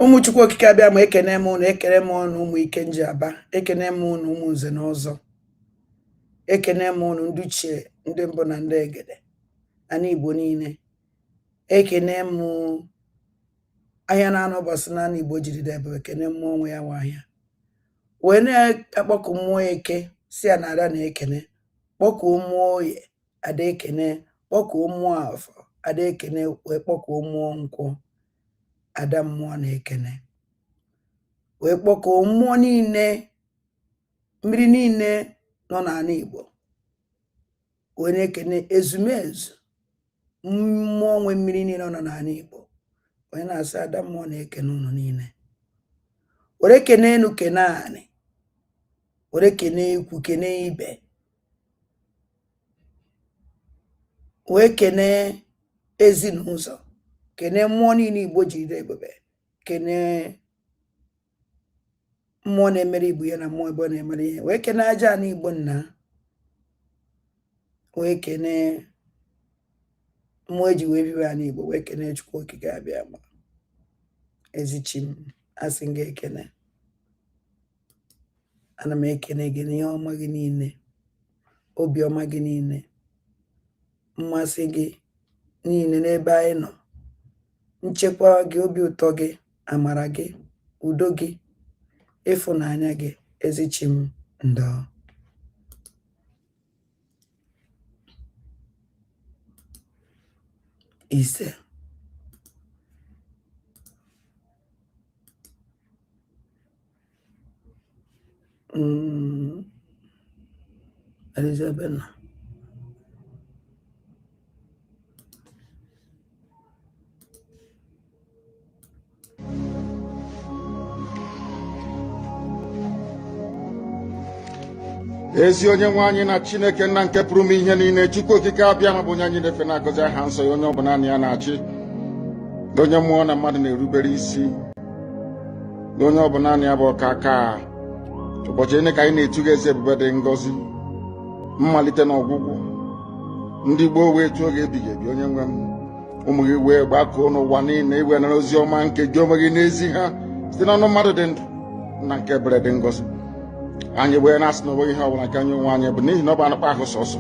Ụmụ Chukwu okike abịa ma ekene m unu, ekene m unu ụmụ ike nji aba, ekene m unu ụmụ nze na ọzọ, ekene m unu ndị uchie, ndị mbụ na ndị egede, ana Igbo niile, ekene m ahịa na-anọ ụbọchị na Igbo jiri debe, ekene mmụọ onwe ya nwa ahịa, wee na-akpọku mmụọ eke si ya na ada na-ekene, kpọkuo mmụọ oye ada ekene, kpọkuo mmụọ afọ ada ekene, wee kpọkuo mmụọ nkwọ ada mmụọ na-ekene, wee kpọkuo mmụọ niile, mmiri niile nọ n'ala Igbo, wee na-ekene ezumezu mmụọ nwe mmiri niile nọ n'ala Igbo, wee na-asị ada mmụọ na-ekene unu niile, were kene enu kene anị, were kene ikwu kene ibe, wee kene ezinụzọ, kene mmụọ niile Igbo jiri ebube, kene mmụọ na-emere Igbo ya na mmụọ Igbo na-emere ihe, wee kene aja na Igbo nna, wee kene mmụọ eji wee bibe na Igbo, wee kene Chukwu okike abịa ma ezichi m, asị m ga-ekene. Ana m ekene gị n'ihe ọma gị niile, obiọma gị niile, mmasị gị niile n'ebe anyị nọ, nchekwa gị, obi ụtọ gị, amara gị, udo gị, ịfụnanya gị, ezichi m ndọ. Ise. Elizabeth. Ezi onye nwe anyị na Chineke nna nke pụrụ m ihe niile, Chukwu okike abịa ma bụ onye anyị na-efe na-agọzi aha nsọ ya, onye ọbụla naanị ya na-achị, onye mmụọ na mmadụ na-erubere isi, onye ọbụla naanị ya bụ ọka aka. Ụbọchị ene ka anyị na-etuga eze ebube dị ngọzi, mmalite na ọgwụgwụ, ndị gboo wee tụọ oge ebighị ebi. Onye nwe m, ụmụ gị wee gbakọọ n'ụwa niile, iwe nara ozi ọma nke gị onwe gị n'ezi ha site n'ọnụ mmadụ dị ndụ na nke ebere dị ngọzi. Anyị wee na-asị na onweghị ihe ọbụla nke anyị onwe anyị bụ n'ihi na ọ bụ anụkpa ahụ sọsọ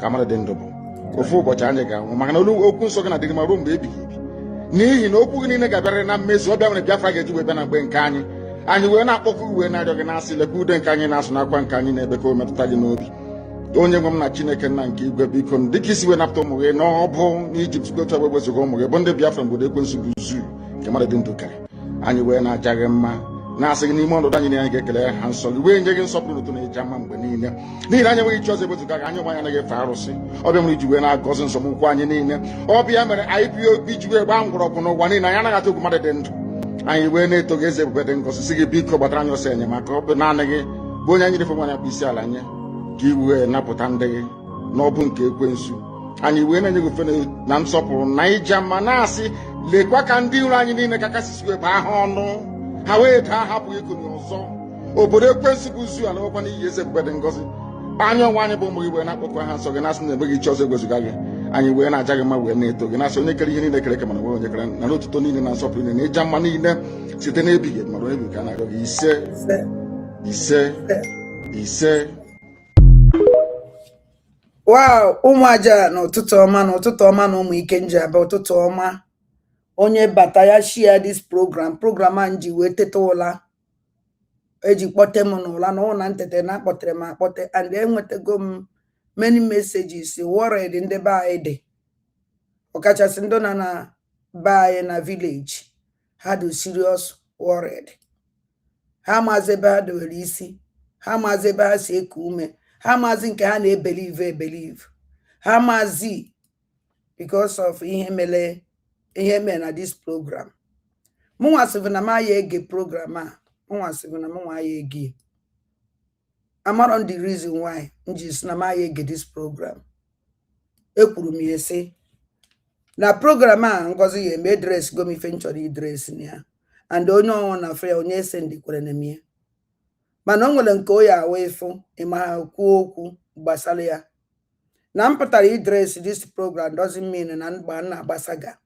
ka mmadụ dị ndụ bụ. Ofu ụbọchị anyị ga-anwụ, maka na okwu nsọ gị na-adịgị ma ruo mgbe ebighị ebi, n'ihi na okwu gị niile ga-abịarịrị na mmezu. Ọ bịa nwere Biafra ga-eji wee bịa na mgbe nke anyị. Anyị wee na-akpọkụ uwe na-arịọ gị na-asị, lekwa ude nke anyị na-asụ n'akwa nke anyị na-ebe ka o metụta gị n'obi. Onye nwe m na Chineke nna nke igwe, biko dịka isi wee napụta ụmụ gị n'ọbụ n'Ijipt, gotu agba egbeziga ụmụ gị bụ ndị Biafra mgbe ekwensu bụ zuu nke mmadụ dị ndụ karị. Anyị wee na-aja gị mma, na-asị gị n'ime ọnọdụ anyị na anyị ga-ekele ha nsọ gị, wee nye gị nsọpụrụ ụtọ na ịja mma mgbe niile, n'ihi na anyị enweghị chi ọzọ ebezuga gị. Anyị nwe anyị anaghị efe arụsị. Ọbịa mere iji wee na-agọzi nsọmụkwụ anyị niile. Ọbịa mere IPOB ji wee gbaa mgbọrọgwụ n'ụwa niile. Anyị anaghị atụ egwu mmadụ dị ndụ. Anyị wee na-eto gị eze ebube dị ngọzi, sị gị biko gbatara anyị ọsọ enyemaka. Ọ bụ naanị gị bụ onye anyị na-efe nwanyị bụ isi ala nye, ka i wee napụta ndị gị n'ọbụ nke ekwensu. Anyị wee na-enye gị ofe na nsọpụrụ na ịja mma, na-asị lekwa ka ndị iro anyị niile ka kasị wee baa ha ọnụ, ha wee daa hapụ ikonye ọzọ. Obodo ekwensu bụ zu ala nwekwa n'ihi eze ebube dị ngọzi. Anyị onwe anyị bụ ụmụ gị wee na-akpọkọ ha nsọ gị, na-asị na enweghị chi ọzọ egwezuga gị. Anyị wee na-aja gị mma, wee na-eto gị, na-asị onye kere ihe niile kere eke, mana onye kere na n'otuto niile na nsọpụrụ niile na ịja mma niile site n'ebighị ebi, mara ebi ka a na-arịọ gị. Ise ise ise. Wow, ụmụ aja n'ụtụtụ ọma, n'ụtụtụ ọma na ụmụ ike nji aba, ụtụtụ ọma. Onye bata ya share this program a nji wee teta ụla, eji kpọte m n'ụla na ụna ntete na akpọtere m akpọte, and enwetago m many messages worried ndị be anyị dị, ọkachasị ndị nọ na be anyị na village. Ha dị serious worried. Ha maazị ebe ha dowere isi, ha maazị ebe ha si eku ume, ha maazị nke ha na-ebelieve, ha maazị because of ihe mere na this program. Mụnwa sịrị na m aya ege program a, mụnwa sịrị na mụnwa aya ege. Amara the reason why nji si na m aya ege this program. Ekwuru m ya sị na program a Ngozi ya eme dress go m ife nchọrọ idres na ya, and onye ọnwụ na afọ ya onye ese ndị kwere na mie, mana o nwere nke o ya awa ịfụ ịma ha kwuo okwu gbasara ya. Na m pụtara idres this program doesn't mean na mgba na agbasaga,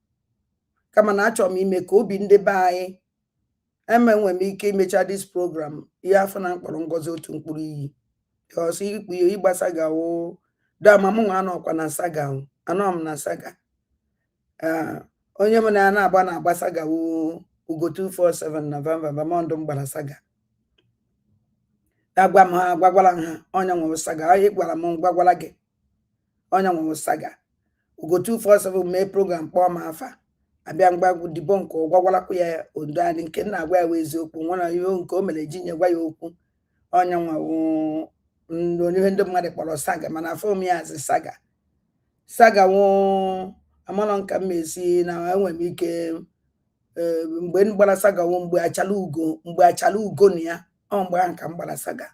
kama na achọrọ m ime ka obi ndị be anyị enwe m ike imecha this program ihe afọ na mkpọrọ ngozi otu mkpụrụ iyi because ikpu ịgbasa gawo dama mụ nwa anọkwa na saga anọ m na saga onye m na na-agba na-agba saga ugo 247 na November mondụ m gbara saga agwa m ha gwagwala ha onye nwe saga onye gwara m gwagwala gị onye nwe saga ugo 247 mee program kpọọ m afa abịa mgbagwu dibo nke gwagwalakwu ya ondo anyị nke na-agwa ya eziokwu nwere ihe nke o mere ji nye gwa ya okwu onye nwe ihe ndị mmadụ kpọrọ saga mana afọ m ya azị saga amalọ nka m esi na enwe m ike mgbe m gbara saga mgbe achala ugo na ya mgbe ahụ ka m gbara saga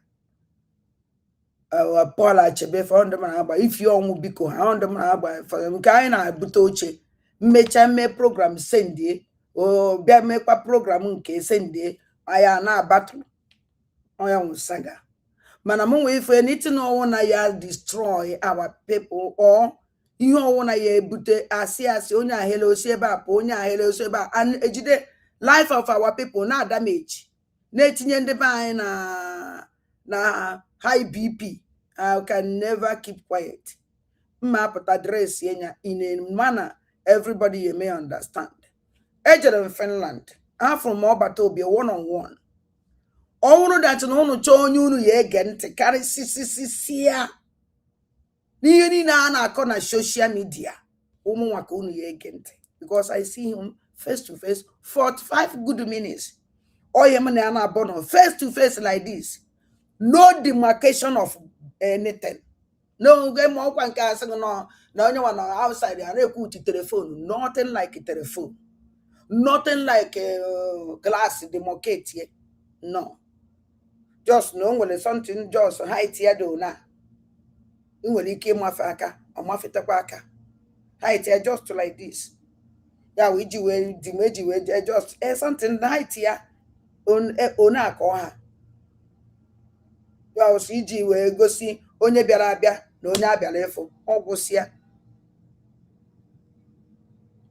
Paul Achebe fọndụ mara agba ifi ọnwụ biko ha ọndụ mara agba nke anyị na-abute oche mmecha mme program sendie bịa mekwa program nke sendie anya na-abatụ onye nwụ saga mana m nwee ife n'itinye ọnwụ na ya destroy our people or ihe ọnwụ na ya ebute asị onye ahịrị osi ebe a onye ahịrị osi ebe a ejide life of our people na damage na-etinye ndị be anyị na high BP. I can never keep quiet. Mma pụta dress enya in a manner everybody may understand. Ejere in Finland from ọbata obi one-on-one ọhụrụ dat na unu chọọ onye unu ya ege ntị karịsịsịsị ya n'ihe niile a na-akọ na social media ụmụ nwa ka unu ya ege ntị because I see him face to face 45 good minutes oye m na na abọ face to face like this, no demarcation of anything, no game ọkwa nke asị no na onye nwa na outside ya na-ekwu uchi telephone, nothing like a telephone, nothing like glass demarcate, no, just no nwere something just height ya do na nwere ike ịmafe aka ọmafetakwa aka height ya just like this ya we ji we dimeji we just something height ya on aka ha ya osi iji we gosi onye bịara abịa na onye abịara ịfụ ọgwụsịa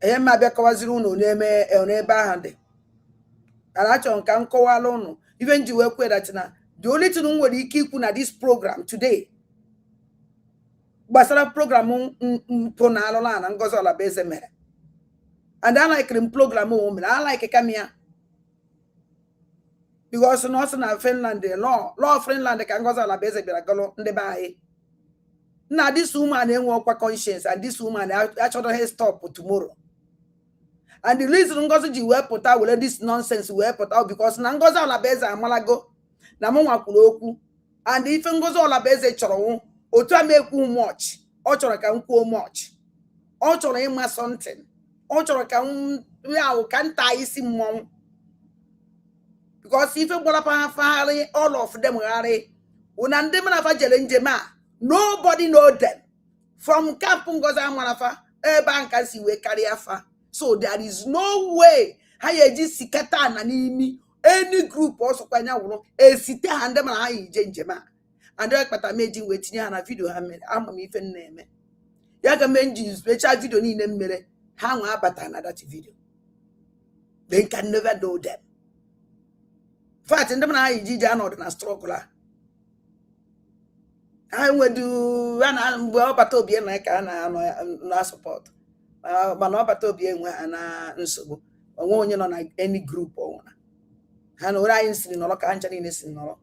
ihe ma bịa kọwaziri unu n'eme ebe ahụ dị ana achọ nka nkọwala unu even ji we kweda na the only thing nwere ike ikwu na this program today gbasara program mpụ na alụla na Ngozi Olabeze mere, and I like the program o mere, I like kamia because no so na Finland law Finland ka Ngozi Olabeze bịara galo ndị be anyị na this woman enwe ọkwa conscience, and this woman actually stop tomorrow, and the reason Ngozi ji wee pụta were this nonsense wee pụta because na Ngozi Olabeze amalago na mụ nwa kwuru okwu, and ife Ngozi Olabeze chọrọ otu amekwu much ọ chọrọ ka m kwuo much, ọ chọrọ ịma something, ọ chọrọ ka ka nta isi mmọnwụ because ife gbọrọpa fagharị all of them gharị una ndị marafa jere njem a nobody know them from camp Ngozi amarafa ebe a nka si wee karịa fa, so there is no way ha ya eji sikata na n'imi any group ọsọkwa anya wụrụ esite ha ndị mara ha ije njem a, and Ekpa meji wee tinye ha na video ha mere ama m ife na-eme ya ga me nji special video niile mere ha nwa abata na that video, they can never know them. Fact ndị mara ha ije anọdụ na struggle a ha nwedu ana mgbe ọbata obi na ka na support mana ọbata obi enwe na nsogbu onwe onye nọ na any group ọnwụna ha na ora anyị siri nọrọ ka ncha niile si nọrọ,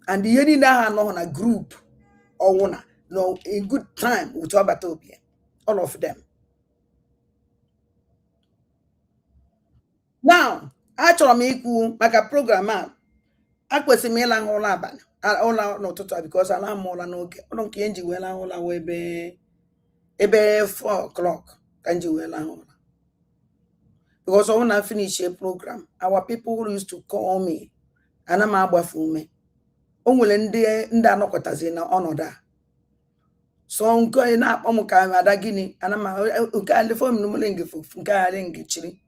and ihe niile ha nọ na group ọnwụna no a good time with ọbata obi all of them. Now achọrọ m ikwu maka program a akwesịrị m ịla ụra abalị ụla n'ụtụtụ because ala m ụla n'oge ọrụ nke nji wee la ụla wee ebe 4 o'clock ka nji wee la ụla because when I finish a program our people used to call me ana m agbafu ume o nwere ndị anọkọtazi na ọnọdụ a so nke na-akpọ m ka ada gịnị ana m nke telefon m nwere ngefu nke ghara ngechiri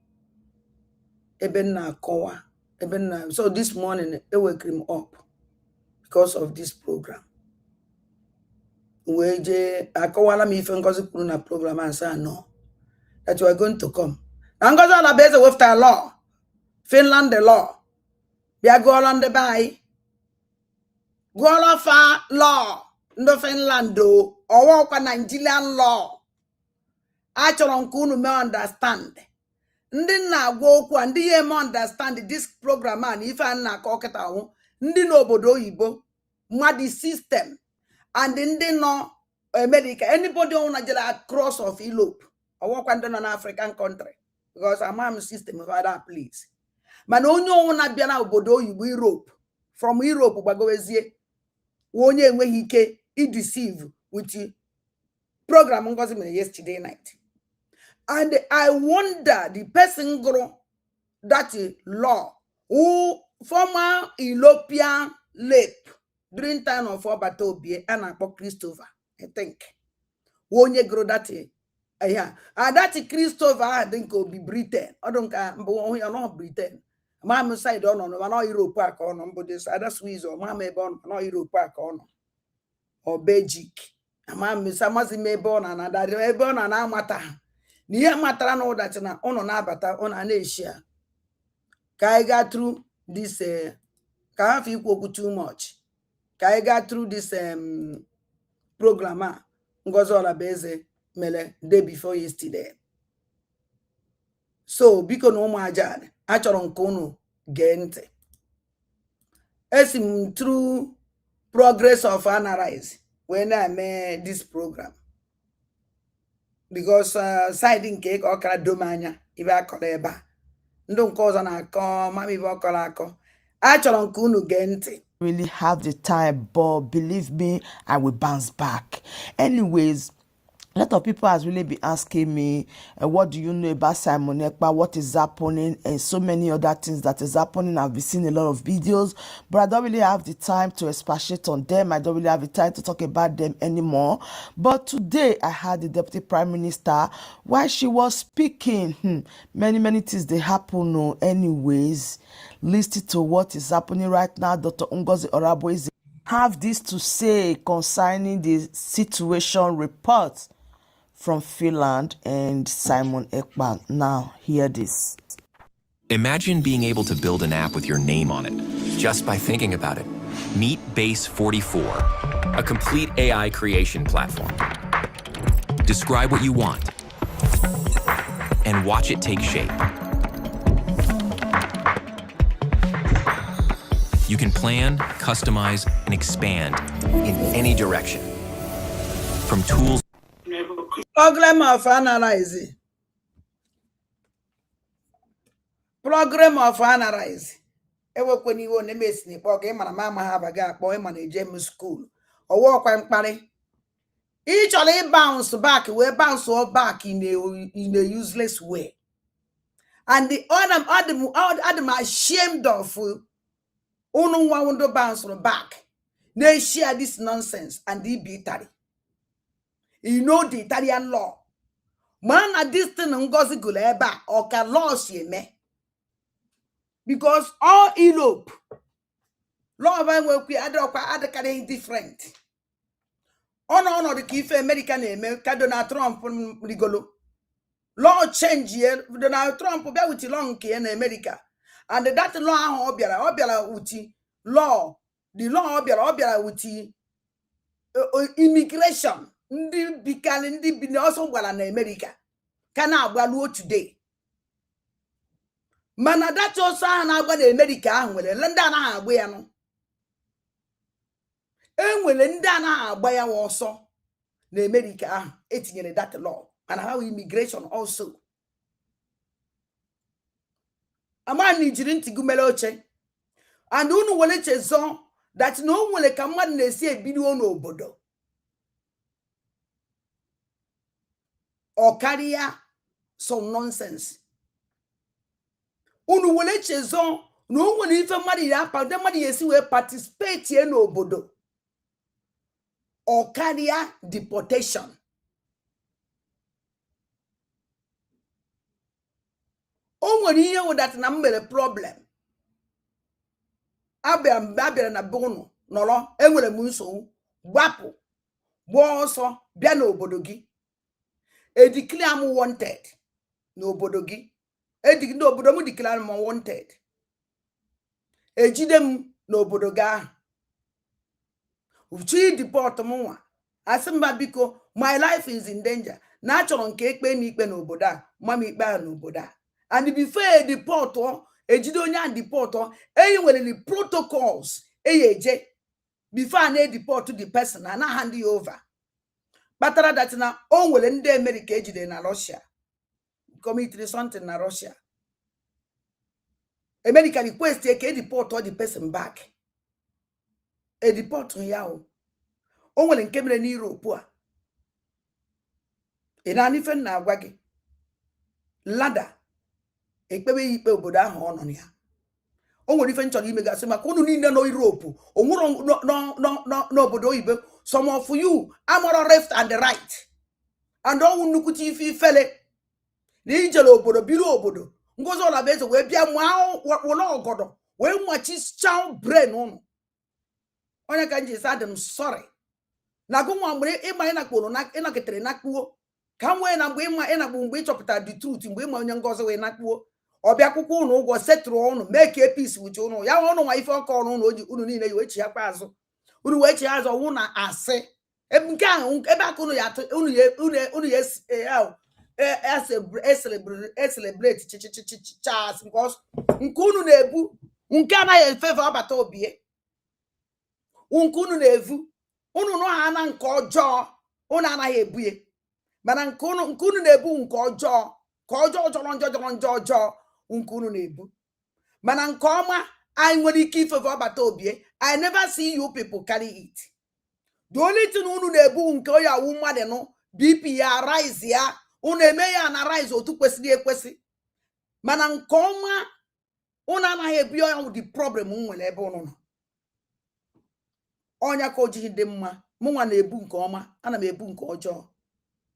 ebe na akọwa ebe na. So this morning I wake him up because of this program wee je akọwala m ife Ngozi kwuru na program and say no that you are going to come na Ngozi Olabeze wefta law Finland the law. Bia gụọla ndị be anyị. Gụọla fa law ndị Finland o. Ọwọkwa Nigerian law. Achọrọ nke unu mee understand. Ndị na-agwa okwu a ndị ya eme understand this program a na ife a na-akọ kịta ahụ. Ndị n'obodo oyibo mmadụ system and ndị nọ America, anybody on Nigeria across of Europe, or walk under an African country, because I'm system of other place. Man, only on Nabiana Obodo, Europe, from Europe, Bagoezie, onye when he deceive with you program yesterday night. And I wonder the person grow that law who former European lap during time of Obatobie and Apo Christopher. I think wonye grow that yeah, that Christopher I think will be Britain. I don't care, but not Britain. Mama side on no Europe park on, but this other Swiss or Mama born no Europe park on or Belgium. Mama Samazi may born another born an amata. Near Matrano that on Abata on an Asia. Kai got through this can't feel too much. Kai got through this program Ngozola Beze Mele day before yesterday. So biko no majad achọrọ nke unu gee ntị. Esim through progress of analyze when I made this program. Because side nke ka ọkara domanya ibe akọrọ ebe a. Ndị nke ọzọ na-akọ mama ibe ọkọrọ akọ. Achọrọ nke unu gee ntị. Really have the time, but believe me, I will bounce back. Anyways, a lot of people has really been asking me, what do you know about Simon Ekpa? What is happening? And so many other things that is happening. I've been seeing a lot of videos, but I don't really have the time to expatiate on them. I don't really have the time to talk about them anymore. But today, I had the Deputy Prime Minister, while she was speaking, many things they happen. No, anyways, listen to what is happening right now. Dr. Ngozi Orabo is have this to say concerning the situation report from Finland and Simon Ekpa. Now, hear this. Imagine being able to build an app with your name on it, just by thinking about it. Meet Base 44, a complete AI creation platform. Describe what you want, and watch it take shape. You can plan, customize, and expand in any direction. From tools. Program of analyze. Program of analyze. Ewo kweni wo ne mesni po ke mana mama ha baga po e mana ejem school. Owo kwa mkpari. I chole bounce back, we bounce all back in a useless way. And the Adam ashamed of unu wa wondo bounce back. They share this nonsense and they be Italy. You know the Italian law. Man at this thing ngozi guleba or can loss ye me. Because all Europe law by work we other kind different. No the key for American name Donald Trump rigolo. Law change here Donald Trump be with long key in America. And that law obiara uti law the law obiara uti immigration ndị bikali ndị bi also gwara na America kana agbaluo today. Mana that also na agba na America ahụ nwere ndị anaghị agba ya no. Enwere ndị anaghị agba ya ọsọ na America ahụ etinyere that law and how immigration also. Amani jiri ntị gumele oche and unu wele chezo that no nwere ka mmadụ na-esi ebido n'obodo or carry some nonsense. Unu wele chezo no nwere ife mmadụ ya pa de mmadụ yesi we participate here n'obodo or carry deportation. O nwere ihe wo that na mbere problem. Abịara na bono nọrọ enwere m nsogbu gbapụ gba ọsọ bịa n'obodo gị. E declare am wanted n'obodo gị. Edi ndị obodo m declare m wanted. Ejide m n'obodo ga. Uchi deport m nwa. Asị mba biko, my life is in danger. Na achọrọ nke ekpe n'ikpe n'obodo a, mama ikpe a n'obodo a. And before deport ejide onye a deport eyi nwere the protocols eje before na deport the person and hand you over. Kpatara that na o nwere ndị America ejide na Russia committed something na Russia. America request ke deport the person back. E deport ya o nwere nke mere na Europe a. Ina nife na agwa gị lada ekpebe ikpe obodo ahụ ọ nọ ya. O nwere ife nchọrọ ime gasị maka unu niile no Europe, o nwere n'obodo oyibo. Some of you amara left and the right. And all nukuti ife ifele na ijele obodo biri obodo ngozi ọla beze wee bịa wụla ọgọdọ wee machicha brain unu. Onye ka nji sa dem sorry na gụnwa mgbe ịma ịnakporo ịnọketere nakpuo ka m wee na mgbe ịma ịnakpu mgbe ịchọpụta the truth mgbe ịma onye ngozi wee nakpuo ọbịa akwụkwọ unu ụgwọ setụrụ unu make a peace with unu ya unu nwa ife ọkọ unu oji unu niile yi wee chi akpa azụ unu wee chi azụ wụ na asị nke ahụ ebe aka unu ya atụ unu ya celebrate chas because nke unu na-ebu nke anaghị efeva ọbata obie nke unu na-evu unu nọ ha na nke ọjọọ unu anaghị ebuye mana nke unu na-ebu nke ọjọọ ka ọjọọ jọrọ nke unu na-ebu mana nke ọma anyị nwere ike ifeva ọbata obie. I never see you people carry it. The only thing unu na-ebu nke oya wu mmadụ nụ BP ya rise ya unu eme ya na rise otu kwesịrị ekwesị mana nke ọma unu anaghị ebu ya the problem nwere ebe unu nọ. Onya ka ojighị dị mma mụnwa na-ebu nke ọma ana m ebu nke ọjọọ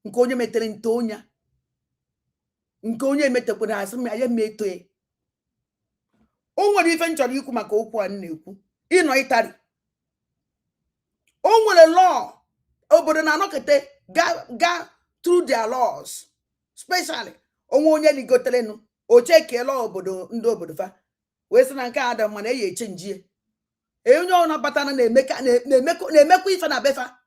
nke onye metere nte onya nke onye emetekwara asị m ya metoe. O nwere ife nchọrọ ikwu maka okwu a na-ekwu ịnọ Italy. O nwere law obodo na anọkete ga through their laws, especially onwe onye ligotelenu ocheke law obodo ndị obodo fa wee sị na nke adam mana eyi echenjie onye ọna batana na-emekwa ife na befa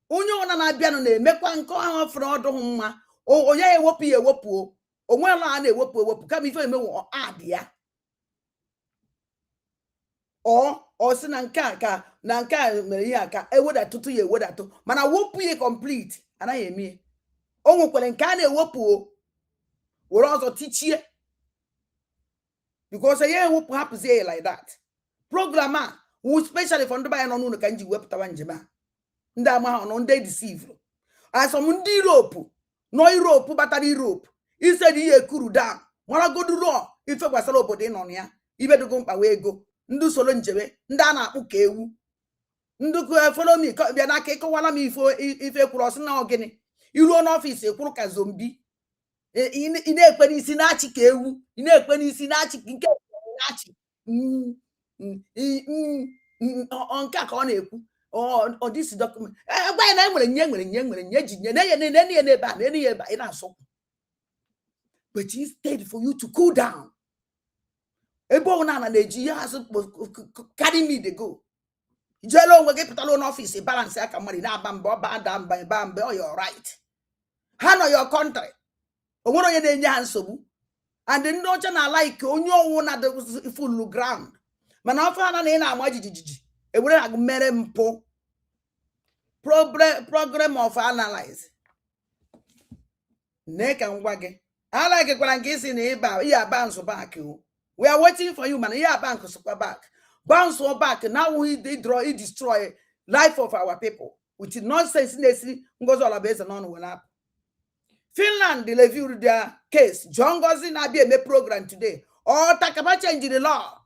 onye ọna na-abịanụ na-emekwa nke ahụ fụrụ ọdụghị mma onye ewepụ ya ewepụ onwe la a na-ewepụ kama ife emewo adị ya ọ sị na nke a ka na nke a mere ihe aka ewedatụtụ ya ewedatụ mana wepụ ya complete anaghị eme. O nwekwara nke a na-ewepụ were ọzọ tichie because ya ewepụ hapụzie ya like that. Program a wu specially for ndị banya nọ n'ụlọ ka nji wepụtawa njem a ndị ama ha nọ ndị deceive asom ndị Europe nọ Europe batara Europe ise dị ihe ekuru down mara goduro ife gbasara obodo ịnọ na ya ibedogo mkpa wee ego ndị usoro njebe ndị a na-akpụ ka ewu ndị follow me bịa n'aka ịkọwala m ife kwuru ọsị na ogini iruo n'ọfịs ekwuru ka zombi ị na-ekpe n'isi na-achị ka ewu ị na-ekpe n'isi na-achị nke na-achị nke a ka ọ na-ekwu this document gwa ya na enwere nye ji nye na-enye n'ebe a na-enye ebe a ị na-asọ but instead for you to cool down ebe ọ na-eji ya asụ carry me dey go jelo onwe gị pụtara n'ọfịs balance aka mmadụ na-aba mba ọba ada mba eba mba ọ your right ha nọ your country o nwere onye na-enye ha nsogbu and ndị ọcha na like onye ọnwụ na full ground mana ọfọ ha na ị na-ama jijiji ewere ha mere mpụ program of analyze ne ka ngwa gị ala gị kwara nke isi na ịba ihe bounce back we are waiting for you man ihe bank super back bounce back now we destroy life of our people with nonsense na-esiri Ngozi Olabeze n'ọnụ were apụ. Finland reviewed their case. John Ngozi na-abịa eme program today. Takaba change the law.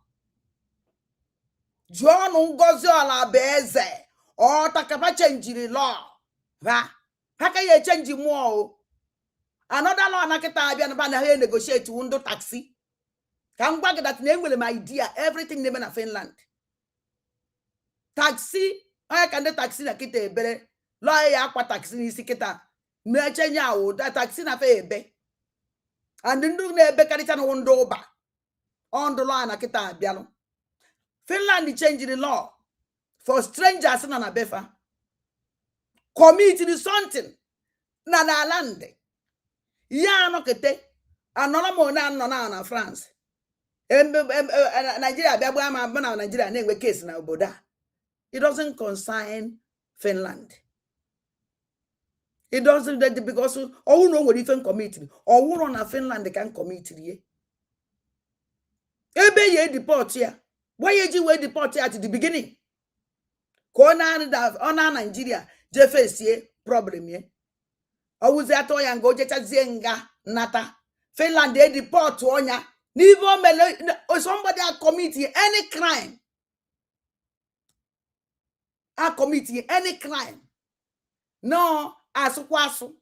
John Ngozi Olabeze takaba change the law. Ha ka ya change more. Another law nakita abịa na ba na ha negotiate window taxi. Ka m gwa gị that na-enwere my idea everything na-eme na Finland. Taxi onye ka ndị taxi na kita ebere lawyer ya akwa taxi n'isi kita mechenye awụ da taxi na fe ebe and ndu na-ebekarịcha na ndị ụba ondụlọ na kita abịalụ. Finland changed the law for strangers na befa committed something na land ya anọkete anọrọ m na France Nigeria bịa gbaa ma na Nigeria na-enwe case na obodo a. It doesn't concern Finland. It doesn't, because all know what even committed or on a Finland can commit ye. Ebe ye deport here. Why you were deported at the beginning? Kona Nigeria je face ye problem ye. I was at and go jeta zenga nata. Finland they deport onya. Nivo or somebody are committing any crime. Are committing any crime. No, asukwasu.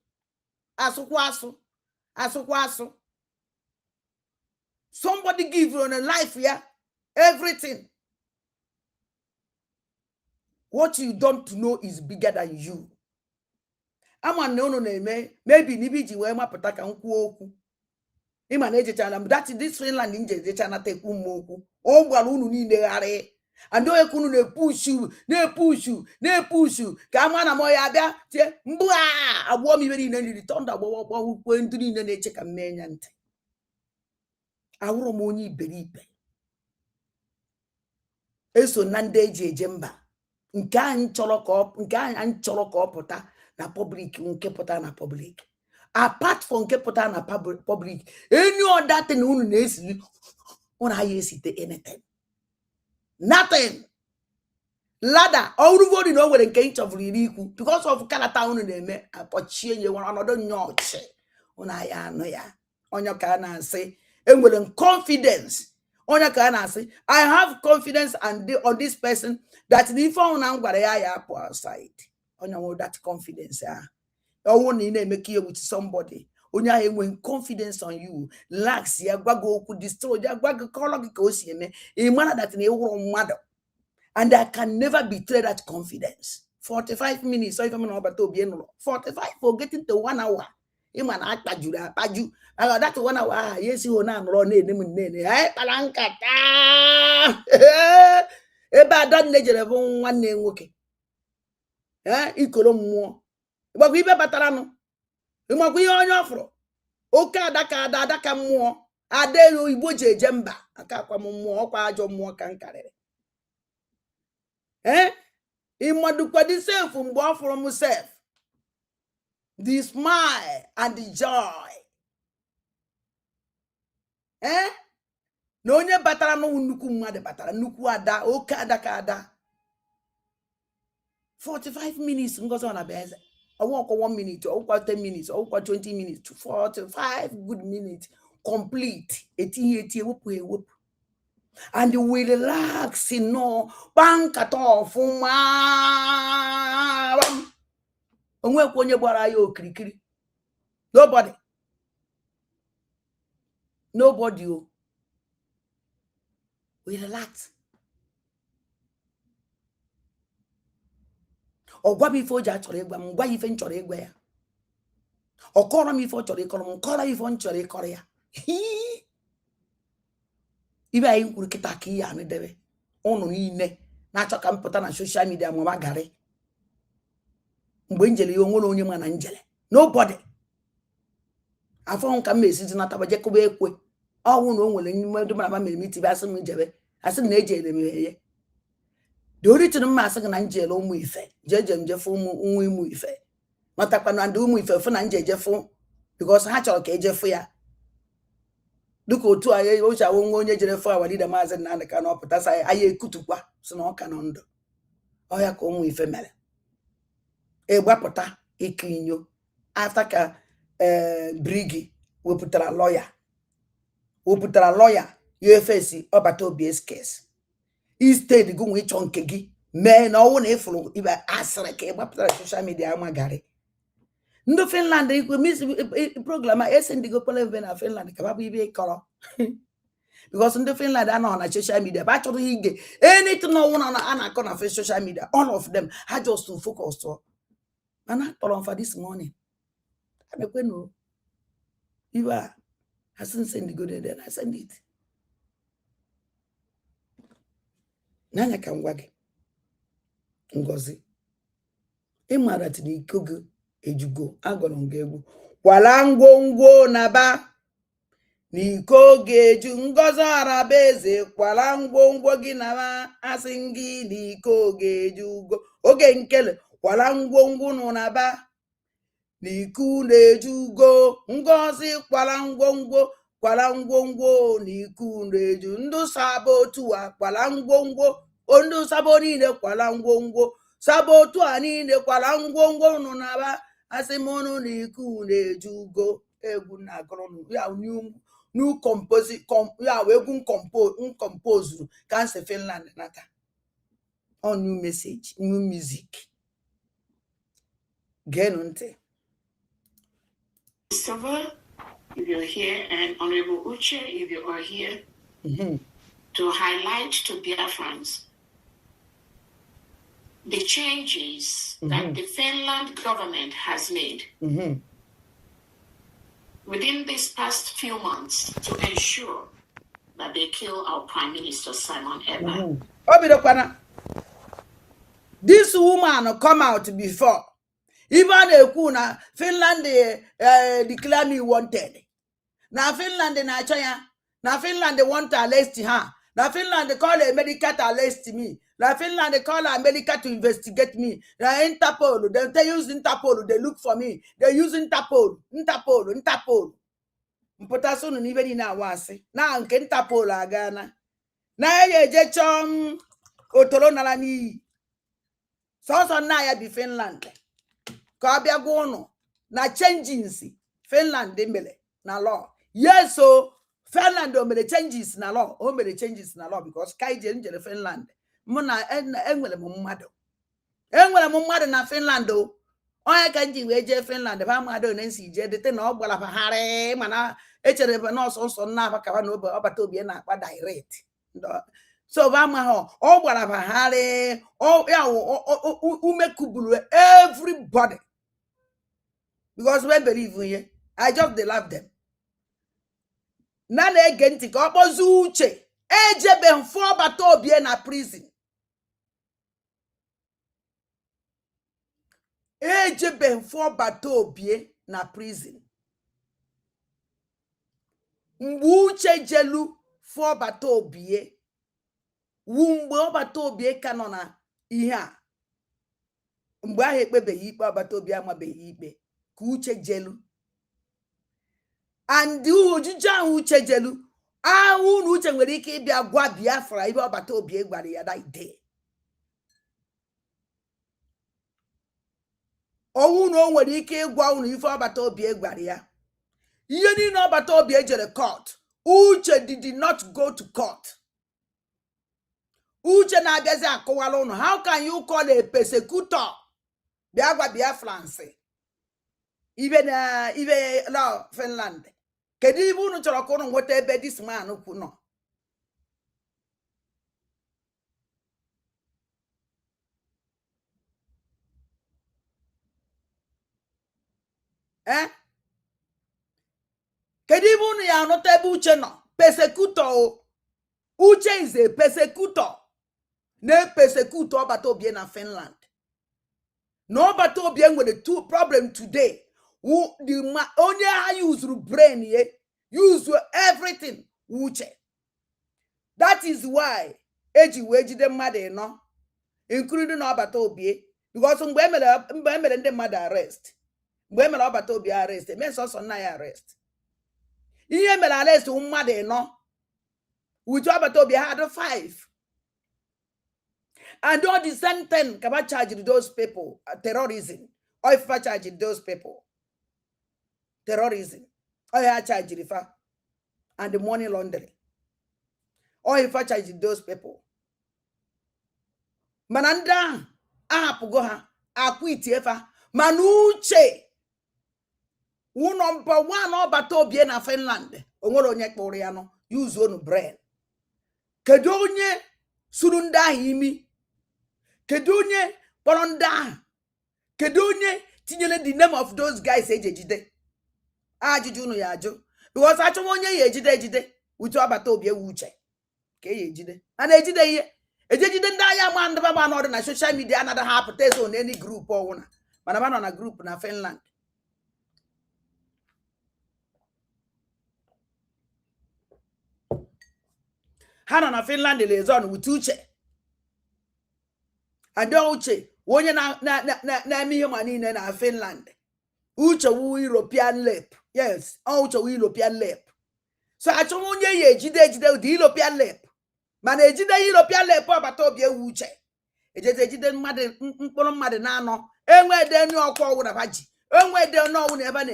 Somebody give you a life here, everything. What you don't know is bigger than you. Ama no maybe nibiji we ma pataka nkwu okwu. Ima na ejechana that this Finland nje ejechana take umoku. O gwara unu niile ghari. And do ekunu ne push you. Ka ama na mo ya bia tie mbua agbo mi beri na ni return da gbo ndu niile na eche ka mmenya nti. Awuro mo onye iberibe. Eso na ndị eji eje mba. Nke anyị chọrọ ka ọ pụta na public, nke pụta na public. Apart from nke pụta na public, any other thing unu na-esi unu aye esite anything. Nothing. Lada ọrụvodi na o nwere nke ịchọvụrụ iri ikwu because of kalata unu na-eme akpọchie nye nwere ọnọdụ nyochi unu aya anụ ya. Onye ka na-asị enwere confidence. Onye ka na-asị I have confidence on this person that if I na ngwara ya apụ outside. Onye nwe that confidence ya. Owo na ị na-emeke with somebody. Onye ahụ enwe confidence on you. Lax ya gwago okwu destroy ya gwago kọlọ gị ka o si eme. Ị mara that na ewuru mmadụ. And I can never betray that confidence. 45 minutes. So if I'm not about to 45 for getting to 1 hour. Ima na akpaju. That 1 hour. Yes, you na nro na ene mu nene. Ai palankata. Ebe adan nejere bụ nwanne nwoke. Ikoro mmụọ. Igbago ibe batara no. Igbago ihe onye ofuro. Oke adaka mmụọ. Adelu Igbo je eje mba. Aka akwa mmụọ ọkwa ajọ mmụọ ka nkarịrị. Imadukwa the self mgbe ofuro mu self. The smile and the joy. Na onye batara no nnukwu mmadụ batara nnukwu ada oke ada ka ada. 45 minutes ngozo na beze. Ọwụkwa 1 minute, ọwụkwa 10 minutes, ọwụkwa 20 minutes to 45 good minutes complete. Eti ewepụ. And we relax no bankata ofuma. Onwe kwa onye gbara ya okirikiri. Nobody. We relax. Ogwa mi fo ja chọrọ egwa m, gwa ife nchọrọ egwa ya. Okọrọ mi fo chọrọ ikọrọ m, nkọrọ ife nchọrọ ikọrọ ya. Ibe anyị kwuru kịta ka ihe anụ debe. Ụnụ niile na-achọ ka m pụta na social media ma ma garị. Mgbe njele ya onwere onye ma na njele. Nobody. Afọ nka m esizi na taba jekobe ekwe. Ọwụ na o nwere nyime ndị mara mere miti asị m njebe. Asị na ejele m ihe. The only thing m asị na njele ụmụ ife. Jeje mjefu ụmụ ife. Matakwa na ndị ụmụ ife fụ na njejefu because ha chọrọ ka ejefu ya. Duka otu aye ocha wonwe onye jere fo awalida maazi na aka na opụta sa aye ekutukwa so na ọka no ndo oya ka ụmụ ife mere gbapụta ikinyo after ka brigi wepụtara lawyer UFS ọbata OBS case instead go nwe ịchọ nke gị mee na ọwụ na ifuru ibe asịrị ka gbapụtara social media amagari. Ndo Finland ikwe miss program esendigo poleve na Finland ka babu ibe kọrọ. Because ndo Finland anọ na social media ba chọrọ ige anything no one na akọ na social media, all of them ha just to focus to. Mana tọrọ for this morning. Amekwenu iwa Hasn't sent the good, then I send it. Nanya can wag Ngozi. Imara to the Kugu, Ejugo, Agolongego. Walango naba. N'iko ga-eju Ngozi Arabeze kwala ngwongwo gị na asị gị n'iko ga-eju ugo oge nkele kwala ngwongwo nụ na ba n'iku na-eju ugo Ngozi kwala ngwongwo n'iku na-eju ndụ Sabotu a kwala ngwongwo ndụ Sabo niile kwala ngwongwo Sabotu a niile kwala ngwongwo nụ na ba asị mụnụ n'iku na-eju ugo egwu na agụrụ ya new compose ya we compose cancer Finland nata on new message new music genunte Sava, if you're here, and Honorable Uche, if you are here, to highlight to Biafrans the changes that the Finland government has made within these past few months to ensure that they kill our Prime Minister Simon Ekpa. This woman come out before. Even a Finland declare me wanted. Now Finland na China. Now Finland want to arrest her. Now Finland call America to arrest me. Now Finland call America to investigate me. Now Interpol, they use Interpol, they look for me. They use Interpol. Mpotaso no even na wase. Na nke Interpol agana. Na ye chom otolo nala ni. So na ya bi Finland. Ka bia go no na changes Finland mele na law. Yes, so Finland o mele changes na law. O mele changes na law because kaije njere Finland. Muna enwele mo mmado. Enwele mo mmado na Finland o. Onye ka nji we je Finland ba mmado na nsi je dete na ogbala fa hare mana echere na so na ba ka na obata obi na akpa direct. So ba ma ho ogbala fa hare o ya umekubulu everybody. Because we believe in I just they love them. Nana egenti ka okpozu uche ejebe mfo bata obie na prison. Ejebe mfo bata obie na prison. Mgbe uche jelu fo bata obie. Mgbe obata obie kano na ihe a. Mgbe ahụ ekpebeghị ikpe obata obie amabeghị ikpe. Ka uche jelu. And ojije ahụ uche jelu ahụ na uche nwere ike ịbịa gwa Biafra ibe ọbata obi gwara ya that day. Ọnwụ na o nwere ike ịgwa unu ife ọbata obi gwara ya. Ihe niile ọbata obi ejere court. Uche did not go to court. Uche na-abịazi akọwala unu. How can you call a persecutor bịa gwa Biafrans? Even law Finland. Kedu ibe unu chọrọ ka unu nweta ebe this man kwu nọ? Kedu ibe unu ya anụta ebe Uche nọ? Persecutor. Uche is a persecutor. Na persecutor ọbata obie na Finland. No ọbata obie nwere two problem today. Only I use brain use everything Uche. That is why eji weji the mother no, including ọbata obie, because mgbe emere ndị mmadụ arrest, mgbe emere ọbata obie arrest, means also na arrest. Ihe mere arrest mmadụ no, with ọbata obie had 5. And all the same thing kaba charge those people terrorism, or if I charge those people terrorism, or I charge refer and the money laundering, or if I charge those people. Mananda ahapugo ha akwiti efa manuche number 1 ọbata obie na Finland onwere onye kpụrụ ya no use onu brain. Kedu onye suru ndị ahụ imi? Kedu onye kpọrọ ndị ahụ? Kedu onye tinyere the name of those guys ejejide? Ajụjụ unu ya ajụ. because achọ onye ya ejide utu abata obi ewu uche ka ya ejide ana ejide ihe ejide ndị agha ma ndị baba nọdụ na social media anaghị ha apụta eso na any group ọwụna mana ba nọ na group na Finland. Ha nọ na Finland lezon with uche ada uche onye na-eme ihe ma niile na Finland. Uche wu European lep. Yes, uche wu European lep. So achọ onye ya ejide ụdị European lep mana ejide European lep ọbata obi ewu uche ejide mmadụ mkpụrụ mmadụ na-anọ enwe de nụ ọkwa ọwụ na baji enwe de n'ọwụ na ebe na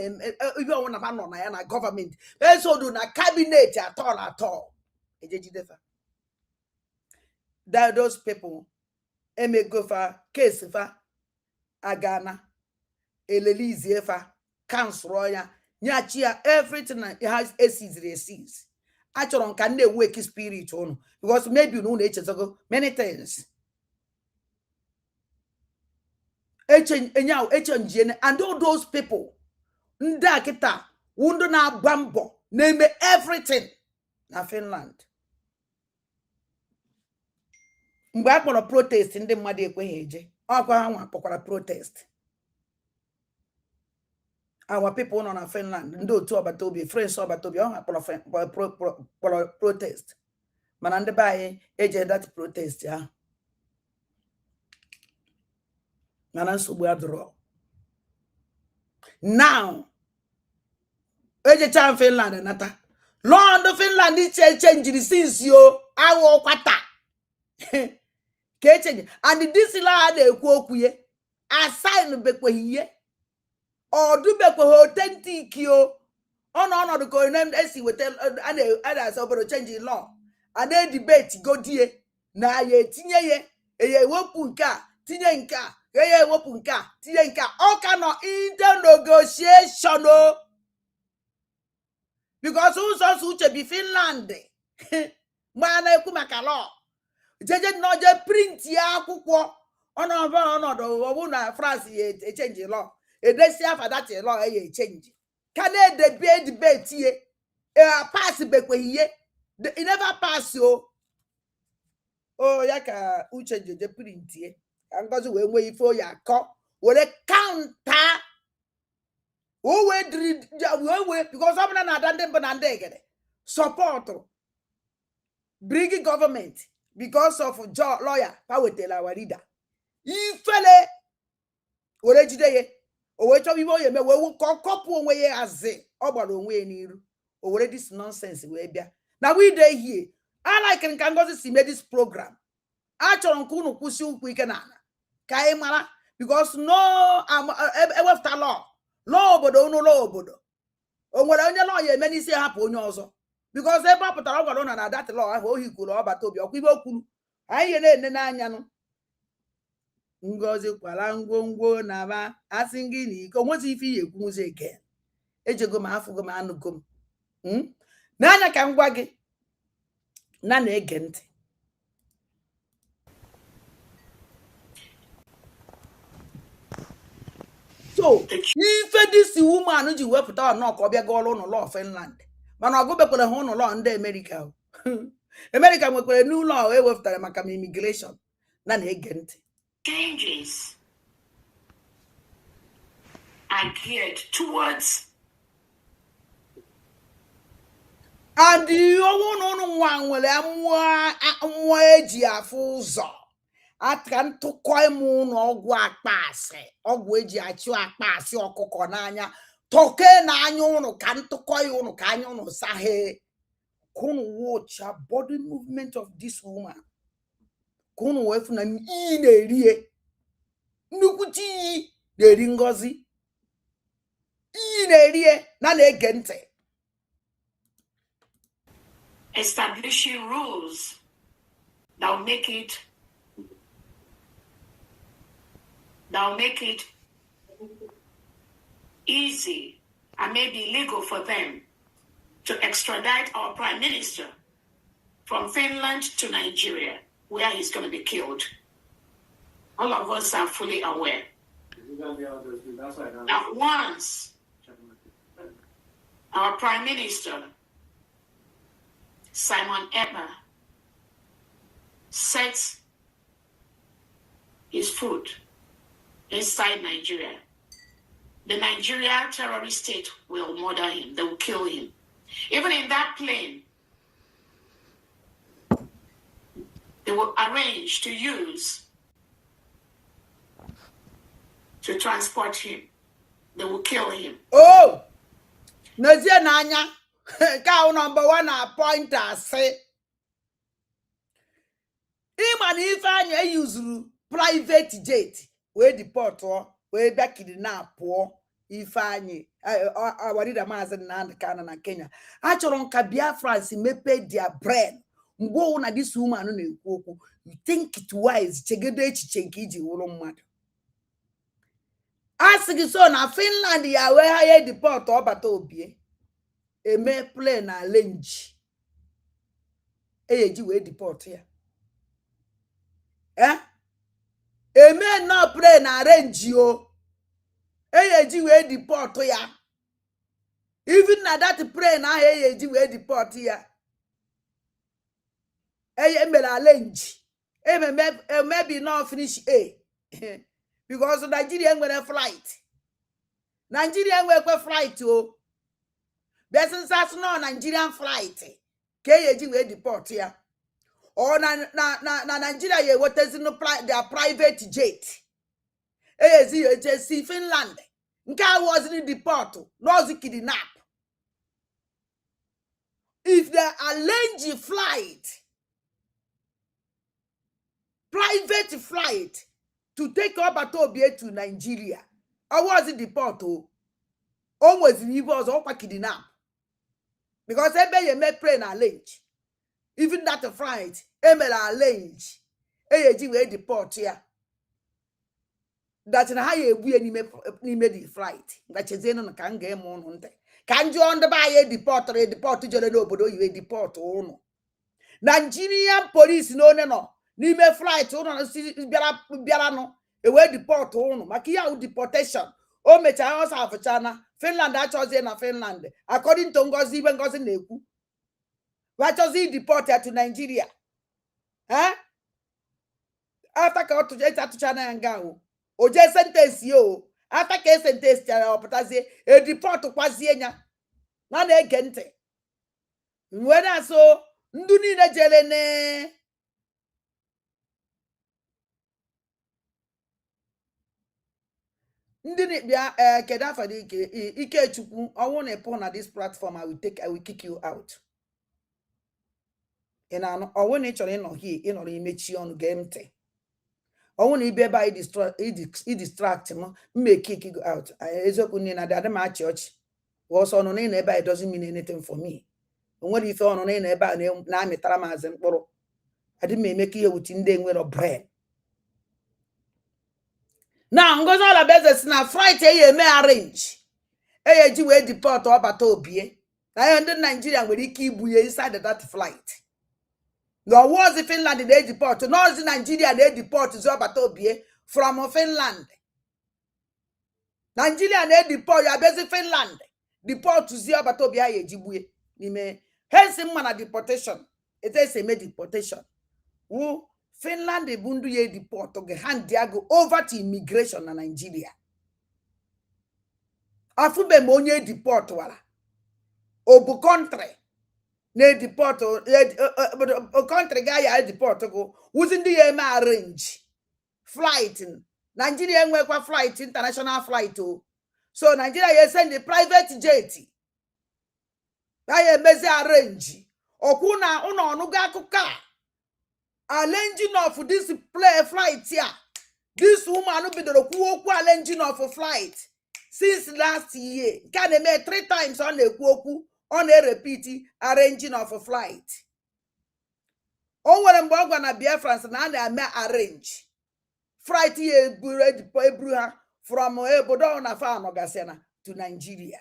ihe ọwụ na ba nọ na ya na gọọmenti esodu na cabinet atọ ejide fa. Those people emegofa case fa agana elelizie fa cancel ya nyachi ya everything it has aces. Achọrọ nka ndị wake spirit unu because maybe unu echezogo many things echenjiene and all those people ndị akịta wundu na-agba mbọ na-eme everything na Finland. Mgbe a kpọrọ protest ndị mmadụ ekweghị eje ọkwa ha nwa kpọkwara protest. Our people nọ na Finland ndị otu ọbata obi friends ọbata obi ọ ha kpọrọ protest mana ndị be anyị eje that protest ahụ mana nsogbu adọrọ. Now ejecha Finland nata Lord Finland change since yo awo kwata ka change and this la na-ekwu okwu ye assign bekwehiye ọdụbekwe authentic yo ọnọdụ ko na esi weta ana asa obodo change law ana debate godie na ya etinye ye ewepụ nke a tinye nke a ya ewepụ nke a tinye nke a ọ ka nọ inter negotiation o because ụzọ uche bi Finland ma na-ekwu maka law jeje n'oje print ya akwụkwọ ọnọdụ ọbụ na France ya echange law edesi afa that law ya echange ka na-edebe debate ye pass bekwehiye it never pass o ya ka uche jeje print ye ka ngozi wee nwee ife ya akọ were counter o we because ọ bụla na-ada ndị mbụ na ndị egede support bring government because of lawyer pa wetela our leader ifele were jide ye o we chọọ iwe oye me we kọpụ onwe ye azị ọ gbara onwe ya n'iru o were this nonsense wee bịa na we dey here. I like nka ngozi si me this program achọrọ nke unu kwụsị ụkwụ ike na ala ka anyị mara because no ewefta law obodo unu law obodo o nwere onye law ya eme n'isi hapụ onye ọzọ because ebe ọ pụtara ọ gwara ụna na that law ahụ o hikwuru ọbata obi ọkwa ibe okwuru anyị ihe na-ene n'anya nụ ngozi kwala ngwongwo na ba asị gị na ike onwezi ife ihe ekwunwuzi eke ejego m afụgo m anụgo m n'anya ka m gwa gị na-ege ntị. So ife this woman ji wepụta ọnọ ka ọ bịa gaa ọrụ n'ụlọ Finland mana ọ gụbekwara ha ụlọ ndị America America nwekwara n'ụlọ ewepụtara maka immigration na-ege ntị. Changes are geared towards and ọnwụ nwa nwere mmụọ eji afụ ụzọ aka ntụkọ ime ụlọ ọgwụ akpasị ọgwụ eji achụ akpasị ọkụkọ n'anya toke n'anya ụnụ ka ntụkọ ya ụnụ ka anya ụnụ sahe kunu watch a body movement of this woman kunu wefu na iyi na-erie nnukwuchi iyi na-eri ngozi iyi na-erie na-ege ntị. establishing rules that will make it easy and maybe legal for them to extradite our prime minister from Finland to Nigeria, where he's going to be killed. All of us are fully aware. Now, once our Prime Minister, Simon Ekpa, sets his foot inside Nigeria, the Nigeria terrorist state will murder him. They will kill him. Even in that plane, they will arrange to use to transport him. They will kill him. Oh, Nazia Nanya, cow number one appointer say. Him and if use private jet, where deport or where back in the nap poor. Ifeanyi awarida maazị Nnamdi Kanu na Kenya achọrọ nka Biafrans mepe their brain mgbe ọ na this woman na-ekwu okwu you think it wise chegedo echiche nke iji wụrụ mmadụ asị so na Finland ya wee ha ye deport ọbata obie eme plane na range eji wee deport ya eme no plane na range o eji wee deport ya even na that plane na eji wee deport ya mere arrange maybe not finish because Nigeria nwere flight o since as no Nigerian flight ka eji wee deport ya or na Nigeria ye wetezi no their private jet see Finland. Nke wasn't deport, not kidnap. If they arrange flight, private flight to take Obatobie to Nigeria, or was it deport? Almost it was all kidnap. Because everybody made plane arrange. Even that flight, Emel arrange. We deport here. That's how you made the flight. That is in can game on. Can you on the buy a deport to Jolobodo, you a deport or Nigerian police no. Nime flight on Biarano, a way deport on Makia deportation. Oh, Metaos of China, Finland, that was in Finland. According to Ngozi, even Ngozi Neku. What was he deported to Nigeria? Huh? After got to China and Gao. Oje sentence yo after ke sentence ya opatazie e deport kwazie nya na na egente nwere so ndu niile jere ne ndi ni bia keda fadi ike Chukwu owo na pon na this platform I will kick you out ina no owo na choro ino here ino imechi onu gemte I want to be by distract him, make kick go out. I had my church was on in a it doesn't mean anything for me. And what if on in a bad name, Nami Tramas and Poro? I didn't make you with in with a bread. Now, goes all the business now, Friday, may arrange. AG way deport or Batobie. I under Nigeria with Iki inside that flight. No was the Finland they deport, nor is Nigeria they deport Zobatobie from Finland. Nigeria they deport ya basic Finland. Deport to Zobatobia Jibwe. Nime hence man deportation. It is a deportation. Who Finland de bundu ye deport to hand diago over to immigration na Nigeria. Afube monye deport wala. Obu country. Ne deport country guy ya deport go wouldn't the arrange flight Nigeria nwekwa flight international flight so Nigeria you send the private jet ya emezi arrange okuna uno onuga akuka arranging of this flight here this woman bidoro kwu okwu arranging of flight since last year can make 3 times on the okwu on a repeat arranging of a flight. On what I'm going to be a France and I may arrange flight here from Bodona Farm Gasena to Nigeria.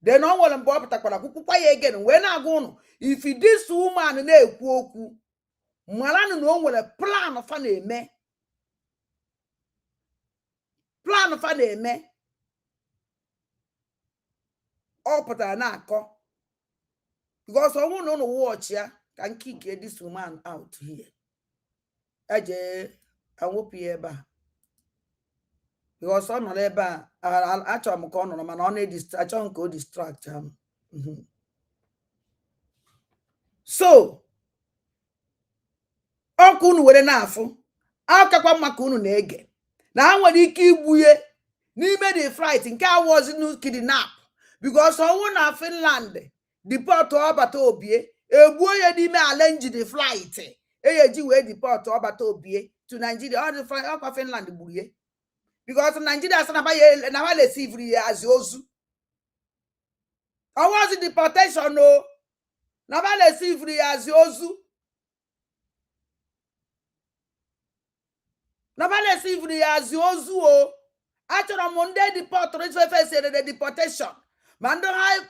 Then on what I'm going to again when I go if this woman ne kwoku Malan no with a plan of an me plan of an me. ọ pụtara na-akọ because ọ bụrụ na ụnụ watch ya ka nkike this woman out here eje anwụpụ ya ebe a because ọ nọrọ ebe a achọrọ m ka ọ nọrọ mana ọ achọghị ka o distract am. So ọkụ unu were na-afụ akakwa maka unu na-ege na ha nwere ike igbunye n'ime the flight nke awọzi kidnap because ọnwụ na Finland deport ọbata obie egbuo ya n'ime arrange the flight eji wee deport ọbata obie to Nigeria. Ọkwa Finland gburu ya because Nigeria sị na ha receive ya as ozu. Ọwọzi deportation o na ha receive ya as ozu. Nobody receive as ozu o. Achọrọ m ndị deport the deportation. Man do high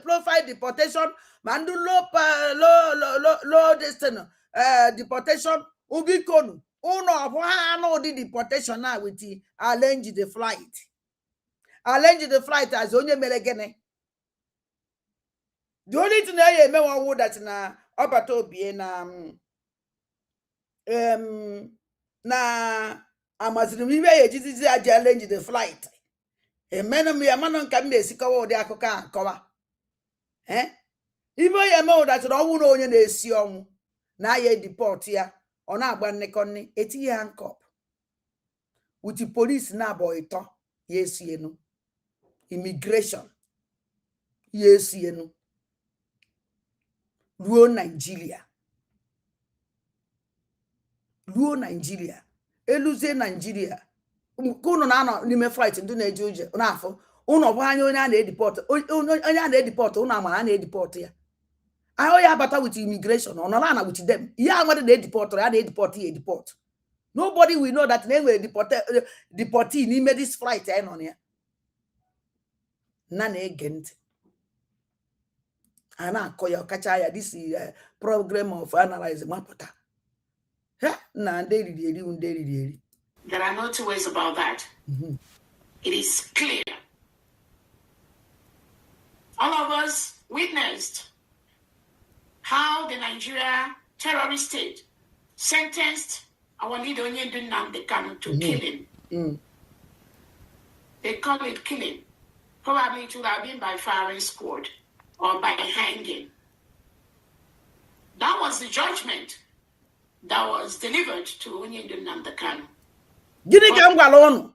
profile deportation. Man do low distance deportation. Ubikonu. Uno no the deportation now with the arrange the flight. Arrange the flight as onye melegene. The only thing I know that na obato bie na amaziri ibe ya ejizizi aji arrange the flight. Emeno mi amano nka m na-esikowa ụdị akụkọ akọwa. Ibe ya eme that na ọnwụ na onye na-esi ọnwụ na ya deport ya ọ na-agba nnekọnne etinye handcuff with the police na abọ ịtọ ya esienu immigration ya esienu ruo Nigeria. Eluzie Nigeria unu na-anọ n'ime flight ndị na-eje uje na-afụ unu bụ anya onye a na-edeport onye a na-edeport unu amara a na-edeport ya ahụ ya bata with immigration ọ nọrọ na with them ihe nwere na-edeport ya na-edeport ya edeport. Nobody will know that na enwere deportee n'ime this flight anyị nọ ya na-ege ntị a na-akọ ya ọkacha ya this program of analyze mapụta. There are no two ways about that. It is clear. All of us witnessed how the Nigeria terrorist state sentenced our leader Onyedun Nnamdi Kanu to killing. They call it killing. Probably it would have been by firing squad or by hanging. That was the judgment that was delivered to Onyedun Nnamdi Kanu. Gini ka ngwala onu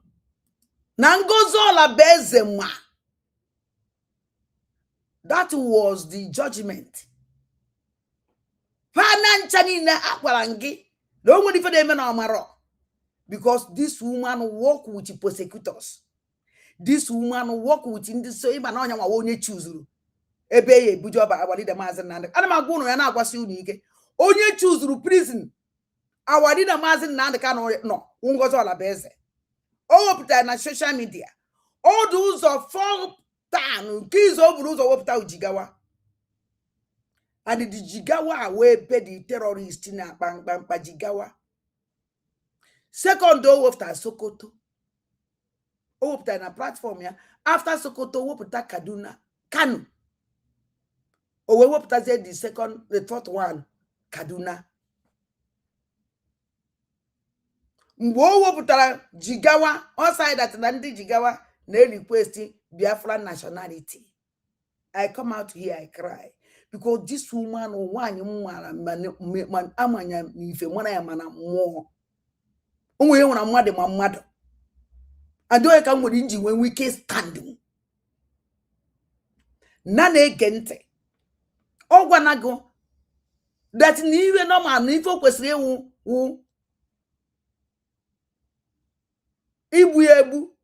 na ngozi ola beze mwa. That was the judgment. Fana nchani na akwara ngi na onwe ife na eme na omaro because this woman work with prosecutors. This woman work with ndị so ịba na onyanwa onye chuzuru ebe ya ebujo ba awalide Maazị Nnamdi. Ana m agwa unu ya na-agwasi unu ike onye chuzuru prison awalide Maazị Nnamdi Kanu no Ngozi Olabeze o wepụtara na social media all the ụzọ for tan nke izo oburu ụzọ wepụta ujigawa and the jigawa wee be the terrorist na kpamkpamkpa jigawa. Second o wepụta Sokoto o wepụta na platform ya after Sokoto o wepụta Kaduna Kanu o wee wepụtazie the third one Kaduna. Mgbe o wepụtara jigawa on side that na ndị jigawa na request Biafra nationality. I come out here, I cry because this woman nwanyị man amanya n'ife mwana ya mana mmụọ onwe ya nwere mmadụ ma mmadụ adoye ka nwere inji nwee wike standing na na-ege ntị ọ gwanago that na iwe normal na ife kwesịrị ewu igbu egbu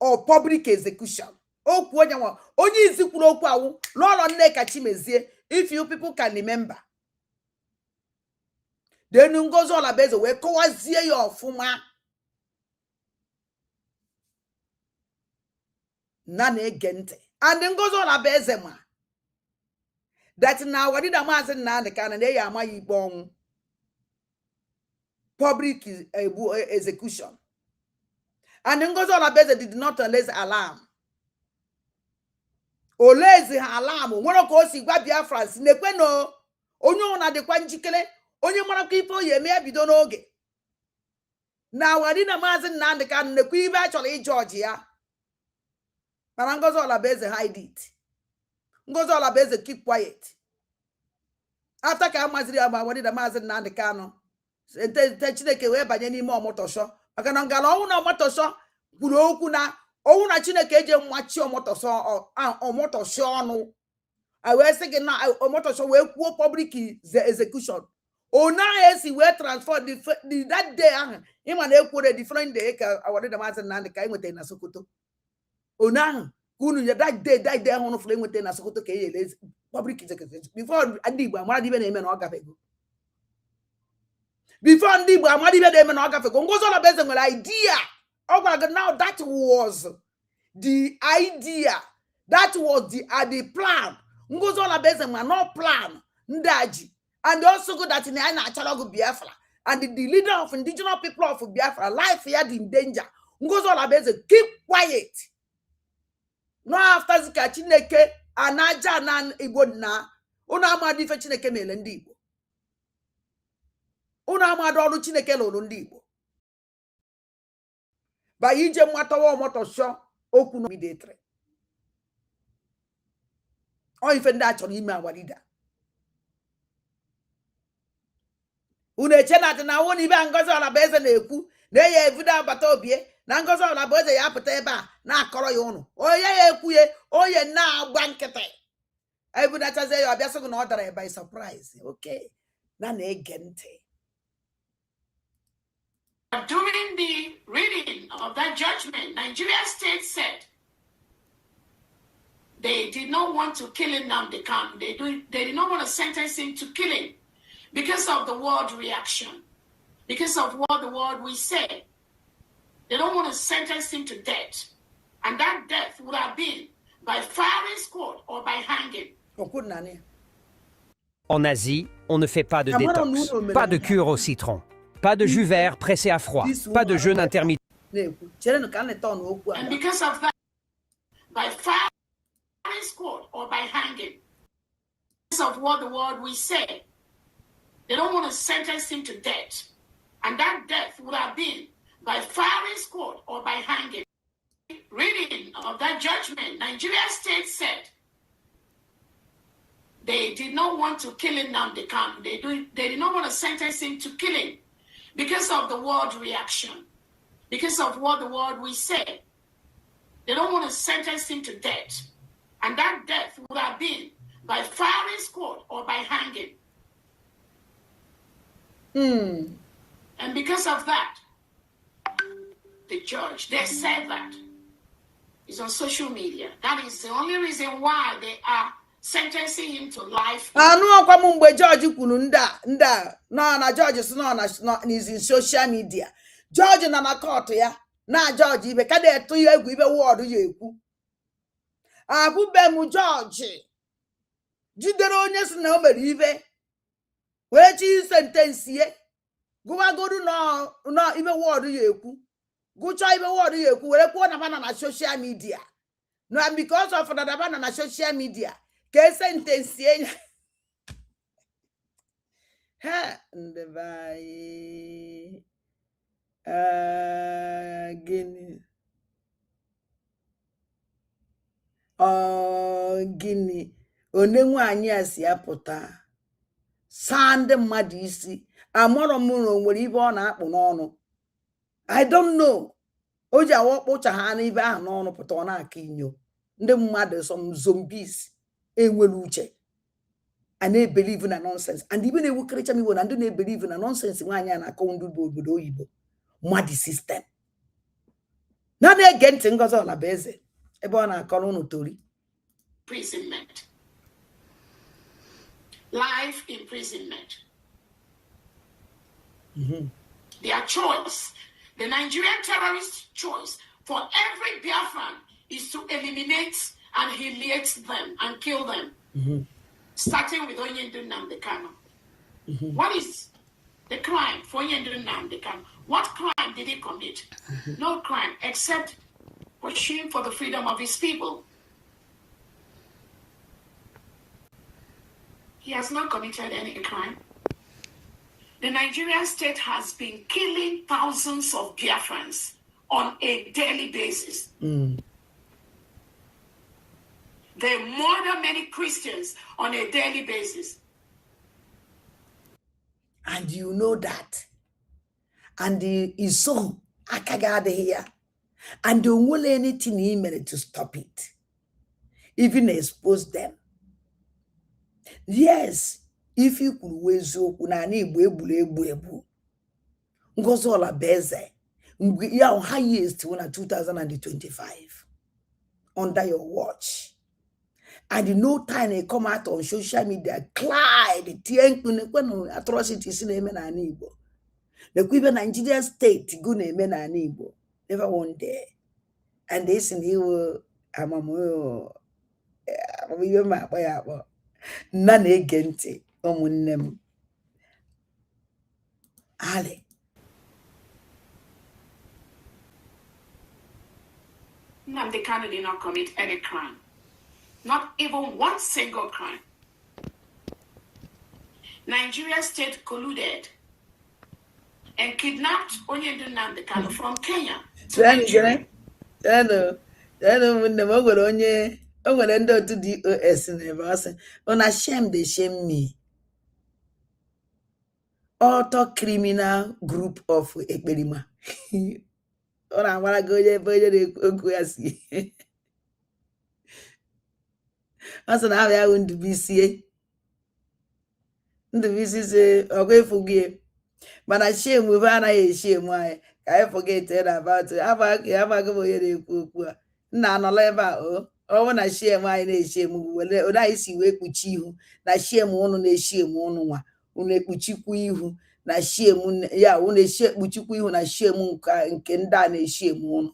or public execution. Okwu onye isi kwuru okwu awụ n'ụlọ Nneka Chimezie. If you people can remember, then Ngozi Olabeze wee kọwazie ya ọfụma na na-ege ntị and Ngozi Olabeze ma that na wadida Maazị Nnamdi Kanu na ya ama ya ikpe ọnwụ public execution. And Ngozi Olabeze did not raise alarm. olezi ha alarm nwere ka o si gwa Biafra si nekwe no onye ụna dịkwa njikere onye mara ka ife oyi eme ya bido n'oge na wari na Maazị Nnamdi Kanu nekwe ibe a chọrọ ịjọji ya mana Ngozi Olabueze hide it. Ngozi Olabueze keep quiet after ka amaziri ya wari na Maazị Nnamdi Kanu te Chineke wee banye n'ime ọmụtọsọ maka na ngala ọnwụ na ọmụtọsọ kwuru okwu na ọnwụ na Chineke eje mmachi ọmụtọsọ ọnụ I wee sị gị na ọmụtọsọ wee kwuo public execution ona esi wee transfer that day ahụ ịma na ekwure different day ka awari da Maazị Nnamdi ka enweta na Sokoto ona ahụ unu ya that day ahụ nụfụrụ enweta na Sokoto ka eyele public execution before ndị Igbo amara dibe na-eme na ọ gafego before ndị Igbo amara dibe na-eme na ọ gafego Ngozi Olabueze nwere idea ọ gwara gị now that was the idea that was the plan Ngozi Olabueze ma no plan ndị aji and also good that in the Biafra and the leader of indigenous people of Biafra life here in danger. Ngozi Olabueze keep quiet. No after zika Chineke anaja nan Igbo na una amadi ife Chineke mele ndị Igbo. Una amadi ọrụ Chineke lụrụ ndị Igbo. Ba ije mwatawa moto sho okwu no bidetre. O ife ndị achọrọ ime awarida. Unu eche na wụ ibe Ngozi Olabueze na-ekwu na ya evudo agbata obie na Ngozi Olabueze ya apụta ebe a na-akọrọ ya ụnụ onye ya ekwuye onye na-agba nkịtị ebudachazie ya ọbịa sịgụ na ọ dara by surprise. Okay, na na-ege ntị. During the reading of that judgment, Nigeria state said they did not want to kill Nnamdi Kanu. They did not want to sentence him to killing. Because of the world reaction, because of what the world we say, they don't want to sentence him to death. And that death would have been by firing squad or by hanging. En Asie, on ne fait pas de détox, pas de cure au citron, pas de jus vert pressé à froid, pas de jeûne intermittent. And because of that, by firing squad or by hanging, because of what the world we say, they don't want to sentence him to death. And that death would have been by firing squad or by hanging. Reading of that judgment, Nigeria state said they did not want to kill Nnamdi Kanu. They did not want to sentence him to killing because of the world reaction, because of what the world we say. They don't want to sentence him to death. And that death would have been by firing squad or by hanging. And because of that, the judge, they said that it's on social media. That is the only reason why they are sentencing him to life. Judge nda na judge is in social media. Judge na court ya na judge ibe ka dey to egwu ibe word ya ekwu. Abube mu judge jidere onye si na o mere ibe wee chi sentence ye gụwagodu no ibe word ya ekwu gụcha ibe word ya ekwu were kwuo na bana na social media no, and because of that bana na social media ka sentence ye ha ndebay gini gini one nwaanyị a si apụta sand mmadụ isi amụrụ m na nwere ibe ọ na-akpụ n'ọnụ. I don't know. O ji awọkpụcha ha n'ibe ahụ n'ọnụ pụta ọ na-aka inyo ndị mmadụ some zombies enwere uche a na-ebelieve na nonsense and ibe na-ewukerecha m iwe na ndị na-ebelieve na nonsense nwaanyị a na-akọ ndị obodo oyibo mmadụ system na na-ege ntị Ngozi Olabueze ebe ọ na-akọrọ unu tori imprisonment, life imprisonment. Their choice, the Nigerian terrorist choice for every Biafran is to eliminate and humiliate them and kill them, starting with Onyendu Nnamdi Kanu. What is the crime for Onyendu Nnamdi Kanu? What crime did he commit? No crime except pushing for the freedom of his people. He has not committed any crime. The Nigerian state has been killing thousands of Biafrans on a daily basis. They murder many Christians on a daily basis. And you know that. And is so akagade here. And don't want anything he made to stop it. Even expose them. Yes, if you could wezo kunani ebu. Ngozola beze. Ya highest one 2025. Under your watch. And no time they come out on social media, Clyde, the atrocities in Yemen and Igbo. The Queen Nigerian state, good Yemen and Igbo. Never one day. And this in you, none against it. Ale. Nnamdi Kanu did not commit any crime. Not even one single crime. Nigeria state colluded and kidnapped Onyedu Nnamdi Kanu from Kenya to Nigeria. When the Mogoro to DOS never say, shame, they shame me. Auto criminal group of Ekberima. I want to go there, but that's an I want to be see. The visit say, okay, forgive. But I shame with I shame why I forget about it. Have I go here? Na no level. Oh, when I share my shame, when I see wake with you, na shame one on a shame one. Unekuchiku ihu na shame ya une shame buchiku ihu na shame nka nke nda na shame one.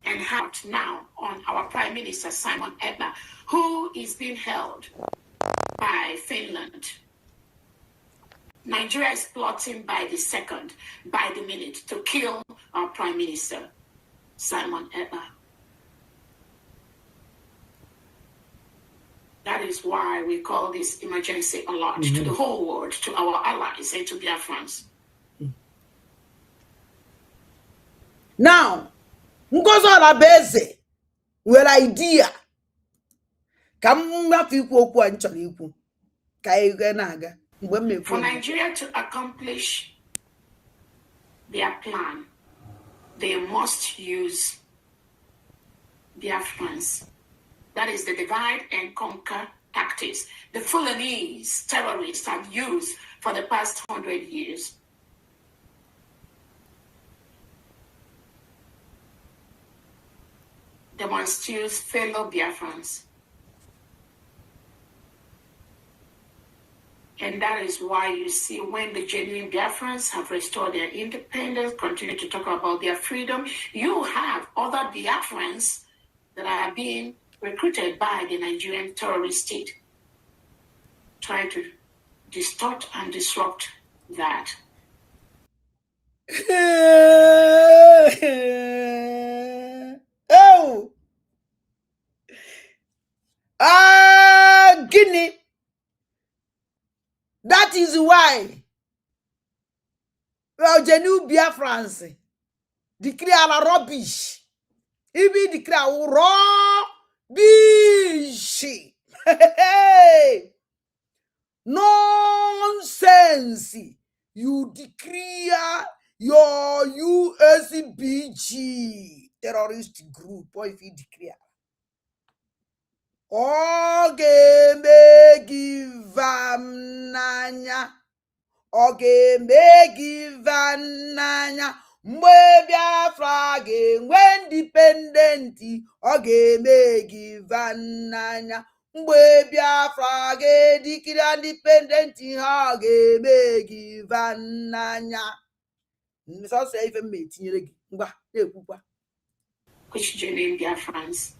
And out now on our Prime Minister Simon Ekpa, who is being held by Finland. Nigeria is plotting by the second, by the minute, to kill our Prime Minister Simon Ekpa. That is why we call this emergency alert to the whole world, to our allies, and to Biafrans. Now, Ngozola Beze, where idea. Come fi okwu a nchọrọ ikwu. Ka ị na-aga. For Nigeria to accomplish their plan, they must use Biafrans. That is the divide and conquer tactics the Fulanese terrorists have used for the past 100 years. They must use fellow Biafrans. And that is why you see when the genuine Biafrans have restored their independence, continue to talk about their freedom, you have other Biafrans that are being recruited by the Nigerian terrorist state, trying to distort and disrupt that. Oh! Guinea. That is why Genu Biafrans declare rubbish. He declare rubbish. Nonsense. You declare your USBG terrorist group, or if you declare. Oge megivananya. Oge megivananya. Mwe Biafra ge independenti. Oge megivananya. Mwe Biafra ge dikira independenti. Oge megivananya. So say even me tinyere gi. Ngwa, na-ekwukwa. Which genuine Biafrans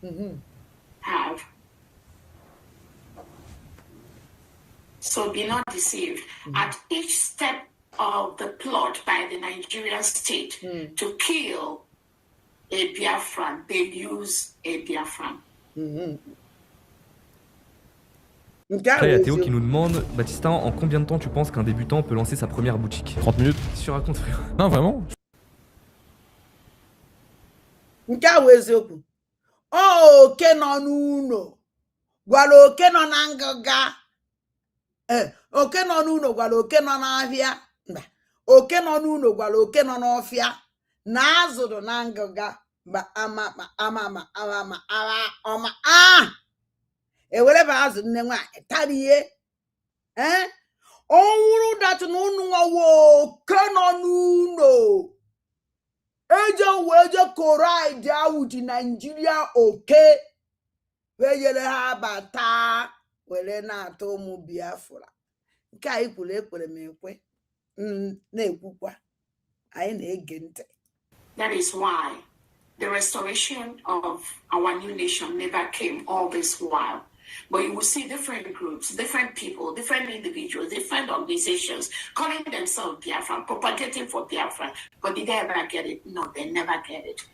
have. So be not deceived. At each step of the plot by the Nigerian state to kill a Biafran, they use a Biafran. Là, il y a Théo qui nous demande, Baptista, en combien de temps tu penses qu'un débutant peut lancer sa première boutique? 30 minutes. Qu'est-ce que tu racontes, frère? Non, vraiment. Oh, Kenanuno. Gwalo Kenananga. Oke nọ n'ụlọ gwara oke nọ n'ahịa. Oke nọ n'ụlọ gwara oke nọ n'ọfịa. Na azụrụ na ngụga ewere bụ azụ nne nwaanyị tarie. Ọnwụrụ datụ na ụnụ nwawo oke nọ n'ụlọ. Eje korai dị awụji Nigeria oke. Weyere ha bata. Were na-atọ ụmụ Biafra. Nke anyị kwuru ekwere m ekwe na-ekwukwa anyị na-ege ntị. That is why the restoration of our new nation never came all this while. But you will see different groups, different people, different individuals, different organizations calling themselves Biafra, propagating for Biafra. But did they ever get it? No, they never get it.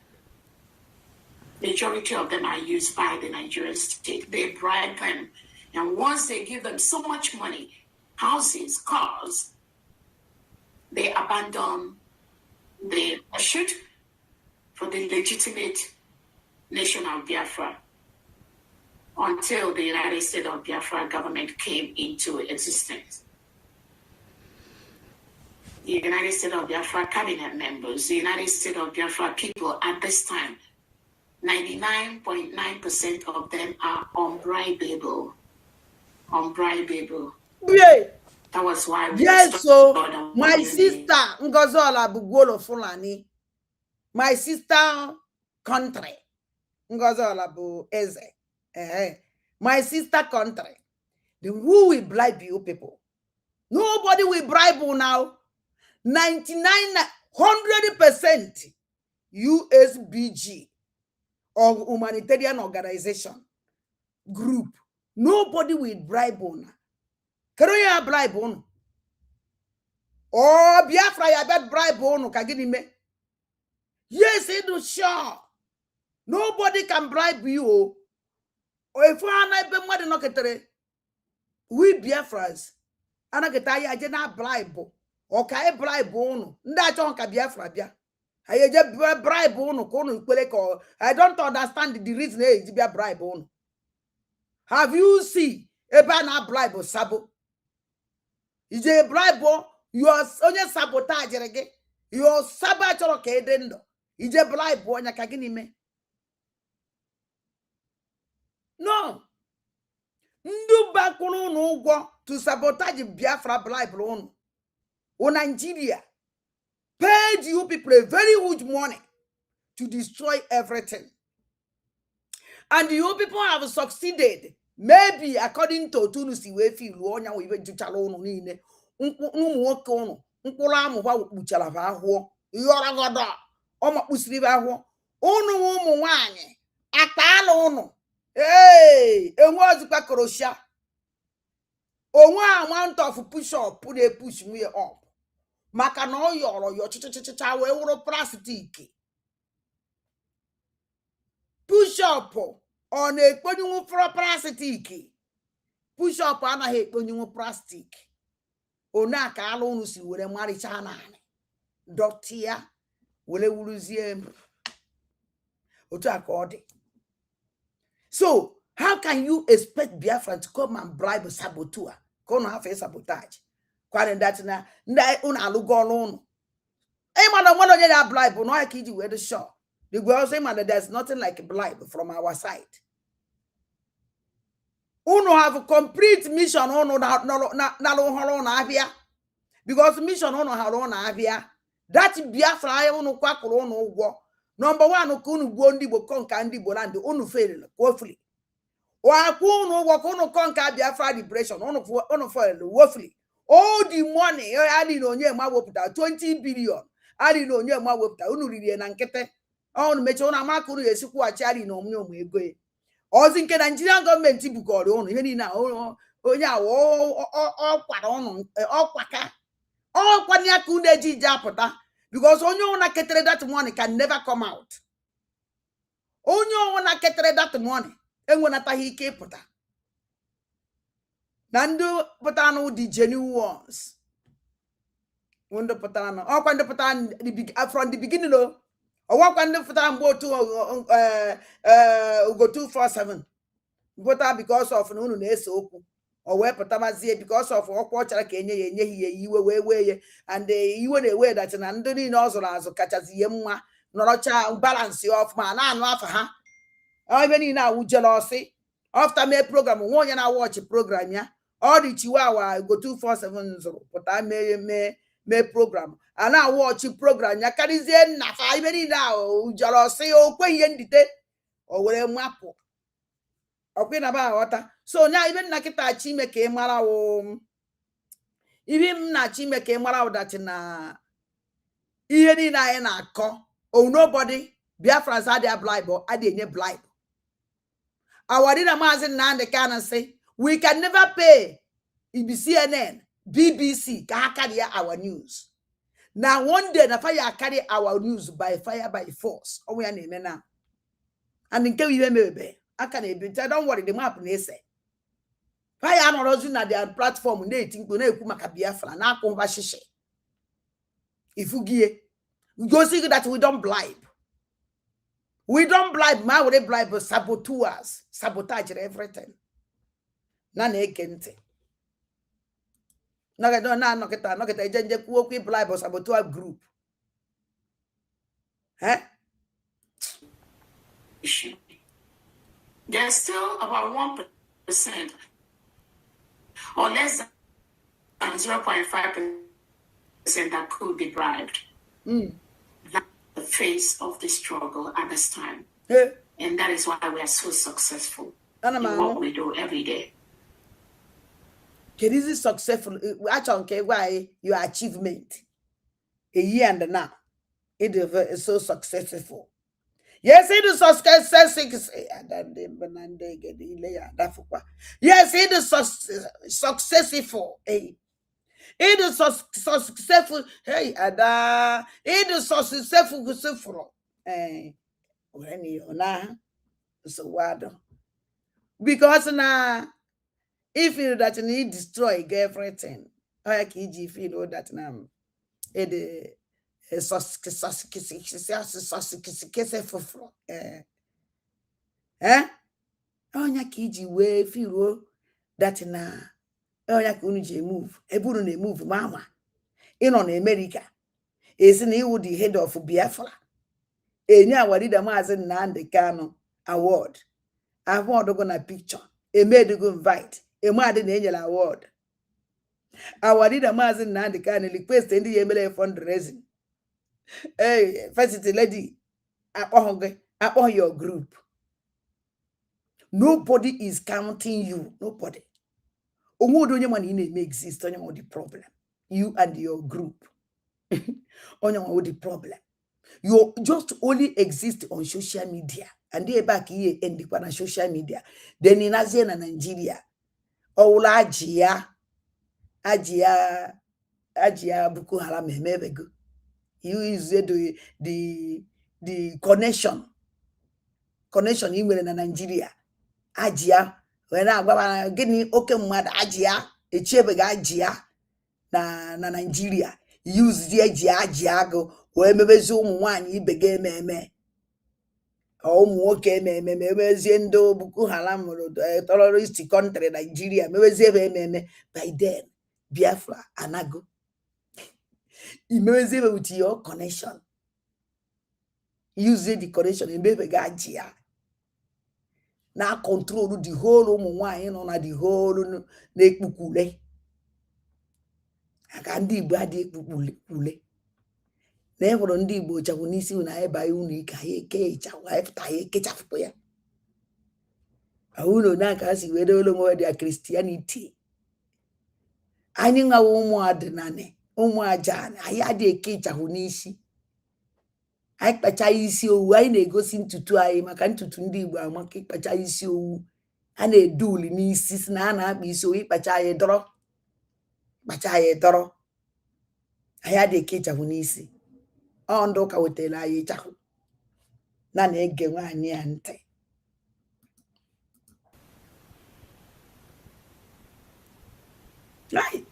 Majority of them are used by the Nigerian state. They bribe them. And once they give them so much money, houses, cars, they abandon the pursuit for the legitimate nation of Biafra until the United States of Biafra government came into existence. The United States of Biafra cabinet members, the United States of Biafra people at this time, 99.9% of them are unbribable. Unbribable. Yeah. That was why we so my sister Ngozola Bugolo Fulani, my sister country Ngozola Bu Eze, my sister country. Who will bribe you people? Nobody will bribe you now. 100% USBG or humanitarian organization group. Nobody will bribe on. Can you bribe on? Oh, Biafra, I bet bribe on. Yes, it is sure. Nobody can bribe you. Or if we Biafras, and I get I did not bribe. Or can I bribe on? That on Biafra. I just bribe on. I don't understand the reason to be a bribe on. Have you seen a banner bribe Sabo? Is a bribe? You are only sabotage again. You are sabotage okay then. Is a bribe boy me? No. Ndu bakuno no go to sabotage Biafra bribe on. O Nigeria paid you people a very huge money to destroy everything. And you people have succeeded. Maybe according to Tunusi we feel wonya we be juchalo no niile. Nwoke unu mkpụrụ amụ gwa kpuchara ba ahụọ. Yọrọ godo. O makpusiri ba ahụọ. Unu ụmụ nwaanyị akpaala unu. Enwe ozikwa korosha. Onwe amount of push up dey push me up. Maka na o yọrọ yo chichichicha we wụrụ plastic. Push up ọ na-ekponyenwu plastic. Push up anaghị ekponyenwu plastic. One aka alụ unu si were maricha naanị. Dọtị ya were wuruzie otu aka ọ dị. So, how can you expect Biafra to come and bribe saboteur? Kono have a sabotage. Kwani that na unu alụgo ọrụ unu. Mana mwana onye na bribe no I kid you where the show. The girl say man there's nothing like a bribe from our side. Uno have a complete mission uno na holo na abia. Because mission uno halo na abia. That Biafra uno kwakuru uno ugwo. Number 1 unu gbo ndi bo konka ndi bo land unu fail woefully. Wa ku unu ugwo unu konka Biafra liberation unu fail woefully. All the money adi no onye ma woputa 20 billion. Adi no onye ma woputa unu riri na nkete. Unu meche unu amakuru yesikwu achari na omnyo ego e. Ozi nke Nigerian government bugoro unu ihe ni na onye awo okwara unu okwaka. Okwani aka unu eji apụta because onye una ketere that money can never come out. Onye una ketere that money enwenataghị ike ịpụta. Nando potano the genuine ones. Wonder potano. Or when the potan from the beginning, or what when the potan go to go 247. Pota because of no oku. Or where potamazie because of what watcher Kenya ye way and you were aware that an Andoni also as a catches yemma, no child balance you off man, and laugh her. I even now jealousy. After my program, one and I watch a program, yeah. All the Chihuahua go 247 but I may program. And I watch a program. Ya can is in na 5 minutes now. Jealousy or quay or where mapo. Okay, about water. So now even Nakita Chime came out. Even Nachime came out that even in a call. Oh, nobody. Biafrans had their Bible. I didn't blind. Our dinner mazin nan the can say we can never pay CNN, BBC, carry our news. Now one day the fire carry our news by fire by force. Oh, we are in now. And in case you maybe I can be don't worry, the map they say. Fire not also na their platform they think to kumaka Biafra na conversation. If you give we go see that we don't bribe. We don't bribe, man, we bribe saboteurs, sabotage everything. Nana ekente. No get a jenje kuokwi bribe saboteur group. Eh? There's still about 1% or less than 0.5% that could be bribed. That's the face of the struggle at this time. Yeah. And that is why we are so successful in what we do every day. It is successful. Actually, why your achievement a year and now it is so successful. Yes, it is successful. Yes, it is successful. Hey, it is successful. Hey, Ada, it is successful. Hey, when you na so what? Because now, if you that need destroy everything, I can feel that now it successful. Onya kiji we feel that na onya kunji move eburu na move mama in on America is in you the head of Biafra enya warida mazi Nnamdi Kanu award go na picture e made go invite e made na enyela award awarida mazi Nnamdi Kanu request ndi yemele fundraising first lady akpọ your group. Nobody is counting you. Nobody. Only money may exist on the problem. You and your group. On the problem. You just only exist on social media. And they back here and the on social media. Then in Asia and Nigeria. Ola Ajia Buku Haram Mebego. You use the connection even in Nigeria. Ajia when I getting okay mad Ajia echebega Ajia na Nigeria use the Ajia go where mebezi ụmụ nwanyị ibege meme ụmụ nwoke meme mebezi ndo Boko Haram terrorist country Nigeria mebezi meme by then Biafra anago imebezi with your connection use the connection ibega Ajia na control the whole ụmụ no na the whole na-ekpukule aka ndị Igbo adị ekpukule na ehụrụ ndị Igbo chakwu n'isi na ebe unu ike ha eke ịchakwa efta ha ekechapụ ya ahụrụ na aka si were olo nwe dia Christianity anyị nwawo ụmụ adịnane ụmụ ajani anyị adị eke ịchakwu n'isi anyị kpacha isi owu anyị na-egosi ntutu anyị maka ntutu ndị Igbo amaka ịkpacha isi owu a na-eduli n'isi si na a na-akpa isi owu ịkpacha anyị dọrọ anyị adị eke ịchakwu n'isi ọ ndụ ka wetara anyị ịchakwu na na-ege nwaanyị ya ntị Right.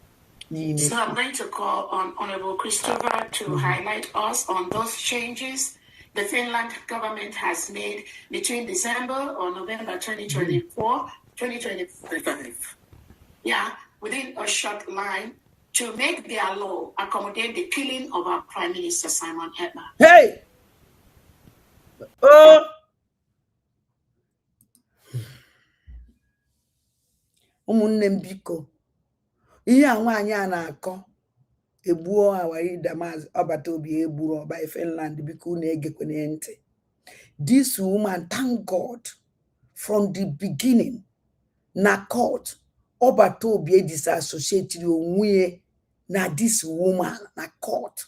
So I'm going to call on Honorable Christopher to highlight us on those changes the Finland government has made between December or November 2024, 2025. Yeah, within a short line to make their law accommodate the killing of our Prime Minister Simon Ekpa. Hey! Oh! Ụmụnne m biko, ihe a nwaanyị a na-akọ egbuo Awarida Maazị Obatobi egburu ọba Finland biko unu egekwana ntị. This woman, thank God, from the beginning, na court, Obatobi disassociated onwe na this woman na court.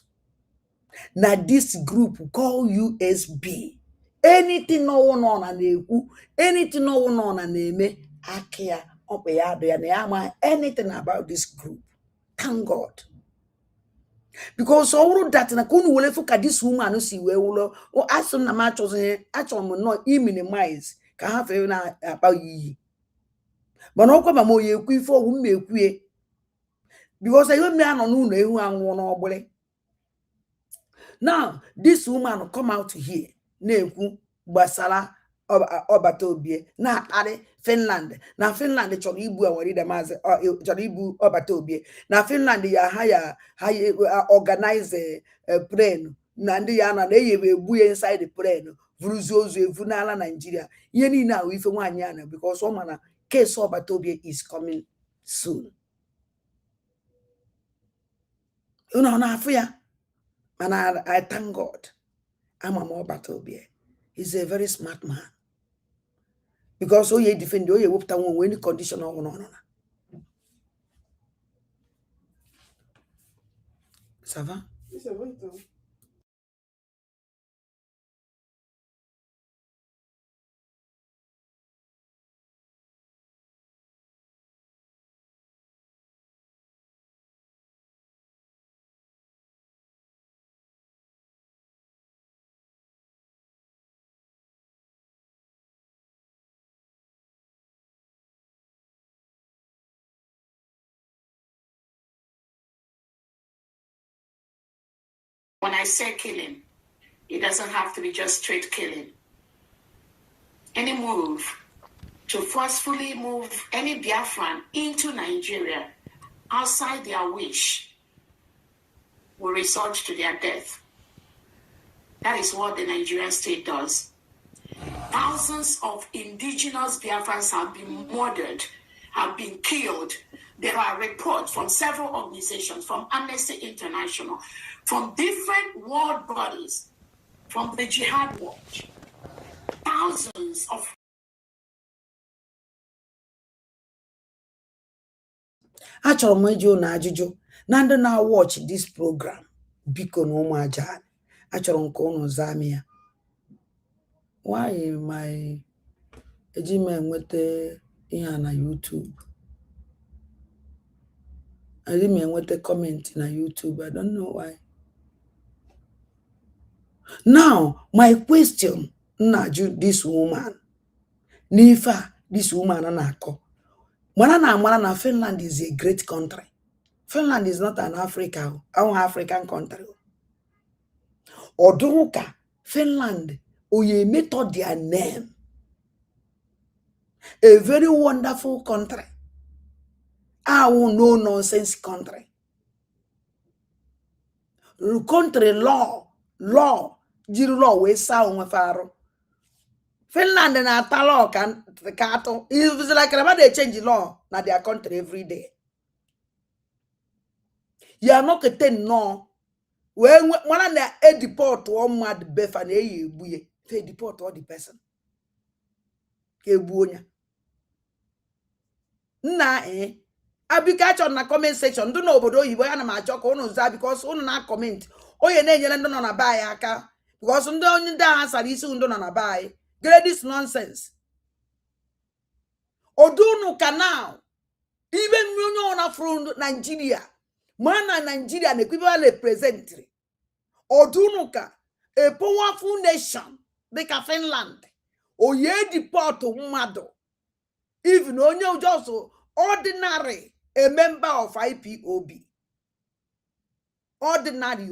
Na this group called USB. Anything no one on na ekwu, anything no one on na eme akia ope ya do ya na ya anything about this group. Thank God. Because all that na kunu wole fuka this woman no si we wulo o aso na ma chosen achom no minimize ka ha fe na about yi. But no kwa mo ye ekwu ifo wu me ekwie. Because I me ano no na ehu anwo no ogbole. Now, this woman come out here, na-ekwu gbasara Obatobi na akparị Finland. Na Finland chọrọ ibu Awarida Maazị chọrọ ibu Obatobi. Na Finland ya ha organize a plane na ndị ya na eyebe egbu ya inside the plane vuruzi ozu evu n'ala Nigeria. Ihe niile ahụ ife nwaanyị a na because ọ mana case Obatobi is coming soon. Unu na-afụ ya? And I thank God. I'm a more Obatobi. He's a very smart man. Because oh, you defend you whoop down when any condition or no. Ça va? When I say killing, it doesn't have to be just straight killing. Any move to forcefully move any Biafran into Nigeria outside their wish will result to their death. That is what the Nigerian state does. Thousands of indigenous Biafrans have been murdered, have been killed. There are reports from several organizations, from Amnesty International, from different world bodies, from the Jihad Watch. Thousands of Achọrọ m ịjụ na ajụjụ na ndị na-watch this program biko na ụmụ aja achọrọ nke unu zaa m ya. Why my eji m enweta ihe na YouTube? Eji m enweta comment na YouTube. I don't know why. Now, my question na this woman. Nifa, this woman na-akọ. Mana na Finland is a great country. Finland is not an African country. Oduka, Finland, oye method their name. A very wonderful country. Our no nonsense country. Country law, jiru law we sa onwe faro. Finland na law can kato. It's like they change the law na their country every day. You are not getting no. When they deport one mad befa na ebuye, they deport all the person. Kebuonya. Na abika on na comment section. Do know obodo oyibo ya na ma chọ ka unu za because unu na comment. Oye na-enyere ndị nọ na buy aka because ndị onye ndị ahụ asara isi ndị nọ na buy. Get this nonsense. Odunu canal. Even you know from Nigeria. Mana Nigeria ne equivalent presently. Odunuka, a powerful nation, like Finland. Oye deport mado. Even on you just ordinary a member of IPOB. Ordinary,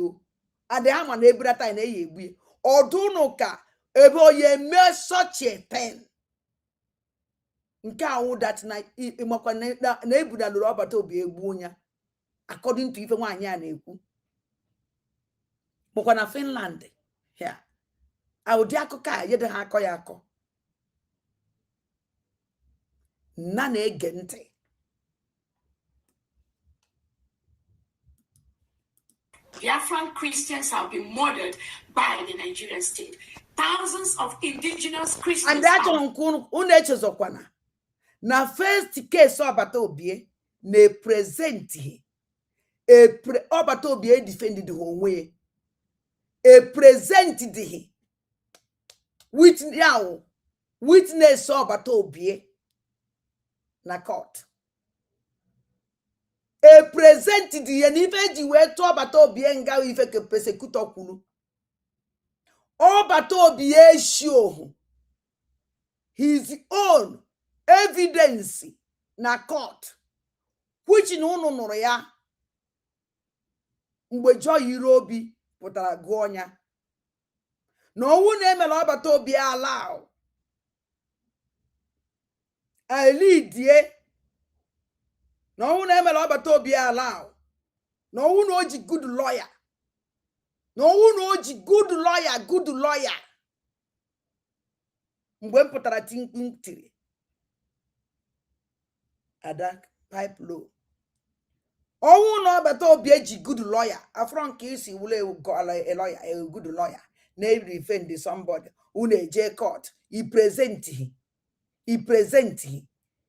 and the Haman Ebrata and Ebi, or do no ka, ebo ye me such a pen. Nka that night, Imakwane Nebuda Robert Obi Ebunya, according to even 1 year neku. Mokwana Finland, here. I would yakoka, yet ha koyako. Nane gente. Biafran Christians have been murdered by the Nigerian state. Thousands of indigenous Christians. And that on unechos okwana. Na first case Obata Obie ne present he. Obata Obie defended the whole way. Presented he. Witness Obata Obie na court. Presented the and even the way to Obata Obie nga ife ke persecutor kunu. Obata Obie show his own evidence na court, which no ya mgbe jo yiri obi pụtara gụọnya na owu na-emela Obata Obie allow a leadie na owu na-emela Obata Obie allow na owu na oji good lawyer na owu na oji good lawyer mgbe m pụtara tinkiri ada pipe low. Oh, no, but Obie good lawyer. A frank is he will go a lawyer, a good lawyer. Nay, defend somebody. Une J court. He present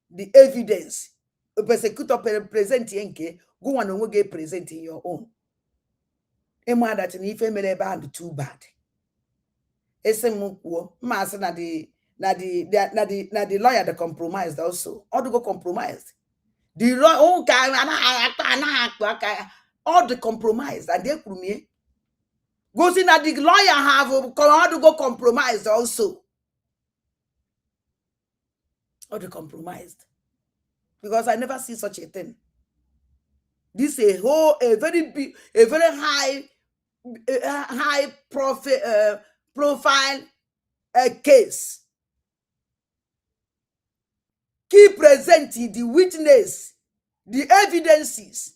the evidence. A persecutor present yenke. Go on and get present in your own. Emma that an ephemeral band too bad. Esemuko, master na the lawyer that compromised also. Or to go compromised. The all the compromise and they could me go see that the lawyer have how to go compromised also. All the compromised because I never see such a thing. This a very big, a very high profile case. Keep presenting the witness, the evidences.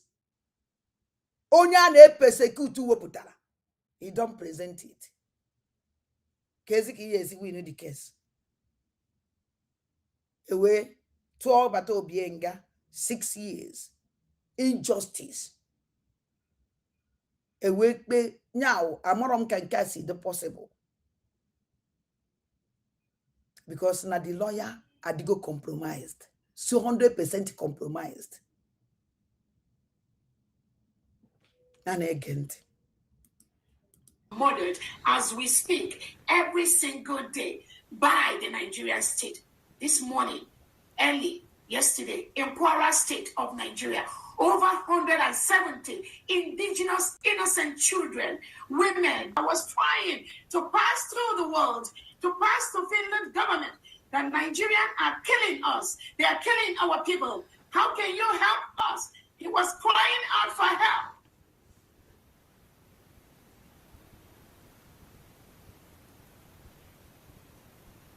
Onya ne persecute woputara. He don't present it. Case yes, we know the case. Away 12 Obata Obie 6 years. Injustice. Away now amorom can see the possible. Because now the lawyer Adigo compromised. So 100% compromised. And again. Murdered as we speak every single day by the Nigerian state. This morning, early yesterday, in Kwara State of Nigeria, over 170 indigenous innocent children, women, I was trying to pass through the world, to pass to Finland government. The Nigerians are killing us. They are killing our people. How can you help us? He was crying out for help.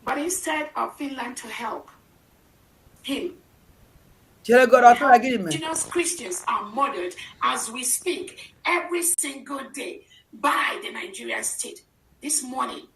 But instead of Finland to help him, indigenous Christians are murdered as we speak every single day by the Nigerian state. This morning,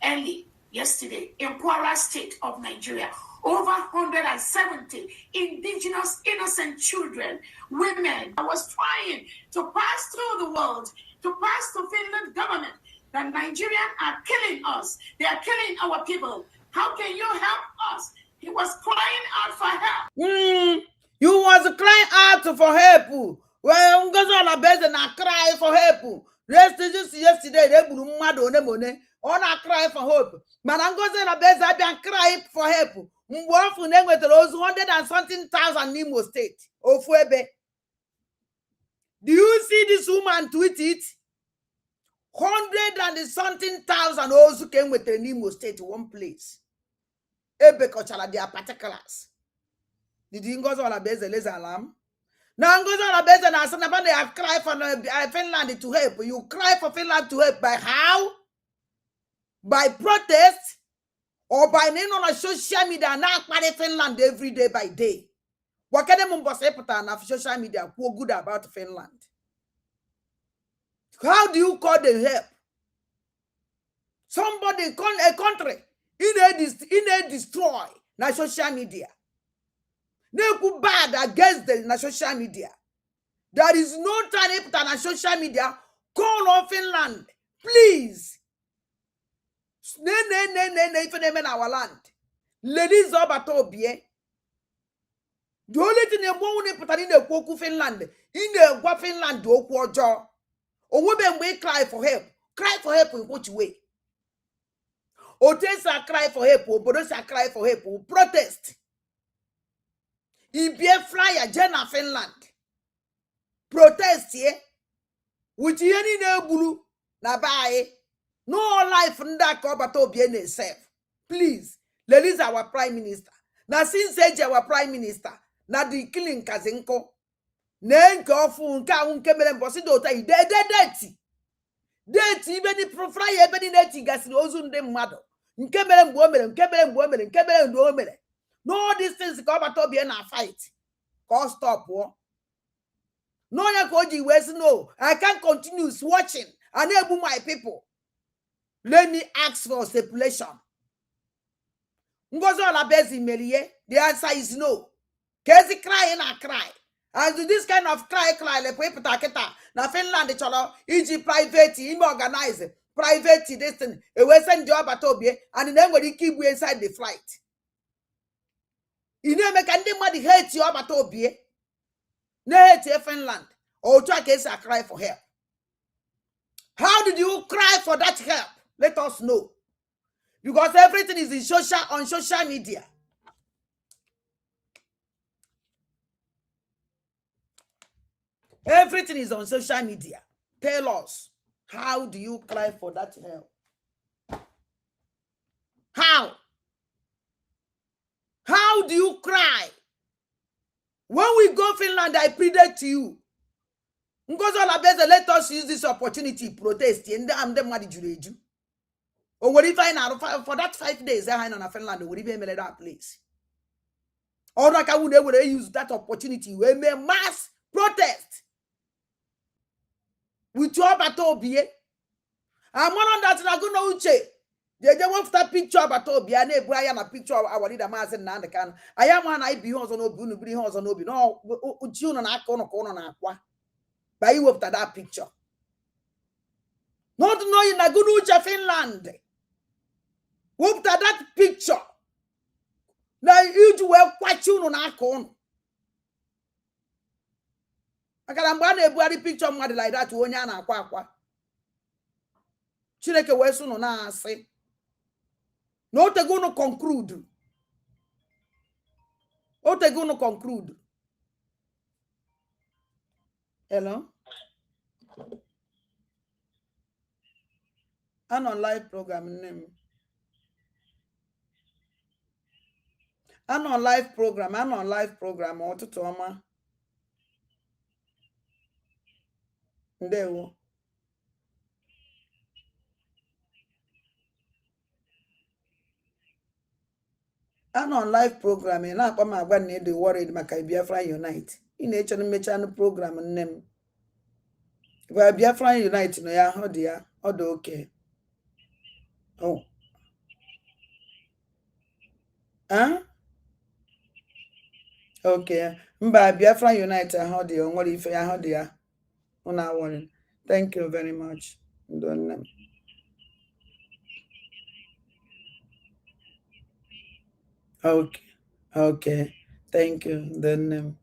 early yesterday, in Kwara State of Nigeria, over 170 indigenous innocent children, women. I was trying to pass through the world, to pass to Finland government. The Nigerians are killing us. They are killing our people. How can you help us? He was crying out for help. You was crying out for help. Well, Ngozola Beze na cry for help. Yesterday, they blew mad on them money. On a cry for hope. But Ngozola Beze have been crying for help. Mwafu nengwe to those 100 and something thousand Nimo State. Ofuebe. Do you see this woman tweet it? 100 and something thousand also came with the Nimo State to one place. Ebe kochala their particulars. Did you go on a base alarm? Now goes on a better than somebody have cried for Finland to help. You cry for Finland to help by how? By protest or by name on a social media now Finland every day by day. What can them put on social media who good about Finland? How do you call the help? Somebody call a country in a destroy na social media. They put bad against the social media. There is no time put on social media. Call on Finland, please. If they in our land, ladies Obatobie. The only thing they want to put in the Koku Finland, in the Finland, do Okwojo. Or women may cry for help. Cry for help in which way? Otesa cry for help, or Bodosa cry for help, or protest. If you flyer, Jenna Finland. Protest here. Which any nebulu, na bae. No life nda kobato bien itself. Please, release our prime minister. Na since age our prime minister. Na the killing kazinko. Nenko fu nka unkemele mbosido ta deti. Deti ibeni profly ebeni neti gasini ozunde mmado. Nkemele mbomele. No these things kobato bien na fight. Call stop war. No yakoji wes no. I can't continue watching and able my people. Let me ask for stipulation. Ngozo la bezi melie. The answer is no. Kezi cry and I cry. And to this kind of cry, like we na Finland cholo, Egypt private, organize private this thing. A western job at Obie, and then when you keep you inside the flight. You know, make anybody hate you about Obie. No hate Finland. Or try case I cry for help. How did you cry for that help? Let us know. Because everything is on social media. Everything is on social media. Tell us, how do you cry for that help? How? How do you cry? When we go Finland, I pleaded to you. Let us use this opportunity to protest. And I'm them what did you do? Or what if I now for that 5 days I in Finland, would even make that place? Or like I would use that opportunity we may mass protest. With your batobie. I'm one on that Laguna Uche. They don't want that picture of Batobie and Brian a picture of our leader Mass and Nandakan. I am one I be on Obu, bring horse on Obi. No, Uchun and Akon on Aqua. By you after that picture. Not knowing Laguna Uche, Finland. After that picture. Now you do well quite soon on Akon. I can't buy a picture of like that to Onyana Quaqua. Chileke Wesun on say. No, they're going to conclude. What they're going to conclude. Hello? I'm on live program name. I'm on live program. Or to Toma. There. I'm on live program and I'm going to the worried Biafra Unite. In nature and program name. Well, Biafra Unite, no, yeah, how dear, okay. Oh. Huh? Okay. Mba Biafra Unite, how dear, what if I how dear? On our warning. Thank you very much. Don't Okay. Okay. Thank you. Then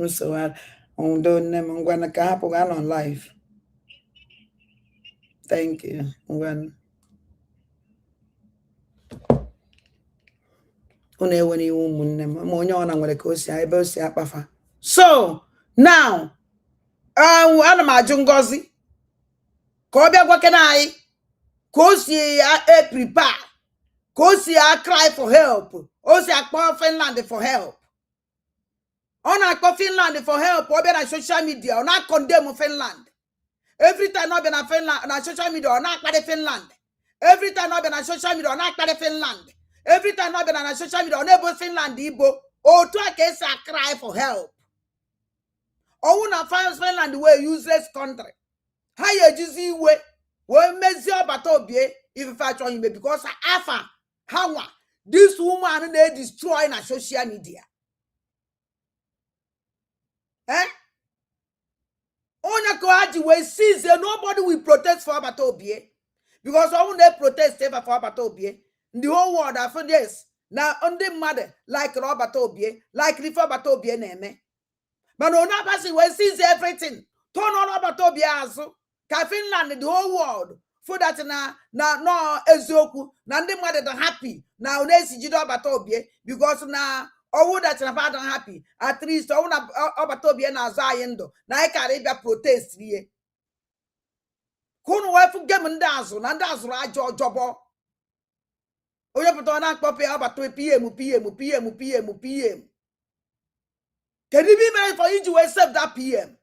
so on don't I'm gonna happen on live. Thank you. When so now ana m ajụ Ngozi ka ọ bịa gwakena anyị ka o si prepare ka o si cry for help o si akpọ Finland for help On a call Finland for help or be on social media or not condemn Finland. Every time not be on Finland on social media or not by Finland. Every time not be on social media or not by Finland. Every time not be on social media or never Finland Igbo or to a case I cry for help. Or when find Finland the way useless country. How you just see way when measure batobie if I try him because afa how this woman they destroy na social media. Onya ko haji we sees nobody will protest for batobie because I won't they protest ever for batobie. The whole world after this now on the mother like Robert Obie like Rifa Batobie name. But no person we sees everything. Turn on Robert Obie aso. Ka Finland the whole world for that na no ezoku na ndị mmadụ dị happy na onesi jido Obatobie because na owu that na bad happy at least owu na Obatobie na azụ anyị ndụ na anyị kara ịbịa protest rie kunu wefu game ndị azụ na ndị azụrụ ajọ ọjọbọ onye pụta na akpọpe Obatobie PM kedu ibe mere for iji wee save that PM.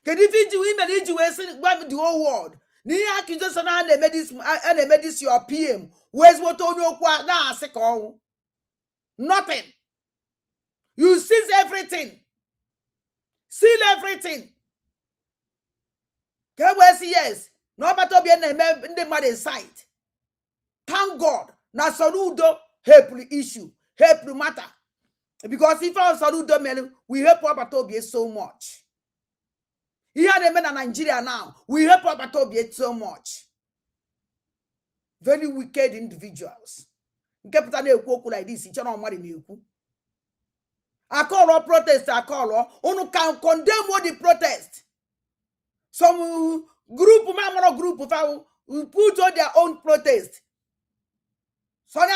Can if you women iji wee the whole world? Ni accusation na made this your PM. Where's what on your kwa na asiko? Nothing. You seize everything. Seal everything. Can we see yes? No matter be in the mother side. Thank God. Na saludo help the issue. Help the matter. Because if I saludo men, we help Obatobie so much. Here the men in Nigeria now, we help Obatobie so much. Very wicked individuals. Like this, I call all protest, I call all. Onu can condemn what the protest. Some group, will put on their own protest. So they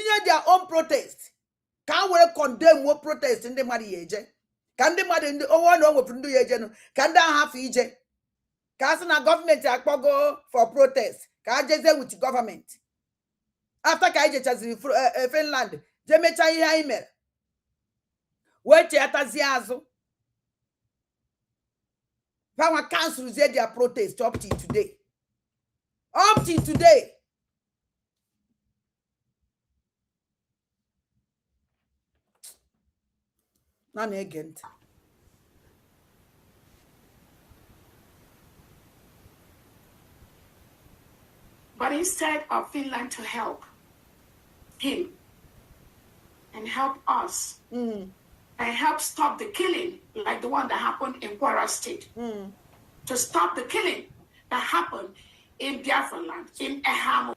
are their own protest. Can we condemn what protest in the marriage? Can the mother in the one from the agent? Can that have EJ? Can a government go for protest? Can I with government? After Kaija has Finland, Jemecha email. Wait at Aziazo. Power council said their protest up till today. Up till today. None again. But instead of Finland to help him and help us and help stop the killing like the one that happened in Kwara State, to stop the killing that happened in Biafra land, in Ehamo.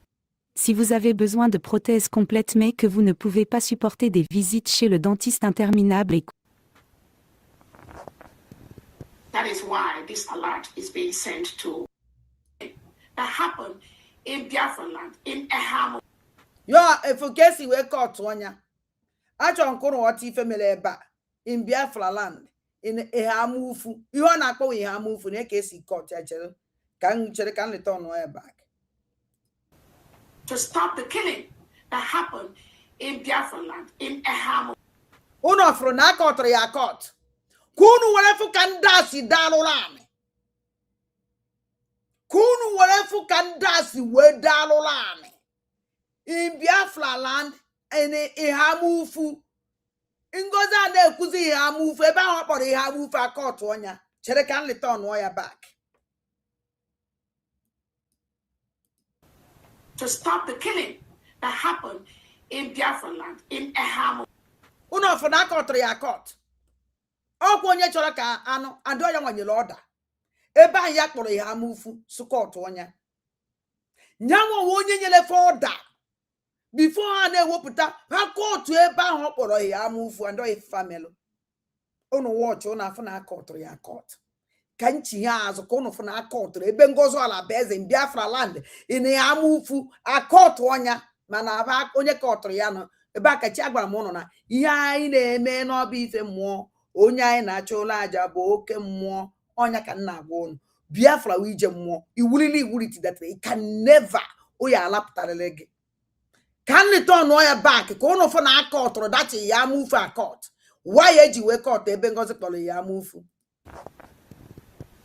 Si vous avez besoin de prothèses complètes mais que vous ne pouvez pas supporter des visites chez le dentiste interminables et That is why this alert is being sent to that happened in Biafra land, in Ehamo. If you guess you wake up to one, I don't know what if in Biafra land, in Ehamufu. You are not going Ehamufu, in a case he caught can return back. To stop the killing that happened in Biafra land, in Ehamo. Uno from Nakot Yakot. Kunu whatever can dasi dalolame. Kunu whatever can dasi we dalolame. In Biafra land, in Ehamufu. Ingoza ne kuzi Ehamufu, eba hapon Ehamufu akot wanya. Chere can return wire back. To stop the killing that happened in Biafra land, in Ehamo. Uno for Nakot Yakot. Onye chọrọ ka anụ adọ ya nwanyere ọda ebe anyị ya kpọrọ ya amufu sukọt ọnya nyanwa onye nyere fe ọda bifo ha na-ewepụta ha kọtụ ebe ahụ ọ kpọrọ ya amufu andọ ya family unu wọchị unu afọ na akọtụrụ ya akọt ka nchi ha azụ ka unu fụ na akọtụrụ ebe ngozi ala bụ eze Biafra land ị ya amufu akọtụ ọnya mana onye kọtụrụ ya nọ ebe akachi agwara m ụnụ na ihe anyị na-eme n'ọba ife mmụọ onye anyị na-achọ ụlọ aja bụ oke mmụọ onya ka nna agwa unu Biafra ije mmụọ iwuliti that it can never oya alapụtarịrị gị ka nleta ọnụ ya back ka unu fụ na aka ọtụrụ dachi ya move akọt Why eji we court ebe Ngozi kpọrọ ya amufu?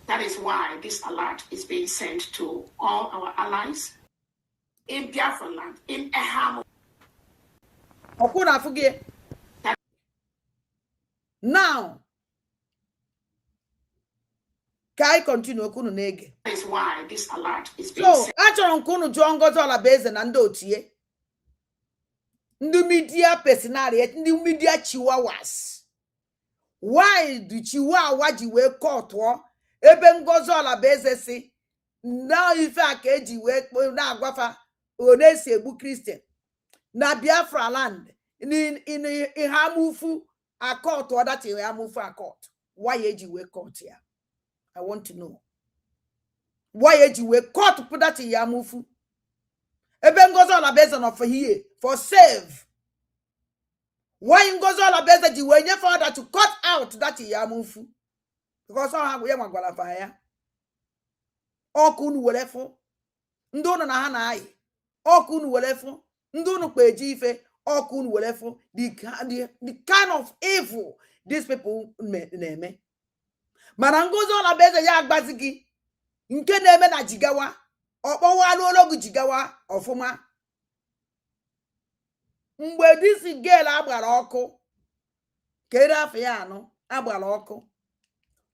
That is why this alert is being sent to all our allies in Biafra land, in Ehamo. Okuna fugie. Now, can I continue? Okunu nege. That is why this alert is being sent. So, achọrọ nkunu jụọ Ngozi Olabeze na ndị otie. Ndị media personality, ndị media chihuahuas. Why do chihuahua ji wee court ebe Ngozi Olabeze si na ife aka eji wee na agwafa onesi egbu Christian na Biafra land in Ihamufu a court or that Ihamufu a court? Why eji wee court here? I want to know. Why eji wee court put that Ihamufu? Ebe Ngozi Olabeze no for here for save. Why Ngozi Olabeze ji wee nye for that to cut out that Ihamufu? Because all have we magwala fire. Okunu welefo. Ndono na hana ai. Okunu welefo. Ndono kweji ife. Okunu welefo. The kind of evil these people neme. Mana Ngozi Olabeze ya agbazigi. Nke neme na jigawa. Okpowa alologu jigawa ofuma. Mgbe disi girl agbara ọkụ. Kere afọ ya anọ agbara ọkụ.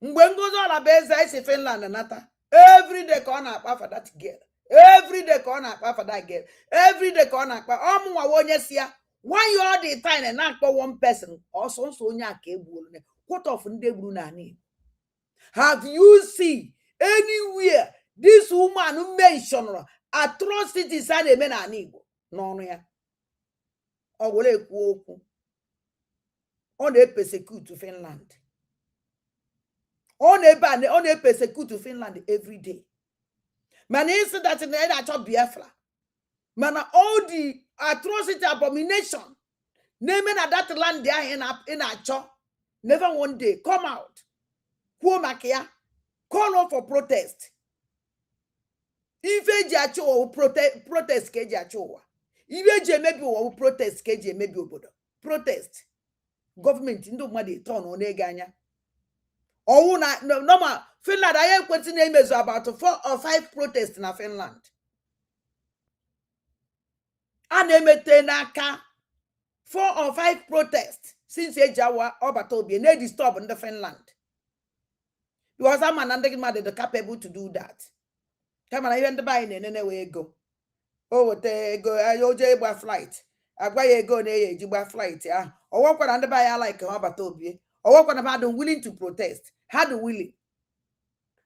Mgbe Ngozi Olabeze isi Finland nata. Every day ka ọ na-akpa for that girl. Every day ka ọ na-akpa for that girl. Every day ka ọ na-akpa. Ọmụnwa onye si ya. Why you all the time and na-akpa one person? Also onye aka egbuolu ne. What of ndị egburu na ani? Have you seen anywhere this woman mentioned atrocities a na-eme na ani Igbo n'ọnụ ya? Ọ were ekwu okwu. Ọ na-persecute Finland. On a persecute Finland every day. Man, is that in the Biafra. Man, all the atrocity, abomination, naming at that land there in a cho. Never one day come out. Makia, call on for protest. If a jacho protest kejachoa. If a maybe or protest keja maybe obodo. Protest. Government into money turn on eganya. Oh, no, Finland, I am quoting names about 4 or 5 protests in Finland. And they naka 4 or 5 protests since Jawa Obatobi and they disturb in the Finland. Because I'm an undergraduate capable to do that. Come on, I went to buy in anyway go. Oh, they go, I OJ flight. I go near Juba flight, yeah. Or what under buy I like Obatobi. Or what about them willing to protest? How do willing?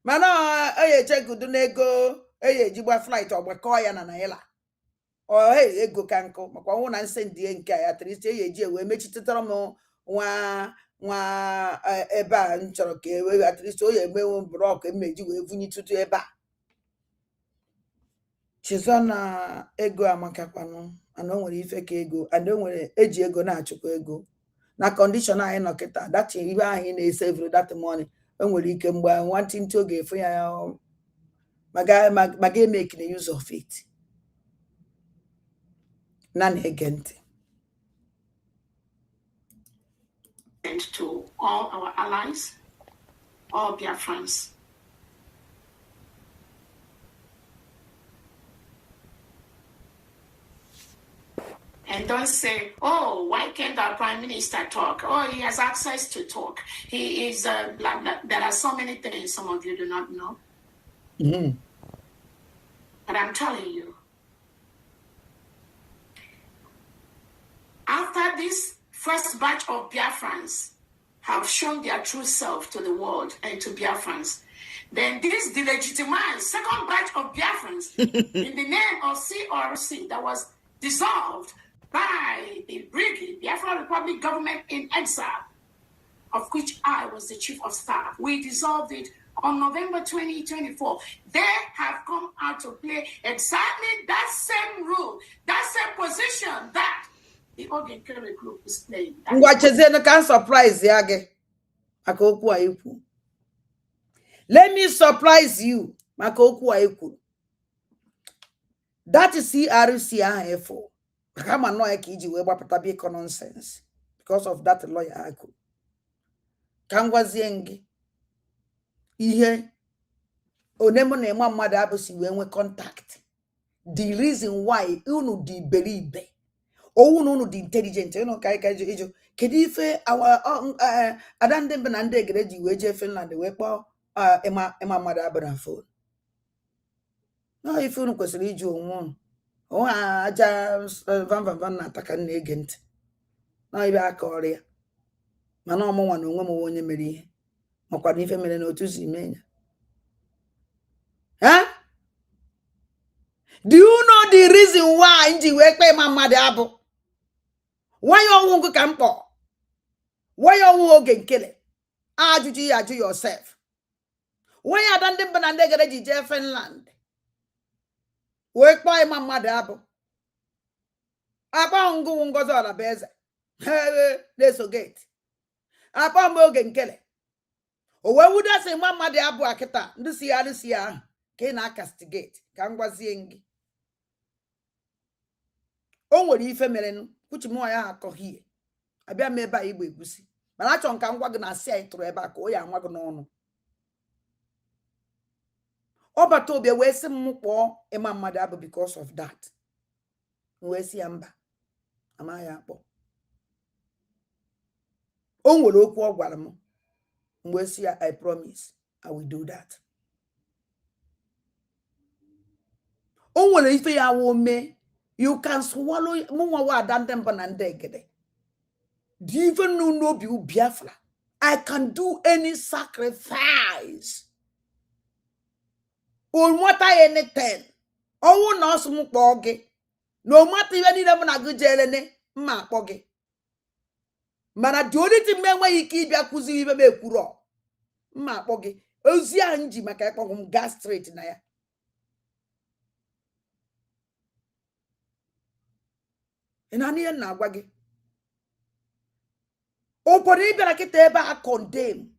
Mana check good nego Jibwa flight or Bakoya na naela. Or hey ego kanko, Makwana and send the NK at least we make it to wa eba nchoroke, at least we won't block and made you need to eba. Chizona ego amakapano, I know when if ego, I know when ego na chukwu ego. Na condition I knock it that even in a save that money when we can buy wanting to give for you my guy making use of it. None again. And to all our allies, all Biafrans. And don't say, oh, why can't our prime minister talk? Oh, he has access to talk. He is blah, blah. There are so many things some of you do not know. Mm-hmm. But I'm telling you, after this first batch of Biafrans have shown their true self to the world and to Biafrans, then this delegitimized second batch of Biafrans in the name of CRC that was dissolved by the Brigade, Biafra Republic government in exile, of which I was the chief of staff. We dissolved it on November 2024. They have come out to play exactly that same role, that same position that the Ogen Kerry group is playing. Can surprise Yage. Let me surprise you. That is CRC for. Come on, no, nonsense because of that lawyer. Kangwazie ngi. Ihe. Onemo na ema mmadụ abụ si wee nwe contact. The reason why unu di believe. Unu di intelligent. Kai ijo. Kedu ife adande mbe na ndị egere ji wee jee Finland wee kpọọ ema mmadụ abụ na phone. No, ife unu kwesịrị iji onwe unu. Aja van na-ataka na-ege ntị. Na ibe aka ọrịa. Mana ọmụnwa na onwe m onye mere ihe. Makwana ife mere na otu si menya. Huh? Do you know the reason why nji wee kpe ma mmadụ abụ? Why you won't come for? Why you won't get killed? Ajụ yourself. Why you done them banana gereji je Finland? Wee kpe ma mmadụ abụ? Apa ngo ngozo ala beze. Let's get. Apa mo get killed. Owe wuda se ma mmadụ abụ akita. Ndisi ya. Ka na castigate ka ngwazie ngi. O nwere ife merenu kuchi mụ ya akọghị. Abịa m ebe a igbo egusi. Mana achọ nka ngwa gị na asị anyị tụrụ ebe a ka o ya anwa gị n'ọnụ. Ọ bata obi wee sị m kpọọ ịma mmadụ abụ because of that. Wee sị ya mba. Ama ya akpọ. O nwere okwu ọ gwara m. Wee sị ya I promise I will do that. O nwere ife ya wo me. You can swallow mwa wa dandem banandegede. Do you even know Biafra? I can do any sacrifice. Or what anything. Oh, no, some poge. No matter even if I'm a good jelene, ma poge. Mana the only thing when you keep your cousin even make kuro. Ma poge. Ozia anji makapong gas straight na ya. Inani na agwagi. Opori bịara kịta ebe a condemn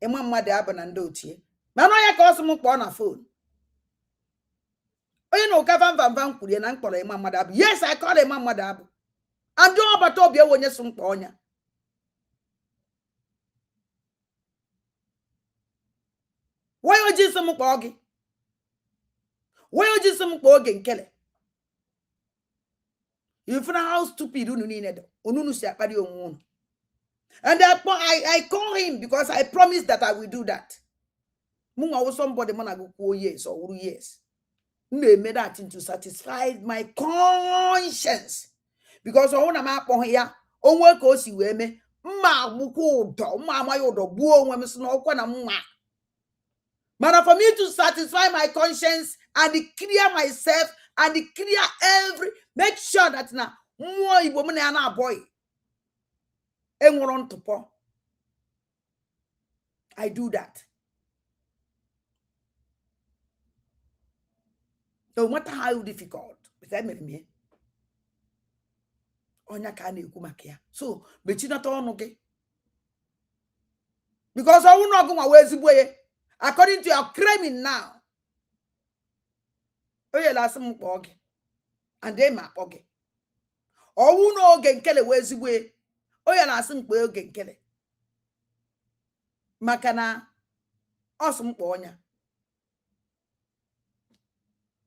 ịma mmadụ abụ na ndị ochie. Mana ya ka ọsọ m kpọọ na phone. Onye na ụka van kwurie na mkpọrọ ịma mmadụ abụ. Yes, I call ịma mmadụ abụ. Andị ọbata obi ewe onye so mkpọ ọnya. Why oji so m kpọọ gị? Why oji so m kpọọ oge nkele? You find how stupid unu niile do. Unu si akpari onwe unu. And I call him because I promised that I will do that. Munga was somebody man go 4 years or years. No made that to satisfy my conscience. Because I want to map on here. On work o si we me. Ma buku do. Ma mayodo. Buo we me sno kwa na ma. But for me to satisfy my conscience and clear myself and clear every, make sure that na more woman and our boy. I do that. No matter how difficult, so because I will not go away according to your claiming now. Oh, yeah, last month, and then my pocket. Oh, who know again, Kelly, where's the way? Oh, yeah, last month, again, Kelly. Makana, awesome ponya.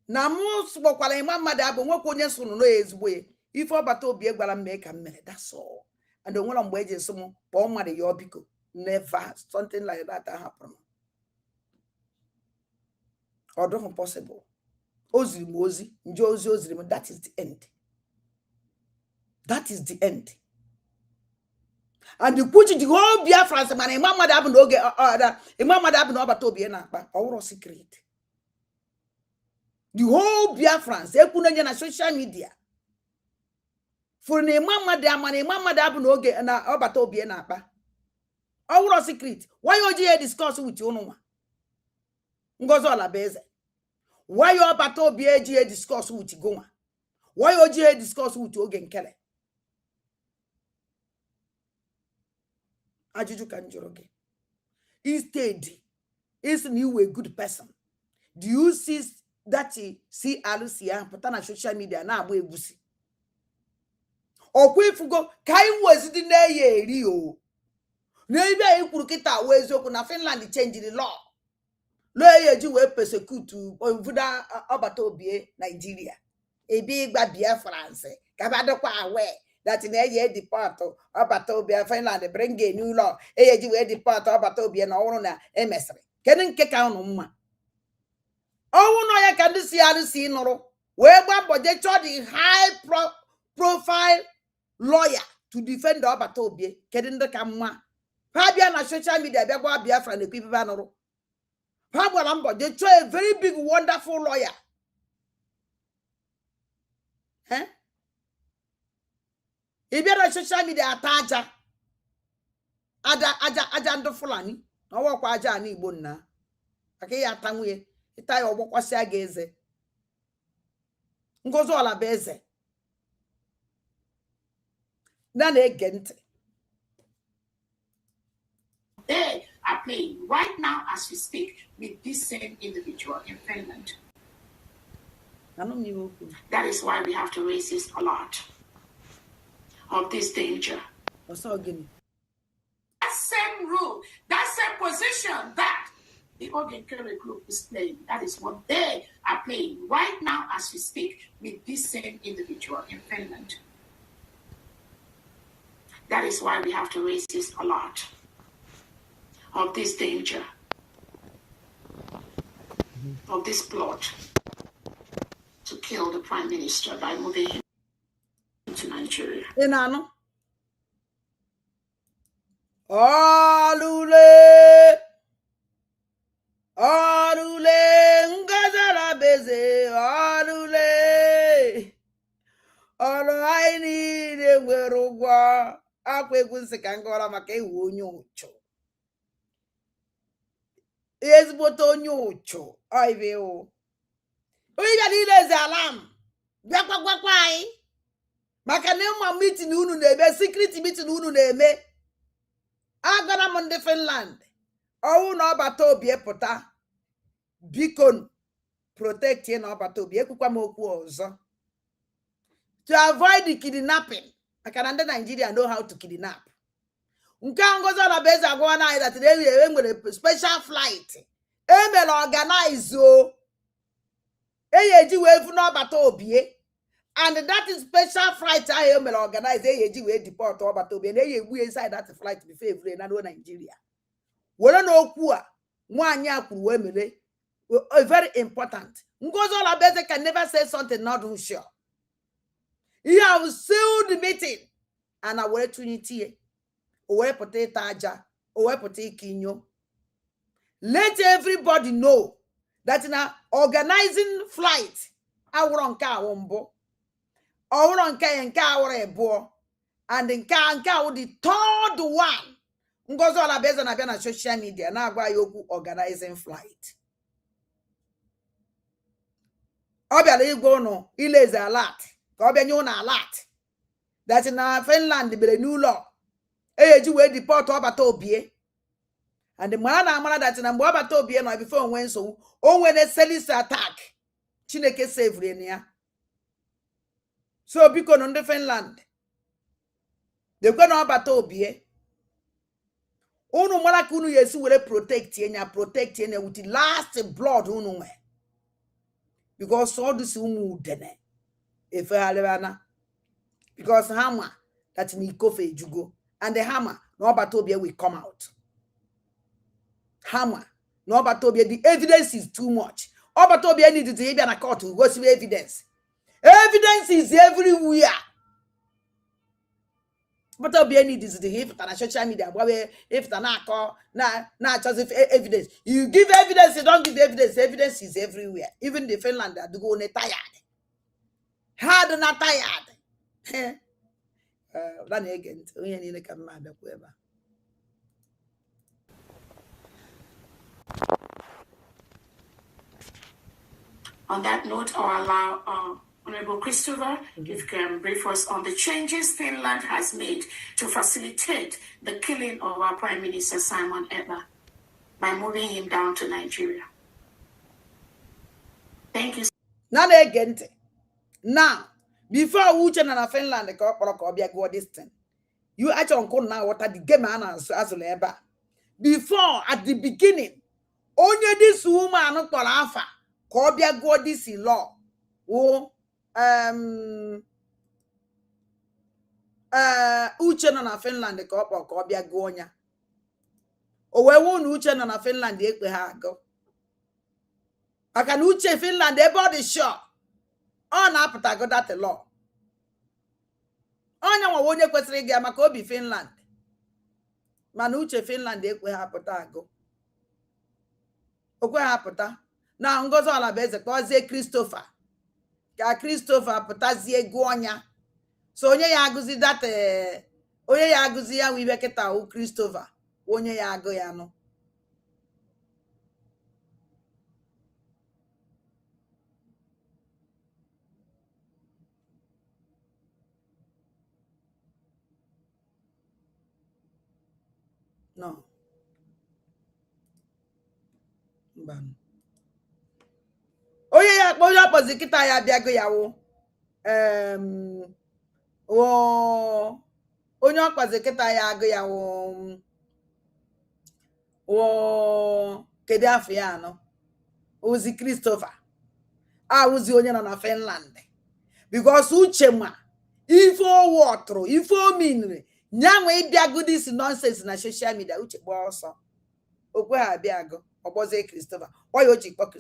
Na most spoke while a mamma dab and what ponya soon knows way. If I but to be a grand make a minute, that's all. And the one on wages some poor mother, your pico. Never something like that happen. Or don't possible. Ozi mozi, Jozi, that is the end. That is the end. And you put it the whole Biafra, man, a mamma dab no get a mamma dab no but to be an akpa, or secret. The whole Biafrans, they put on social media. For a mamma dam and a mamma dab no get an about to be an akpa. Our secret. Why you discuss with you no one? Ngozola beze. Why you about to be a discuss with you? Why you discuss with you again, Kelly? Ajuju Kanjoroge. Instead, isn't you a good person? Do you see that see Alicia put on social media now? We will see. Or if you go, Kai was it in there, Rio. Maybe I could get away so na Finland change the law. Lawyer you will persecute or Vuda Obatobie, Nigeria. A big babia France. Kabadokwa aware that in a year depart Obatobia Finland bring a new law. A you will depart Obatobia and Orona emissary. Can kick out on ma. Oh no, I can see how to see no. Where but they told the high profile lawyer to defend Obatobie, getting the camera. Fabia na social media, Biafra and the people banner. They show a very big, wonderful lawyer. Huh? If you're on social media, Ataja, Aja and Fulani, no walk Aja and Ibuna. Okay, Atanwe, the tie of what was Sageze. Goes all a beze. None again. They are playing right now as we speak with this same individual in Finland. That is why we have to raise this alert of this danger. That same rule, that same position that the Organ Carry Group is playing, that is what they are playing right now as we speak with this same individual in Finland. That is why we have to raise this alert of this danger, of this plot to kill the Prime Minister by moving him to Nigeria. Enano. Alule, ngazara beze, alule. All I need is werugwa. Akwe kunsekangora make wonyocho. Yes, but on yocho. I will. We got it as alarm. Why? Makanema meeting unu nebe, secret meeting unu nebe. Agana on the Finland. Oh no, Batobie pota. Beacon protecting our Batobie Kukamoku. To avoid the kidnapping. I can under Nigeria know how to kidnap. Unkangoza na beza gwana that they with a special flight. Emel organize yo. Eyeji we no Batobie. And that is special flight I am organize. Eyeji we deport Batobie. And eye we inside that flight before every na Nigeria. Wala no kuwa. Mwanya kuwe mele. Very important. Ngozo la beza can never say something not sure. He have sealed the meeting. And I will trinity. Owe potato aja. Owe potato kinyo. Let everybody know that in a organizing flight, I will on car wombo. Or on car ebo. And in car the third one. Ngozo la beza na bia social media. Na agwa yoku organizing flight. Obia le go no. Ile is a lot. Obia nyo na lot. That in Finland be a new law. Eji we deport Obatobie. And the man that in Obatobie no before when so when a sellis attack. Chineke save Renia. So because on the Finland. They go no Obatobie. Unu mwana kunu yesu will protect yenya with the last blood unu. Because all this umu dene. If I because hammer that in Ikofe Jugo and the hammer no Obatobie will come out. Hammer no Obatobie, the evidence is too much. Obatobie needs to be an court to go see evidence. Evidence is everywhere. Obatobie needs to give it on social media. If the not just evidence. You give evidence, you don't give evidence. Evidence is everywhere. Even the Finland are go tired. Hard not tired. On that note, I'll allow Honorable Christopher, if you can brief us on the changes Finland has made to facilitate the killing of our Prime Minister Simon Ekpa by moving him down to Nigeria. Thank you. Now, before Uche na Finland, go this thing. You actually uncle now what the game as labor. Before at the beginning, only this woman for alpha, Kobia go this law. Oh, uche na Finland ka ọkpọ ka ọ bịa gụọ ọnya o wee wụ na uche na Finland ekpe ha agụ maka na uche Finland ebe ọ dị sure ọ na-apụtago that law onye nwa onye kwesịrị ịga maka obi Finland mana uche Finland ekwe ha apụta agụ okwe ha apụta na Ngozi Olabaeze kpọzie Christopher ka Christopher pụtazie gụọ ọnya so onye ya agụzi that onye ya agụzi ya wibe kịta o Christopher onye ya agụ ya nọ no mban onye ya akpọ onye akpọzi kịta ya bịago ya wo onye ọkpazi kịta ya agụ ya kedu afọ ya anọ ozi Christopher awụzi onye nọ na Finland because uche ma ife owu ọtụrụ ife ominre nyanwe ịbịagụ this nonsense na social media uche gba ọsọ okwe ha abịagụ ọgbọzie Christopher why o ji kpọ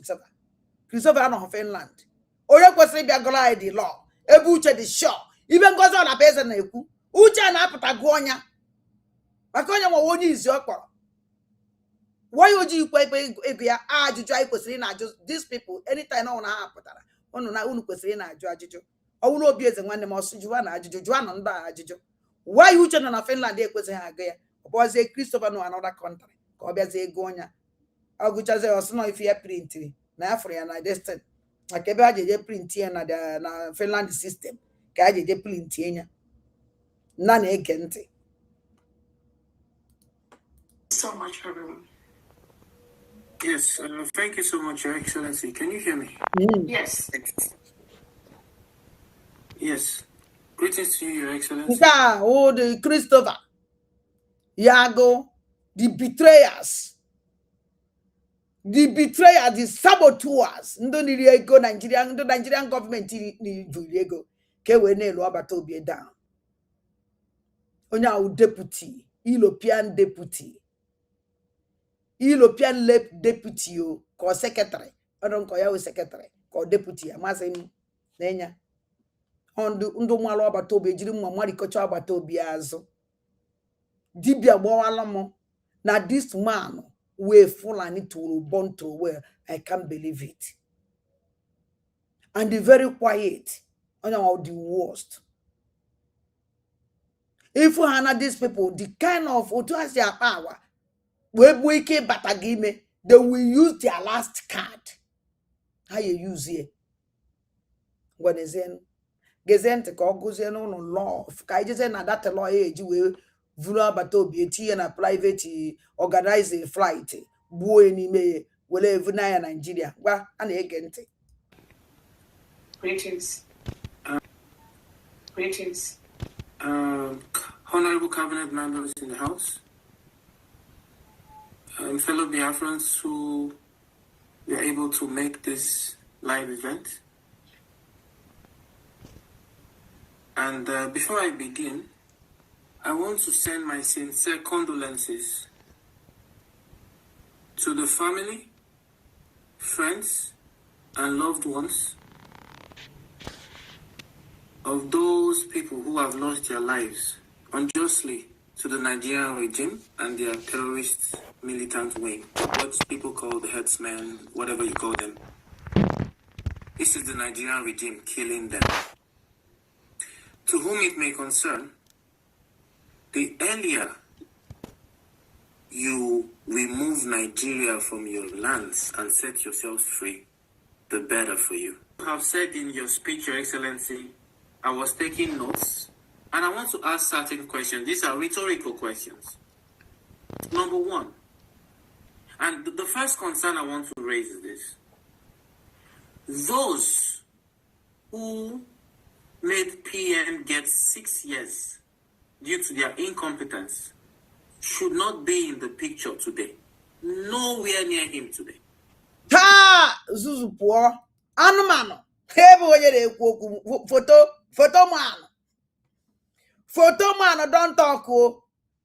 Christopher anọ Finland onye kwesịrị ịbịagụrụ anyị dị law ebe uche dị sure ibe Ngozi Olabaeze na-ekwu uche na-apụta gụọ ọnya maka onye nwe onye izi ọ kpọrọ why o ji ikpe ego ya ajụjụ anyị kwesịrị na-ajụ these people anytime na ha pụtara unu kwesịrị na-ajụ ajụjụ ọwụrụ obi eze nwanne m ọsụ jụwa na ajụjụ jụwa na ndị ajụjụ why uche nọ na Finland ekwesịghị agụ ya ọ bụzie Christopher nọ another country ka ọ bịazie ego ọnya ọ gụchazie ọsụ na ife ya printiri na ya fụrụ ya na destin maka ebe ha ji eje print ya na Finland system ka ha ji eje print ya nna na-ege ntị. So much, everyone. Yes, thank you so much, Your Excellency. Can you hear me? Yes. Yes. Greetings to you, Your Excellency. The Christopher, Yago, the betrayers, the saboteurs. The Nigerian government ego kewenelo abatobi down. Onya deputy, European deputy. European deputy ko secretary odon ko yawo secretary ko deputy amasem nenya ndu mwalo abatobi ejiri mmamari kocha abatobi azo dibia gbawala mo na this man we Fulani to born to where I can't believe it and the very quiet on the worst if we had these people the kind of otuasia power they will use their last card. How you use here? When is in Gezent goes in on law. Kajan and that law age will vulnerable be and a private organize a flight. Boy me will live in Nigeria. Well, and again. Greetings. Greetings. Honorable cabinet members in the house. Fellow Biafrans who were able to make this live event. And before I begin, I want to send my sincere condolences to the family, friends, and loved ones of those people who have lost their lives unjustly to the Nigerian regime and their terrorist militant wing, what people call the headsmen, whatever you call them. This is the Nigerian regime killing them. To whom it may concern, the earlier you remove Nigeria from your lands and set yourselves free, the better for you. You have said in your speech, Your Excellency, I was taking notes, and I want to ask certain questions. These are rhetorical questions. Number one, and the first concern I want to raise is this. Those who made PM get 6 years due to their incompetence, should not be in the picture today. Nowhere near him today. Ta Zuzu poor Anumano. Photo man don't talk.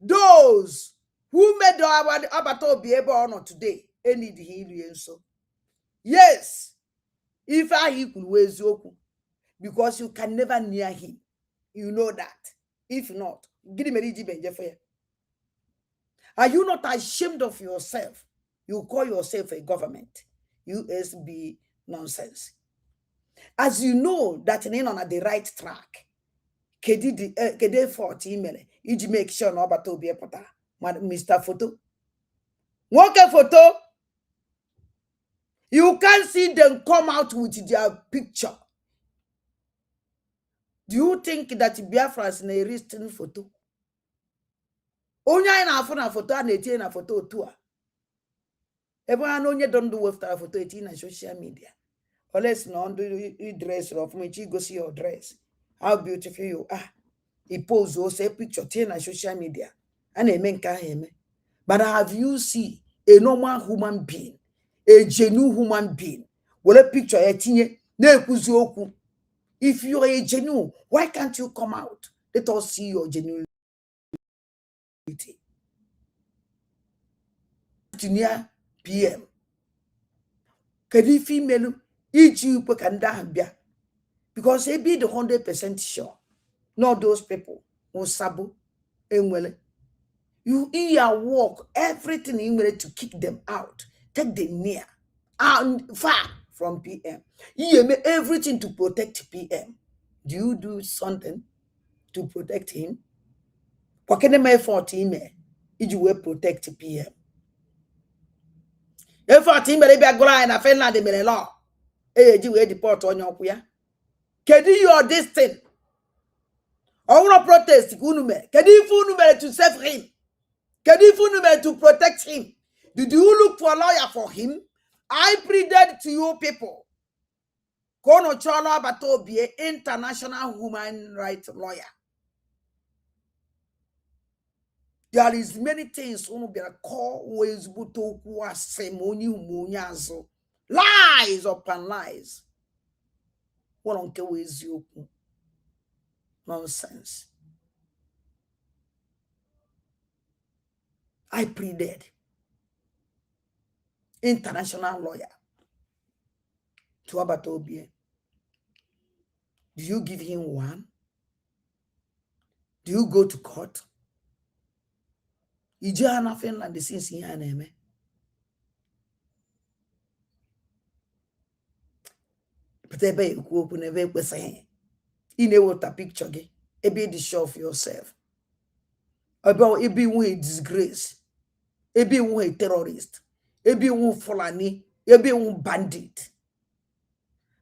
Those who made the abato be able or not today, any the so. Yes, if I could ways yoku, because you can never near him. You know that. If not, give him a Benjefaya. Are you not ashamed of yourself? You call yourself a government. USB nonsense. As you know that you're on the right track. Kede 40 email. You make sure no bato be a pota. Mr. Photo. Walk photo. You can't see them come out with their picture. Do you think that Biafra is in a written photo? Only na photo and a photo too. Everyone only don't do after photo in social media. Unless no do you dress of me, you go see your dress. How beautiful you are. He pose or say picture in social media. And a man can hear me. But have you seen a normal human being, a genuine human being? Well, a picture a tinye ne kuzoku. If you are a genuine, why can't you come out? Let us see your genuinity. Junior PM. Kadi female each you can bia. Because they be the 100% sure. Not those people who sabo and you your work, everything in order to kick them out. Take them near and far from PM. You make everything to protect PM. Do you do something to protect him? What can I 14 if you will protect PM? If 14 may be a grind of Finland, they may law. You will deport on your queer. Can you this thing? I want to protest. Can you to save him? Can you to protect him? Did you look for a lawyer for him? I pleaded to you people. Kono Chola Bato be an international human rights lawyer. There is many things on be a call ways buto kwa semoni munyazo. Lies upon lies. What on ways you nonsense. I pleaded. International lawyer to Abatobie. Do you give him one? Do you go to court? You just have Finland the since here and me. But I bet you open a very saying. You know what a picture ge. A be the show of yourself. About a be one disgrace. A be one terrorist. A be one Fulani. A be one bandit.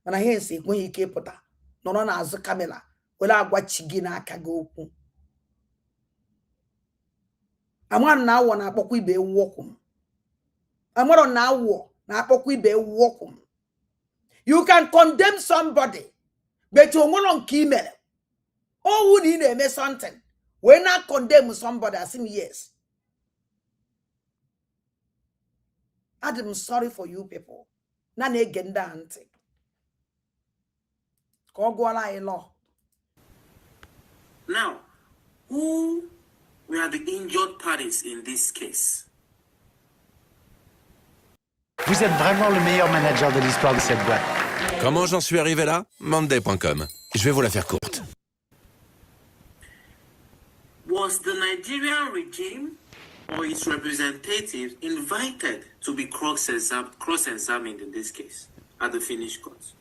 And I hear say when he came pota. No as a camera. Well, I watch Gina Kago. I'm one now on a pokui be walkum. I'm one now war. Na pokui be walkum. You can condemn somebody, but you won't kill me. Oh, would you name something? When I condemn somebody, I say yes. I'm sorry for you people. None again dance. Law. Now, who were the injured parties in this case? Vous êtes vraiment le meilleur manager de l'histoire de cette boîte. Comment j'en suis arrivé là? Monday.com. Je vais vous la faire courte. Was the Nigerian regime or its representatives invited to be cross-examined in this case at the Finnish courts?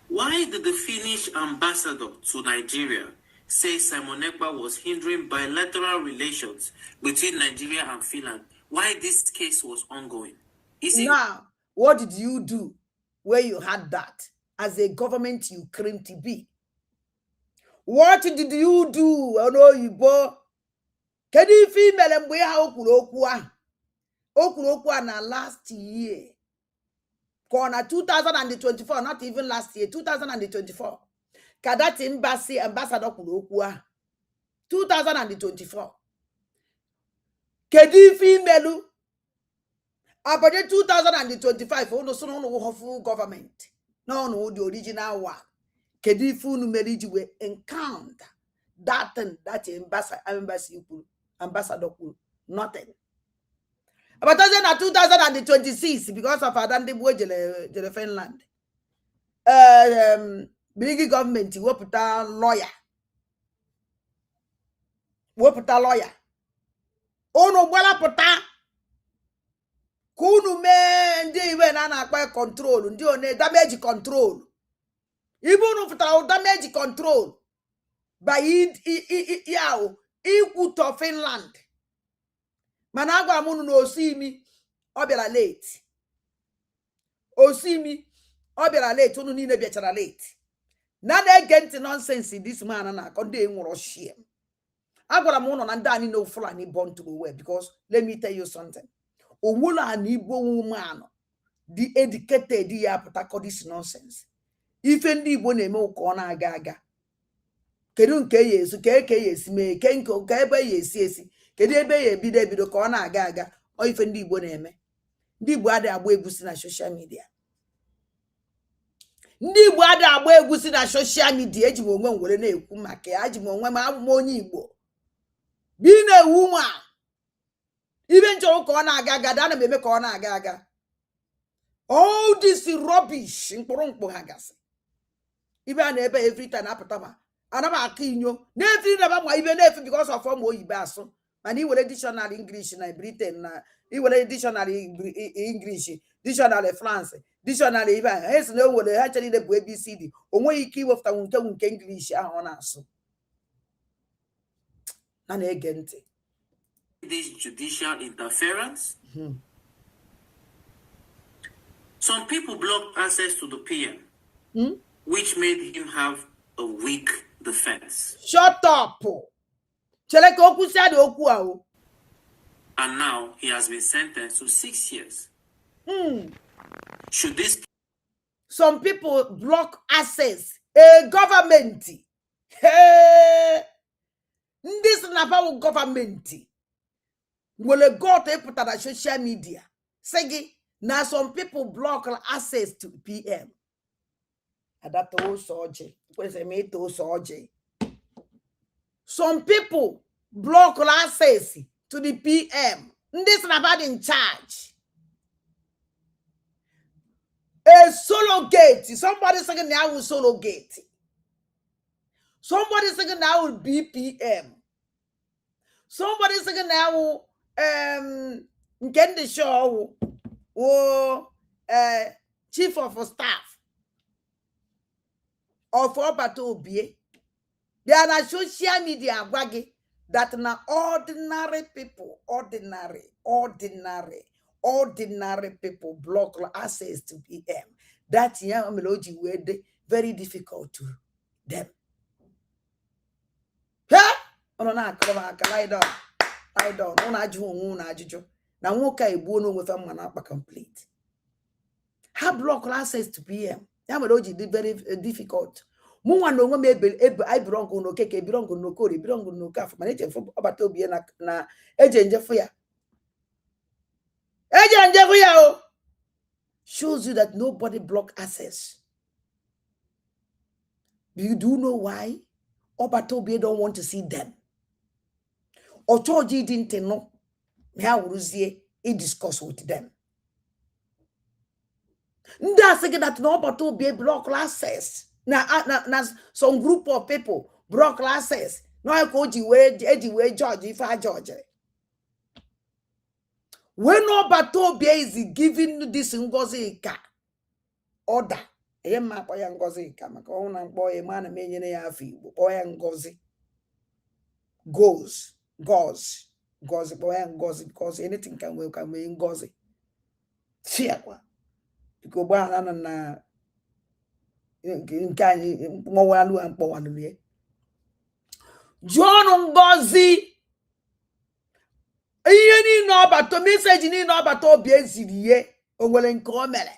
Why did the Finnish ambassador to Nigeria say Simon Ekpa was hindering bilateral relations between Nigeria and Finland? Why this case was ongoing? Now, what did you do where you had that as a government you claim to be? What did you do? Oh no, you bo. Can you feel me? Okurokwa na last year. Corner 2024, not even last year, 2024. Kadat embassy ambassador Kurokwa. 2024 kedu female about 2025 unu so unu full government no the original one kedu if unu mere iji we encounter that thing that ambassador kwuru nothing about na 2026 because of Adande jere Finland big government wepụta lawyer unu gbalapụta ka unu mee ndị iwe na-akpa control ndị one damage control ibu unu pụtara damage control by ikwuto Finland mana agwa m unu na Osimi ọ bịara late unu niile bịachara late na-ege ntị nonsense this man na-akọ ndị nwụrụ shie agwara m unu na ndị anyị no Fulani born to the way because let me tell you something onwula na Igbo woman the educated ya pụta this nonsense ife ndị Igbo na-eme ụka ọ na-aga aga kedu nke ya esu ka ya esi mee ke nke ebe ya esi kedu ebe ya ebido ka ọ na-aga aga ọ ife ndị Igbo na-eme ndị Igbo adị agba egwusi na social media eji m onwe m were na-ekwu maka ya ji m onwe m abụ m onye Igbo bi na-ewu nwa ibe nchọrọ ka ọ na-aga aga dana m eme ka ọ na-aga aga all this rubbish mkpụrụ ha gasị ibe a na-ebe every time apụta ma anaba aka inyo na-efi na ba ibe na-efi because of ụmụ oyibo asụ mana iwere dictionary English na Britain na iwere dictionary English dictionary France dictionary ibe ha esi na nwere ha chere ile bụ ABCD onweghị ike iwepụta nke English ahụ ọ na-asụ na na-ege ntị this judicial interference. Some people blocked access to the PM, which made him have a weak defense. Shut up! And now he has been sentenced to 6 years. Should this... Some people block access. A government. This is about government. Will go to put on social media. Say now some people block access to PM. That also some people block access to the PM. This is about in charge. A solo gate. Somebody saying now will solo gate. Somebody saying now will BPM. Somebody saying now will get the show chief of staff of Obie. They are na social media waggy that na ordinary people, ordinary people block access to PM. That young melody were very difficult to them. Huh? Oh, no, lie down. Lie down. Now, woka ibuno with a man up complete. How block access to PM? Yameloji did very difficult. Muwa no maybe I bronco no keke, bronco no kori, bronco no calf, manage for Abatobi na agent Jeffrey. Agent Jeffrey shows you that nobody block access. You do know why? Obatobi don't want to see them. Otoji didn't know. How Ruzie discuss with them. That's again that nobody block access. Now some group of people block access. No, I go anyway, George, if I George. When nobody is giving this Ngozi order. Emma boy Ngozi Kamakona boy man many afi boy Ngozi goes boy and goes because anything can welcome in Ngozi. Fear because na Mowalu and Powalu. John Ngozi. You know about to message you know about Obiezi or will encourage.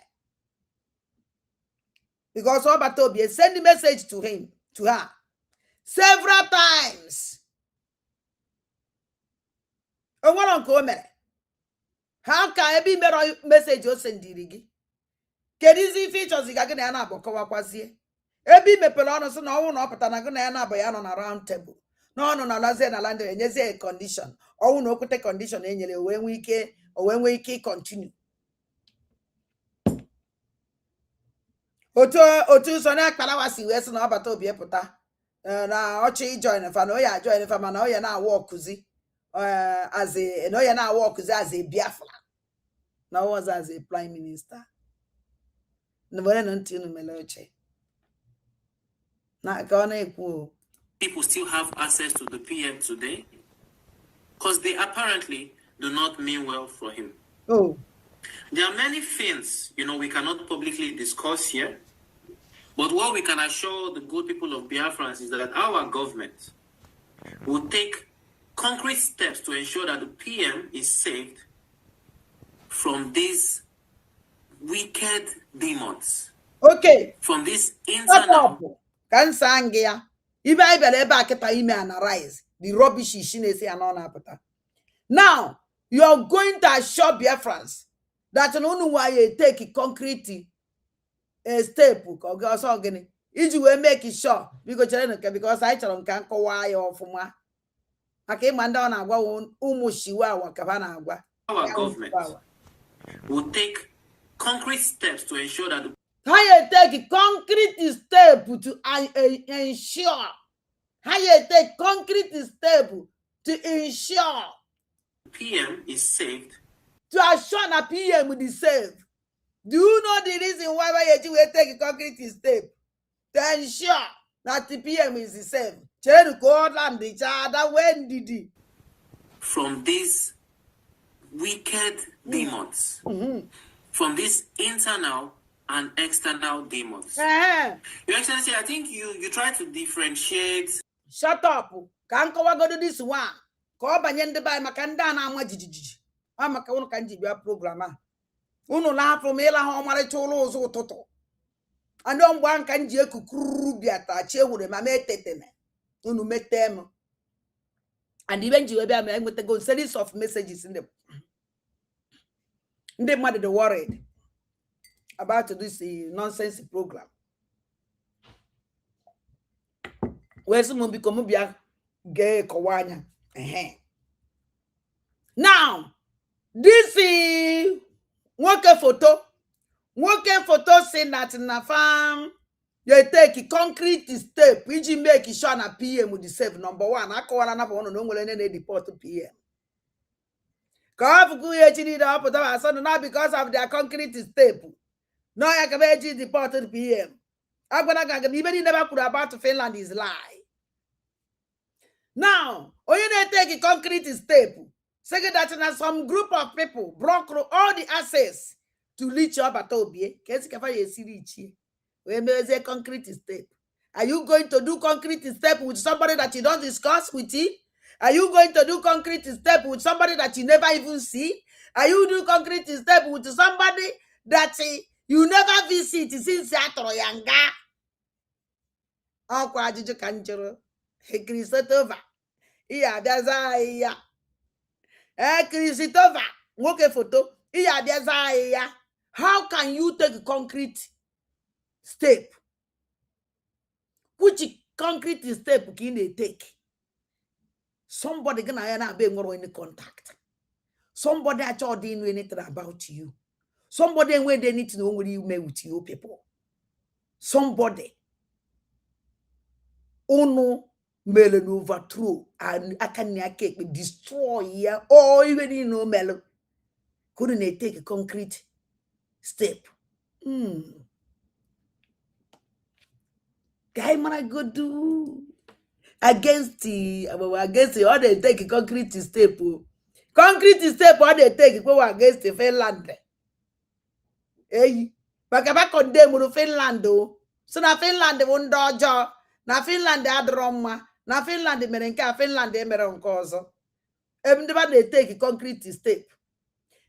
Because Obatobi send the message to him, to her, several times. nwere nke o mere. How can be mere message o sendiri gị? Kedu ife ịchọzi ga gị na ya na-abụ kọwakwazie? Ebe imepere ọnụ sị na ọnwụ na ọ pụta na gị na ya na-abụ ya nọ na round table. Na ọnụ na lazie na land enyezie condition. Ọnwụ na okwute condition enyere o wee nwee ike continue. Otu so na akparawa si wee sị na ọbata obi pụta na ọchị join fa na ọ ya join fa mana ọ ya na-awụ ọkụzi as a Biafra. Na ọ was as a prime minister. People still have access to the PM today because they apparently do not mean well for him. Oh. There are many things, we cannot publicly discuss here, but what we can assure the good people of Biafra is that our government will take concrete steps to ensure that the PM is saved from these wicked demons. Okay. From this internal. The rubbish now, you are going to assure Biafrans that no one take a concrete step you will make it sure because I tell them can't go why or for my I came and down our government will take concrete steps to ensure that how you take concrete step to ensure how you take concrete step to ensure PM is saved. To assure that PM will be saved. Do you know the reason why you will take a concrete step to ensure that the PM is saved? When did he? From these wicked demons. From these internal and external demons. Your Excellency, I think you try to differentiate. Shut up. Can't go to this one. Call Banyende by Makandana Majiji. I'm a Kanji programmer. Uno laugh from Ela Homare Tolos or Toto. And don't one can Jeku Biata, Chewu, Mame Tetene. Unu met them. And even you have with the good series of messages in them. They might be worried about this nonsense program. Where's some become gay Kawanya? Now, this is working photo saying that in the farm you take a concrete step which you make sure na PM with the save number one. I call another one no any deport PM. Not because of their concrete step. No, I can be deported PM. I'm gonna even never could about Finland is lie. Now, when you take a concrete step, say that some group of people broke all the access to reach your batobie. When a concrete step, are you going to do concrete step with somebody that you don't discuss with him? Are you going to do concrete step with somebody that you never even see? Are you do concrete step with somebody that you never visit since Yanga? Akwa ajụjụ ka njụrụ Christopher iya abịaza ya Christopher nwoke foto iya abịaza ya. How can you take a concrete step? Which concrete step can you take? Somebody gonna be more in contact. Somebody actually didn't know anything about you. Somebody when they need to know what you met with you people. Somebody Ono melon overthrow and I can destroy here or even melon. Couldn't they take a concrete step? Guy man I go do against the or they take a concrete step. Concrete step or they take go against the Finland. Hey, but I condemn Finland though. So now Finland won't dodge. Na Finland adroma, na Finland merenka, Finland merenkozo. Everybody they take a concrete step.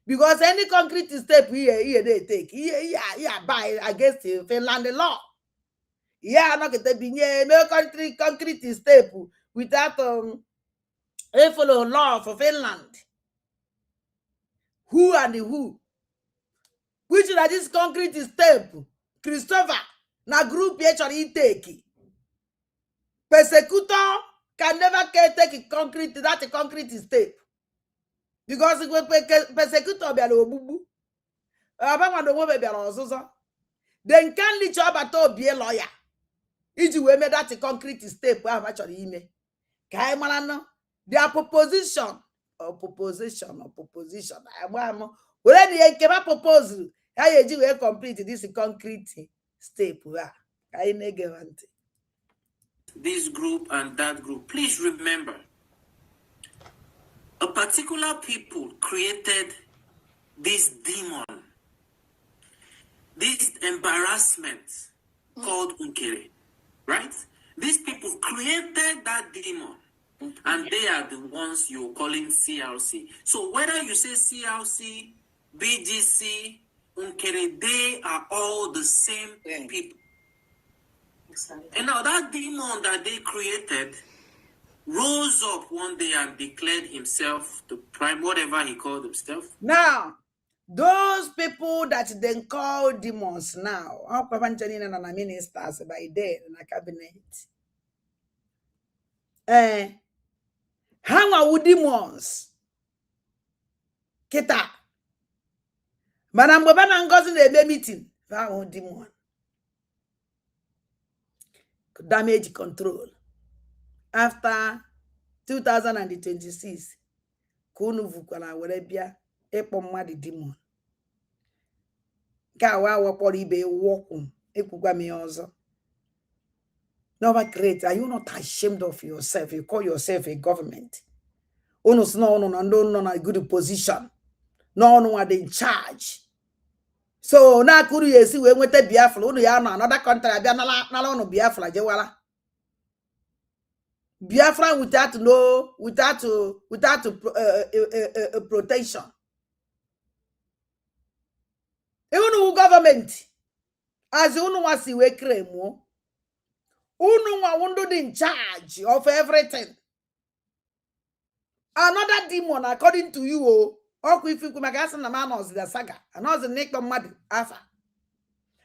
Because any concrete step here they take. Yeah, by against the Finland law. Yeah, not get be no country concrete step without follow law for Finland. who and who. Which na this concrete step, Christopher, na group here chori take. Persecutor can never take that concrete step. Because persecutor be obubu. Abamado mo be ozozo. Then can leach abato be a lawyer. Iji we made that concrete step we have actually ime. Kai malano their proposition. When they came up proposal, how you will complete this concrete step. This group and that group. Please remember, a particular people created this demon, this embarrassment called Unkere, right? These people created that demon. And they are the ones you're calling CRC. So whether you say CRC, BGC, Unkere, they are all the same people. And now that demon that they created rose up one day and declared himself the prime, whatever he called himself. Now, those people that they call demons now, how ministers by then in the cabinet. How are demons? Kita. Madam Bobana Ngozi na meeting. How demon? Damage control. After 2026, kunu vukwala were bia ekpo mmadu demon. Ka wa wakporo ibe wokum ekwugwa me ozo. Never great. Are you not ashamed of yourself? You call yourself a government. No a good position. No are in charge. So now could you see when we take Biafra? No, ya no another country. No Biafra. Jewala. Biafra without protection. Even government as you know what we claim. Uno in charge of everything. Another demon, according to you, if you magazine the man of the saga, and was the neck of mud afa.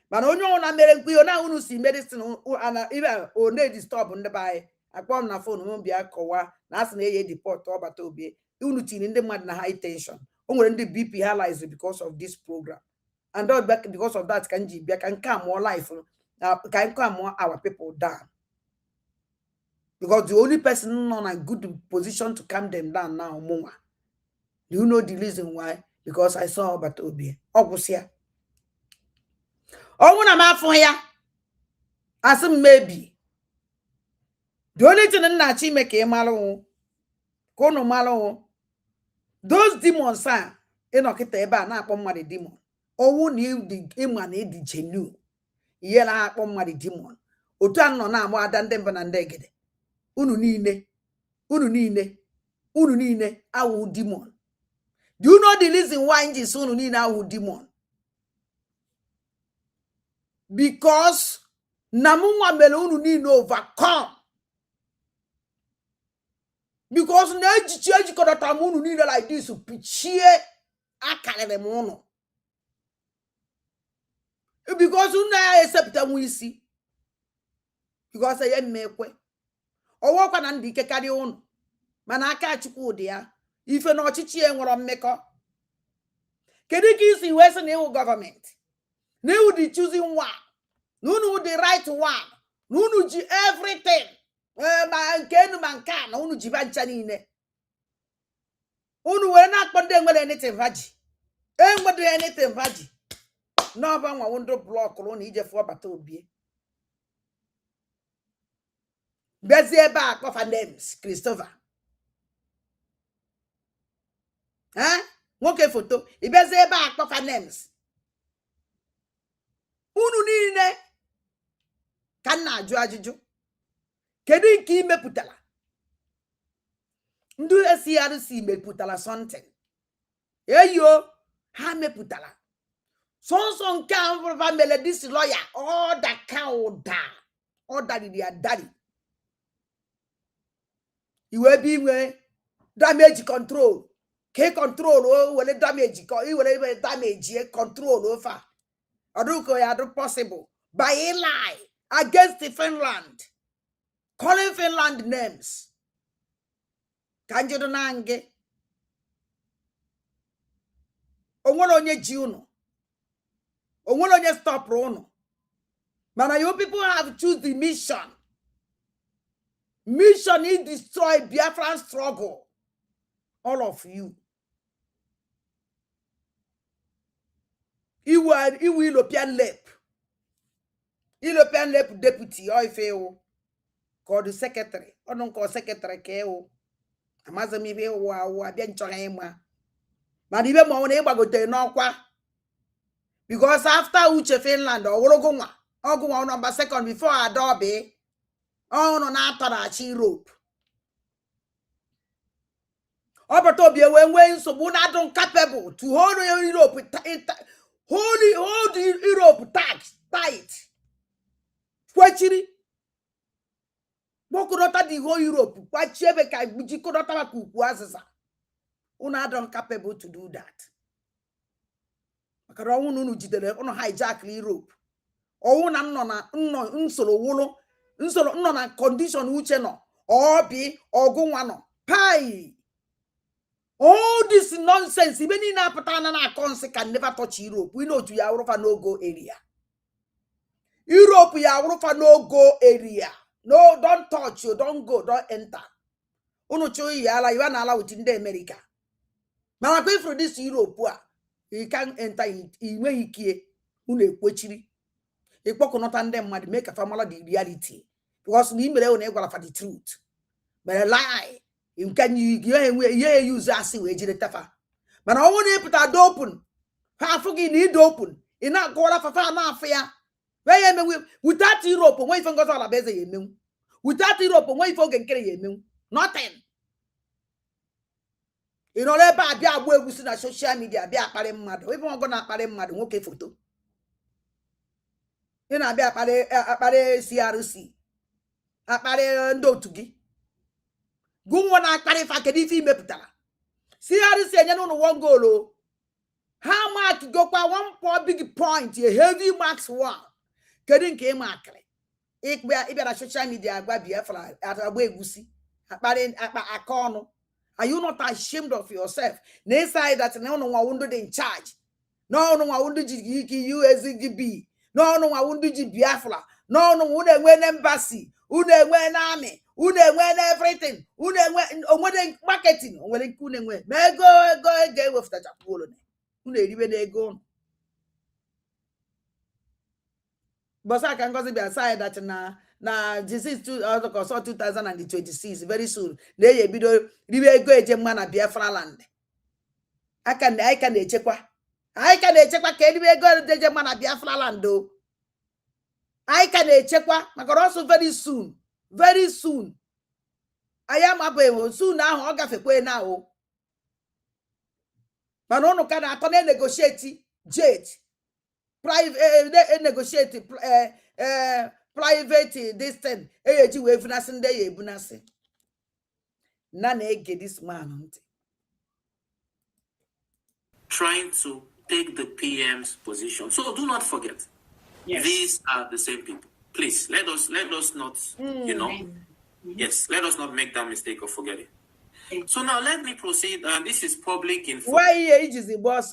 But only on American, now see medicine and even or need stop on the buy. I come na phone won't be a coa, that's an A deport or batobe, unity in the mud high tension. Only the BP highlights because of this program. And all back because of that can come more life. Now can come more our people down. Because the only person on a good position to calm them down now, Moa. Do you know the reason why? Because I saw about Obi. Ogusia. Oh, when I'm out for here, I said maybe. The only thing that she make a malo, kono malo. Those demons are enokite eba na akpoma the demon. Owu ni the iman e di genu. Yela akpoma the demon. Otu anno na amo adande mba na ndegede. Unu niile, awu demon. Do you know the reason why injis unu niile awu demon? Because namunwa mele unu niile overcome. Because na ejichi kodata unu niile like this pichie akalele mono. Because unu accept amwisi. Because aye mekwe. Owo kwa na ndike kari unu. Mana aka Chukwu Di Ya. Ife na ochichi enwero mmekọ. Kedu ka isi wee sị na iwu government? Na iwu the choosing one. Na unu the right one. Na unu ji everything. Ma nke enu ma nke a na unu ji ba ncha niile. Unu were na akpọ ndị enwere anything vaji. Enwere anything vaji. Na ọba nwa window block unu ije fụ ọbata obie. Bezie back of her names, Christopher. Nwoke photo. Bezie back of her names. Unu niile ka na ajụ ajụjụ. Kedu nke imepụtara? Ndị SCRC mepụtara something. Eyo ha mepụtara. So nke a mele this lawyer all the cow all that their daddy. You will be with damage control. Ke control o wele damage ko I wele damage control over. Aduko ya do possible by a lie against the Finland. Calling Finland names. Kanjodo nange. Onwolo onye ji unu. Onwolo onye stop unu. Mana you people have choose the mission. Mission is destroy Biafran struggle. All of you. You European lep. European lep deputy or if you call the secretary. Or don't call secretary KO. Amazami be wa bien chonema. But even more neighbor go to no. Because after Uche Finland or Wologoma, I'll go on number second before Adobe. Oh no, not to Europe. Obatobia when so not capable to hold Europe hold Europe tight. Quachiri. Bokurota the whole Europe. Quachebeka Bujikodota Kukwazasa. Una don't capable to do that. Makara unu jidere unu hijack Europe. O una no nsolo wolo nsolo no na condition uche no. Obi ogunwa no. Pai. All this nonsense, even in Apatana can never touch Europe. We know to Yarufa no go area. Europe Yarufa no go area. No, don't touch you, don't go, don't enter. Uno chui yala, you are not allowed in the America. Now I go through this Europe, you can't enter it. He kie, une quechiri. You poke not on them, make a family the reality. Because we may never for the truth. But a lie. You can use as we did tafa. But I want to put a open. Half again need open. In that go off a far fair. Without Europe, away from Gosala Beze. Without Europe, away from Carry nothing. You know, let bad be where we see the social media be a parent mad. We won't go na parent mad. Okay, photo. You know, be a pare CRC. A pare ndo tugi. Go one akpare fa kedi fi meputara. CRC enye no one goal. How much go kwa one big point, a heavy max one. Kedi nke makre. Ekpa ibe na social media agba Biafra atagba egusi. Akpare akono. Are you not ashamed of yourself? They say that no one would in charge. No one would USGB. No one would do Biafra. No one would win embassy. Would win army. Would win everything. Would win marketing. Well, it couldn't win. May go again with that apology. Who even they go. But I can go be aside that now this is 2026 very soon. They be do go a man at Biafra land. I can check what can we go to man at Biafra land though. I can check what also very soon. Very soon. I am up soon now. I'll get a now. But no can I negotiate jet. Private negotiate private this thing. We have nothing there. None get this man. Trying to take the PM's position. So do not forget. Yes. These are the same people. Please let us not yes, let us not make that mistake of forgetting. So now let me proceed. This is public info. Why is the boss?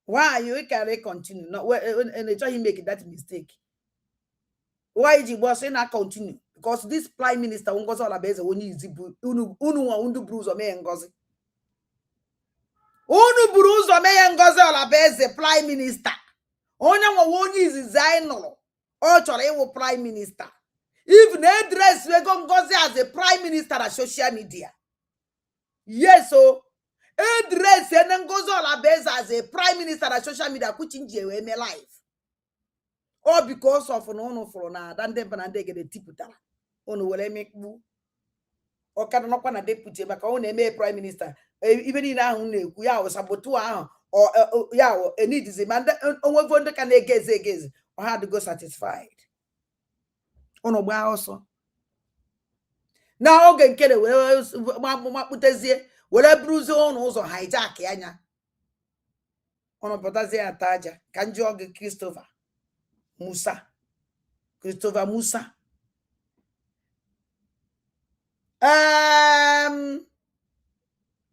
Why you can continue? No, and they try to make that mistake. Why is the boss not continue? Because this prime minister won't go all about only is unu bruise or me and gozi. Unu bruise or me and gozi all about the prime minister. Only is Zainolo. Or prime minister. If they dress we go as a prime minister at social media. Yes, so dress and then goes all as a prime minister at social media, which in my life. Or because of no for now, then they get a tiputala. Ono will make boo. Or can not want a deputy, but only a prime minister. Even in our we are Sabotage or a need is a man over can they gaze or had to go satisfied. Ono also. Now again, were bruzo ọnụ ụzọ hijack anya ọnụ pụtazie ata aja ka njọ gị Christopher Musa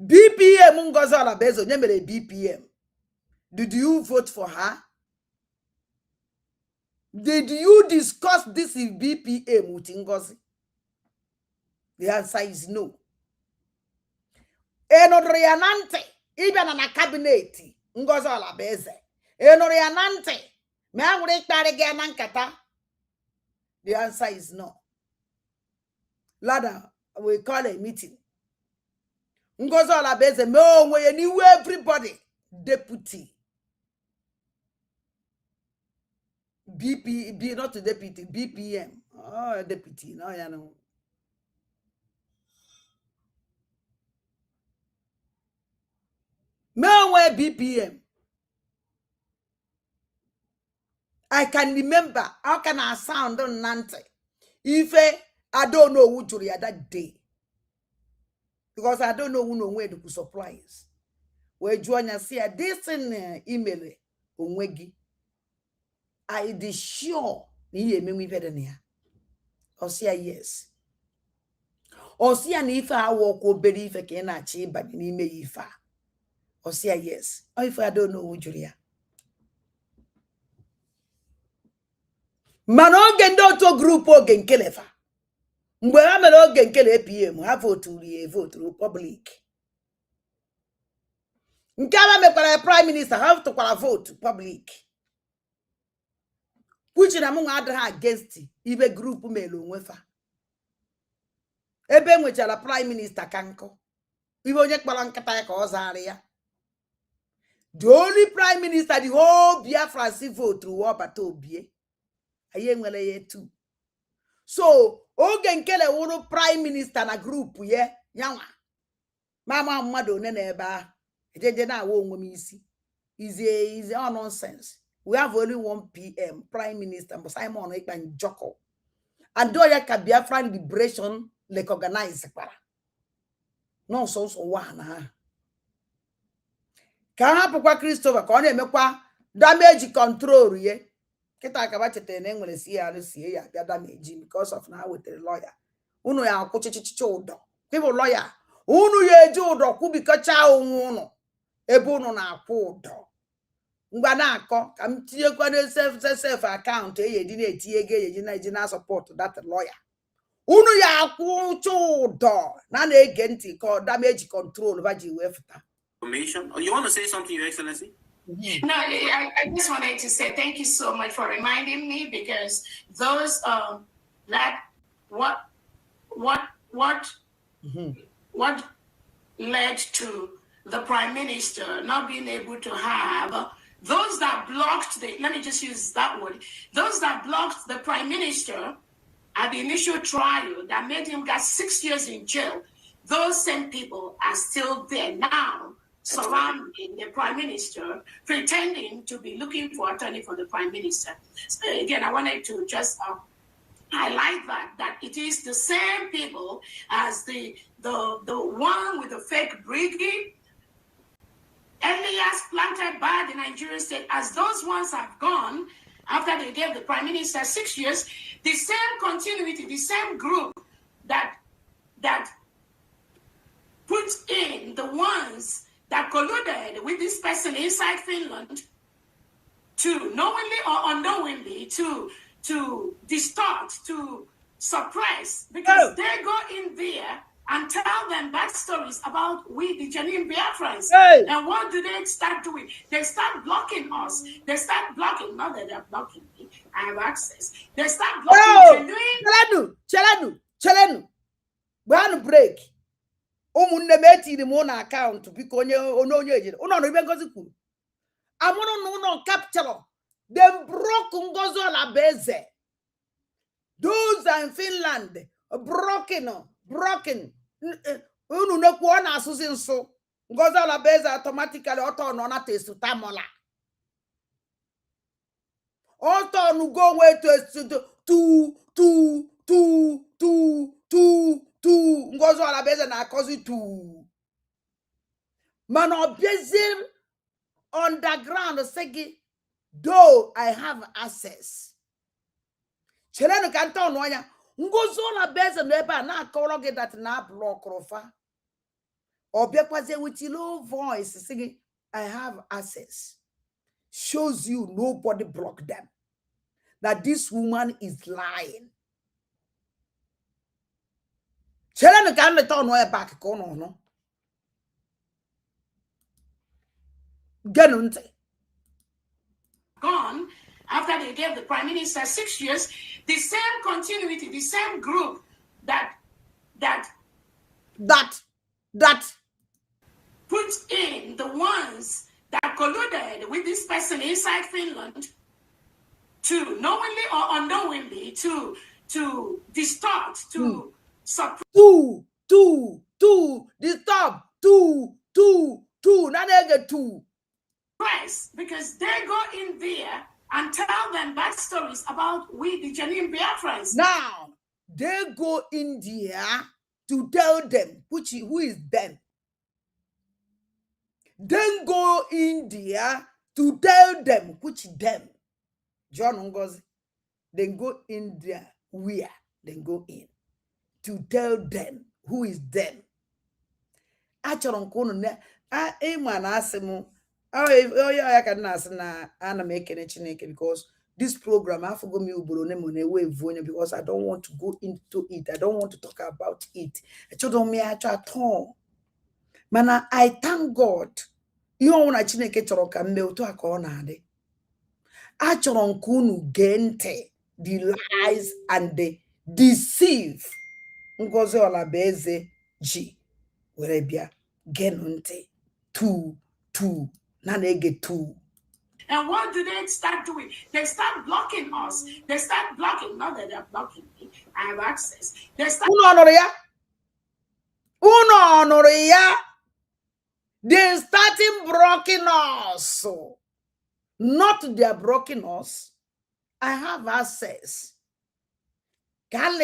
BPM Ngozi Olabezo onye mere BPM? Did you vote for her? Did you discuss this in BPM with Ngozi? The answer is no. Enorianante, even na cabinet Ngozi Olabezo. Enorianante, me angure kparege na nkata. The answer is no. Ladder, we call a meeting. Ngozi Olabezo, me onwe ye ni everybody deputy. BP, not the deputy, BPM. Oh, deputy, no, you know. Meanwhile, BPM. I can remember, how can I sound on Nante? If I don't know who to read that day. Because I don't know who know where to put supplies. Where join us here, this in email, Onwegi. I is sure ni me better near. Or see yes. Or see an if I walk or believe I can achieve, but ni me if I. Or see yes. Or if I don't know who Julia. Man ogen do to group ogen kelefa. Mgbe ha mere ogen kele APM, ha vote public. Nke ala mekwara prime minister, ha tokwara vote public. Which na mụ adịghị against ibe group mere onwefa. Ebe nwechara prime minister ka nkọ. Ibe onye kpara nkata ya ka ọ zara ya. The only prime minister the whole Biafra si vote through ọbata obie. Aye nwere ye too. So, oge nkele wụrụ prime minister na group ye yanwa. Mama mmadụ one na ebe a. Ejeje na awo onwe m isi. Is all nonsense. We have only 1 PM prime minister Simon Ekpa Njoko. And do ya ka Biafra liberation recognize para. No so one ha. Ka hapụkwa Christopher ka ọ na-emekwa damage control ye. Kita ka ba chete na enwere CRC ya bịa damage because of na wetere lawyer. Unu ya akwụchichichi ụdọ. People lawyer. Unu ya eji ụdọ kwubikocha onwe unu. Ebe unu na-akwụ ụdọ. Ngwa na-akọ ka m tinyekwa na self account eyedi na-etinye ego eyedi na support that lawyer. Unu ya akwụ ụdọ na na-ege ntị ka damage control ba ji wefuta. You want to say something, Your Excellency? No, I just wanted to say thank you so much for reminding me, because those what led to the Prime Minister not being able to have those that blocked let me just use that word, those that blocked the Prime Minister at the initial trial that made him get 6 years in jail. Those same people are still there now, surrounding the Prime Minister, pretending to be looking for attorney for the Prime Minister. So again, I wanted to just highlight that it is the same people as the one with the fake brigade, Elias planted by the Nigerian state. As those ones have gone, after they gave the Prime Minister 6 years, the same continuity, the same group that put in the ones that colluded with this person inside Finland to knowingly or unknowingly to distort, to suppress, because they go in there and tell them bad stories about we, the genuine Biafrans. Hey. And what do they start doing? They start blocking us. They start blocking, not that they're blocking me, I have access. They start blocking genuine. Chelenu. One break. Umunne meti ni mona account biko onye ejire. Uno no ibe Ngozi kwuru. Amono no capture. Them broke Ngozi Olabezo. Those are in Finland. Broken. Unu nekwo na asusi nso. Ngozi Olabezo automatically auto no na testu tamola. Auto no go way to Ngozi Olabezo na cause tu. Man obezir underground segi though I have access. Cheleno kanton wanya ngozo na beze neba na akoroge that na block rofa. Obiekwaze with low voice singing I have access. Shows you nobody blocked them. That this woman is lying. Cheleno kan le ton waya back kono no. Ganunte. Gone after they gave the prime minister 6 years, the same continuity, the same group that put in the ones that colluded with this person inside Finland to knowingly or unknowingly to distort, to suppress. Distort, nanege two. Because they go in there and tell them bad stories about we, the genuine Biafrans. Now, they go in there to tell them who is them. Then go in there to tell them which them. John Ngozi. Then go in there where? Then go in to tell them who is them. Acharon kono ne a man asemu. Oh yeah, I can ask na ana make any chineke because this program I forgot me because I don't want to go into it. I don't want to talk about it. I don't me at all. Mana I thank God. You want na chineke choro ka me to akona ade. Achoron kunu gente the lies and the deceive. Ngozi ola beze ji werebia genunte two. Nanege two. And what do they start doing? They start blocking us. They start blocking. Not that they're blocking me. I have access. They start. Uno They starting blocking us. Not they're blocking us. I have access. Can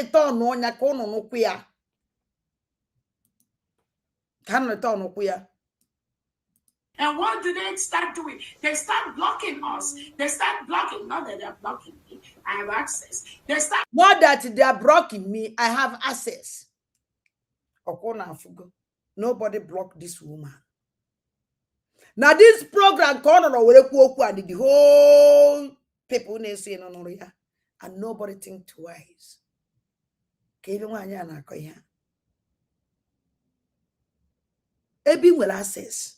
And what do they start doing? They start blocking us. They start blocking. Not that they're blocking me. I have access. They start. Not that they are blocking me. I have access. Nobody blocked this woman. Now this program and the whole people say no, and nobody think twice. Ebi will access.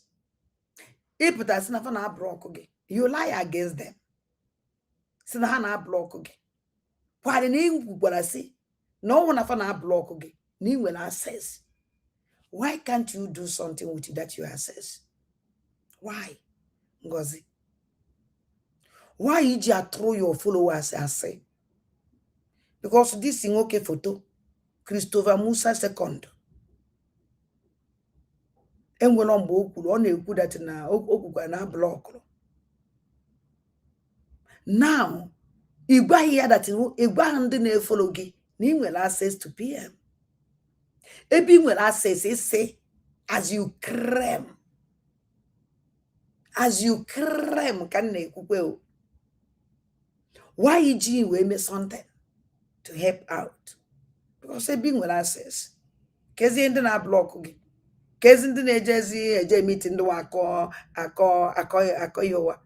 You lie against them. Why the I say? No one have block again. You will access. Why can't you do something with it that you access? Why? Ngozi. Why you just throw your followers and say? Because this thing okay photo. Christopher Musa second. And when on that na block. Now, Igba here that Igba and follow ni will access to PM. Ebi will access say as you crem can ne kukweo. Why you we me something to help out? Because Ebi will access. Kezi ende na block ogi. Kezi ndị na-ejezi meeting ndị akọ yowa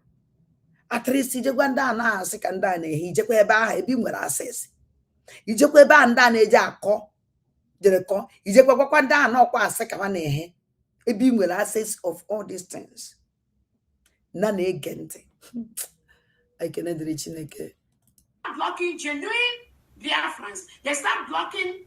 at least ijekwa ndị a na-asị ka ndị a na-ehi ijekwa ebe ahụ Ebi nwere access ijekwa ebe a ndị a na-eje akọ jerekọ ijekwa gwakwa ndị a na ọkwa asị ka ha na-ehe Ebi nwere access of all these things na na-ege ntị ekene dịrị Chineke. Blocking genuine Biafrans. They start blocking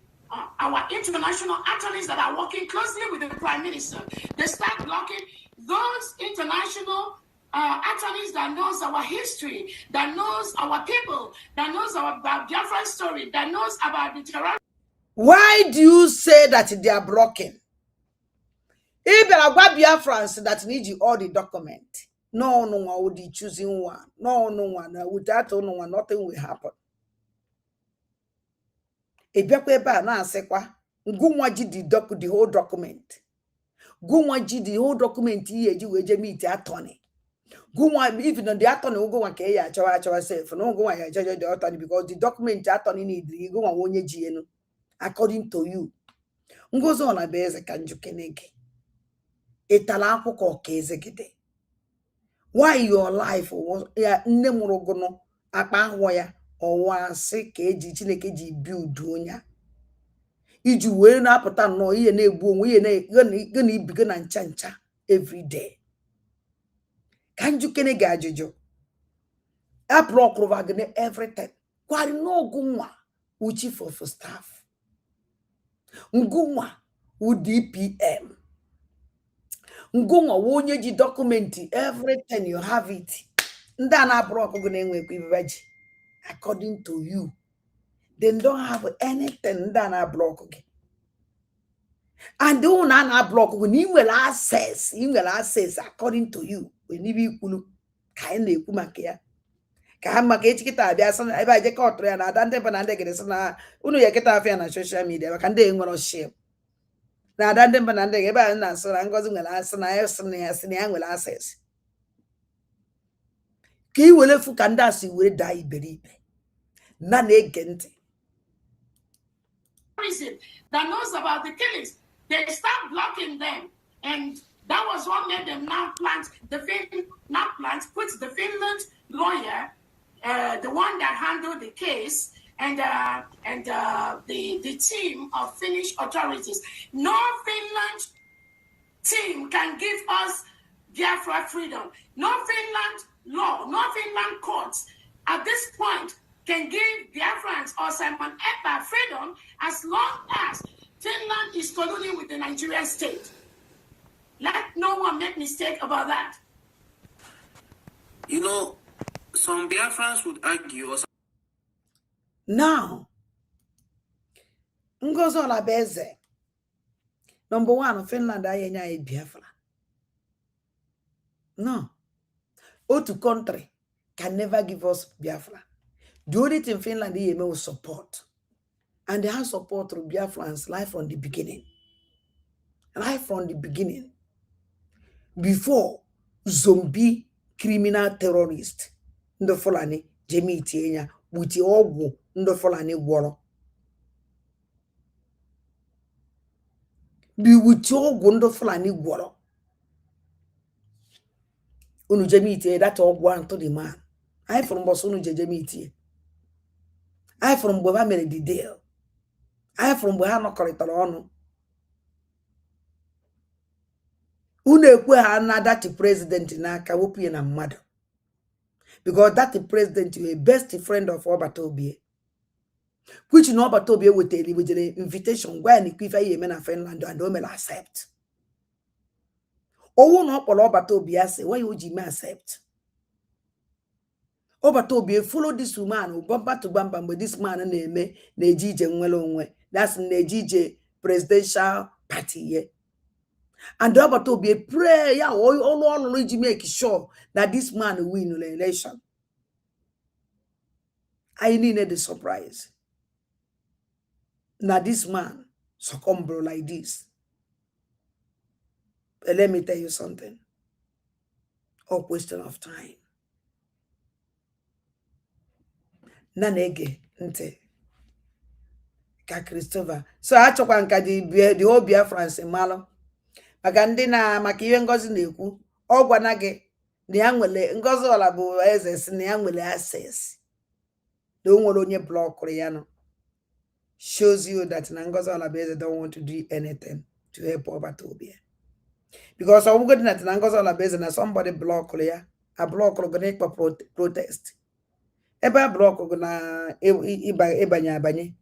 our international attorneys that are working closely with the Prime Minister. They start blocking those international attorneys that knows our history, that knows our people, that knows our Biafran story, that knows about the terror. Why do you say that they are blocking? If there are Biafrans that need you all the document, no one will be choosing one. No one. Without no one, nothing will happen. Ebiakweba na asekwa ngumwa ji the whole document Go one G the whole document here, you will meet the attorney. Go one, even on the attorney will go one K, I self, no go one, I judge the attorney because the document the attorney need, you go on one year, according to you. Ngozi on beze kanjukenege. Etalapo ko kezegede. Why your life was ya nne murogono akpa hoya or one sick keji chineke ji build onya. Iju wee na apụta no ihe na egbu onwe ihe na ibigo na ncha ncha every day. Kanjukenege ajụjụ. Aprok rovagene everything. Kwari no gunwa uchi for staff. Ngumwa u DPM. Ngumwa wonye ji documenti everything you have it. Ndana brok gonna enwe kwibaji. According to you. They don't have anything ndana block. And the one na block you will access according to you. When you kulu kaine kumakia. Kama kechi kita bia sana eba je ka otre na dande banande gede sana unu ye kita afia na social media bakande ngoro share na dande banande eba na sana ngozi ngala sana ya ngala access ki wele fu kanda si we dai iberibe na na egenti that knows about the killings. They start blocking them, and that was what made them put the Finland lawyer, the one that handled the case, and the team of Finnish authorities. No Finland team can give us Biafra freedom. No Finland law, no Finland courts at this point can give Biafrans or Simon Ekpa freedom as long as Finland is colluding with the Nigerian state. Let no one make mistake about that. You know, some Biafrans would argue. Now, Ngozi Olabeze, number one, Finland ayenya Biafra. No. Otu country can never give us Biafra. The only thing Finland will support. And they have support through Biafrans life from the beginning. Life from the beginning. Before zombie criminal terrorist, ndo Fulani jemi itienya, wuti ogwu ndo Fulani gworo. Bi wuti ogwu ndo Fulani gworo. Unu jemi itie that ogwu anto the man. I from boss unu jemi itie. I from Boba mere the deal. I from Boha no koritara onu. Unu ekwe ha na that president n'aka wopu ye na mmadu. Because that president is a best friend of Obatobie. Which no Obatobie would tell you with the invitation when he quiver ye men of Finland and don't accept. Oh no Obatobie say why would you accept? Obatobie follow this woman bamba to bamba with this man name Nejije Nwelonwe. That's Nejije presidential party ye. And Obatobie pray all make sure that this man will win the election. I needed the surprise. Now this man succumb like this. But let me tell you something. All question of time. Nanege nte ka Christopher. So achokwa nka the whole Biafrans malo. Maka ndị na maka ihe Ngozi na-ekwu ọ gwana gị na ya nwere Ngozi Ola bụ eze si na ya nwere access na o nwere onye blọkụrụ ya no shows you that na Ngozi Ola bụ eze don't want to do anything to help Obatobie because ọ bụgodị na Ngozi Ola bụ eze na somebody blọkụrụ ya a blọkụrụ gị n'ịkpọ protest ebe a blọkụrụ na ịbanye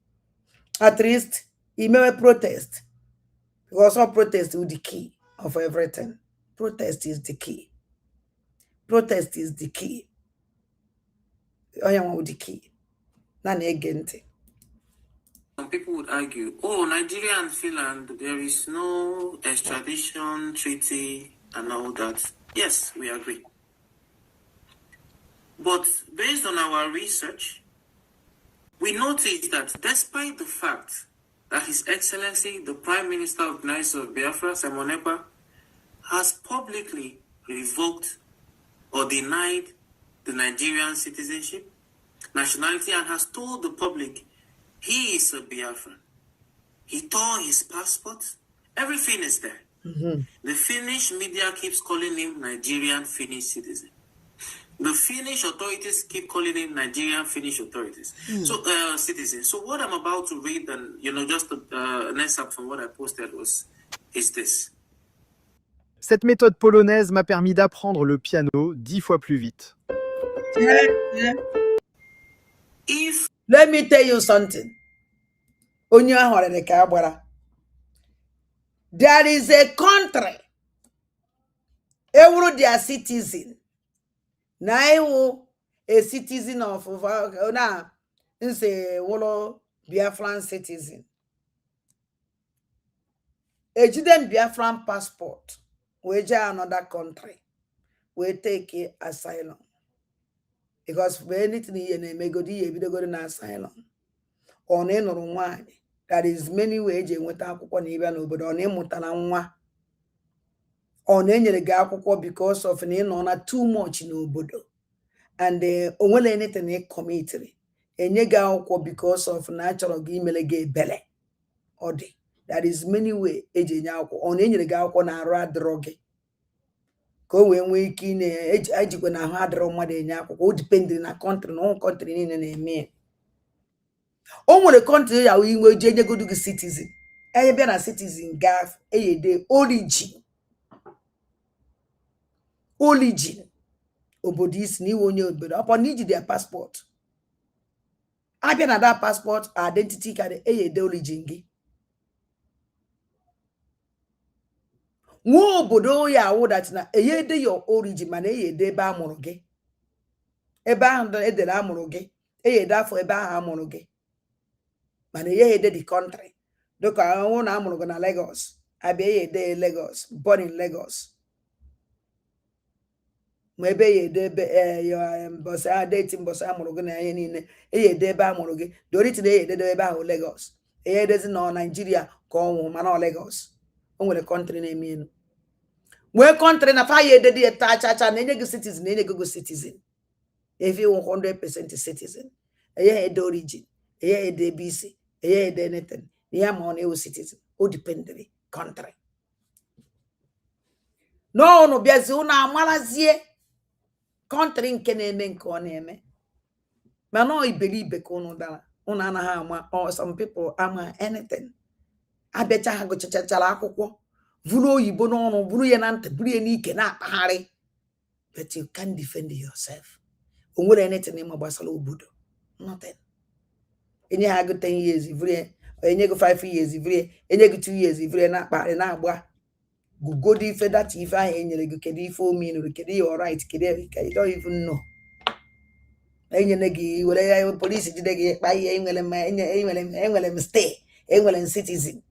at least imewe protest. Because all protest is the key of everything. Protest is the key. Protest is the key. I am the key. Some people would argue, oh, Nigeria and Finland, there is no extradition treaty and all that. Yes, we agree. But based on our research, we noticed that despite the fact that His Excellency, the Prime Minister of the United States of Biafra, Simon Ekpa, has publicly revoked or denied the Nigerian citizenship, nationality, and has told the public he is a Biafran. He tore his passport. Everything is there. The Finnish media keeps calling him Nigerian Finnish citizen. The Finnish authorities keep calling him Nigerian Finnish authorities. So citizen. So what I'm about to read, and just an excerpt from what I posted is this. Cette méthode polonaise m'a permis d'apprendre le piano 10 fois plus vite. Let me tell you something. There is a country, every their citizen. Now, a citizen of now, it's a Biafran citizen. A Judean Biafran passport, we another country, we take asylum. Because for anything you may go to an asylum. On any one, there is many ways you went up on even but on a on any because of an too much no bodo. And only anything committee. And you go because of natural gimele belly. Or there is many ways on any on a rad droge. Go when we kin age when I had Roma de Nyako, depending on a country, no country in a me. Oh, the country that we go to citizen. I been a citizen gaff, de origin. Origin. Obodis new one, but upon need their passport. I been at that passport, identity card, de origin. Wo bodo ya wo that na de your origin man de ba amoroge eba ndo de la amoroge da for eba amoroge man de the country doka won na amoroge na Lagos abi de Lagos, born in Lagos. Maybe de your boss dating boss amoroge na ni ne de ba amoroge do it de ba Lagos doesn't know Nigeria ko man Lagos on the country name. Where country na fire de cha na enye citizen enye go citizen. If you 100% citizen, de origin, de BC, de anything. Yeah, money citizen, o dependent country. No biazi una amalazie country nke na-eme nke ọ na-eme. Ma no ibelibe ka unu dara. Una na ha ama or some people ama anything. Abecha ha go chachara akwụkwọ. Vulu oyibo n'ọnụ buru ya na ntị buru ya n'ike na-akpagharị, but you can't defend yourself. Onwere anything ịma gbasara obodo, nothing. Enye ha go 10 years ivure, enye go 5 years ivure, enye go 2 years ivure na-akpagharị na-agba gugo ife that ife ahụ enyere gị kedu ife omenu kedu your right kedu you don't even know. Enyere gị were ya police jide gị kpa ihe enwere m stay enwere m citizen.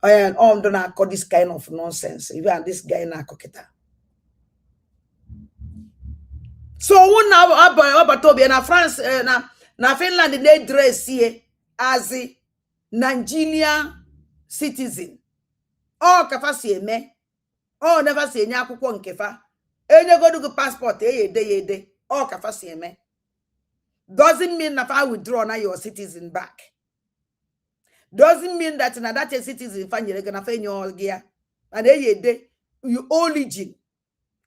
I don't call this kind of nonsense. Even this guy na koketa. So when Abatobi na France na Finland they dress here as a Nigerian citizen. Oh kafa si eme. Oh never see nya akwụkwọ nkefa. Enye go do passport de. Oh kafa si eme. Doesn't mean that I withdraw now your citizen back. Doesn't mean that na that a citizen fanyere gonna find your gear. And you origin.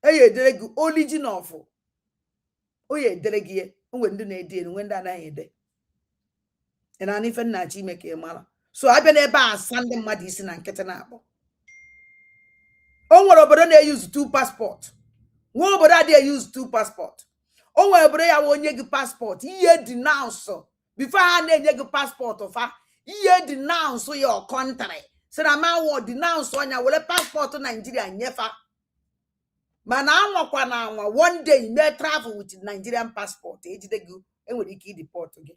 The origin of delegie when do na when that na and an even na chi make a mala. So I been eba Sunday madis na nkete na abo. Onwere obodo na use 2 passport. One obodo dey use 2 passport. Onwere obodo ya wonye gi passport. Iye denounce before ha na enye gi passport of ha. Iye denounce your country. So na man wo denounce onya wole passport to Nigeria nyefa. Man anwakwa na anwa one day you may travel with Nigerian passport. Ejidegu enwere ike deport gị.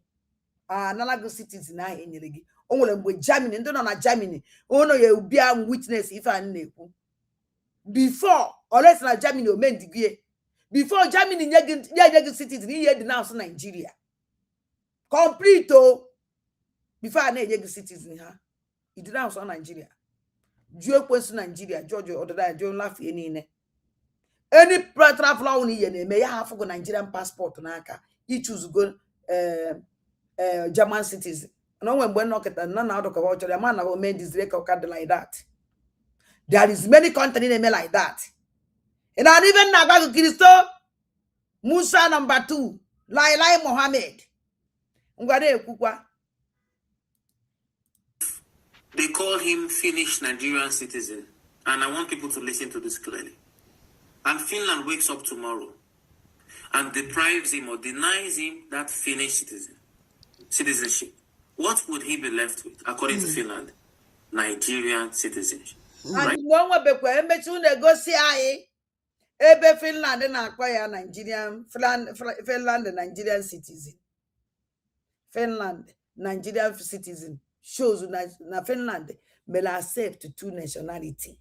Nana go citizen ahụ enyere gị. Onwere mgbe Germany ndị nọ na Germany ono ya ubia witness ife an na-ekwu. Before unless na Germany o mendigie. Before Germany nye gị citizen iye denounce Nigeria. Complete o. Before I na-enye gị citizen ha. You denounce on Nigeria. Jue kwesu Nigeria, Georgia, or the John laugh any traveler on ye may have go Nigerian passport naka. You choose go German citizen. No one when knock it and none out of the man who made this record like that. There is many countries like that. And I even Naga Christo Musa number 2, Lai Mohammed. They call him Finnish Nigerian citizen. And I want people to listen to this clearly. And Finland wakes up tomorrow and deprives him or denies him that Finnish citizenship. What would he be left with, according to Finland? Nigerian citizenship. Right? And no one be negotiate. Ebe Finland na acquire Nigerian Finland Nigerian citizen. Finland Nigerian citizen shows na Finland may accept 2 nationality.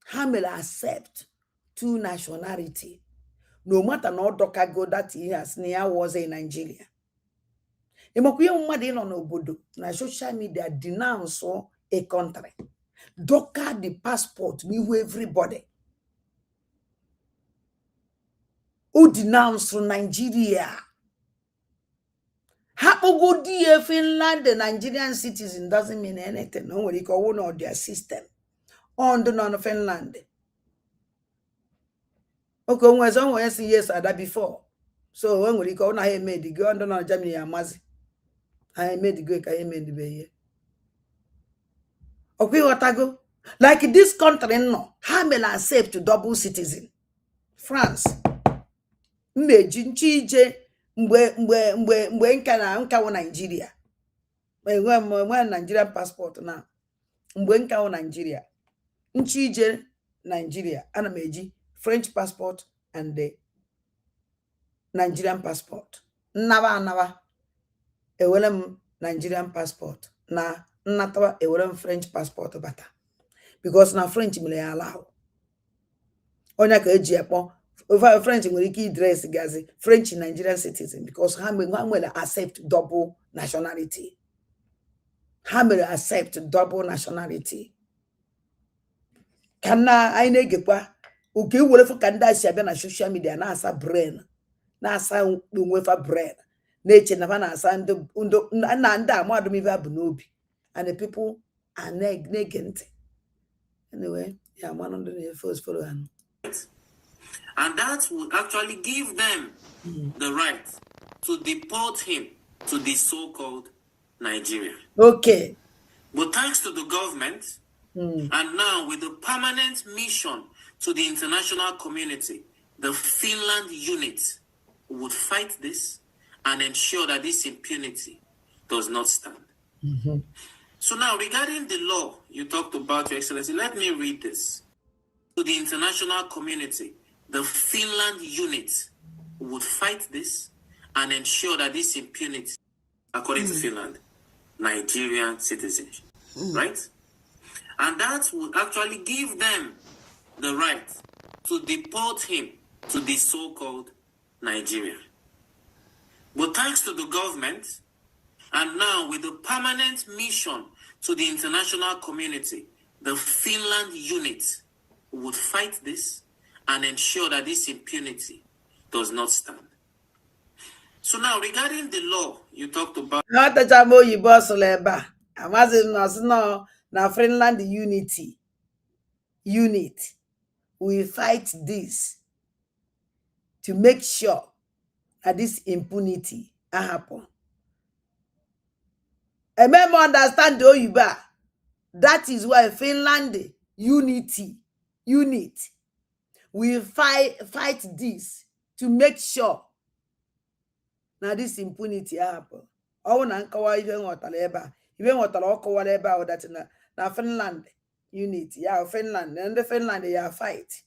How may accept 2 nationality? No matter no doka go that he has near was in Nigeria. Imokuye umadi no obodo na social media denounce a country. Doka the passport me everybody. Who denounce Nigeria? Chukwu Di Ya Finland, the Nigerian citizen doesn't mean anything. No one call one of their system. On the non-Finland. Okay, when someone say yes, I that before. So when we call I made the go under Germany Amazi. I made the go, I made the bay. Okay, what I go? Like this country, no, how may I accept to double citizen? France. Mejinchije mgbe nka wo Nigeria. When Nigerian passport na. Mgbe nka wo Nigeria. Nchije Nigeria. Ana meji French passport and the Nigerian passport. Nava. Ewelem Nigerian passport. Na natawa ewelem French passport bata. Because na French mele allow. Onya ka eji ekpo over French nwere ike dress gazi French Nigerian citizen because ha will accept double nationality. Ha will accept double nationality. Kana aine gekwa uke wole fo kanda si abia na social media na asa brain na asa nwefa brain na eche na na asa ndo na nda amadu mi va bu n'obi and the people are negent. Anyway, yeah, one of the first follow on. And that would actually give them the right to deport him to the so-called Nigeria. Okay. But thanks to the government, and now with the permanent mission to the international community, the Finland unit would fight this and ensure that this impunity does not stand. So now, regarding the law you talked about, Your Excellency, let me read this. To the international community, the Finland unit would fight this and ensure that this impunity, according to Finland, Nigerian citizenship, right? And that would actually give them the right to deport him to the so-called Nigeria. But thanks to the government, and now with the permanent mission to the international community, the Finland unit would fight this and ensure that this impunity does not stand. So now, regarding the law you talked about... Not the Jamo Yibosoleba. Amazon na Finland unit. We fight this to make sure that this impunity happen. I remember understand the Oyiba. That is why Finland unit we fight this to make sure now this impunity happen. Oh, na nkawa even wataleba, even wataleba or that na Finland unit, yeah, Finland and the Finland they fight.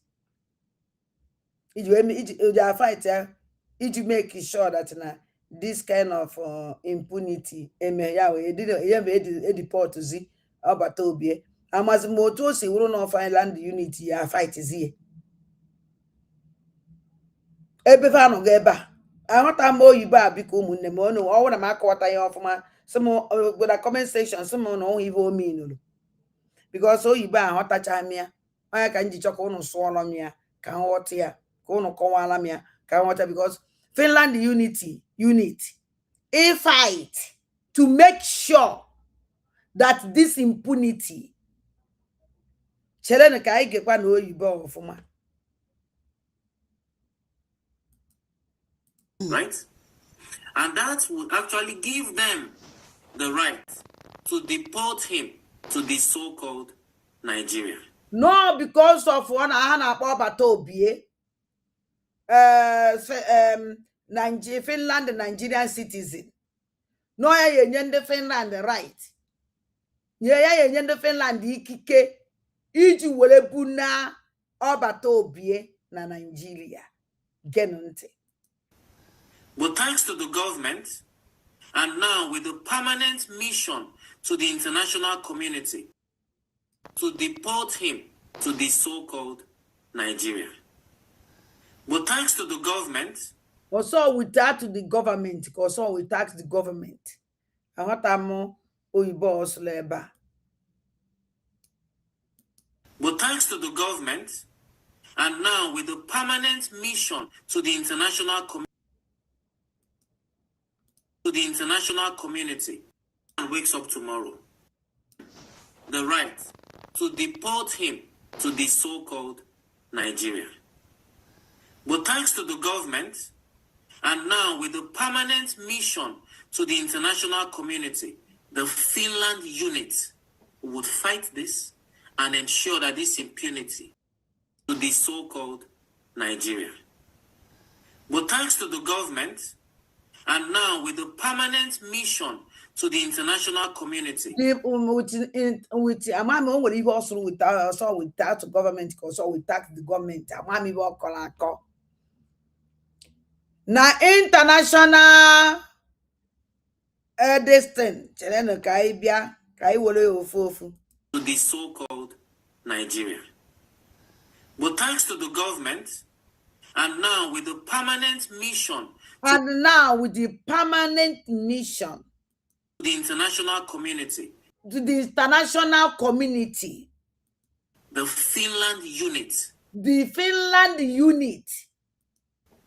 You fight, you make sure that na this kind of impunity, deport to see about Tobie. Amazimoto si wuru no Finland unity ya fight is here. Ebe fa no geba. Ahota mo yiba biko munne mo no o na makota ya ofuma. Some with a comment section some no even mean no. because oyibo a ghọtacha m ya onye ka nji chọka unu sụọrọ m ya ka nghọta ya ka unu kọwala m ya ka nghọta because Finland unit a fight to make sure that this impunity chere ka anyị gekwa na oyibo ọfụma. Right? And that would actually give them the right to deport him to the so-called Nigeria. No, because of one Batobie, Finland Nigerian citizen. No, the Finland right. Yeah, the Finland ikike. Iji wele buna Batobie na Nigeria. Genunte. But thanks to the government, and now with the permanent mission to the international community to deport him to the so-called Nigeria. But thanks to the government, also we tax the government, also we tax the government. And what am oyibo osleba? But thanks to the government, and now with the permanent mission to the international community, and wakes up tomorrow, the right to deport him to the so-called Nigeria. But thanks to the government, and now with the permanent mission to the international community, the Finland unit would fight this and ensure that this impunity to the so-called Nigeria. But thanks to the government, and now with the permanent mission to the international community. With Amami, what you also without government, also we tax the government. Amami will call. Na international distance, Chelena Kaibia, Kaiwole Ofofu. To the so-called Nigeria. But thanks to the government, and now with the permanent mission. And now with the permanent mission. The international community. To the international community. The Finland unit. The Finland unit.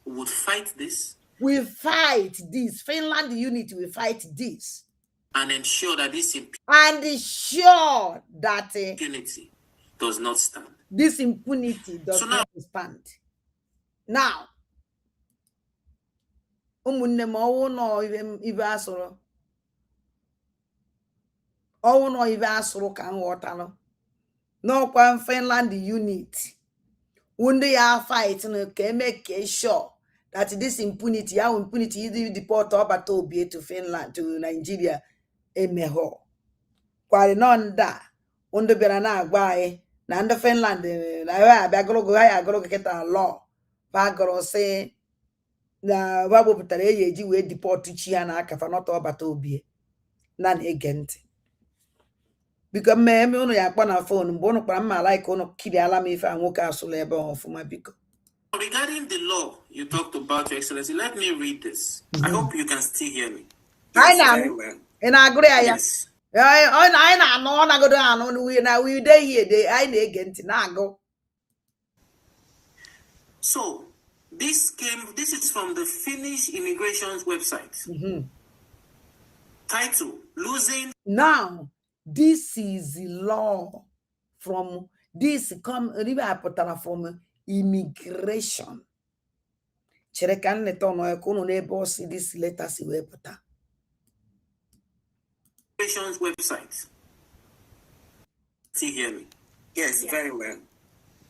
Would fight this. We fight this. Finland unit will fight this. And ensure that this impunity does not stand. This impunity does not stand. Now, umunne mo no ibe asoro. Owo no ibe asoro ka nghọtalụ. No kwa Finland unit. Wunde ya fight no ka make sure that this impunity, you deport Batobie to Finland, to Nigeria, emeho. Kwari nonda, unde bịara na-agwa anyị na ndị Finland na ya agụrụ kịta law bagụrụ sị na wabụpụtara eji wee deport chi ya na akafa nọta Batobie na na-ege ntị. Biko mmemme unu ya akpọ na phone mgbe unu kpara mma like unu kiriala m ife a nwoke asụla ebe ọfụma biko. Regarding the law you talked about, Your Excellency, let me read this. I hope you can still hear me. I know. And I agree. Yes. I know. I go we day here. I again go. So this is from the Finnish immigration's website. Title: Losing. Now, this is the law from this from immigration. Cherekan letter no ekono nebo see this letter si webota. Immigration's website. See hear me? Yes, yeah. Very well.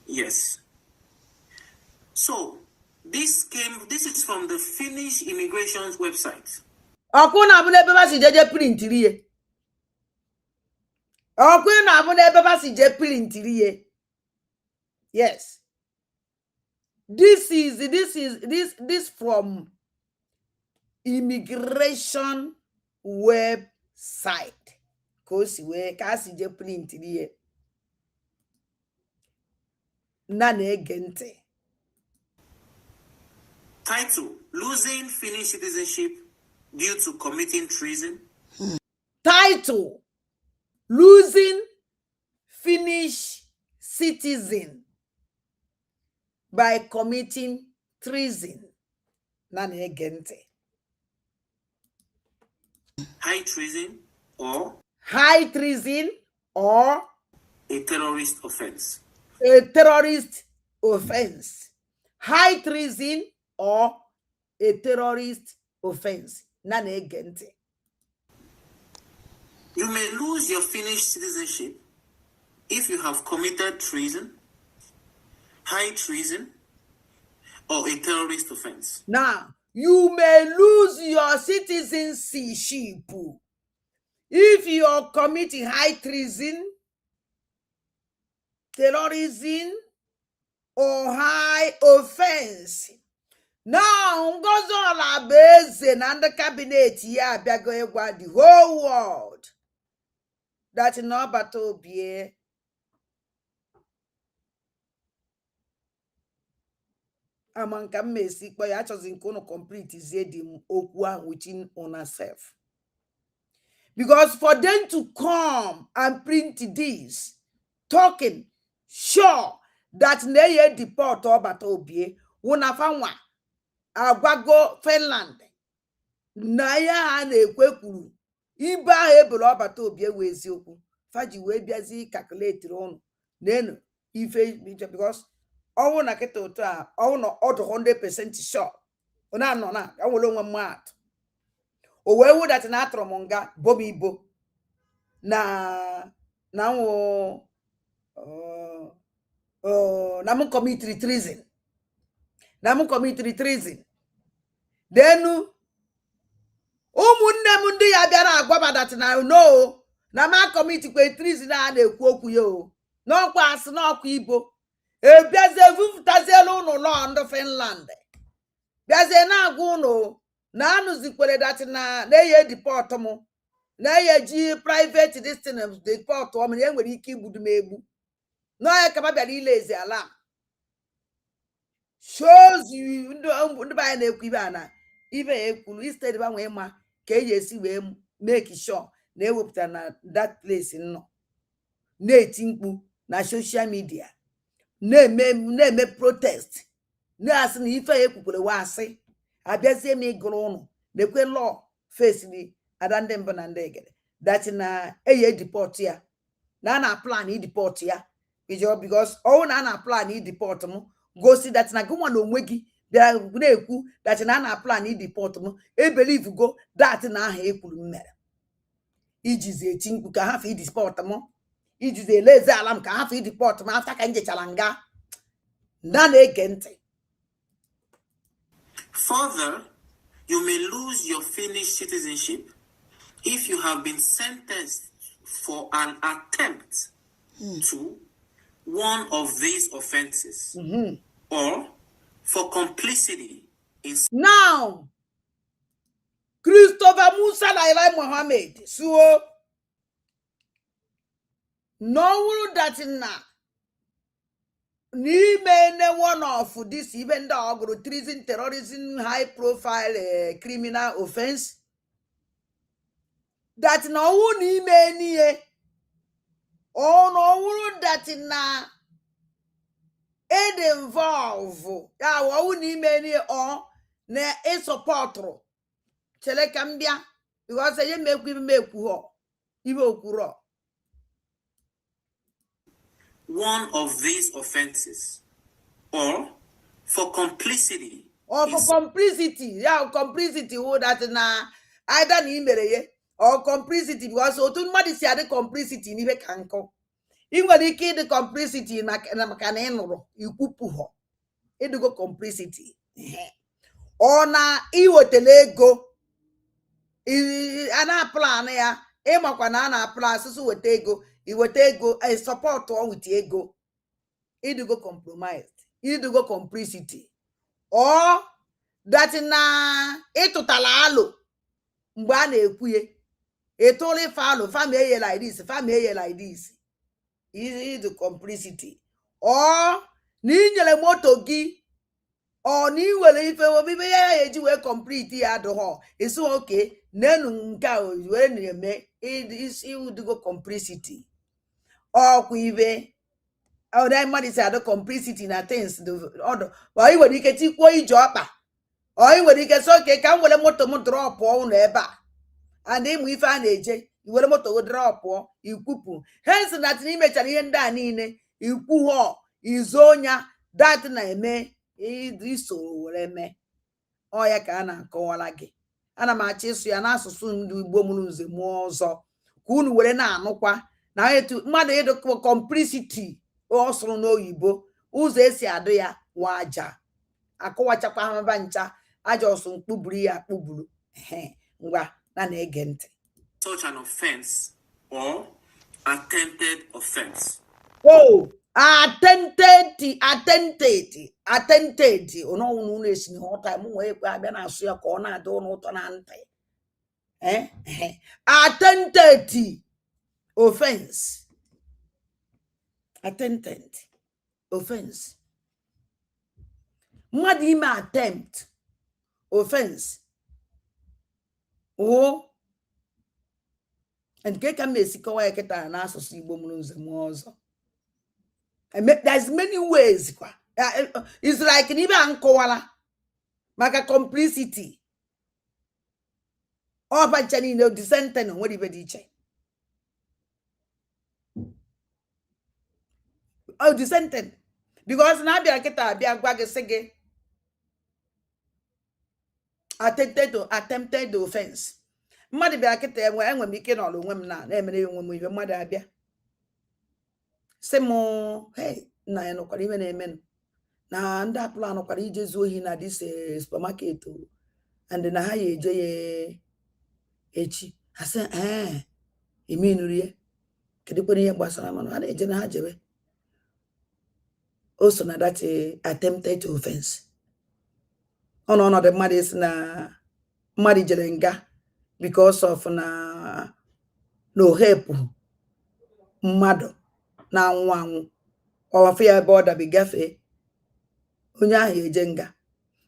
Yes. So this is from the Finnish immigration's website. Okuna abune beba si jeje print riye. Okuna abune beba si jeje print riye. Yes. This from immigration website. Kosi we kasi je print riye. Nane gente. Title: Losing Finnish citizenship due to committing treason. Title: Losing Finnish citizen by committing treason. High treason or a terrorist offense. A terrorist offense. High treason or a terrorist offense. You may lose your Finnish citizenship if you have committed treason, high treason, or a terrorist offense. Now, you may lose your citizenship if you are committing high treason, terrorism, or high offense. Now, Ngozola Beze and the cabinet here biago the whole world that no battle be amanka mmesi kpo ya choose nkono complete zedim okwu within on self. Because for them to come and print this, talking, sure that they deport or battle be unafanwa agwago Finland na ya ha na-ekwe kwuru ibe ahụ ebolo ọbata obi ewe eziokwu faji wee biazi calculate ọnụ nenu ife because ọwụ na kịta ụtọ a ọwụ na ọdụ 100% sure ona anọ na awolo onwe mmadụ o wee wụ dat na atọrọ m nga bomi ibo na nwụ na m committed treason denu ụmụnne m ndị ya bịara agwaba dat na no na ma commit kwe treason a na-ekwu okwu ya o n'ọkwa asị n'ọkwa ibo ebiazie vufutaziela ụnụ lọ ndị Finland biazie na-agwa ụnụ na anụzikwere dat na-eye deport m na-eye ji private destiny deport m na enwere ike igbudu m egbu n'ọya ka bịara ile ezi ala shows you ndị banya na-ekwu ibe a na ibe ekwuru instead banwe ma ka eji esi wee make sure na ewepụta na that place nọ na-eti mkpu na social media na-eme protest na-asị na ife ekwukwere wasị abịazie m ịgụrụ ụnụ na-ekwe law face ni ada ndị mbụ na ndị egede that na eye deport ya na plan deport ya because ọwụ na plan deport m gosi that na gụnwa na onwe gị bịara na-ekwu that na plan deport m believe go that na aha ekwuru mere ijizi eti mkpu ka ha fe deport m ijizi eleze ala m ka ha fe deport m after ka njechara nga na-ege ntị. Further, you may lose your Finnish citizenship if you have been sentenced for an attempt to one of these offenses or for complicity in. Now, Christopher Musa na Eli Mohammed so no that na n'ime one of this even the treason, terrorism, high profile criminal offense that no n'ime niye or no that na it involve ya wo n'ime niye or na e support chele kambia because ye mekwu ho ibe okuro. One of these offenses or for complicity. Or for complicity. Yeah, complicity who that na either ni mere ye or complicity because otu mmadụ si ade complicity n'ibe ka nkọ. I nwere ike ịdị complicity na maka na ịnụrụ ikwupu ho. Ịdịgo complicity. Ọ na iwetele ego ana plan ya ịmakwa na ana plan asụsụ weta ego iweta ego I support on with ego idigo compromised idigo complicity or that na ịtụtala alo mgbe a na-ekwuye etoli falo fam eye like this is the complicity or na inyere moto gị or na iwere ife obibe ya eji wee complete ya adụghọ isi oke nenu nke a were na-eme is idigo complicity or quive. Oh, that man is a complicity in things. The other, why would you get equal job? Or you would get so come with a motor drop or never. And then we find a j. You will motor drop or you cuckoo. Hence, that image and yen danine, you poo, you zonia, that name, is so me. Oh, ya can call like. Ana m achịsụ ya n'asụsụ ndị Igbo mụrụ nze mụọ ọzọ ka unu were na-anụkwa na etu mmadụ ịdụ complicity ọ sụrụ n'oyibo ụzọ esi adụ ya waja akọwachakwa ha mba ncha aja ọsụ mkpụburu ya akpụburu ngwa na-ege ntị. Such an offense or attempted offense. Oh, attempted ono unu esi n'ọta mụ wee kwa abịa na-asụ ya ka ọ na-adị n'ụtọ na ntị. Attempted offense. Attempted offense. Mmadụ ime attempt offense. Oh, and nke ka m esikowa ya kịta n'asụsụ Igbo mụrụ nze mụọ ọzọ. There's many ways. It's like even nkowala maka complicity. Or bachani no dissenting on what even diche. Oh, dissenting. Because na bia kita bia gwage sege attempted offense. Mmadụ bia kita enwe m ike na ọlụ onwe m na emere onwe m ibe mmadụ abịa. Semo, hey, na ya nokwara ime na-eme na ndị apụla anọkwara ije zuo ohi na dis supermarket and na ha ya eje ya echi ha sị ime nuri ya kedụkwara ihe gbasara mana ha na-eje na ha jebe also na that attempted offense ọnọdụ mmadụ isi na mmadụ jere nga because of na ohepụ mmadụ na anwụ ọwafe ya ebe ọ dabi gafee onye ahụ eje nga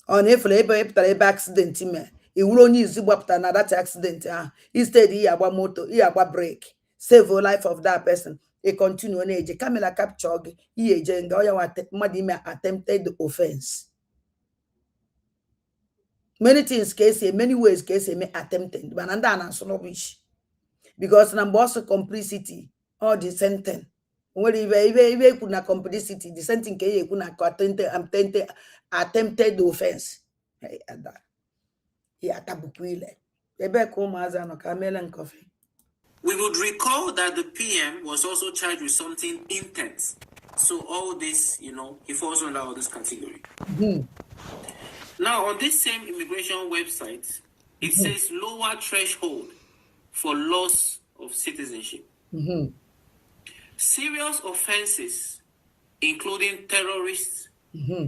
ọ na-efere ebe epụtara ebe accident mee iwuru onye izu gbapụtara na that accident ahụ instead iyi agba moto iyi agba brake save the life of that person e continue na-eje camera capture gị iyi eje nga ọ ya mmadụ ime attempted offense. Many things ka esi many ways ka esi eme attempted mana ndị a na-asụ n'ọbụchi because na mgbe ọsọ complicity ọ dị sentence nwere ibe ekwu na complicity the same thing ka ekwu na attempted offense. Ya tabukwu ile ebe ka ụmụazị anọ ka meele nkofe. We would recall that the PM was also charged with something intense. So all this, he falls under all this category. Now, on this same immigration website, it says lower threshold for loss of citizenship. Serious offenses, including terrorists,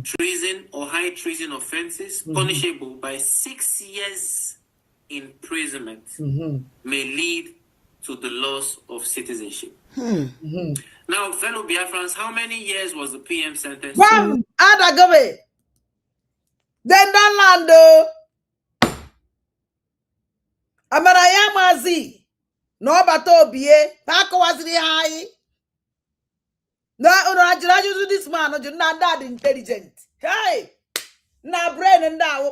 treason or high treason offenses, punishable by 6 years imprisonment, may lead to the loss of citizenship. Now, fellow Biafrans, how many years was the PM sentenced? Bam! Adagabe! Then that lando. Amarayamazi. No bato bie. Pako waziri hai. No, no, this man, no, you're not that intelligent. Hey! Na brain and that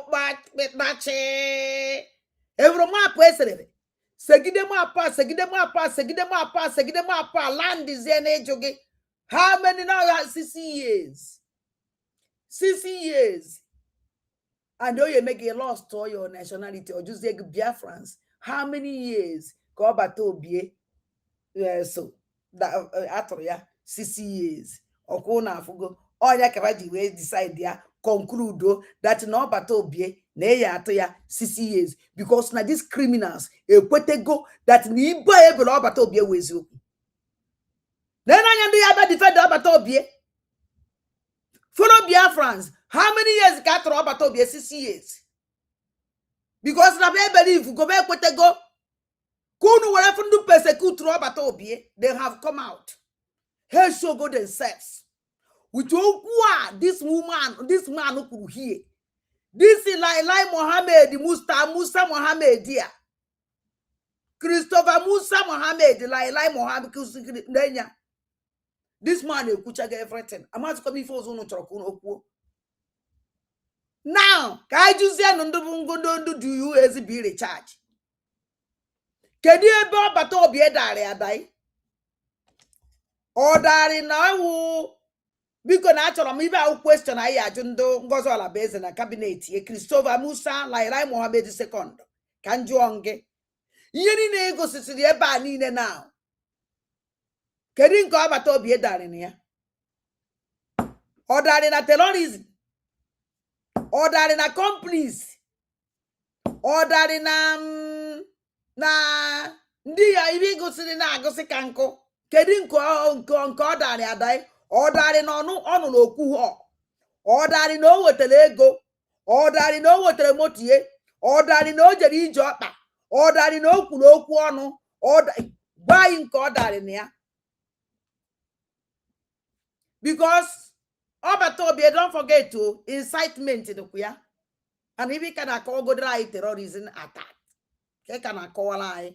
with that. Every map, president. Segidema pa, land is joge. How many now? 60 years. 60 years. And though you make a loss to your nationality or just like Biafrans, how many years? Go back to be so that after 60 years. Or go now for go. All ya kabaji we decide there conclude that no bato be na ya to ya 60 years because now these criminals go that ni ba ebe no bato be wezu. Then I do ya defend bato be. Follow Biafrans. How many years got to bato be 60 years? Because na be believe go be go. Kunu whatever do persecute bato be they have come out. Hey, show go themselves. With this man who could hear. This is like Mohammed, Musa Mohammed, dear. Christopher Musa Mohammed, like Mohammed. This man ekuchaga everything. Amazụ come ife ozo unu chọrọ ka unu okwu. Now, ka anyị jụzie nụ ndị bụ ngondo do you ezigbo recharge? Kedu ebe ọbata obi edarị adai? Ọ darị na ewu biko na achọrọ m ibe ahụ question anyị ajụ ndị Ngozi Olabeze na cabinet ye Christopher Musa Lai Mohammed II ka njụọ gị. Ihe niile egosisiri ebe a niile now. Kedu nke ọbata obi edarị na ya? Ọ darị na terrorism? Ọ darị na complice? Ọ darị na ndị ya ibe gosiri na-agụsị ka nkụ? Kedu nke ọ darị adai? Ọ darị na ọnụ n'okwu ha? Ọ darị na o wetara ego? Ọ darị na o wetara motie? Ọ darị na o jere ije ọkpa? Ọ darị na o kwuru okwu ọnụ? Gwa anyị nke ọ darị na ya. Because ọbata obi, don't forget to incitement dịkwa ya. And if you can akọwagodoro anyị terrorism attack, ka ka na-akọwara anyị.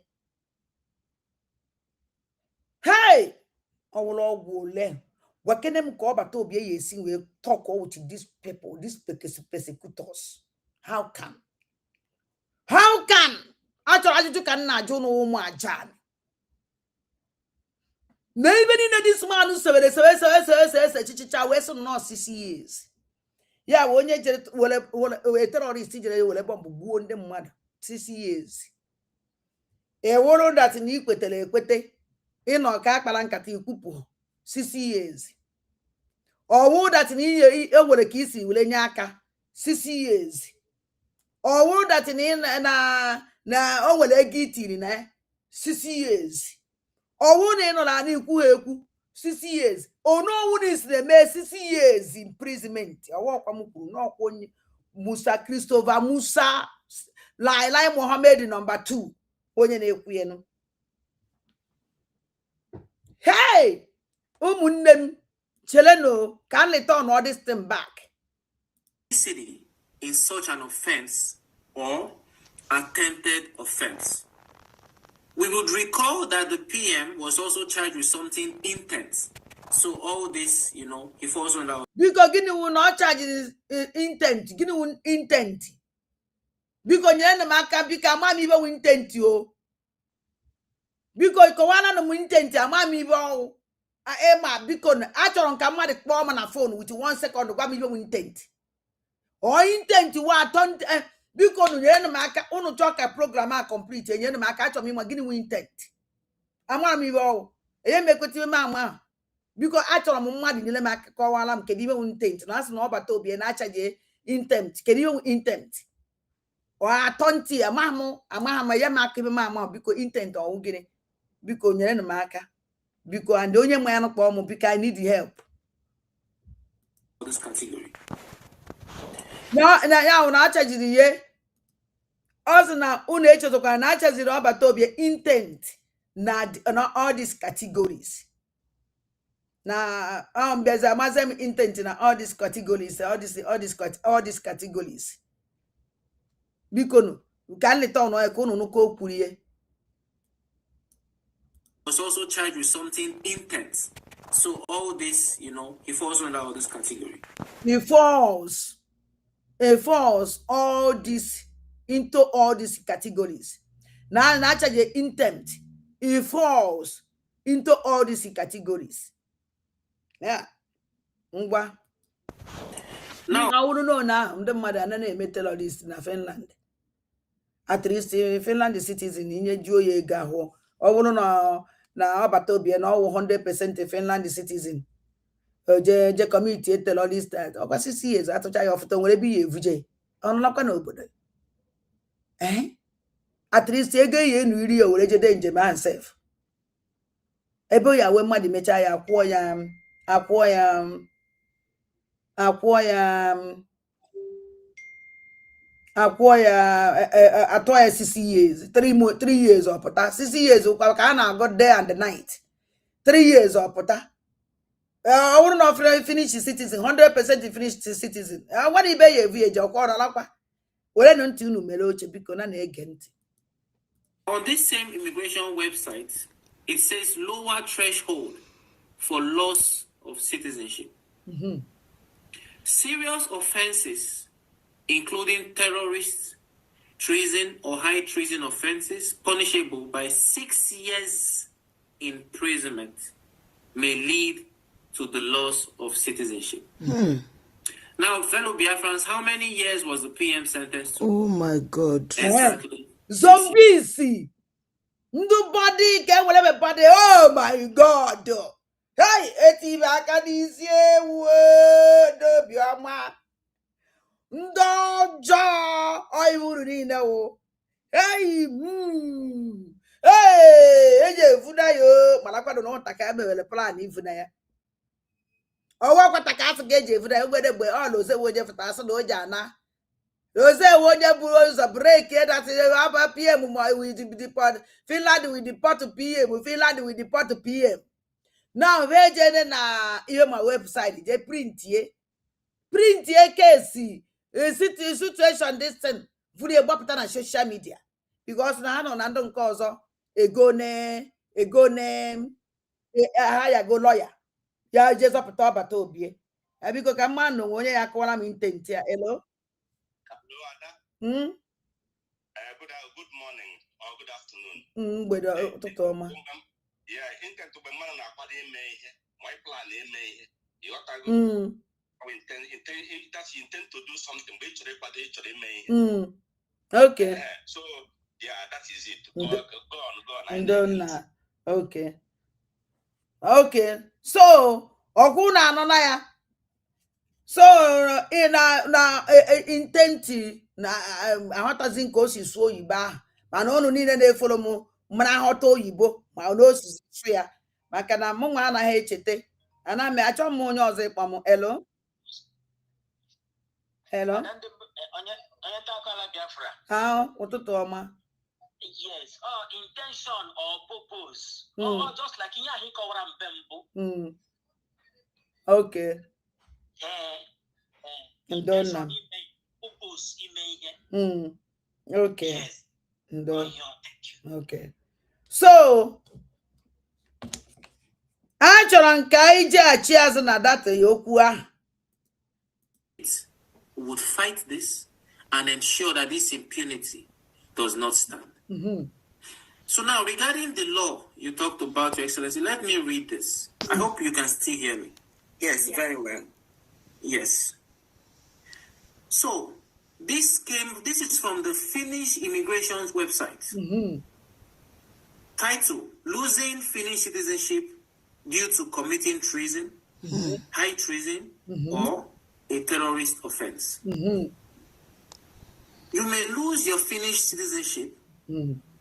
Hey! Ọwụla ọgwụ ole. Gwakene m ka ọbata obi ya esi wee talk with these people, these persecutors. How come? How come? Achọrọ ajụjụ ka nna ajụ n'ụmụ aja. Na ibe niile this man sebe chichicha wee sị nọ 6 years. Ya onye jere were terrorist jere were bọmbụ gbuo ndị mmadụ 6 years. Eworo that na ikwetere ekwete ịnọ ka akpara nkata ikwupụ 6 years. Ọwụ that na ewere ka isi were nye aka 6 years. Ọwụ that na o nwere ego itiri na 6 years. Ọwụ na ịnọ na ikwu ekwu 6 years. Ono is the me 6 years imprisonment. Ọwụ kwa m kwuru n'ọkwa onye Musa Christopher Musa Lai Mohammed number 2 onye na-ekwu enu. Hey! Ụmụnne m cheleno ka return all this thing back. City in such an offense or attempted offense. We would recall that the PM was also charged with something intense. So all this, he falls under. Because gini will not charge intent. Gini will intent. Because you know maka bika mami ba intent yo. Because kawana no intent mami ba Emma because actually can ma the call na phone with 1 second gwa mi ba intent. Or intent wa ton because you know maka unu talk a program complete you know maka actually me gini will intent. Ama mi ba e mekweti ma because achọrọ m mmadụ nyere m aka kọwara m kedu ihe bụ intent na asị na ọbata obi na-achaje intent kedu ihe bụ intent ọ atọ ntị amaghị m ya m aka ebe m ama biko intent ọwụ gịnị biko nyere m aka biko and onye nwe ya kpọọ m biko I need help. This category. Na ya na achajiri ihe ọsị na unu echezọkwara na achaziri ọbata obi intent na all these categories. Na there's a Muslim intent in all these categories, all these categories. Because we can let on was also charged with something intense. So all this, he falls under all this category. He falls all this into all these categories. Now naturally intent, he falls into all these categories. Yeah. Ngwa. Now, I wouldn't know now. The mother and a terrorist in Finland. At least Finland is citizen in a Joye Gaho. I wouldn't know now about Toby and all 100% Finland is citizen. Je community terrorist that over 6 years after I often will be a VJ. Unlock nobody. At least a gay in video will danger myself. A boy, I will muddy me acquire 6 years, 3 years or pota 6 years I got there and the night 3 years or pota. I wouldn't offer finish citizen 100% finished citizen. What do you pay a VH or quarter lapa? Well, don't you know Meloche because an agent. On this same immigration website, it says lower threshold for loss of citizenship. Serious offenses, including terrorists, treason or high treason offenses, punishable by 6 years imprisonment, may lead to the loss of citizenship. Now, fellow Biafrans, how many years was the PM sentenced to? Oh my God. Exactly. Zombies. Nobody can whatever body. Oh my God. Hey, eti baka disi word biama. Ndojo oiwuru ni na wo. Hey, hey, eje funa yo. Malakwa do no taka ebele plan ifuna ya. Owa kwa taka asu geje ifuna ya gbede gbe all o se wo je futa asu no ja na. Those who a break here that have a PM we deport Finland we deport to PM, Finland we deport to PM. Now we na even my website they print ye case situation this thing for the bopta na social media because na no ndon cause ego ne ya go lawyer ya just up to abata obie because ka man no onye ya kwala m intent ya hello. Good morning or good afternoon. Yeah, intent to be man na kwade eme ihe, my plan eme ihe. You got to intend to do something, but you actually eme ihe. Okay. So yeah, that is it. Go on. Okay. Okay. So, okuna anona ya. So in intenti na ahọtazi nke o si suo oyibo ahụ mana ọnụ niile na-efolo m mara ahọta oyibo ma ọ n'osisi su ya maka na mụ nwa anaghị echete ana m achọ m onye ọzọ ịkpọ m hello ụtụtụ ọma. Yes, intention or purpose or just like ihe ahụ kọwara mbụ. Okay. Intention Okay. Yes. Okay. So achọrọ nke anyị jeghachi azụ na data ya okwu ahụ. Would fight this and ensure that this impunity does not stand. So now, regarding the law you talked about, Your Excellency, let me read this. I hope you can still hear me. Yes, very well. Yes. So, this is from the Finnish immigration's website. Title, Losing Finnish Citizenship Due to Committing Treason, High Treason, or a Terrorist Offense. You may lose your Finnish citizenship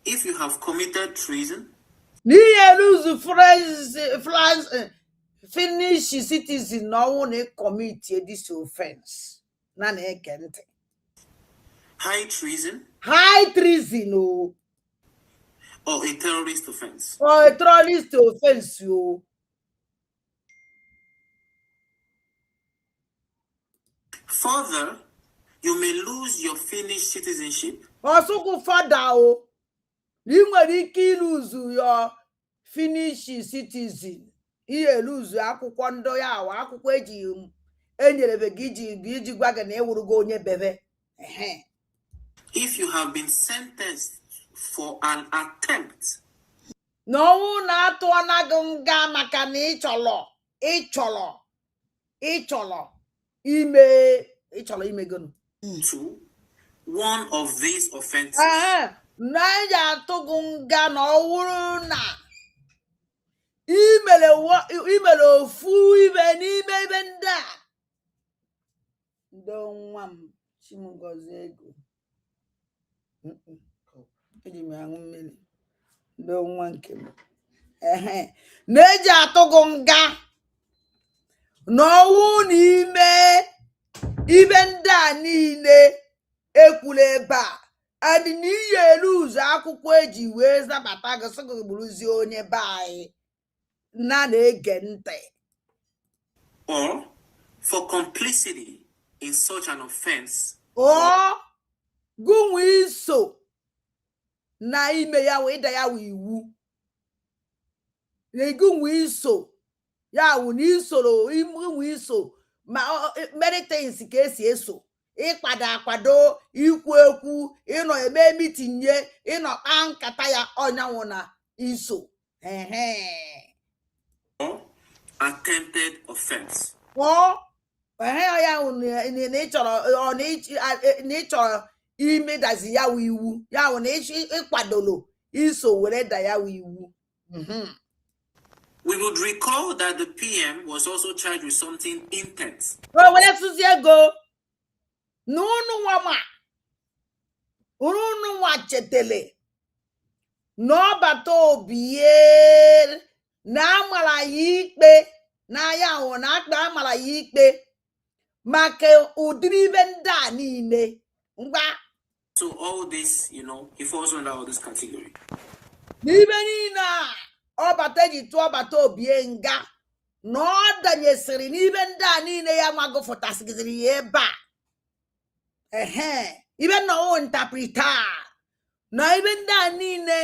if you have committed treason. You lose Finnish citizen no one commit this offense. High treason. High treason, oh. Or a terrorist offense. Or a terrorist offense, oh. Further, you may lose your Finnish citizenship. Also go further, oh. You may lose your Finnish citizen. You lose akwụkwọ ndo ya awa akwụkwọ eji enyerebe gị gwa gị na ewuru go onye bebe. If you have been sentenced for an attempt. No na atụ na gị nga maka na ịchọrọ ime gonu. To one of these offenses. Na ya atụ gị nga na ọwụrụ na imele ofu ibe n'ime ibe ndị a. Ndo nwa m Chimugozi ego. Eji m aṅụ mmiri. Ndo nwa nke m. Na-eji atụ gị nga n'ọnwụ n'ime ibe ndị a niile ekwula ebe a. Adị n'iyi elu ụzọ akwụkwọ eji wee zabata gị sị gị bụrụzie onye be anyị. Na-ege ntị. Or for complicity in such an offense. Or gụnwe iso na ime ya wee da ya wee iwu. Gụnwe iso ya wụ na isoro inwe iso ma many things ka esi eso ịkwado akwado ikwu ekwu ịnọ eme mitinye ịnọ kpaa nkata ya ọnyanwụ na iso attempted offense. ya wụ na ịchọrọ imedazi ya wụ iwu ya wụ na ịkwadolo iso were da ya wụ iwu. We would recall that the PM was also charged with something intense. Nwa chetele n'ọbata obie na amara ya ikpe na ya hụ na akpa amara ya ikpe maka ụdịrị ibe ndị a niile ngwa. So all this, he falls under all this category. N'ibe niile a ọbata ji tụọ ọbata obie nga na ọ danyesịrị n'ibe ndị a niile ya nwagụfụtasịgịzịrị ya ebe a ibe na o ntaprita na ibe ndị a niile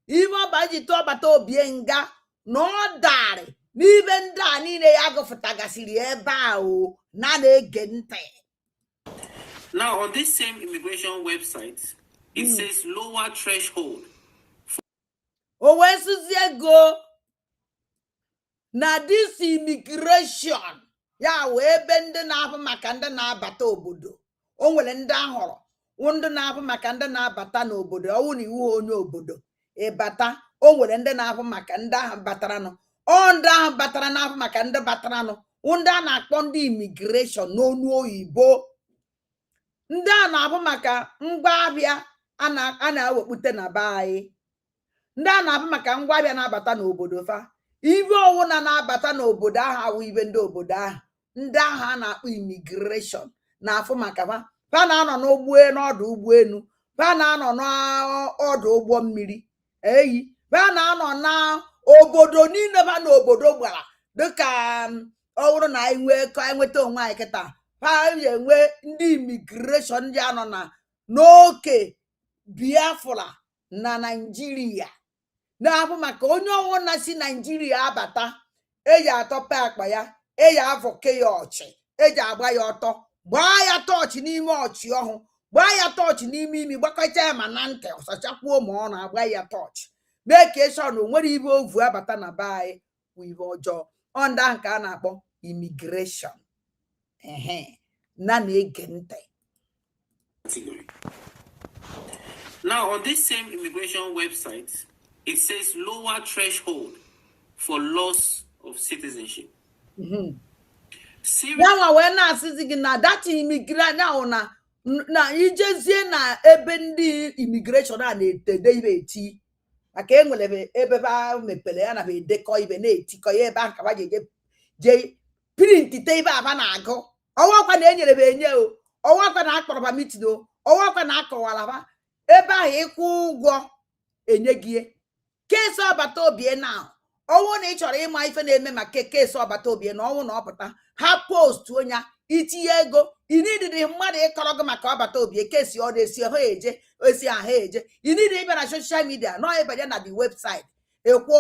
ibe ọba ji tụọ ọbata obie nga na ọ darị n'ibe ndị a niile ya gụfụtagasịrị ebe a o na-ege ntị. Now on this same immigration website, it says lower threshold. O wee sụzie go na this immigration ya wee ebe ndị na-ahụ maka ndị na-abata obodo. O nwere ndị ahụrụ ndị na-ahụ maka ndị na-abata n'obodo. Ọwụ na iwu onye obodo ịbata, o nwere ndị na-ahụ maka ndị ahụ bataranụ. Ndị ahụ batara na-ahụ maka ndị bataranụ ndị a na-akpọ ndị immigration n'onu oyibo. Ndị a na-ahụ maka ngwaahịa a na-ewepụta na be anyị. Ndị a na-ahụ maka ngwaahịa na-abata n'obodo fa. Ibe ọwụna na-abata n'obodo ahụ awụ ibe ndị obodo ahụ. Ndị ahụ a na-akpọ immigration na-afụ maka fa. Fa na-anọ n'ọdụ ụgbọelu, fa na-anọ n'ọdụ ụgbọ mmiri. Fa na-anọ n'obodo niile fa n'obodo gbara dịka ọhụrụ na enweta onwe anyị kịta. Fa enwe ndị immigration ndị anọ n'oke Biafra na Nigeria na-abụ maka onye ọwụna si Nigeria abata eji atọpe akpa ya, eji avọke ya ọchị, eji agba ya ọtọ, gbaa ya tọọchị n'ime ọchị ọhụụ, gbaa ya tọọchị n'ime imi, gbakọcha ya ma na ntị ọsachakwuo ma ọ na-agba ya tọọchị mee ka eshọn o nwere ibe ovu abata na be anyị bụ ibe ọjọọ. Ndị ahụ ka a na-akpọ immigration na-ege ntị. Now, on this same immigration website, it says lower threshold for loss of citizenship. Now, when I see that immigration now na ijezie na ebe ndị immigration a na-etede ibe eti maka enwere ebe ba mepere ya na edekọ ibe na-etikọ ya ebe ahụ ka ba je print te ibe aba na-agụ. Ọwakwa na enyere be enye o, ọwakwa na akpọrọ ba meeting o, ọwakwa na akọwara ba ebe ahụ ịkwụ ụgwọ enye gị keesi ọbata obie na ọnwụ na ị chọrọ ịma ife na-eme maka keesi ọbata obie na ọnwụ na ọpụta ha post onye itinye ego inididi mmadụ ịkọrọ gị maka ọbata obie keesi ọ na-esi ha esi ahụ eje inidi ịbịa na social media nọ ịbanye na the website ịkwụ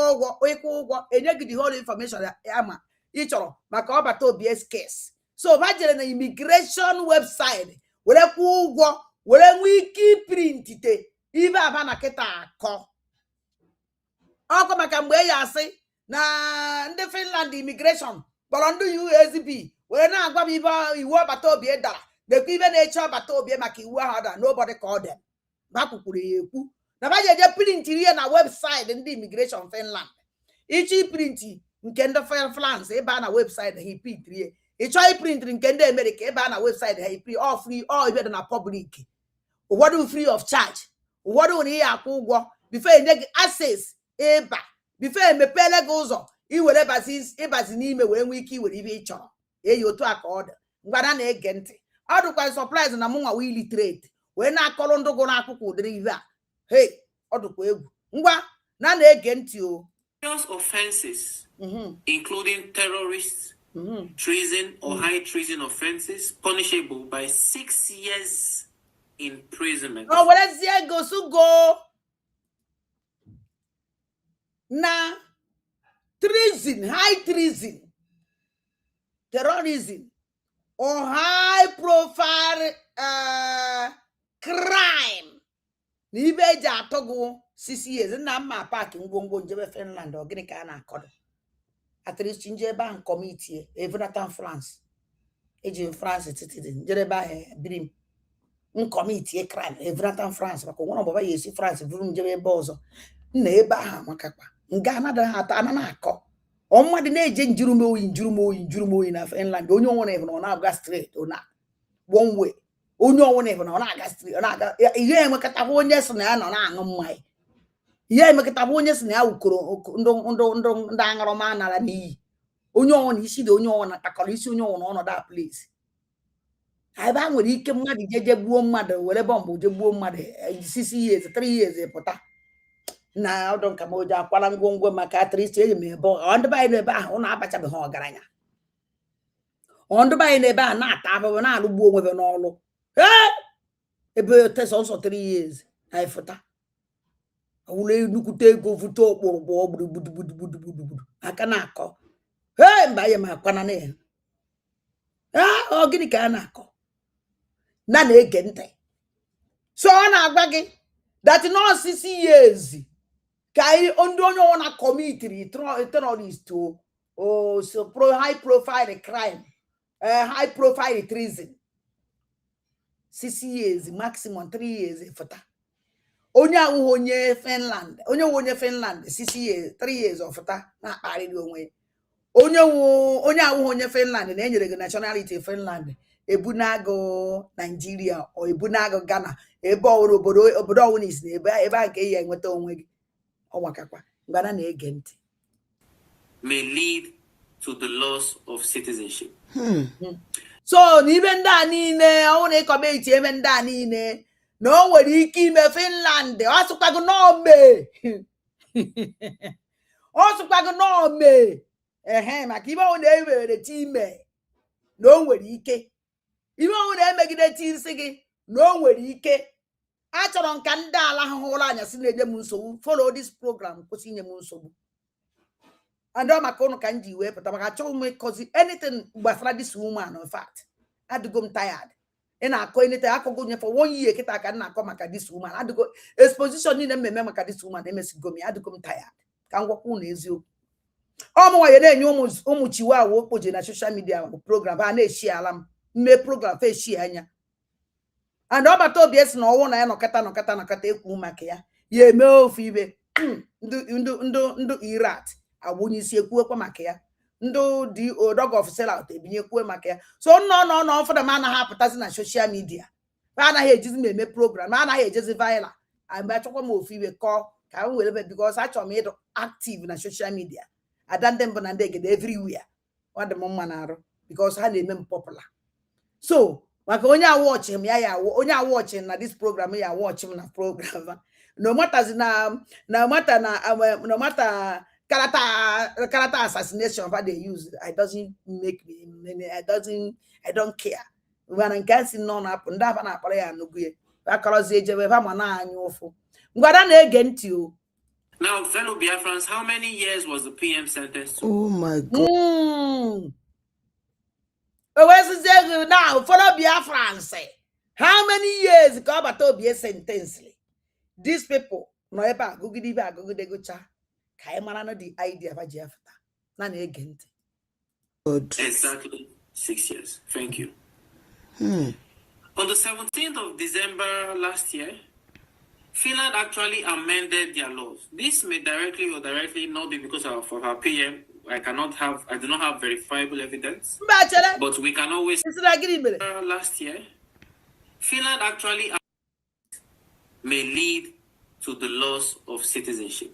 ụgwọ enye gị the whole information ama ị chọrọ maka ọbata obie case. So ha jere na immigration website were kwụọ ụgwọ were nwee ike iprintite ibe aba na kịta akọ ọkụ maka mgbe ya asị na ndị Finland immigration kpọrọ ndị USB were na-agwa m ibe iwu ọbata obie dara dekwa ibe na-eche ọbata obie maka iwu ahụ dara nobody called them. Bakwukwuru ya ekwu na ba jeje printiri ihe na website ndị immigration Finland. Ichi printi nke ndị France ịba na website ha printiri ịchọ iprintiri nke ndị America ịba na website ha print all free all ibe dị na public. Ụfọdụ free of charge, ụfọdụ na ihe akwụ ụgwọ before enye gị access ịba before emepele gị ụzọ iwere ịbazi n'ime were nwee ike iwere ibe ị chọrọ. Eyi otu a ka ọ dị. Ngwada na-ege ntị ọ dịkwa surprise na mụnwa wee literate wee na-akọrọ ndị gụrụ akwụkwọ ụdịrị ibe a. Ọ dịkwa egwu. Ngwa na-ege ntị o. Serious offenses, including terrorists, treason or high treason offenses, punishable by 6 years imprisonment. Werezie gosugo na treason, high treason terrorism, or high profile crime. Nibe ja togo 6 years na ma park ngwongwo njebe Finland or gini ka na akodo. At least njeba committee even France. Eji France citizen njeba birim. Committee crime even France bako wona baba yesi France vuru njebe bozo. Na ebe aha makakwa. Nga na da ata na akọ. Omadi na eje njurumoyi na Finland. Onye onwe na even na aga straight ona one way. Onye onwe na even na aga straight ona aga ihe emekata onye so na ya no na anu mmai. Ihe emekata onye so na ya ukoro ndo angaro ma na la ni. Onye onwe na isi de onye onwe na takọrọ isi onye onwe na ono that place. Aba nwere ike mmadu jeje gbuo mmadu were bomb je gbuo mmadu 6 years 3 years pụta. Na ọdọ nka moja akwala ngwongwo maka atrisi eji m ebe ọndụ banyị n'ebe ahụ ụnụ abachabeghị ọgaranya ọndụ banyị n'ebe a na-ata abụbụ na-alụgbu onwebe n'ọlụ ebe tesa nsọ 3 years na ịfụta ọwụla enukwute ego vute okpụrụ bụ gburugburu aka na-akọ mba ya ma akwana na ya ọ gịnị ka a na-akọ na-ege ntị so ọ na-agwa gị that no 6 years Kai onye na committee terrorist so high profile crime high profile treason 6 years maximum 3 years fota onye awụ onye Finland 6 years 3 years ofota na akparị onwe onye awụ onye Finland na enyere gị nationality Finland ebunago Nigeria o ebunago Ghana ebe obodo ọwụna isi ebe a nke ya enweta onwe gị ọwakakwa ngana na-ege ntị may lead to the loss of citizenship. So n'ibe ndị a niile ọwụ na ịkọba iche ebe ndị a niile na o nwere ike ime Finland ọ sụkwago n'ome ọ sụkwago n'ome maka ibe ọwụ na-ewere time na o nwere ike ibe ọwụ na-emegide isi gị na o nwere ike achọrọ nka ndị ala ahụhụ ụlọ anya si na-enye m nsogbu follow this program kwụsị inye m nsogbu and ọ maka ụnụ ka m ji wee pụta maka achọghị m ịkọzi anything gbasara this woman. In fact adịgo m tired ị na-akọ anything akọgo nye for 1 year kịta ka m na-akọ maka this woman adịgo exposition niile mmemme maka this woman emesigo m adịgo m tired ka m gwakwa ụnụ eziokwu ọmụnwaye na-enye ụmụ chiwawa okpoje na social media program ha na-eshi ala m mme program fa eshi anya and ọbata obi esi na ọnwụ na ya nọkata ekwu maka ya eme ofu ibe ndụ Irat agbunye isi ekwuekwa maka ya ndụ dị odog of sellout ebinyekwu maka ya so nọ ọfọdụ m anaghị apụtazi na social media ma anaghị ejizi m eme program ma anaghị ejezi viral mgbe achọkwa m ofu ibe kọọ ka m were because achọrọ m ịdụ active na social media ada ndị mbụ na ndị egede everywhere ọ dị m mma na arụ because ha na-eme m popular so maka onye awọchị m ya onye awọchị na this program ya awọchị m na program no matter character assassination what they use it doesn't make me I don't care when nke si nọ na ndị aba na-akpara ya anụgụ akọrọzi ejebe ba ma na anya ụfụ ngwada na-ege ntị o. Now, fellow Biafrans, how many years was the PM sentenced to? Oh my God. Now, follow Biafrans. How many years go about to be sentenced? These people, no ever go give go cha. Kaimana the idea of Biafra. None again. Exactly 6 years. Thank you. On the 17th of December last year, Finland actually amended their laws. This may directly or directly not be because of our PM. I do not have verifiable evidence. But we can always last year, Finland actually may lead to the loss of citizenship.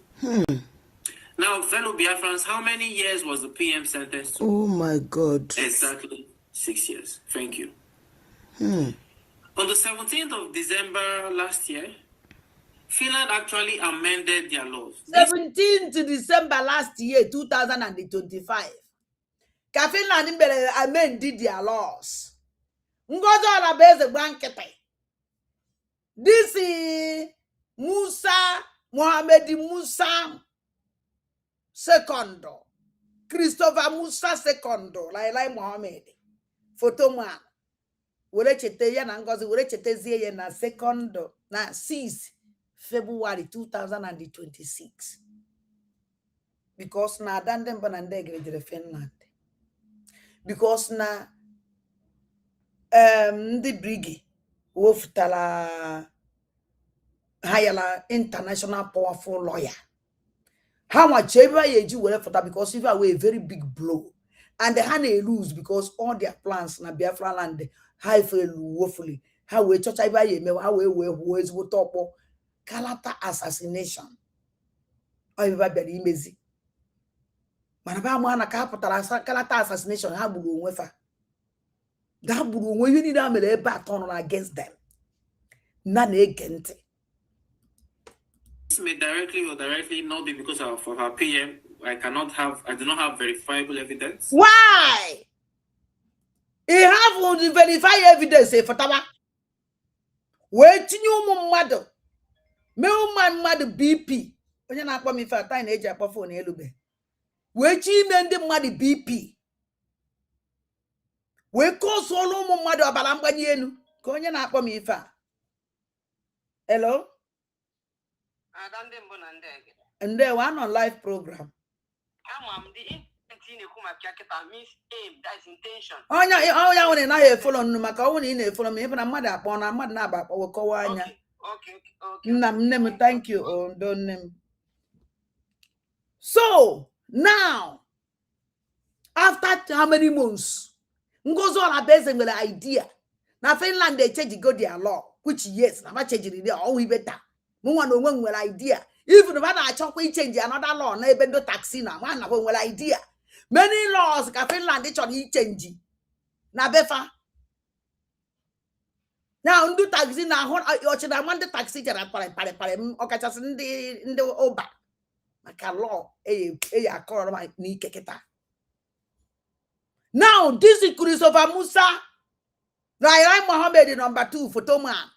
Now, fellow Biafrans, how many years was the PM sentenced to? Oh my God. Exactly 6 years. Thank you. On the 17th of December last year, Finland actually amended their laws. 17th December last year, 2025. Finland amended their laws. Ngozo base blankete. This is Mohammed Musa II. Christopher Musa II, Lai Mohammed. Photo man. Were chete ya na ngozi were chetezie ya na 6 February 2026. Because na dande mbana ndegre Finland. Because na ndị brigi wofutala hayala international powerful lawyer. How much ever you were for that because if I were a very big blow and they had a lose because all their plans na Biafra land high fail woefully. How we church ever you how we was what up character assassination. Or everybody imezi. Manaba mwana kaputala character assassination ha buru wefa. That buru when you need a baton against them. None agent. This may directly or directly not be because of her PM. I do not have verifiable evidence. Why? He have verified evidence for Taba. Waiting you mother. Me man mother BP. When you not me for a time age up phone elube. Waiting men the mother BP. We call solo mother abalamba yenu. Konya na kwa me fa. Hello? And then one on live program. Oh yeah, when I follow no macaroni follow me, even a mother upon a mother naba or Kawanya. Okay. Thank you. Oh, don't name. So now, after how many months, goes on a basing with the idea. Now Finland they change go their law, which yes, now changing it all we better. No one will idea. Even if I talk, we change another law, no even do taxi now. One will idea. Many laws can Finland they change. Na befa. Now do taxi now. I want the taxi to pare. Okay, just in the oba. Maka law. I call my ni keketa. Now this is Christopher Musa. Rai Mohammed number 2 photo man.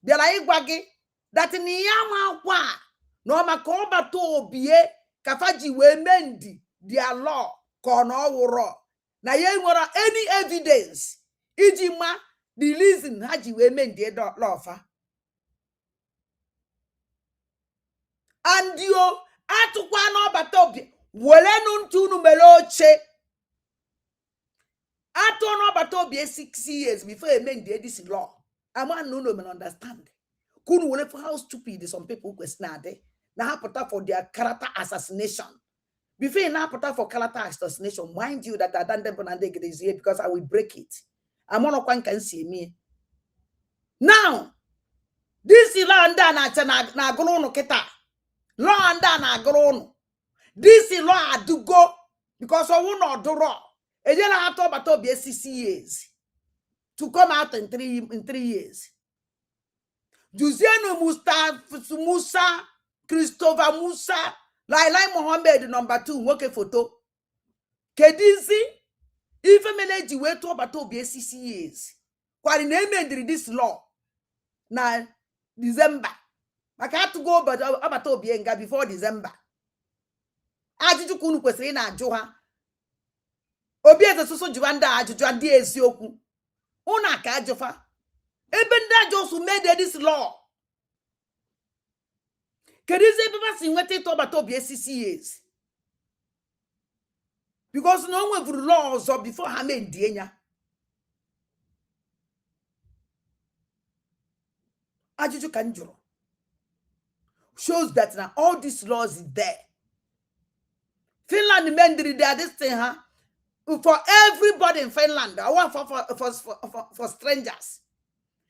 There are igwagi. That ni yama wa no makoba to obie kafaji we mendi their law kono woro na ye nwara any evidence ijima the reason haji we mendi law fa and yo atukwa no batobie wole nu ntunu meloche ato no batobie 6 years before e mendi this law ama no me understand. Couldn't wait for how stupid some people question they now put up for their character assassination. Before you now put up for character assassination, mind you that I done them and they get here because I will break it. I'm on one can see me. Now, this is law and na grono keta. Law and na grono. This is law I do go because I will not do raw. And then I have to about 6 years to come out in 3 years. Juziano Musa, Christopher Musa, Lai Mohammed number 2, work a photo. Kedizi, if a melody wait to about 6 years. While in name this law, now December. I have to go but about Obienga before December. I did you kunu kwesina Joha. Obieta so Juanda Juan Esioku. Una Kajofa. Even that just who made this law. Can you say people sing what they talk about 6 years? Because no one for laws or before Hamed Dienya. Ajuju Kanjuro shows that now all these laws is there. Finland men did this thing, huh? For everybody in Finland, I want for strangers.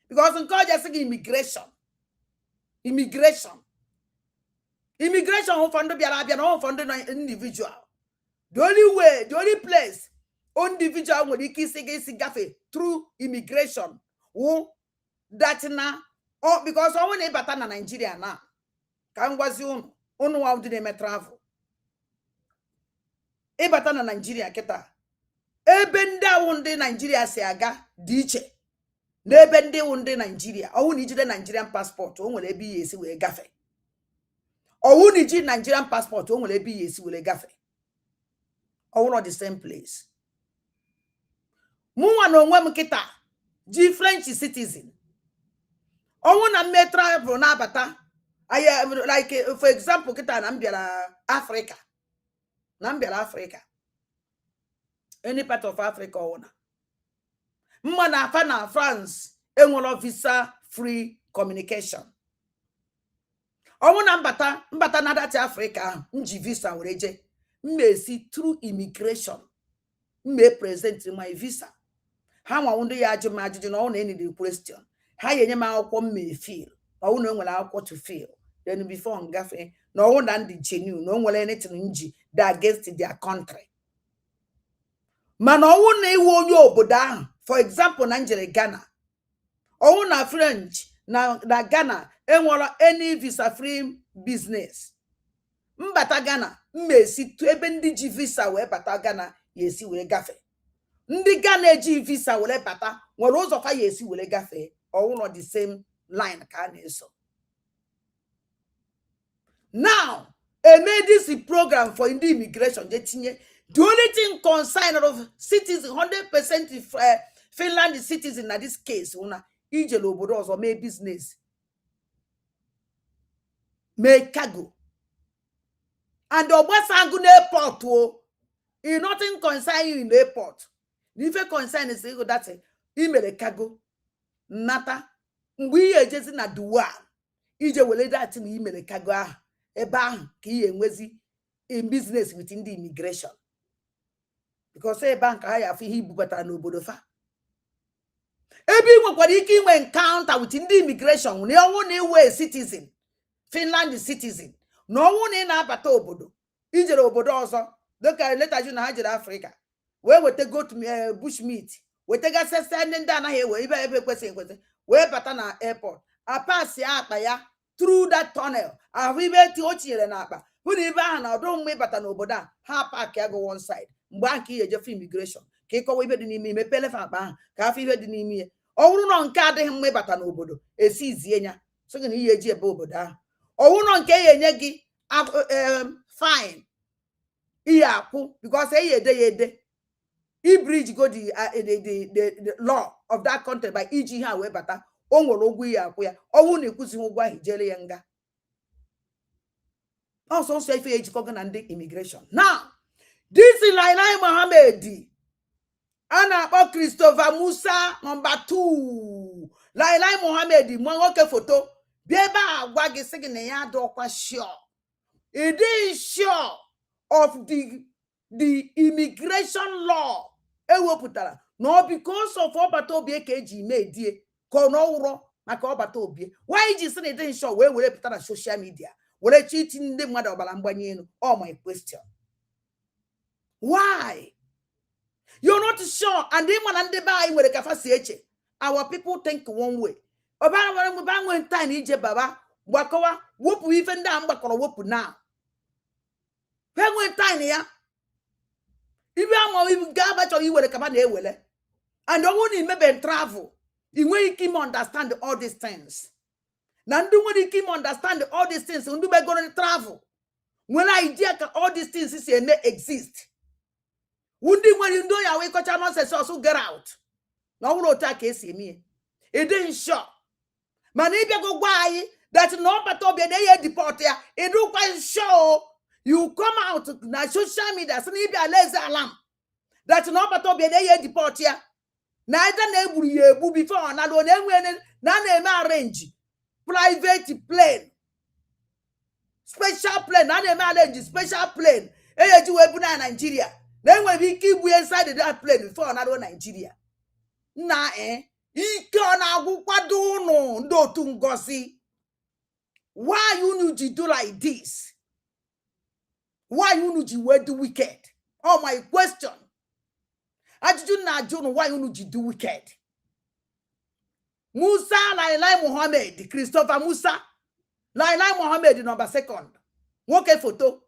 Because in college, I say immigration. Immigration who found the Arabian, who found the individual. The only way, the only place, individual will kiss gafe through immigration. Who that now? Oh, because I want to batana Nigeria now. Can was you on how did they travel? E batana Nigeria keta. Ebenda wonde Nigeria se aga diche. Nebende wonde Nigeria. Or need the Nigerian passport. O will be yes we gafe. Or who need Nigerian passport? O will be yes we gafe. All not the same place. Mwa no mwem kita. G French citizen. All na me travel na bata. I like for example kita Nambiala Africa. Nambiala Africa. Any part of Africa ona. Mwana fana France. Enwolo visa free communication. Owu mbata na that Africa nji visa wereje. Mmesi through immigration. Mme present my visa. Ha nwa wunde ya ajụ na ọ na the question. Ha yenye ma akwụkwọ mme feel. Owu na enwere akwụkwọ to feel. Then before ngafe na owu na ndị genuine no nwere anything nji that against their country. Mana owu na iwu onye obodo ahụ. For example, na njere Ghana. Owu na French na Ghana enwere any visa free business. Mbata Ghana mmesi tu ebe ndị ji visa wee bata Ghana yesi wee gafe. Ndị Ghana ji visa wee bata nwere ụzọ fa yesi wee gafe. Owu no the same line ka na-eso. Now, I made this program for the immigration. The only thing concerned of citizens, 100% Finland citizen in this case, una ijelo obodo or make business, make cargo, and the Obasango airport is nothing concern you in the airport. If you concern is that's it. Email cargo, nata. We are just na duwa. Ije wele that in email cargo eba ki enwezi in business within the immigration. Because a bank I have he bubata no bodofa. Ebi what he can encounter within the immigration. No one way citizen. Finland is citizen. No one in abato obodo. Ije obodo also. Look at later you na Africa. Where would they go to bush meat? We take us standing down here. We every question. Where batana airport. I pass ya through that tunnel. I we went to Ochi and Apa. Who never don't me but an oboda. Ha park go one side. Mbanki je free immigration. Keko we be ni me pelefa ba. Ka fi be ni me. Owu no nka de hemme bata na obodo. Esi zienya. So gani ye je be oboda. Owu no nke ye nye gi fine. Iya ku because ye de. E bridge go the law of that country by EG ha we bata. Onwere ogwu ya akwu ya. Owu na ekuzi ogwu ahi jele ya nga. Also say for age and immigration. Now, this is Lailai Mohammed. Anna about Christopher Musa number 2. Lailai Mohammed, Mwangoke photo. Beba wagi second ya do sure. It is sure of the immigration law. No, because of Obato BKG made dear. Kono maka Obato be. Why is it not sure where we put on social media? Will I cheat in the mother of oh my question. Why? You're not sure, and then when and the buy with a cafe, our people think one way. About when tiny Baba, Wakawa, whoop even down back or whoop now. When tiny, if I'm even garbage or you were a cabane, and don't want him maybe travel. You will him understand all these things. Nandu when he understand all these things, when you be going to travel. When idea all these things is may exist. When you know your way, coach, also get out. No one attack me. It didn't show. Manibia go why that no but to be a deported. It do quite show you come out na social media. So maybe a lazy alarm. That no but to be a deported. Neither neighbor you before na do na arrange private plane, special plane. Na arrange special plane. You will be in Nigeria. Then when we keep we inside that plane before another Nigeria. Na why you need to do like this? Why you need to do wicked? Oh my question. I do not know why you need to do wicked. Musa Lailai Mohammed, Christopher Musa, Lailai Mohammed number 2. Okay photo.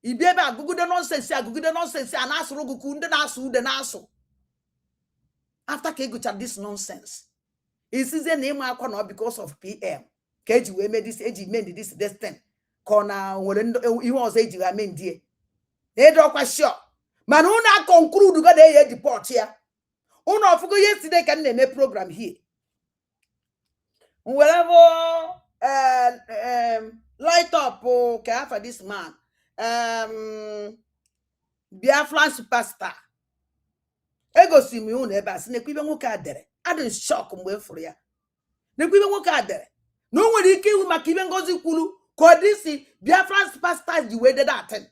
Ibeba Google the nonsense, and ask Rogukunde Nasu the Nasu. After Kegucha this nonsense. It is a name not because of PM. KG made this age, made this destined. Corner, he was age, I mean, dear. They don't quite sure. Man, una conclude go dey deport here. Una of go yesterday can name a program here. Wherever light up okay for this man. Biafran superstar. Ego si mi unu ebe a si nekwibe nwoke adere. Adị shock mgbe fụrụ ya. Nekwibe nwoke adere. No nwere ike iwu maka ibe Ngozi kwuru ka this Biafran superstar ji wee dede attend.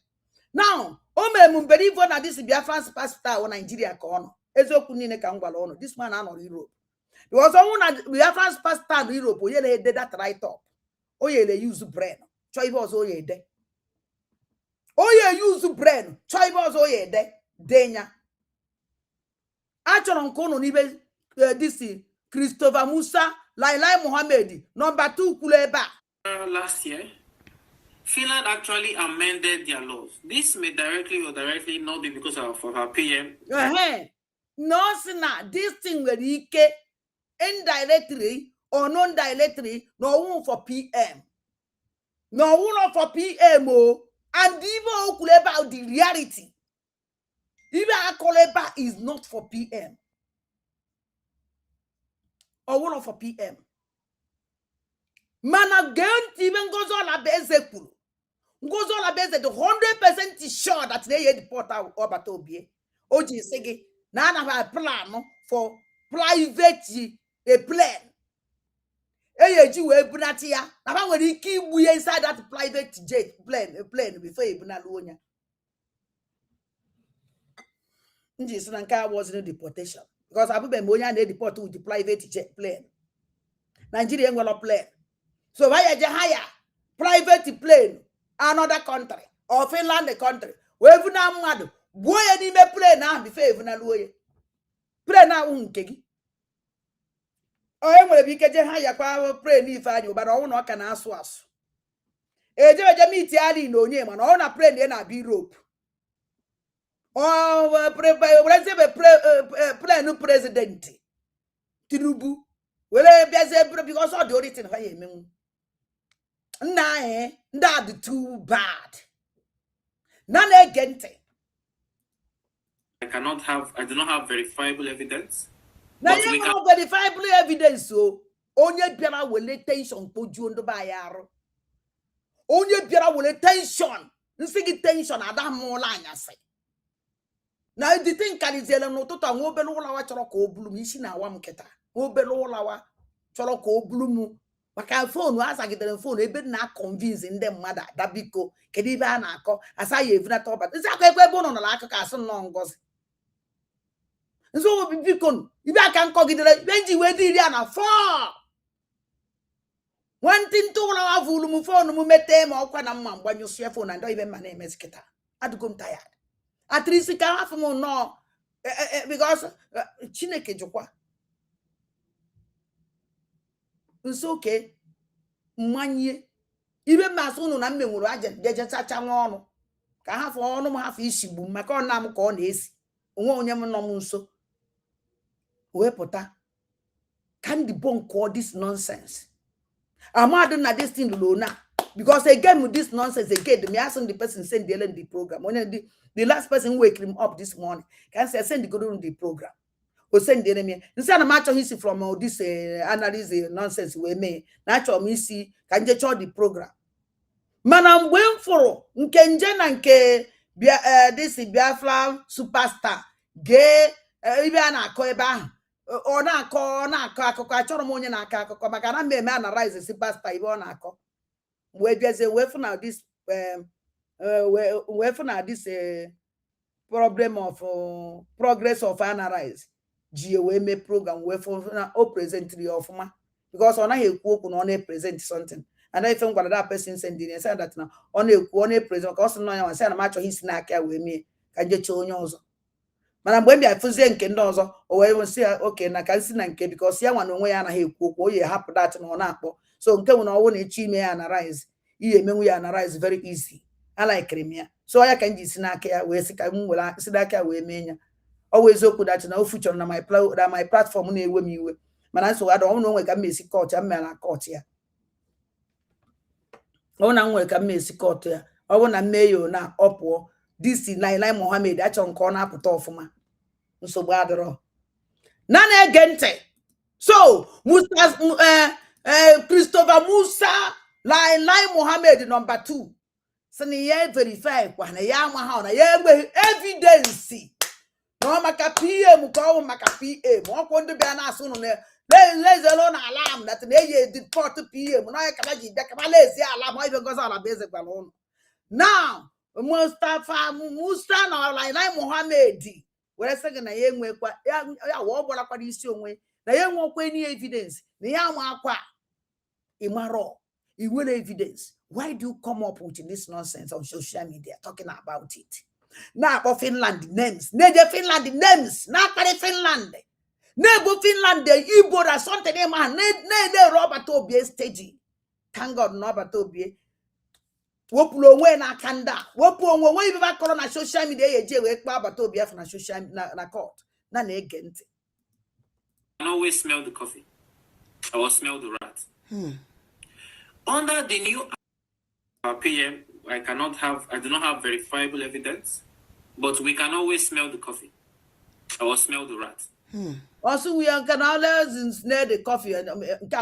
Now, o mere m mbere ivo na this Biafran superstar o Nigeria ka ọ nọ. Eziokwu niile ka m gwara ụnụ. This man anọ Europe. Because ọnwụ na Biafran superstar no Europe o yele ede that right up. O yele use brain. Chọ ibe ọzọ o yede. O ye use brain. Chọ ibe ọzọ o yede. Denya. Achọrọ nke ụnụ n'ibe this Christopher Musa Lailai Mohammed number 2 kwuru ebe a. Last year, Finland actually amended their laws. This may directly or directly not be because of our PM. No, sir, this thing will ike indirectly or non-directly, no one for PM. No one for PM, and even about the reality. Even Akoleba is not for PM. Or one for PM. Man again, even goes on a basic. Goes on a basic, 100% is sure that they deport out over Tobie. Oji Segi, none of our plan for private a plane. AG will Bunatia. Now when he keep we inside that private jet plane before Bunalunia. Njisunanka was no deportation. Because Abu Bemonia they deport with the private jet plane. Nigerian will plane. So why you hire private plane another country or Finland the country? Wherever now mad boy any me plane now before even a lawyer. Plane now unkegi. Oh, I'm gonna be getting higher power plane if I do, but I won't can answer us. A meet Ali no name and on a plane then I be rope. Oh, plan president Tinubu. Well, because all the only thing I mean. Nah, that too bad. None again. I do not have verifiable evidence. Now you have verifiable evidence, so only Biara will tension put you on the bayar. Only Biara will tension. Nsigi tension ada more line say. Now the thing can is no to ngobelolawa choro ko blue isi na wa mketa. Ngobelolawa choro ko blue maka phone asa gitere phone ebe na convince ndị mmadụ adabiko kedu ibe a na-akọ asa ya evuna top but nsa akọ ebe no na akụkọ asụ nọ ngozi nso biko ibe aka nkọgidere benji we di iri na 4 wanti ntụla wa vulu mu phone mu mete ma ọkwa na mma mgbanyụ sie phone and ibe mma na emeskita adugo m tired at least ka half mo no because Chineke jukwa. It's okay. Manye. Even Masunu na menwuru aje jeje chacha nwa ọnụ. Ka ha fọ ọnụ m ha fọ ishigbu maka ọ na m ka ọ na-esi. Onwe onye m nọ m nso. Wepụta. Can the bone call this nonsense? Amadu na this thing lona. Because again with this nonsense again, me asking the person send the program. When the last person wake him up this morning, can say send the go on the program. Or send the enemy. Instead of match history from all this analysis nonsense we may natural me see can just the program. Man, I'm waiting for Nkenje na nke this Biafra superstar gay even na akọ ebe ahụ ọ na-akọ akụkọ achọrọ m onye na-akọ akụkọ maka na mmemme analyze superstar ibe ọ na-akọ we biaze we for now this we for now this problem of progress of analyze ji we me program we for na o present the ofuma because ọ naghị ekwu okwu na ọ na-present something and I think what that person send in say that na ọ na-ekwu ọ na-present ka ọ sị na ya sị na ma achọghị isi n'aka we me ka nje cho onye ọzọ mana mgbe m bịa fụzie nke ndị ọzọ o wee sị ya okay na ka nsi na nke because ya nwa na onwe ya anaghị ekwu okwu o ye hapụ that na ọ na-akpọ so nke nwere ọwụ na echi ime ya analyze ihe emenwu ya analyze very easy I like ya so ya ka nji si n'aka ya wee sị ka m were si n'aka ya wee mee ya always okwu that na o future na my platform na-ewe m iwe mana so ada ọ na onwe ka m esi court ya mmera court ya ọ na nwe ka m esi court ya ọ bụ na mmee yo na ọpụọ this Lai Mohammed achọ nke ọ na-apụta ọfụma nsogbu adịrọ na na-ege so Christopher Musa Lai Mohammed number 2 sini ye verify kwa na ya ama ha na ya enwe evidence no maka PM ka o maka PM okwo ndị bịa na-asụ no na lezelo na alarm that na ye deport PM na ya kaba ji bịa kaba lezi alarm o ibe ngozi ala beze gba no now Musa na Lai Mohammed were sị na ya enwekwa ya wo gbara kwa isi onwe na ya enwekwa any evidence na ya ama akwa imaro iwere evidence. Why do you come up with this nonsense on social media talking about it? Now about Finland names. Finland names. Now Finland. Nebo Finland the Igbo or something man. Ne Robert Obie stage. Thank God no Robert Obie. Wopulo we na kanda. Wopulo we be back on social media ye we Ekpa Robert Obie na social na court. Na negent. I always smell the coffee. I will smell the rat. Under the new PM, I do not have verifiable evidence, but we can always smell the coffee. I will smell the rat. Also, we can always smell the coffee and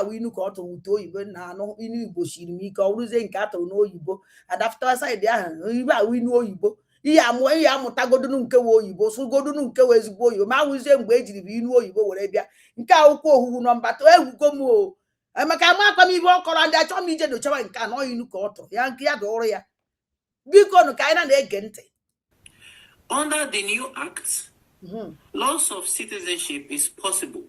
we know how to do even now. We knew Boshimi, always in Cato, no Yibo, and after I said, we know Yibo. Mutagodunke Yibo, so go to Nunke was boy, your man was in wage if you know Yibo, whatever. Nkao who number 2 go more. I'm a camera me walk around that on me to try and can all you quarter. Yankee Adoria. Because kind of agent. Under the new act, loss of citizenship is possible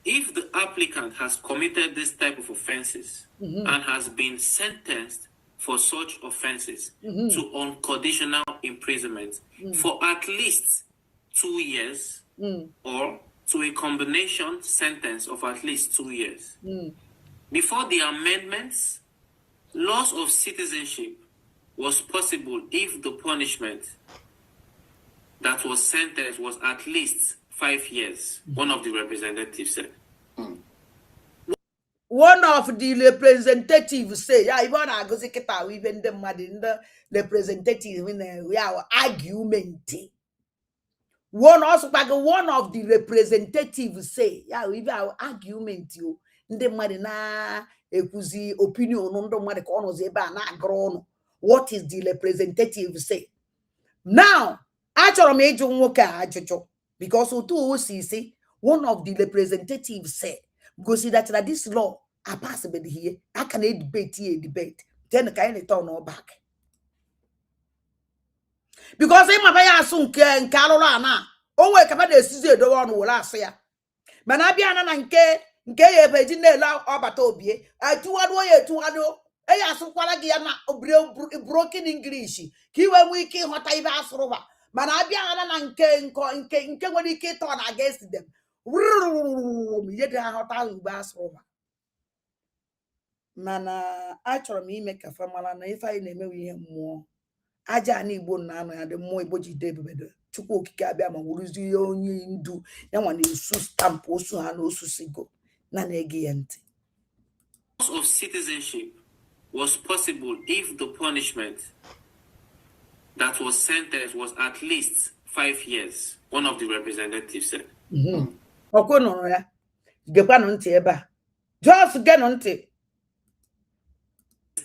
if the applicant has committed this type of offenses and has been sentenced for such offenses to unconditional imprisonment for at least 2 years or to a combination sentence of at least 2 years. Before the amendments, loss of citizenship was possible if the punishment that was sentenced was at least 5 years, one of the representatives said. One of the representatives say, yeah, even I go see even the mad in the representative when we are argument. One of the representatives say, yeah, we have argument you. Nde mmadụ na ekuzi opinion ndo mmadụ ka ọnọzi ebe a na-agụrụ ọnụ. What is the representative say? Now, achọrọ m ịjụ nwoke a ajụjụ because otu o si say one of the representatives say gosi that this law a pass be here. I can debate then ka anyị turn all back. Because ịma ba ya asụ nke alụrụ ana o nwere kaba na-esizi edowe ọnụ were asụ ya mana abịa na nke ya ebe ji na-ele ọbata obie atuwado ya etuwado eya asụkwara gị ya na broken English ka iwe nwee ike ịghọta ibe asụrụba mana abịa na nke nwere ike ịtọ na against them ihe dị ha ghọta ugbo asụrụba mana achọrọ m ime ka famara na ife anyị na-emewe ihe mmụọ aja na Igbo na anọ ya dị mmụọ Igbo ji debebedo Chukwu okike abịa ma wuruzi ihe onye ndu ya nwa na-esu stamp osu ha na osu sigo na na-ege ya ntị. Loss of citizenship was possible if the punishment that was sentenced was at least 5 years, one of the representatives said. Ọkụ nụrụ ya gekwanụ ntị ebe a just genụ ntị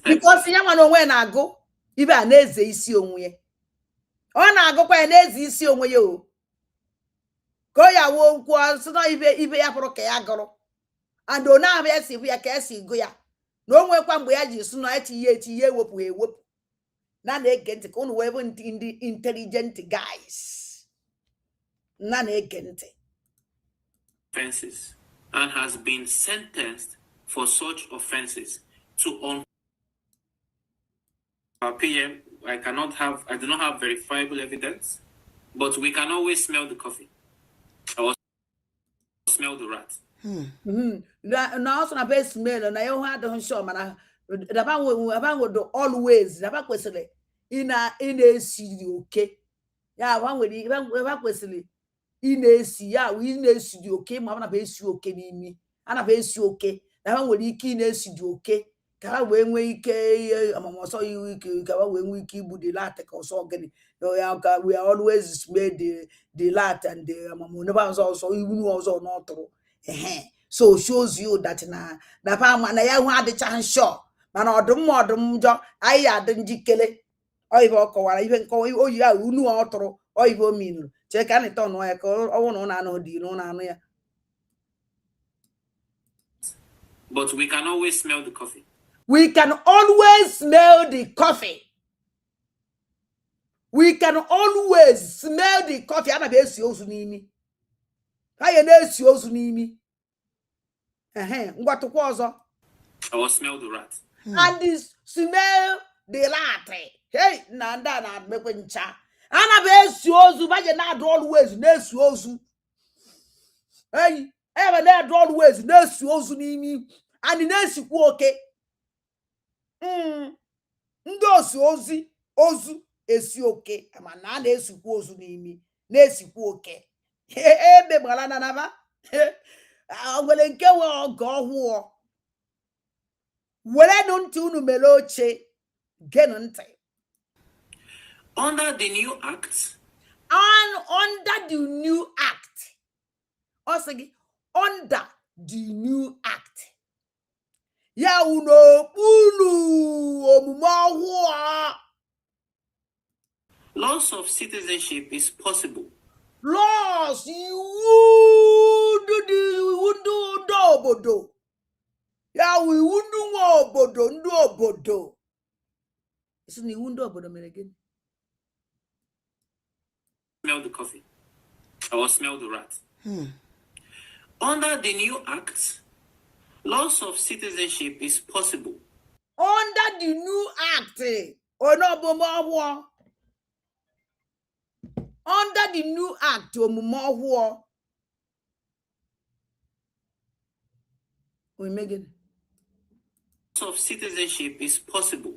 because ya nwa na onwe na-agụ ibe a na-eze isi onwe ya ọ na-agụkwa ya na-eze isi onwe ya o ka ya wo nkwu sị na ibe ya pụrụ ka ya gụrụ and o na-abịa esi bụ ya ka esi gụ ya na o nwekwa mgbe ya ji sị na eti ya ewepụ na na-ege ntị ka unu wee bụ ndị intelligent guys na na-ege ntị offenses and has been sentenced for such offenses to PM, I do not have verifiable evidence, but we can always smell the coffee. I will smell the rat. Na also na be smell na you had on show mana about always na kwesịrị ina-esi oke ya nwere kwesịrị ina-esi ya ina-esi oke ma na be esi oke n'imi ana be esi oke na nwere ike ina-esi oke ka we nwe ike amamoso iwu ike ka we nwe ike ibu the lat ka so gini we are always made the lat and the amamo never also even also not true so shows you that na pa na ya hu adicha sure mana odum jo ayi adin jikele oyibo okowara ibe nko oyi a unu oturu oyibo minuru che ka ni ton ya ka owo no na no di no na anu ya. But we can always smell the coffee. We can always smell the coffee. We can always smell the coffee. Ana be esi ozu n'imi. Ha ye na esi ozu n'imi. Ngwa tukwa ozo. I will smell the rat. And this smell the rat. Hey, na nda na mekwe ncha. Ana be esi ozu ba ye na do always na esi ozu. Hey, ebe na do always na esi ozu n'imi. And na esi ku oke. Ndị ozu esi oke ma na na-esikwu ozu n'imi na-esikwu oke ebe gbara na naba nwere nke we oge ọhụụ were nụ ntị unu mere oche genụ ntị. Under the new act, under the new act, also under the new act. Ya uno pulu omume ọhụụ. Loss of citizenship is possible. Loss iwu ndị obodo. Ya iwu ndị nwe obodo ndị obodo. Isi na iwu ndị obodo mere gịnị? Smell the coffee. I will smell the rat. Under the new act, loss of citizenship is possible. Under the new act, under the new act, we make it. Loss of citizenship is possible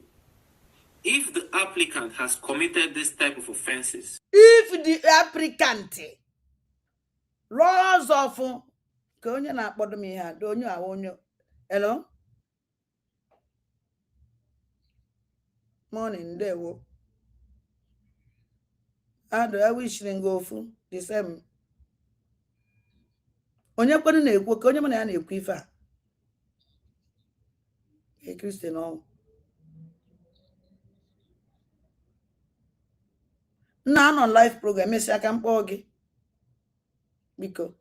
if the applicant has committed this type of offenses. If the applicant laws of hello? Morning, there. I wish you go for the same. Onye kwenu na-ekwu ka onye mana ya na-ekwu ife a. Christian all. Na on live program esi aka mkpọ gị. Biko.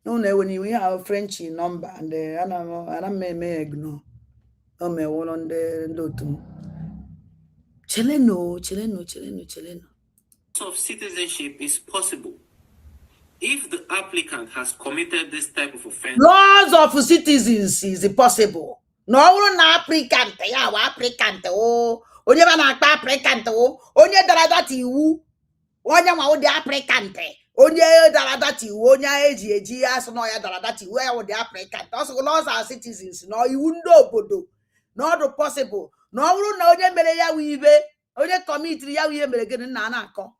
No, when you have French number and I may ignore. Oh, me one on the lotum. Cheleno. Loss of citizenship is possible if the applicant has committed this type of offense. Laws of citizens is possible. No na applicant, ya wa applicant onye ba na akpa applicant onye dara that iwu onye ma the applicant onye dara that iwu onye eji aso no ya dara that iwu ya wo the applicant. Also laws are citizens no iwu ndị obodo not possible. No wuru na onye mere ya wibe onye committee ya wiye mere gịnị na akọ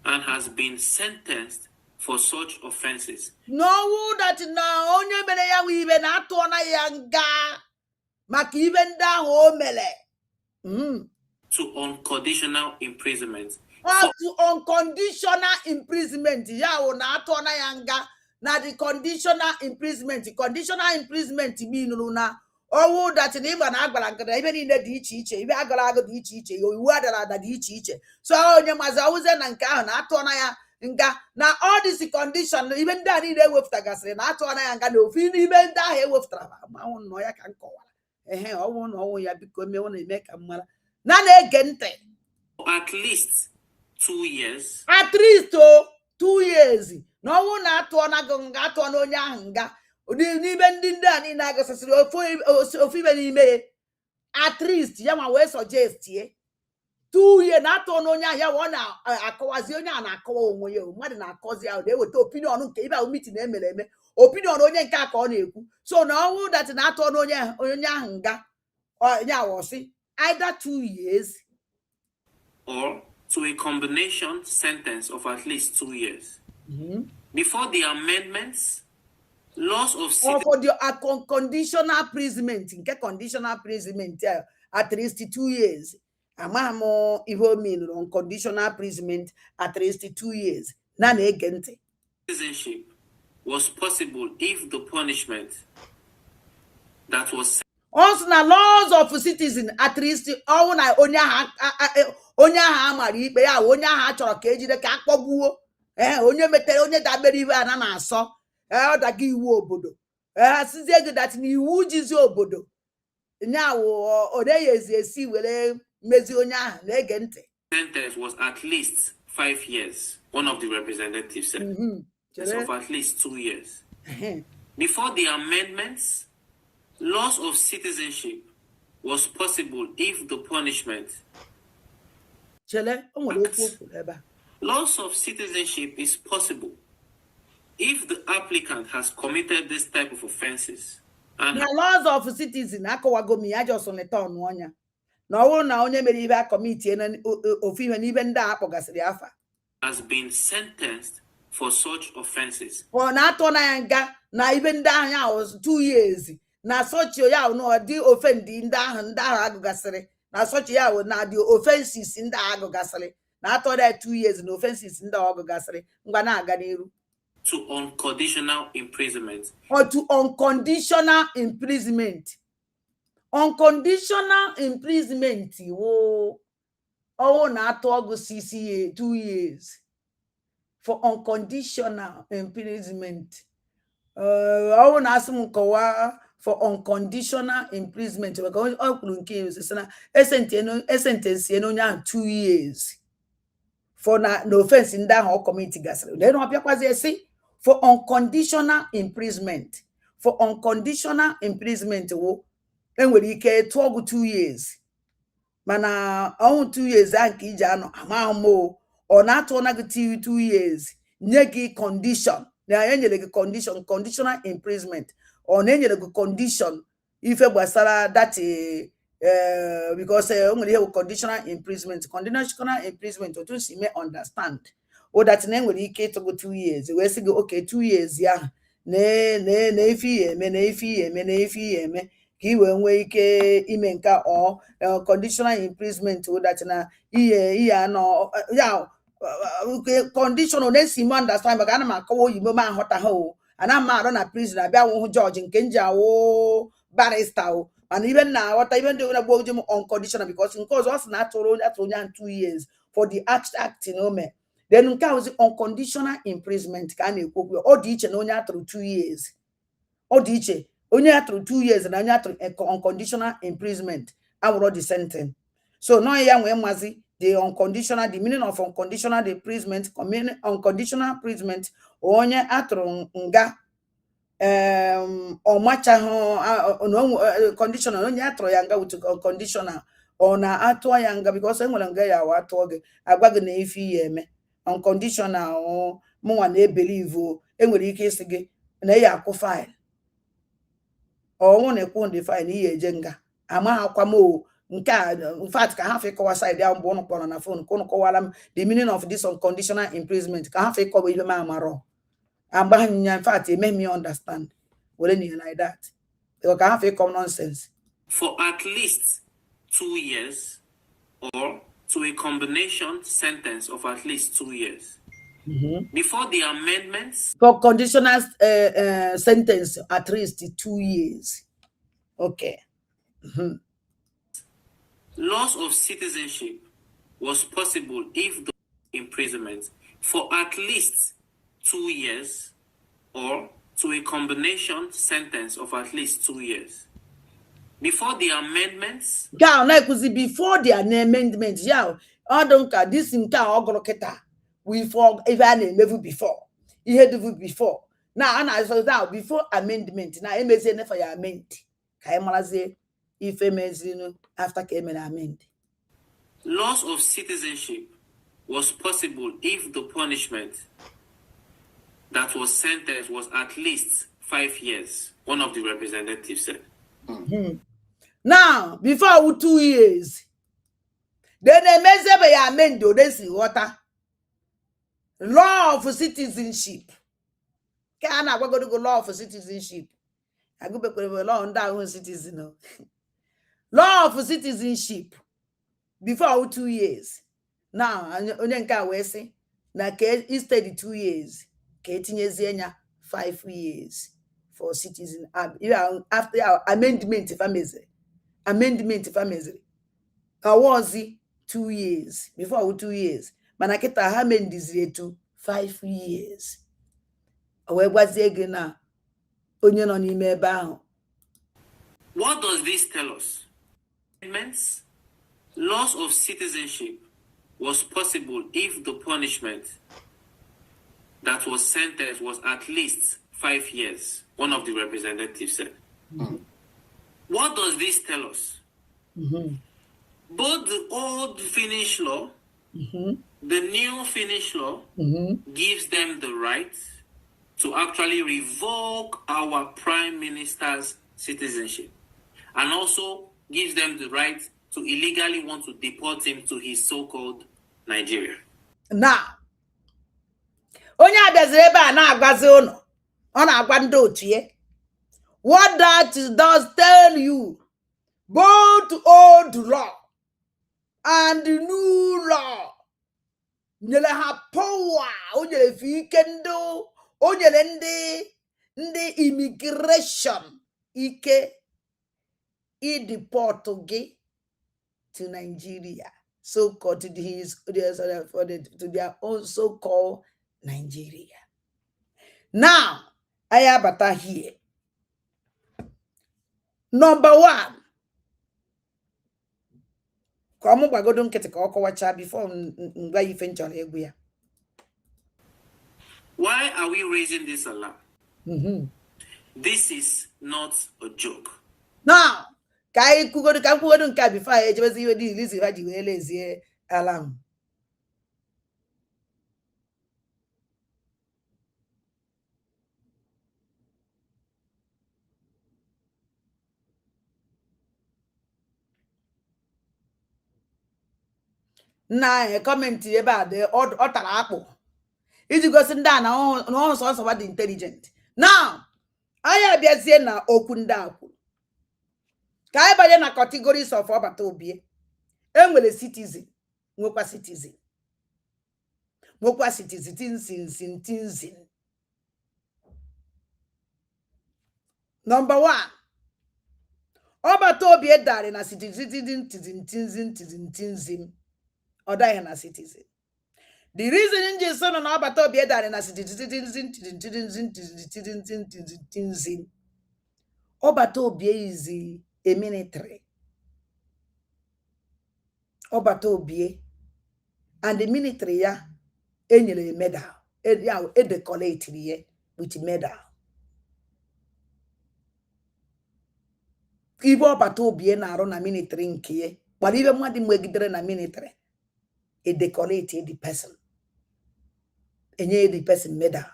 and has been sentenced for such offenses. No that na onye mere ya wibe na atụ na ya nga maka ibe ndị ahụ o mere to unconditional imprisonment. To unconditional imprisonment ya wo na atụ na ya nga na the conditional imprisonment mean na owu that na igba na agbara nkata ibe niile dị iche iche ibe agara agụ dị iche iche iwu adara ada dị iche iche so onye mazi awuze na nke ahụ na atụ na ya nga na all this condition ibe ndị a niile ewepụtagasịrị na atụ na ya nga na ofu ibe ndị ahụ ewepụtara manwụ nọ ya ka nkọwara ọnwụ na ọnwụ ya biko mewo na-eme ka mmara na-ege ntị at least 2 years. At least 2 years na ọnwụ na atụ na gị nga atụ na onye ahụ nga n'ibe ndị a niile agasịrị ofu ibe n'ime at least ya ma wee suggest 2 years na atụ na onye ahụ ya ọ na-akọwazi onye a na-akọwa onwe ya mmadụ na-akọzi ahụ na-eweta opinion nke ibe ahụ meeting emere eme opinion onye nke a ka ọ na-ekwu so na ọnwụ that na atụ na onye ahụ nga ya wọsị either 2 years or to a combination sentence of at least 2 years. Before the amendments Laws of or for the conditional imprisonment, conditional imprisonment at least 2 years. Amamo even mean on conditional imprisonment at least 2 years. Citizenship was possible if the punishment that was also na laws of citizen at least all na onye ha amara ikpe ya onye ha chọrọ ka ejide ka akpọgbuo onye metere onye dabere iwe ana na-asọ ọ daga iwu obodo sizie gị dat na iwu jizi obodo nyawo odeyezi esi were mezi onye ahụ na-ege ntị. Sentence was at least 5 years, one of the representatives said. Of at least 2 years. Before the amendments, loss of citizenship was possible if the punishment. Loss of citizenship is possible if the applicant has committed this type of offenses. And the laws of citizen akọwagomi ya just on ọnụ ọnya na ọwụ na onye mere ibe akọmiti na ofihe n'ibe ndị a akpọgasịrị afa has been sentenced for such offenses. Ọ na-atọ na ya nga na ibe ndị ahụ ya 2 years na such ya no dị offendi ndị ahụ agụgasịrị na such ya na the offenses ndị agụgasịrị na atọ da 2 years na offenses ndị agụgasịrị ngwa na-aga n'iru. To unconditional imprisonment. Or to unconditional imprisonment. Unconditional imprisonment. Oh, not 2 years. For unconditional imprisonment. Oh, na for unconditional imprisonment. Because all sentence 2 years. For no offense in that whole committee gas. They don't have say for unconditional imprisonment. For unconditional imprisonment, then we get 2 years. Mana 2 years anki jano amamo or not one 2 years. Nyegi condition. Na yenye conditional imprisonment or nenye condition if it was that because only have conditional imprisonment. Conditional imprisonment or to may understand. Or that name will to go 2 years. We say okay 2 years yeah. Ne fee me he will wake imenka or conditional imprisonment or that na no yeah condition on this understand but I'm a call you man hot a hole and I'm out on a prison I be judge in Kenja barrister. And even now, what I even do about them unconditional because in cause us not that's only 2 years for the act you know me. Then was unconditional imprisonment can you cook or each and only through 2 years. Or each only through 2 years and only through unconditional imprisonment. I already sentence. So now young was the unconditional the meaning of unconditional imprisonment, unconditional imprisonment or only through nga or macha no conditional only atro yanga with conditional or na atwa yanga because enwelanga ya wa atwoge agwag na ifi me unconditional or mo wa na believe enwere ike isige na ya akụ file or won ekwu the file ihe ejenga ama akwa mo nke in fact ka ha fe kowa side ya mbo no kpọrọ na phone ko no kọwara the meaning of this unconditional imprisonment ka ha fe kowa ihe ma amaro. In fact, it made me understand. Well, like that. They can have a common nonsense. For at least 2 years or to a combination sentence of at least 2 years. Before the amendments. For conditional sentence, at least 2 years. Okay. Loss of citizenship was possible if the imprisonment for at least 2 years or to a combination sentence of at least 2 years. Before the amendments. Before the amendment, yeah. I don't care. This in car we for even level before. He had before. Now and I saw that before amendment. Now MSN for your amend. Kaimalaze if MSN after came an amend. Loss of citizenship was possible if the punishment that was sentenced was at least 5 years, one of the representatives said. Now, before 2 years, then they may amend this water. Law of citizenship. Can I go to go law for citizenship? I go back with law on that citizen. Law for citizenship before 2 years. Now, onye nka we say na ke instead 2 years, ke tinyezi enya 5 years for citizen. After our amendment if amazing. Amendment if amazing. Was 2 years before 2 years. Manaketa ha mendizire to 5 years. We gwazi ege na onye no n'ime ebe ahụ. What does this tell us? Loss of citizenship was possible if the punishment that was sentenced was at least 5 years, one of the representatives said. What does this tell us? Both the old Finnish law, the new Finnish law gives them the right to actually revoke our prime minister's citizenship, and also gives them the right to illegally want to deport him to his so-called Nigeria. Now, onye abịaziri ebe a na-agwazi ụnụ, ọ na-agwa ndị otu ya. What that does tell you, both old law and the new law, nyere ha power, o nyere fi ike ndị, o nyere ndị immigration ike deport gị to Nigeria, so-called to their own so-called Nigeria. Now, I abata here. Number 1. Come on, before why are we raising this alarm? This is not a joke. Now, kai kugodo nka before I just you di lisi ha ji we lezie alarm. Na comment ebe a de o tara akpụ iji gosi ndị a na ọhụrụ sọsọ dị intelligent. Now, anyị abịazie na okwu ndị akwụ. Ka anyị banye na categories of ọbata obie. Enwere citizen, nwekwa citizen. Nwekwa citizen. Number 1. Ọbata obie dare na citizen. Ọ daghị na citizen. The reason nji so na ọbata obie dare na citizen. Ọbata obie is a military. Ọbata obie and the military ya enyere medal. Decorate ye with medal. Ibe ọbata obie na-arụ na military nke ye, gbara ibe mmadụ mwegidere na military, decorate the person. Enye the person medal.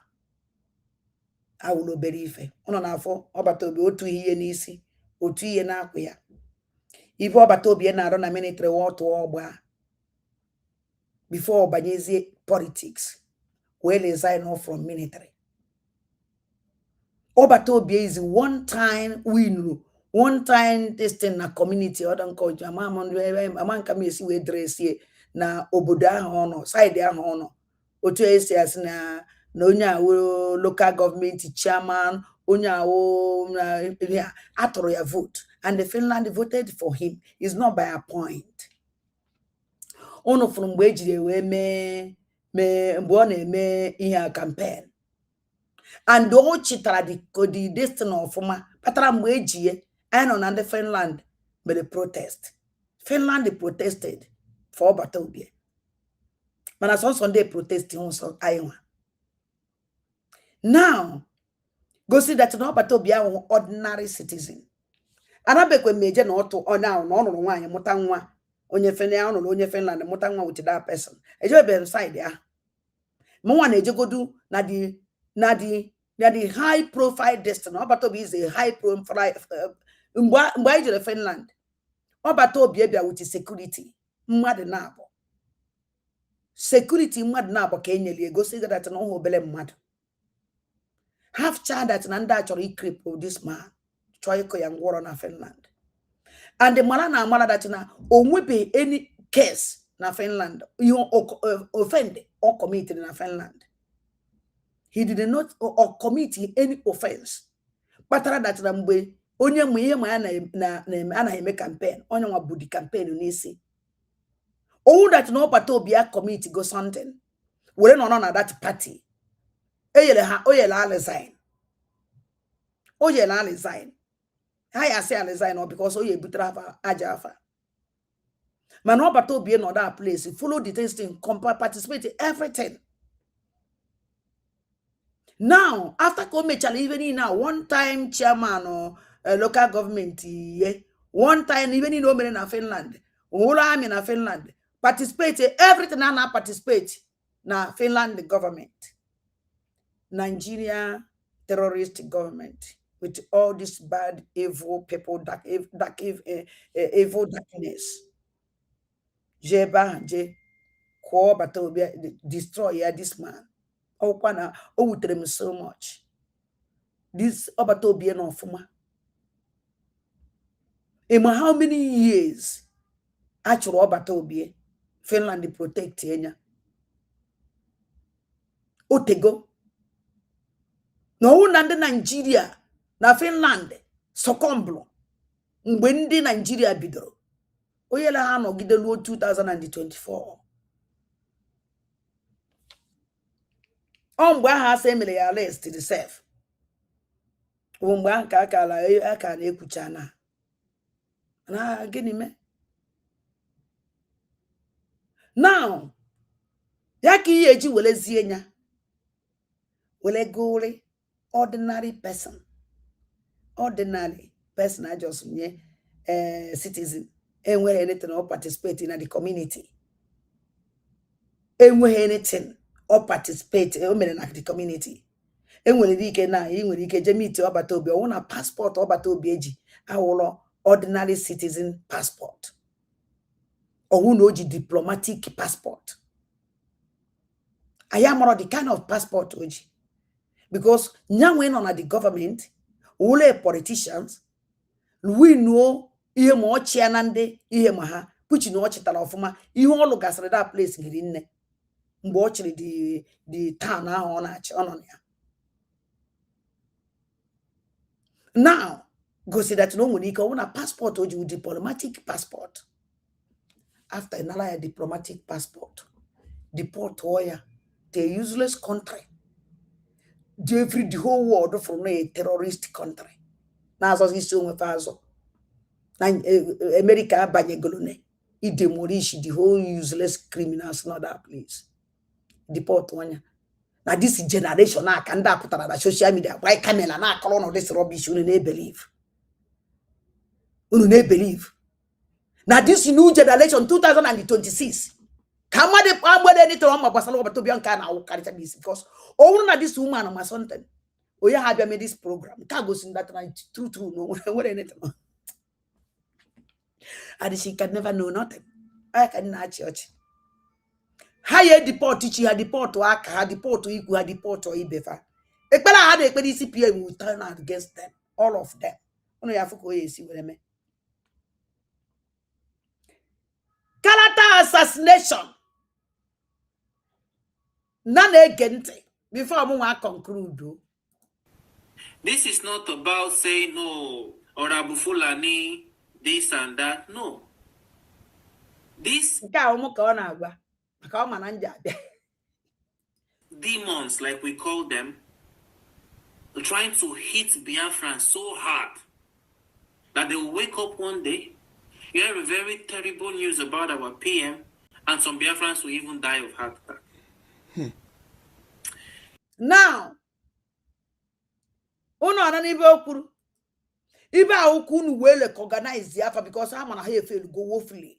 Awụlụ obere ife. Ụnọ na-afọ ọbata obie otu ihe n'isi, otu ihe na-akwụ ya. Ife ọbata obie na-arụ na military otu ọgba before banyezie politics wee resign off from military. Ọbata obie is one time win, one time this thing na community other culture. Amanka me si we dress here na obodo ahụ ọnọ, side ahụ ọnọ. Otu esi asị na onye awo local government chairman, onye awo atụrụ ya vote, and the Finland voted for him. It's not by appoint. Ono from mgbe ejiri wee mee mgbe ọ na-eme ihe campaign. And o chitara the destiny ọfụma patara mgbe ejie anyị nọ na ndị Finland mere protest. Finland protested for ọbata obie. Mana sọnsọ ndị protest nsọ anyị nwa. Now, go see that no ọbata obie ahụ ordinary citizen. Anabekwe meje na ọtụ ọ na ọnụrụ nwaanyị mụta nwa. Onye Finland mụta nwa with that person. Ejebe side ya. Mụnwa na-ejegodu na the high profile destiny. Ọbata obie is a high profile. Mgbe anyị jere Finland, ọbata obie bịa with security. Mmadụ na-abụ. Security mmadụ na-abụ ka enyeli ego si that na ọhụ obele mmadụ. Half child that Nanda actually crippled this man. Try to young war on Finland. And the man na mala that na onwepe any case na Finland you offend or committed in Finland. He did not or commit any offense. But that na mgbe onye mu ihe ma na eme campaign onye nwa budi campaign n'isi. Oh that no but obia commit go something. We no na that party. Oyela resign. Oyela resign. I say I resign or because oye butrafa ajafa. Man no but obia no that place. Follow the testing, participate in everything. Now, after Komecha, even in now, one time chairman or local government, one time even in Omen in Finland, all army in Finland, participate everything and now participate na Finland government, Nigeria terrorist government with all this bad evil people, evil darkness. Jeba je ko batobia destroy this man. Oh, pana, oh, them so much. This Obatobia no fuma. How many years actually Obatobia Finland protect Kenya? Otego. No nande Nigeria na Finland sokomblo. Mwendi Nigeria bidro. Oyela hano gidelu 2024. Mgbe ha se mere ya arrest the self. Mgbe aka aka na ekwucha na gini me. Now, yaki yeji wele zienya. Wele gori ordinary person. Ordinary person I just citizen. Enwe anything or participate in the community. Enwe anything or participate in the community. Enwere ike na enwere ike je meet Obatobi or una passport Obatobi eji awolo ordinary citizen passport or who know the diplomatic passport. I am the kind of passport oji because now when on the government all politicians we know ihe mo chianande ihe ma ha puchi no chitara ofuma ihe olu gasịrị that place ngiri nne mgbe o chiri the town ahụ ọ na-achị ọnọ ya. Now, go see that no money can a passport or you diplomatic passport. After another diplomatic passport, deport Oya, the useless country. The whole world from a terrorist country. Now, as is so with America Banyagolone, it demolish the whole useless criminals, not that place. Deport Oya. Now this generation now can da put on social media. Why can na call on this rubbish? You don't believe. You don't believe. Now this new generation 2026. Come on, the power they need to run my basalo to be on can our character because all na this woman on my something. Oh yeah, have made this program. Can't go in that night. True. No, what anything. And she can never know nothing. I can not church. Higher deport teach you deport to Aka, had deport to Iku, had deport to Ibefa. Ekpa had a CPA will turn out against them, all of them. Only have to see what I mean. Character assassination. None again before I conclude. This is not about saying no or Abu Fulani, this and that. No. This demons, like we call them, are trying to hit Biafran so hard that they will wake up one day, you have a very terrible news about our PM, and some Biafrans will even die of heart attack. Now, uno ananibe okuru. Ibe okunu wele organize Biafra because I'm gonna have to go woefully.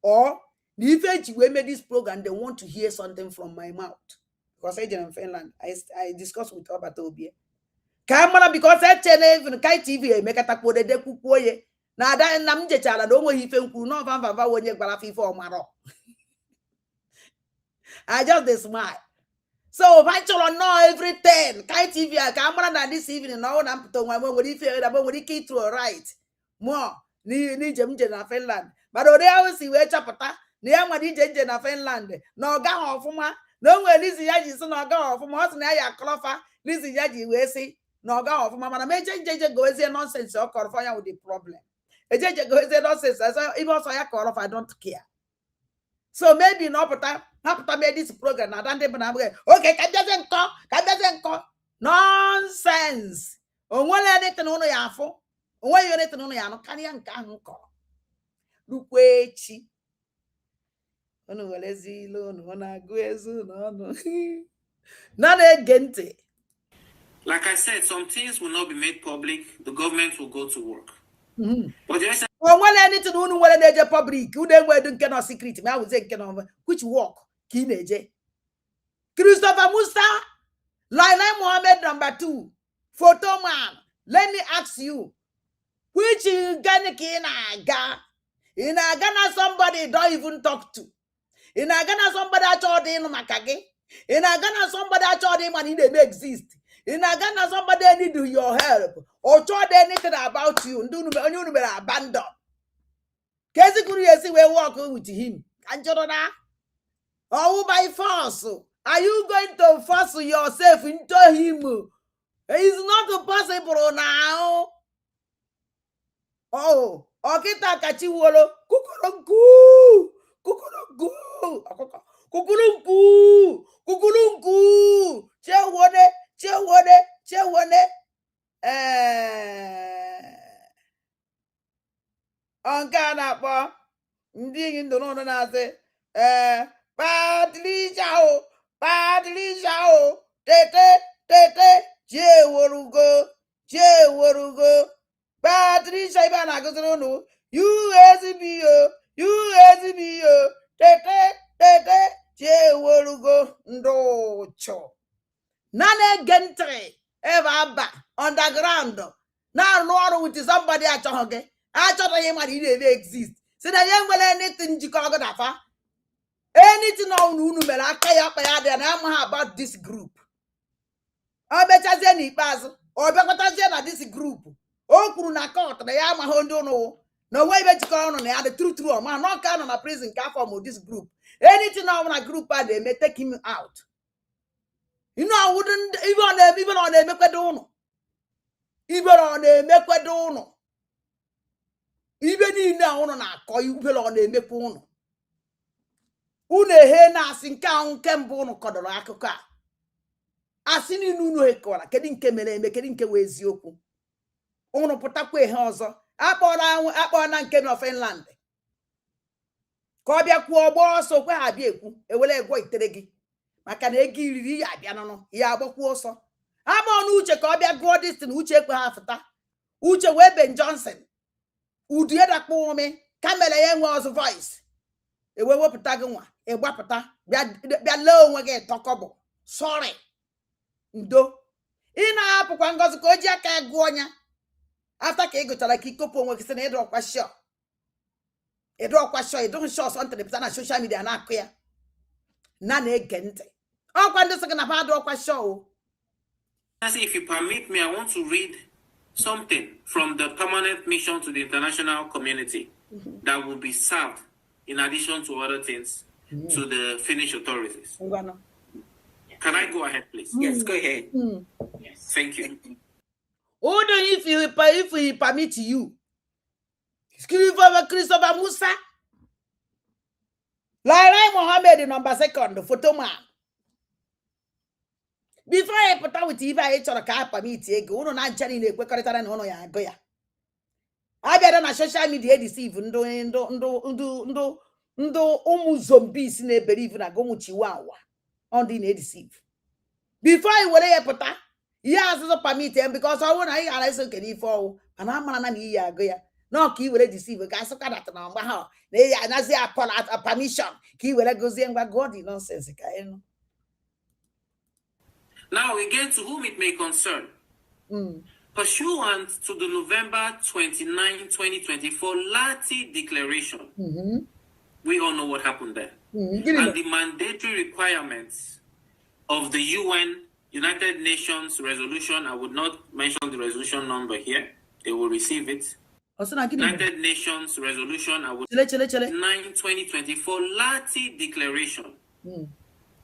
Or if we made this program, they want to hear something from my mouth. Because I in Finland, I discussed with Obatobia. Camera because I tell even Kai TV make a tapo de kupoye. Now that Namje Chala don't want to no van when you for Maro. I just smile. So if I tell know everything, Kai TV, I can't remember this evening. Now I'm putting my money for the money key to a right. More, ni Jemje na Finland. But ode always see where chapata, ni ama di Jemje na Finland. No ga ofuma, no way Lizzy Yaji so no ga ofuma. What's na ya clofa? Lizzy Yaji we say no ga ofuma. Man, I may JJ go is nonsense or California with the problem. A JJ go is nonsense. If also I call off, I don't care. So maybe no pata. After made this program, I don't even okay, can doesn't call nonsense. On one anything on the yafo, on why you anything on the yano, can you call? Look, wait, no, let's see, no, no, not again. Like I said, some things will not be made public. The government will go to work. But yes, one anything on what they public, who then were doing cannot secret. I would say, which work? Kineje. Christopher Musa, Laila Mohammed number 2, photo man. Let me ask you, which Ghana in Ghana somebody don't even talk to. In Ghana somebody I told him Makage. In Ghana somebody I told him and he didn't exist. In Ghana somebody need your help or told anything about you and do you be abandoned. Kesi Kuriesi will walk with him. And you know that? Or by force, are you going to force yourself into him? It's not possible now. Oh, okita kachiwolo, kukurunku, kukurunku, kukurunku, kukurunku, chewone. Onkana po, ndi ndo na se, Badly shao, tete, Jeworugo, Badly Shaibana goes you tete, Jeworugo, Ndocho. Nane Gentre, ever back underground. Now, Lord, with somebody at Choge, I thought him and he didn't exist. So the young man anything Chicago Dafa. Anything on Unumela, and I'm about this group. I bet as any pass or better this group. Oh, Kuruna court, the Yama Hondono. No way bet you call on the other true, man. Not kind of a prison car from this group. Anything on a group, they may take him out. You know, I wouldn't even on the Mequadono. Even on the Mequadono. Even in now on a call you on the Mepono. Une hena sinka kembono kodorakoka. Asini nuno ekora kedinke mele kedinke wezioku. Ono potakwe he ozo. Akpona nke no Finland. Ko bia ku ogbo so kwe ha bia eku ewele egwo itere gi. Maka na egi riri ya bia no ya agbokwu oso. Ama onu uche ko bia go this thing uche ekwe ha fita. Uche we Ben Johnson. Udu edakpo me kamele ye nwe ozo voice. Ewe wepụta gị nwa ịgbapụta bịa lee onwe gị tọkọbụ sorry ndo ị na-apụkwa Ngozi ka o ji aka gụọ ọnya afta ka ị gụchara ka ikopụ onwe gị sị na ịdụ ọkwa shọ sọ ntịrịpụta na social media na-akụ ya na-ege ntị ọkwa ndị sị gị na ha adụ ọkwa shọ. If you permit me, I want to read something from the permanent mission to the international community that will be served in addition to other things, to the Finnish authorities. Can I go ahead, please? Yes, go ahead. Yes. Thank you. Only if he permit you. Christopher Musa. Laila Mohammed, number 2, photo man. Before I put out with Eva H or a car permit, go on and chatting the quick and honor ya goya. I better on social media deceive ndo umu zombies in a believe na go chihuahua on the deceive. Before I will put that, he has to permit him because I want to listen to him for and I'm an ya goya. No key will deceive a guy so can that number how they are not a permission. Key will go see and God nonsense. Now we get to whom it may concern. Pursuant to the November 29, 2024 Lati Declaration, we all know what happened there. And the mandatory requirements of the UN United Nations resolution. I would not mention the resolution number here. They will receive it. United Nations resolution. I would 9/2024 Lati Declaration.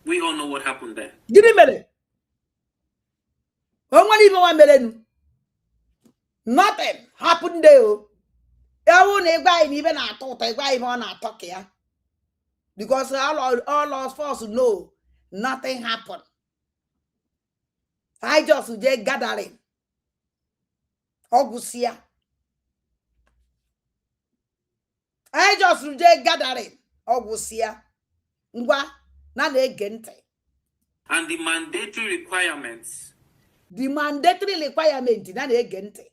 We all know what happened there. Nothing happened there. Because all of us know nothing happened. I just get gathering. Augusia. I just get gathering. Augusia. Ngwa na gente. And the mandatory requirements. The mandatory requirement na gente.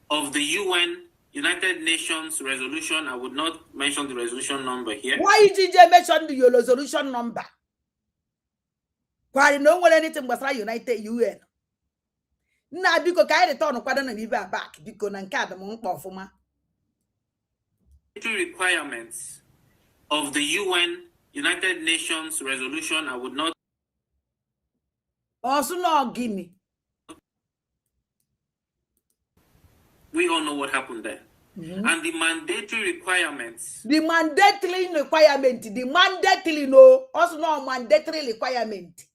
Of the UN United Nations resolution. I would not mention the resolution number here. Why did you mention the resolution number? Why no one anything but United UN? Na biko ka I return kwado na bibe back biko na nke adam mkpa ofuma. Requirements of the UN United Nations resolution. I would not. Also no Guinea. We all know what happened there. And the mandatory requirements. The mandatory requirement. The mandatory no. Also no mandatory requirement.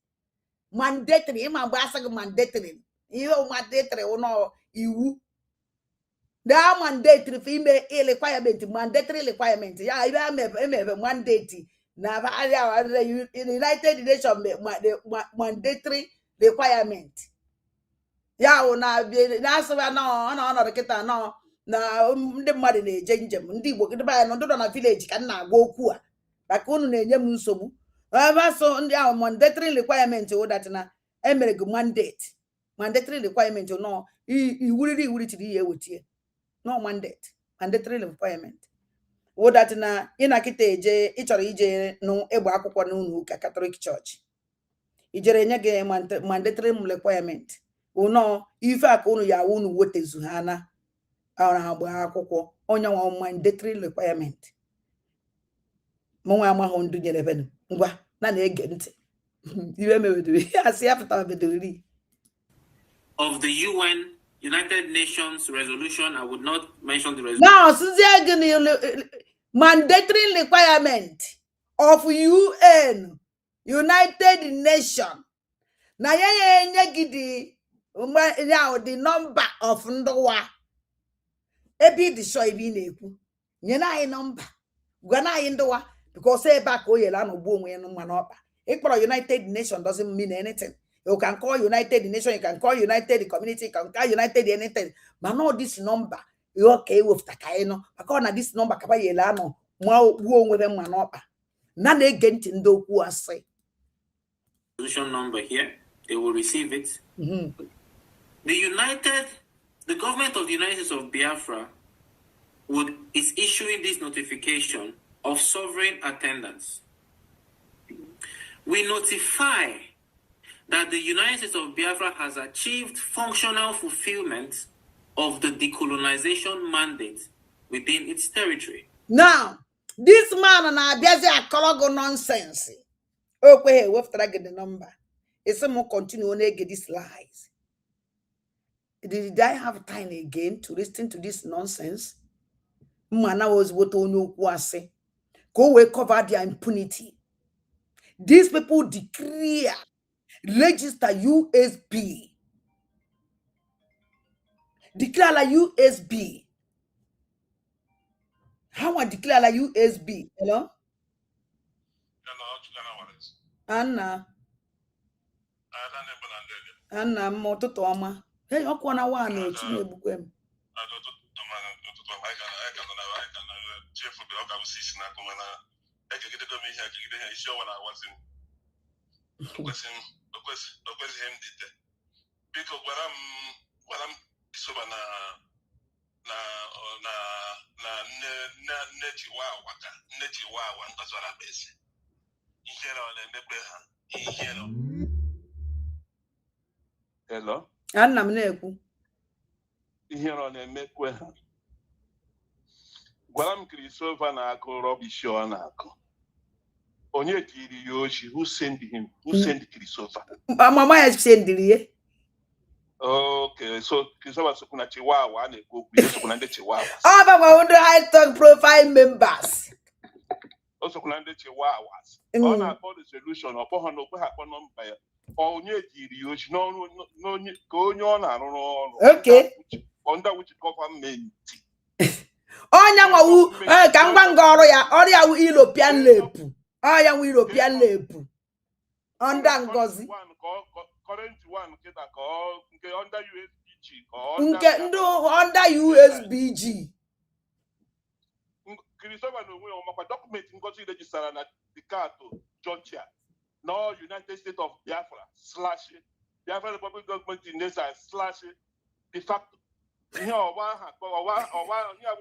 Mandatory. Ima basa mandatory. Iyo mandatory no iwu. There mandatory female requirement. Mandatory requirement. Yeah, I have mandatory. Now the United Nations mandatory requirement. Ya na asaba no reketa no na ndị mmadụ na-eje njem ndị Igbo gị baya no ndo na village ka na agwa okwu a maka unu na-enye m nsogbu ebe so ndị ahụ mandatory requirement o that na emere go mandatory requirement no iwuriri tiri ihe wetie no mandatory requirement o that na ina kita eje ịchọrọ ije no egbe akwụkwọ n'unu ụka Catholic Church ijere nye gị mandatory requirement uno ife aka unu ya unu wotezu ha na ara agba akwụkwọ onye nwa mandatory requirement monwa amahụ ndu nyere benu ngwa na ege ntị iwe mewedu asị afta bedori of the UN United Nations resolution. I would not mention the resolution. Now since mandatory requirement of UN United Nations na nye gidi now the number of ndowa ebi the show ebi na-ekwu nye na anyị number gwa na anyị ndowa because ebe aka o yela no gbo onwe no mma n'ọkpa ịkpọrọ United Nations doesn't mean anything. You can call United Nations, you can call United Community, you can call United anything, but not this number. You okay with Takaino? According to this number, kapa yela no mwa wo onwe them n'ọkpa na na-ege ntị ndị okwu asị. Resolution number here, they will receive it. The government of the United States of Biafra is issuing this notification of sovereign attendance. We notify that the United States of Biafra has achieved functional fulfillment of the decolonization mandate within its territory. Now, this man na biazi akologo nonsense. Okay, we have to get the number. It's more continue on get these lies. Did I have time again to listen to this nonsense? Mana was what onu kwase. Go away cover their impunity. These people declare register USB. Declare like USB. How I declare like USB? Hello? Anna. Anna moto ama. Hey, okwa na wa na echi na ebukwem. Hello? Anna m na-ekwu. Ihe ọ na-emekwe ha. Gwara m Christopher na-akụ rọbish ọ na-akụ. Onye diri Yoshi, who sent him? Who sent Christopher? Mama has sent it. Okay, so Christopher Sukuna Chihuahua and go with Sukunande Chihuahua. Oh, but I wonder high talk profile members. Also, Kunande Chihuahuas. On our solution, or Pohono, happen on by Onye diri Yoshi, no, go on. Okay. Under which government. Onya wu ka ngwa ngoro ya oria wu European lepu. Oya wu European lepu. Under Ngozi. Current one under USBG under USBG. Christopher no document Ngozi register na Dikato, Georgia. No United States of Biafra / Biafra Republic government in Nesa / de facto. Here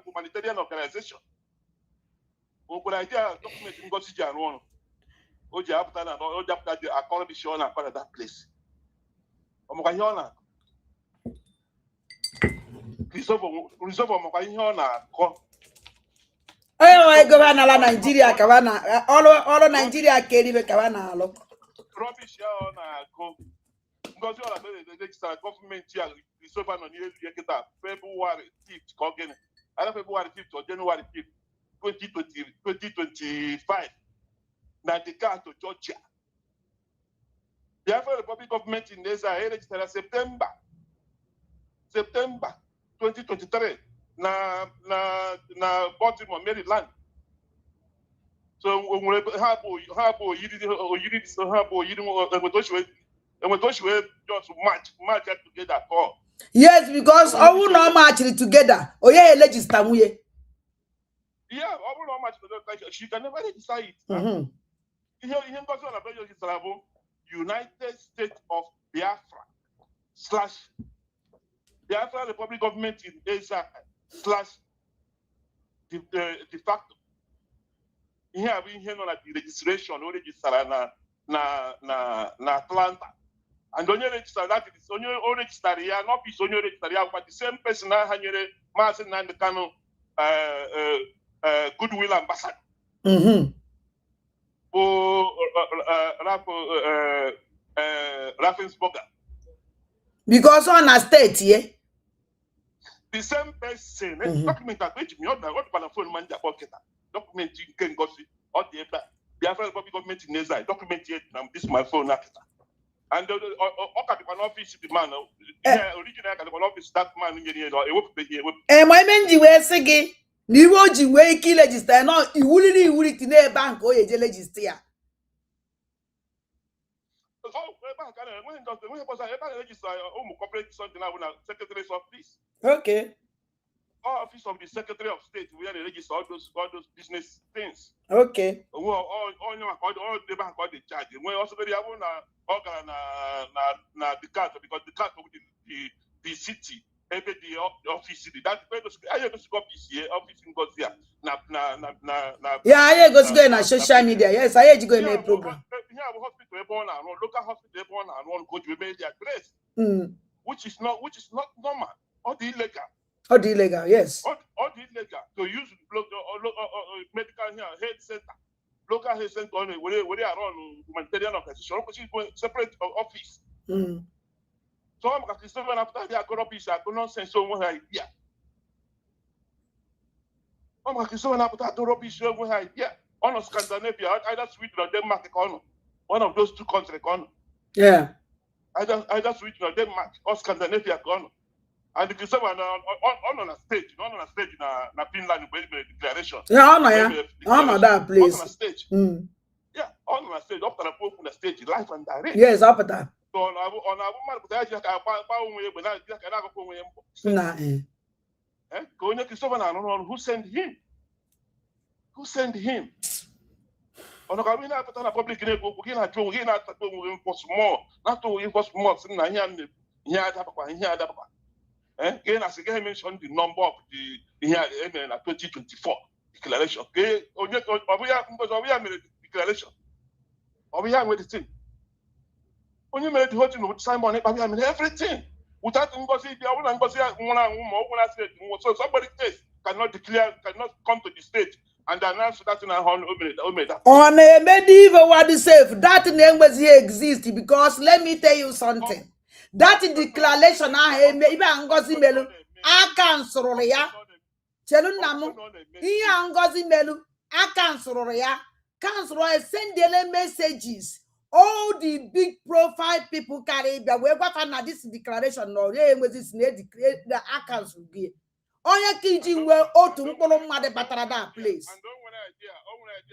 humanitarian organization. But idea document Ngozi Jaron. Oji after na oji after the accommodation na part of that place. Omokanyona. Christopher Mokanyona ko. Ayo go na la Nigeria kawana all Nigeria keribe kawana alo. Rubbish ya na ko. Ngozi ola the register government here Christopher no ni eketa February 5th ko gene. Ala February 5th or January 5th 2025. Na Dikato, Georgia. The African Republic government in Nesa registered September 2023 na Baltimore, Maryland. So we just match together. Yes, because all no match together. Oh yeah, register muye. Yeah, all no match together. She can never register it. United States of Biafra / Biafra Republic government in Asia / de facto. Here we hear on the registration or register na Atlanta. And only register that is only register here, not be only register here, but the same person now hangere Martin and the Kano goodwill ambassador. Raffensburger. Because on a state, yeah. The same person, document that which me on the phone man pocket. Document you can go see all the Biafra Republic government in Nesa. Document here, this is my phone. And the office the man, original office that man here. My men we say Niwo ji we ki register no iwuri ti na bank o ye je register. Secretary's office. Okay. Office of the Secretary of State where they register all those business things. Okay. All the bank all the charge. We also very have na the card because the card of the city. Every the office that I go to office here, office in Gosia. Yeah, I go to na social media. Yes, I go in a program. We have a hospital born and local hospital born and one go to make their place. Which is not normal or illegal. Or illegal, yes. Or illegal to use medical health center, local health center where they are on humanitarian organization, separate office. So I'm going to say after they are corrupt, I don't nonsense so one idea. I'm going to say after that rubbish one idea. On Scandinavia, either Sweden or Denmark, one of those two countries, yeah. Either Sweden or Denmark or Scandinavia, and the Christopher on a stage, na Finland declaration. Yeah, on that place. On a stage. Yeah, on a stage, up to the stage, live and direct. Yes, up at that. So on a woman, but I just who sent him? Who sent him? On a cabina, but on a public again, as again mentioned the number of the here 2024 declaration. Okay, we have made a declaration. We have made the thing. When you made the whole thing with Simon, we have made everything. Without so somebody cannot declare, cannot come to the state and announce that in a hundred. On a medieval what is safe, that name was here exist because let me tell you something. That declaration I maybe Ngozi Melu, I cancel ya. Chelunamu, iya Ngozi Melu, I cancel ya. Cancel send the messages. All the big profile people carry the way what this declaration no was the accounts will be. Onye kiji were otu mkpụrụ mmadụ batara that place. And don't want idea,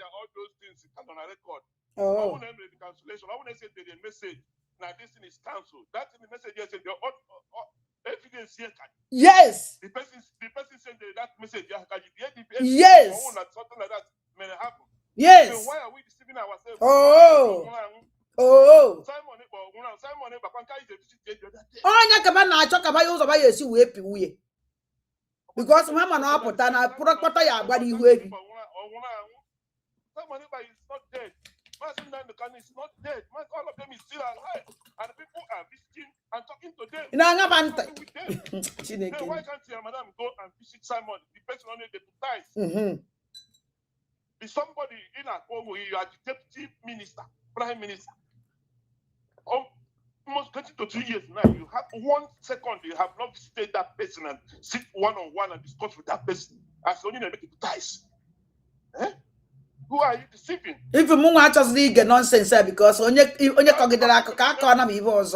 all those things are on a record. Oh. I want to the cancellation. I want to say the message. Now this thing is cancelled. That in the message said the evidence here. Yes. The person sent that message. Yes. Something like that may happen. Yes. So why are we deceiving ourselves? Oh. Oh. Simon, Onye kaba na achọ kaba ya ụzọ ba ya esi wee piwuye. Because mama na apụta na prọkpọta ya agba n'ihu eri. Simon is not dead. Masin is not dead. All of them is still alive. And people are visiting and talking to them. Then why can't your madam go and visit Simon? The person only deputized. Is somebody in a home where you are the deputy minister, prime minister. Almost 20 to 2 years now, you have 1 second, you have not visited that person and sit one-on-one and discuss with that person. As only make it ties. Who are you deceiving? If you move out of the nonsense, because on your cognitive economy was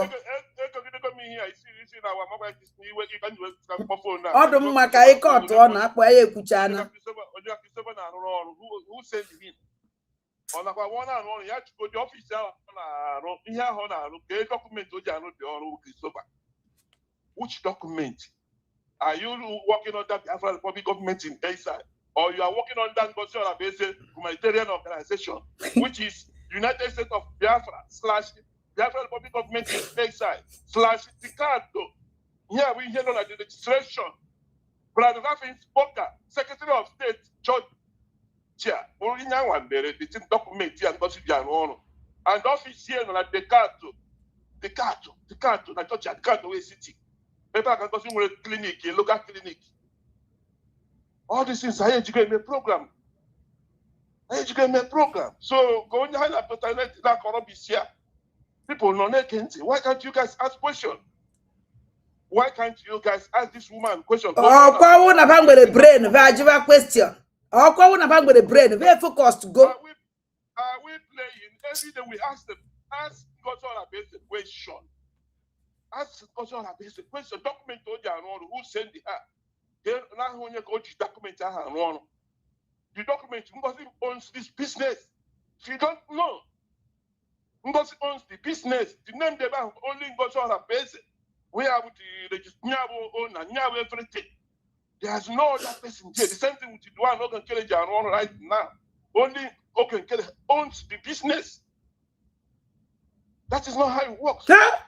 Odum Makai caught on up where Kuchana. Who sent him? On a one and one, you have to go to the office document. Which document? Are you working on that Biafra Republic government in Exile? Or you are working on that humanitarian organization, which is United States of Biafra / Biafra Republic government in Exile / Ticato. Here we hear on the registration. Brother Raffin Spoker, Secretary of State, George. The document here and office here on the Ticato, na church at Ticato City. People can go to a clinic, a local clinic. All these things are educating a program. So go on that corruption. People no naked. Why can't you guys ask questions? Why can't you guys ask this woman question? Oh, go on about with the brain. Vajiva question. Oh, go on about with the brain. Very focused. Go. Are we playing? Every day we ask them. Ask God on a basic question. Ask God on a basic question. Document who sent the her. Now when you go to document the document Ngozi owns this business. If you don't know, Ngozi owns the business. The name they have only Ngozi on a basic. We have the register owner, everything. There's no other person here. The same thing with the one Ogan Kelly right now. Only Ogan Kelly owns the business. That is not how it works. Biafra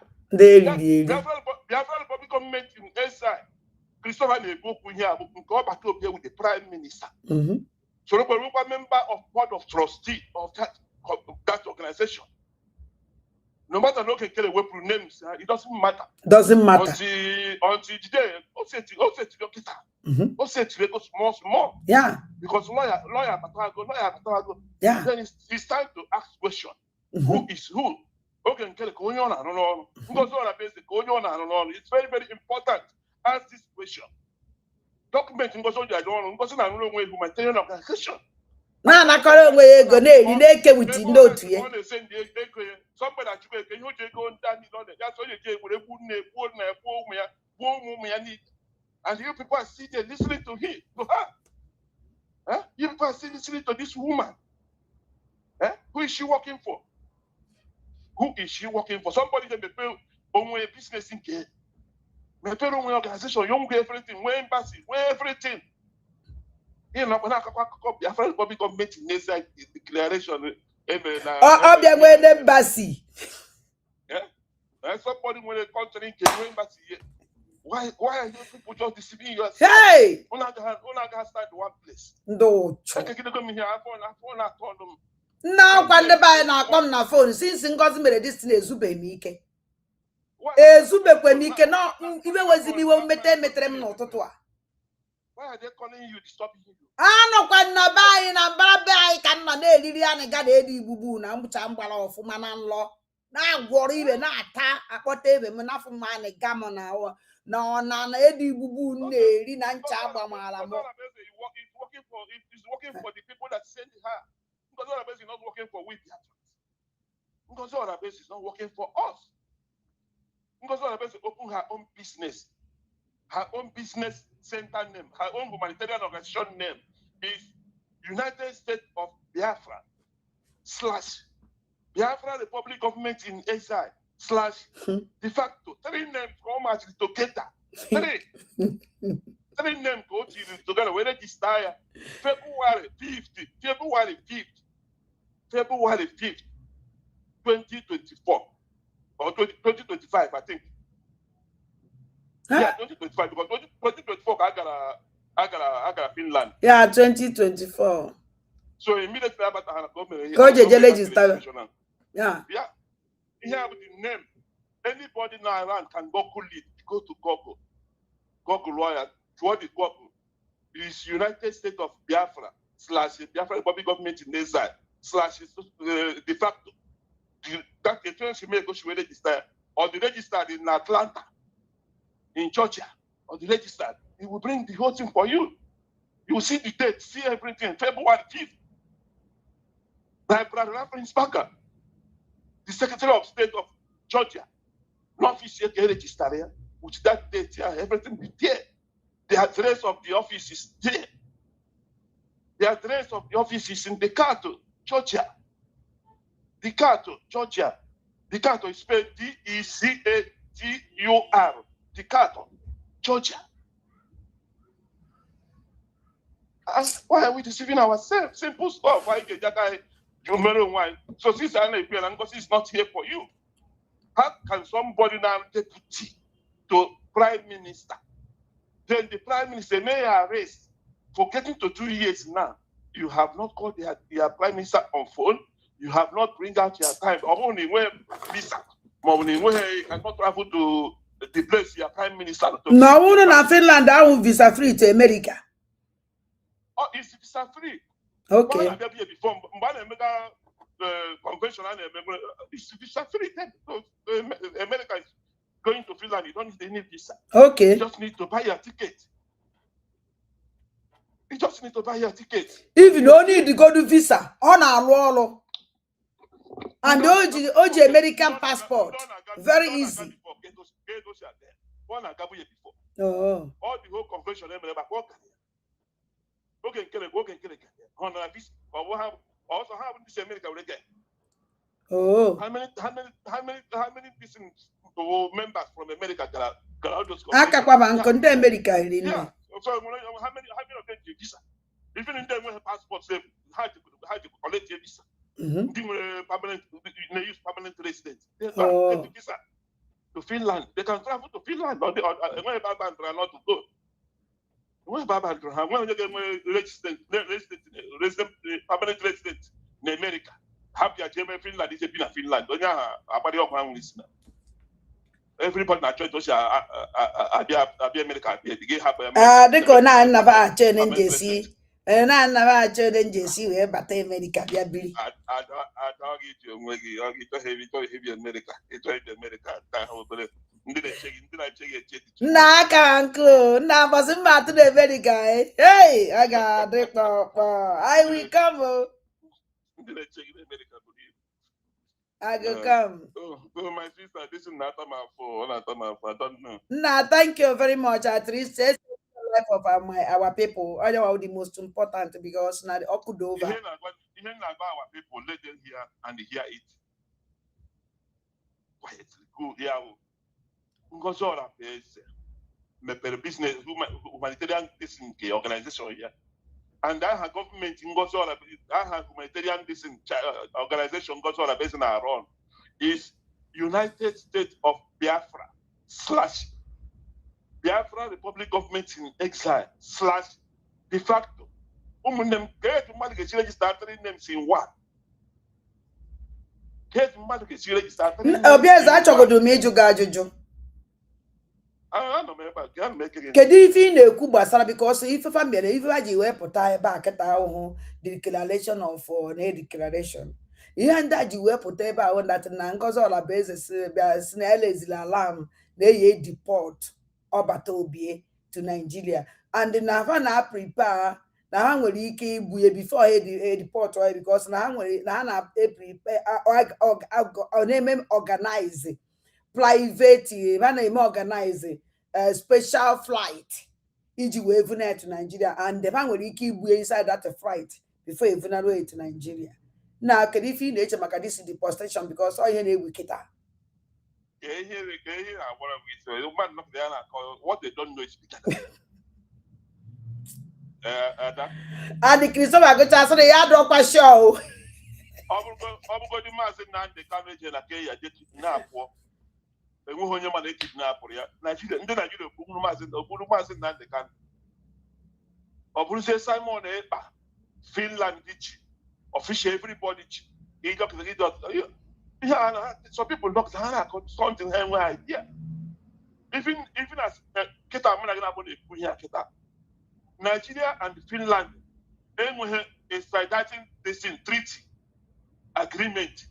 Republic government in Exile. Christopher Neboku here go back up here with the Prime Minister. So we are a member of board of trustee of that organization. No matter no can kill names, it doesn't matter. Doesn't matter. Until today, small. Yeah. Because lawyer, yeah. Then it's time to ask question. Who is who? Okay, it's very, very important. Ask this question. Document humanitarian organization. Na kọrọ onwe ya ego na-eri na-eke with note ya. Somebody that you can go down that's all you get with and you people are sitting there listening to him. You people are still listening to this woman. Who is she working for? Who is she working for? Somebody that may pay on a business in care. May pay on organization, young everything, embassy, everything. You know, when I Biafra Republic government in the declaration. Embassy. Yeah. And somebody when a country can embassy. Why are you people just deceiving yourself? Hey! Una start one place. No. Now, when the buy na come na phone, since Ngozi mere this thing ezube m ike. Ezube kwe m ike no even wezi mi we metere m n'ụtụtụ a. Why are they calling you, disturbing you? No kwanna bayi na mbara bayi ka nna na-eriri ani ga na-edi igbubu na mgbucha mgbara ọfụma na nlọ na-agwọrọ ibe na-ata akpọta ebe m n'afọ ma ni gamo na edi igbubu na-eri na ncha agbamala m. It's working for the people that send her. Because all is not working for we. Because all is not working for us. Because all open her own business. Her own business center name, her own humanitarian organization name is United States of Biafra / Biafra Republic Government in Exile / de facto. 3 names come actually together. 3 names go together. When it is there, February 5th, 2024 or 2025, I think. Yeah, 2025 because 2024 I got Finland. Yeah, 2024. So immediately about the government. Go to register. Yeah. Here with the name. Anybody now around can Google it. Go to Google. Google lawyer. What the Google is United States of Biafra / Biafra Republic Government in Exile / de facto. That the chance you make go to register or the registered in Atlanta. In Georgia, or the register, it will bring the whole thing for you. You will see the date, see everything. February 5th. By Brother Prince Parker, the Secretary of State of Georgia, not official register here, with that date here, everything is there. The address of the office is there. The address of the office is in Decatur, Georgia. Decatur, Georgia. Decatur is spelled D-E-C-A-T-U-R. Decatur, Georgia. And why are we deceiving ourselves? Simple stuff. Why get that guy? So since is not here for you, how can somebody now deputy to prime minister? Then the prime minister may arrest for getting to 2 years now. You have not called your prime minister on phone. You have not bring out your time. Only when visa, only when you cannot travel to the place your prime minister. No, we in Finland are visa free to America. Oh, it's visa free. Okay. Before convention it's visa free. America is going to Finland. You don't need any visa. Okay. You just need to buy your ticket. You just need to buy your ticket. If you don't need to go to visa, on our wall. And OG American passport. Very easy. Oh. All the whole convention, okay, also how this America will get. Oh. How many members from America can all those America. So how many of them do visa? Even in them with passports, they had to collect your visa. They use permanent residents. They get the visa to Finland. They can travel to Finland or when Babandra not to go. When Babandra, when they get resident, permanent resident in America, happy at Finland is a been a Finland. Don't you have a listener? Everybody na church also America. They go na never turn in JC. Na never turn in JC we but America bia bili. I don't get you heavy America. It's America. Na uncle, na was in to the America. Hey, I got it. I will come. I will come. Oh, my sister, this is not my fault. I don't know. Nah, thank you very much. At least the life of our people. I know the most important because now the Okudova. Even our people, let them hear and hear it. Quietly, go here. Because all of this, my business, humanitarian organization here. And I have government in Gozola, I have humanitarian organization Gozola based in our own is United States of Biafra / Biafra Republic Government in Exile / de facto. Names in one. kedu ife ị na-ekwu gbasara because ife family ife ha ji wepụta ebe a kịta ahụhụ declaration of na declaration ihe ndị a ji wepụta ebe ahụ na Ngozi Olabueze si na elezila alarm na-eyi deport ọbata obie to Nigeria and na ha na prepare na ha nwere ike ibu ya before ha deport oil because na ha nwere na ha na prepare na-eme organize private ha na-eme organize special flight iji wee vuna to Nigeria and ha nwere ike ibu inside that flight before evunaro to Nigeria. Na kedu ife ị na-eche maka this deportation because ọ ihe na-ewu kịta. What they don't know is and Christopher Gocha so ya drọkwa show. Ọbụgodi maazị Nnamdi Kanu ejela ka ya je kidnap enweghị onye ma na-ekidnapụrụ ya. Ndị Naijiria ogburu maazị Nnamdi Kanu. Ọ bụrụzie Simon Ekpa Finland ji official everybody ji some people look at something idea. Even as Nigeria and Finland extraditing this in treaty agreement.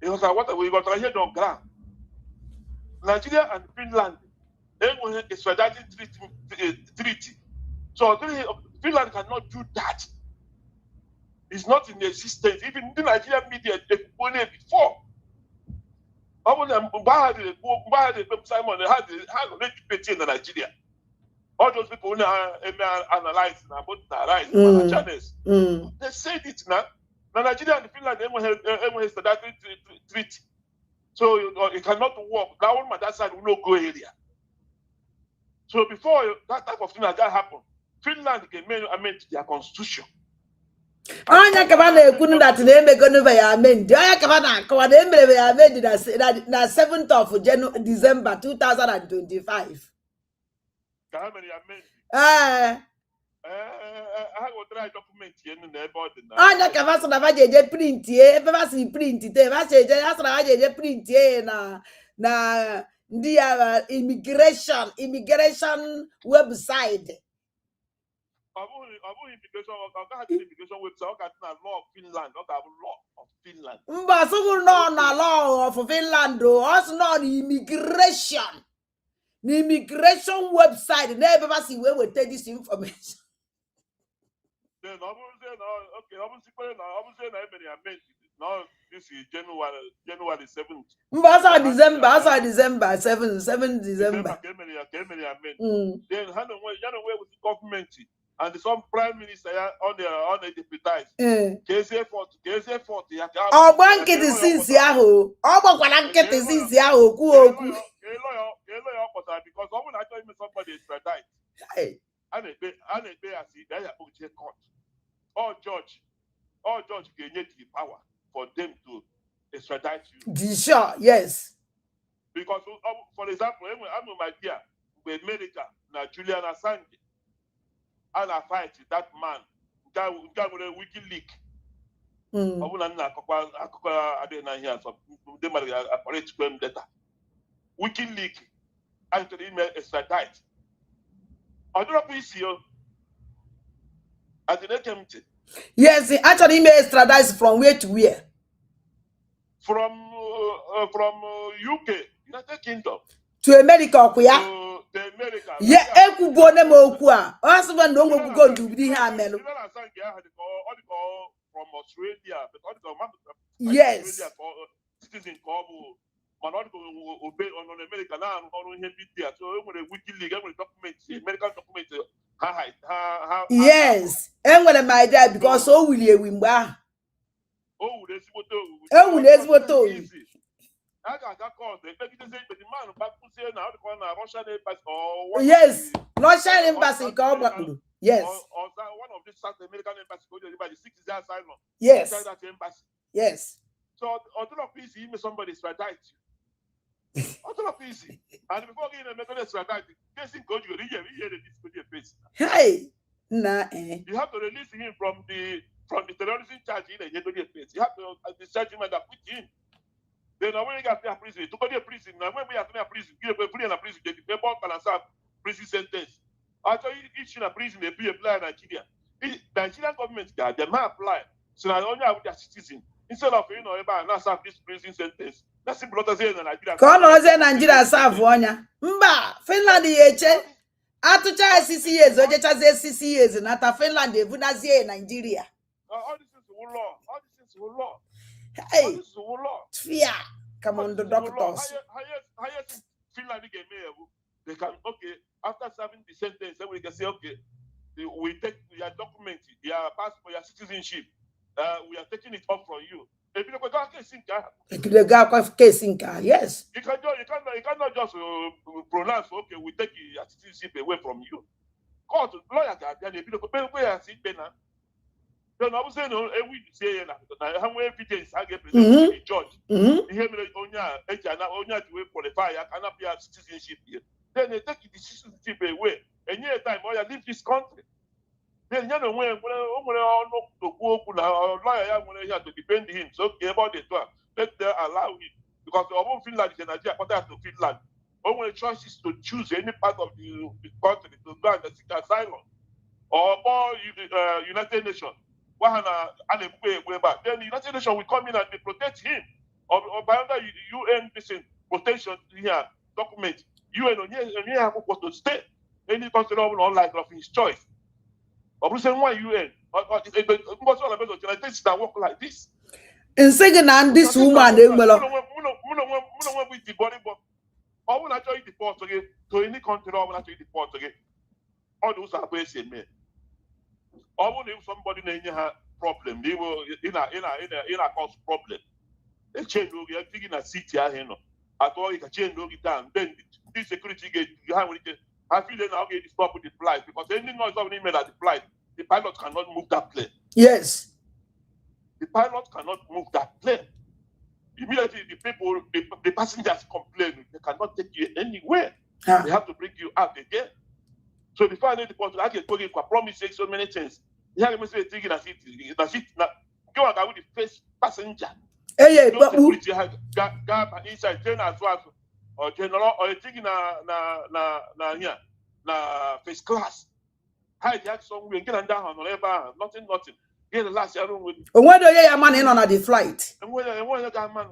It was what we got here on ground. Nigeria and Finland extraditing treaty. So Finland cannot do that. It's not in existence. Even the Nigerian media they before. Simon had already paid in Nigeria. All those people who are analyzing about the rise channels. They said it now. Nigeria and Finland have that treaty. So it cannot work. That one that side will not go area. So before that type of thing like that happened, Finland can amend their constitution. Anya kama na-ekwu that na-emegonu ya amend. Anya kama na-akọwa na emere ya amend na 7th of December 2025. Ka mere ya amend. Ha go try document here na ebe ọ dị na. Anya kama so na ba jeje print ye, ebe ba si print te, ba jeje ya so na ba jeje print ye na ndị immigration website. Immigration website, law of Finland, law of Finland. Mba, so no na law of Finland, also no immigration. The immigration website, never see where we take this information. Then now this is January 7th. Mba, December 7th December. Then where with the government and some prime minister on the deputized. KZ40 ya ka. Ọgba nkịtị since ahụ. Ọ gbakwara nkịtị since ahụ okwu. Because someone actually made somebody extradite. Hey. And they pay as if they are court. All judge can get the power for them to extradite you. Sure, yes. Because for example, I'm my dear, with America, now Julian Assange, and I fight that man, guy with a wiki leak. Wiki leak. Actually, extradite. I don't know if you yes, actually, he may extradite from where to where? From UK, United Kingdom. To America, yeah? To America. Yeah, eku bone mo kwa. Husband don't go to the hamelo. From Australia, yes. Citizen but not to obey on America now on media. So when a wiki league, documents, American documents, yes, and when my dad because so will you win ba? Oh, there's what easy. I got called the man back to say now the Russian embassy or yes, Russian embassy call back. Yes. Or one of the South American embassy go to the 6 years asylum. Yes. Embassy. Yes. So although of easy, somebody extradite you. Although of easy. And before getting a method extradite, guessing God you hear the face. Hey, nah. You have to release him from the terrorism charge in a face. You have to discharge him and put him. Then when you got to prison, to go to prison, now when we have to prison, you have free in a prison, they people can serve prison sentence. After each in a prison, they be apply Nigeria. The Nigerian government, they might apply. So now only have their citizen. Instead of not serve this prison sentence. That's simple as saying Nigeria. Nigeria serve one. Mba, Finland yeche. Atucha 6 years, ojechaze 6 years, and at Finland, Vunazie, Nigeria. All this is law. All this is law. Hey, this is law. Fear. Come on, the doctors. Highest Finland game, they can, okay, after serving the sentence, then we can say, okay, we take your document, your passport, your citizenship, we are taking it off from you. If you go to case in car, yes. You cannot just pronounce, okay, we take your citizenship away from you. Court, lawyer, if you go to see Bena. Then I was saying, we say, how many evidence I get presented to the judge. You hear me, Onya to qualify, I cannot be a citizenship here. Then they take the citizenship away. And near time, I leave this country. Then you know when lawyer to defend him, so okay about the door, let them allow him. Because the whole Finland is Nigeria, compared to Finland. Only choice is to choose any part of the country to go and seek asylum. Or more United Nations. Then the United Nations will come in and they protect him. Or by under UN protection here, document, UN only have to stay. Any country unlike of his choice. Or we say why UN? What's all about the United States that work like this? In second and this woman, they will. With the body, but I will not join the port again to any country. I will not join the port again. All those are basic men. Or if somebody in a problem, they will in a cause problem. They change the taking a city here. At all, you can change it down. Then this security gate, you have it. I feel they now get this stop with the flight because any noise of an email at the flight, the pilot cannot move that plane. Yes. The pilot cannot move that plane. Immediately, the people, the passengers complain, they cannot take you anywhere. They have to bring you out again. So the final report, I can tell you, I promise you so many things. You have to say, taking a seat, now, go and go with the first passenger. Hey, but who? Gap inside, train as well, or general, or taking na first class. Hijack somewhere, get down on whatever, nothing. Get the last year with. When do you man in on the flight? And when you got man,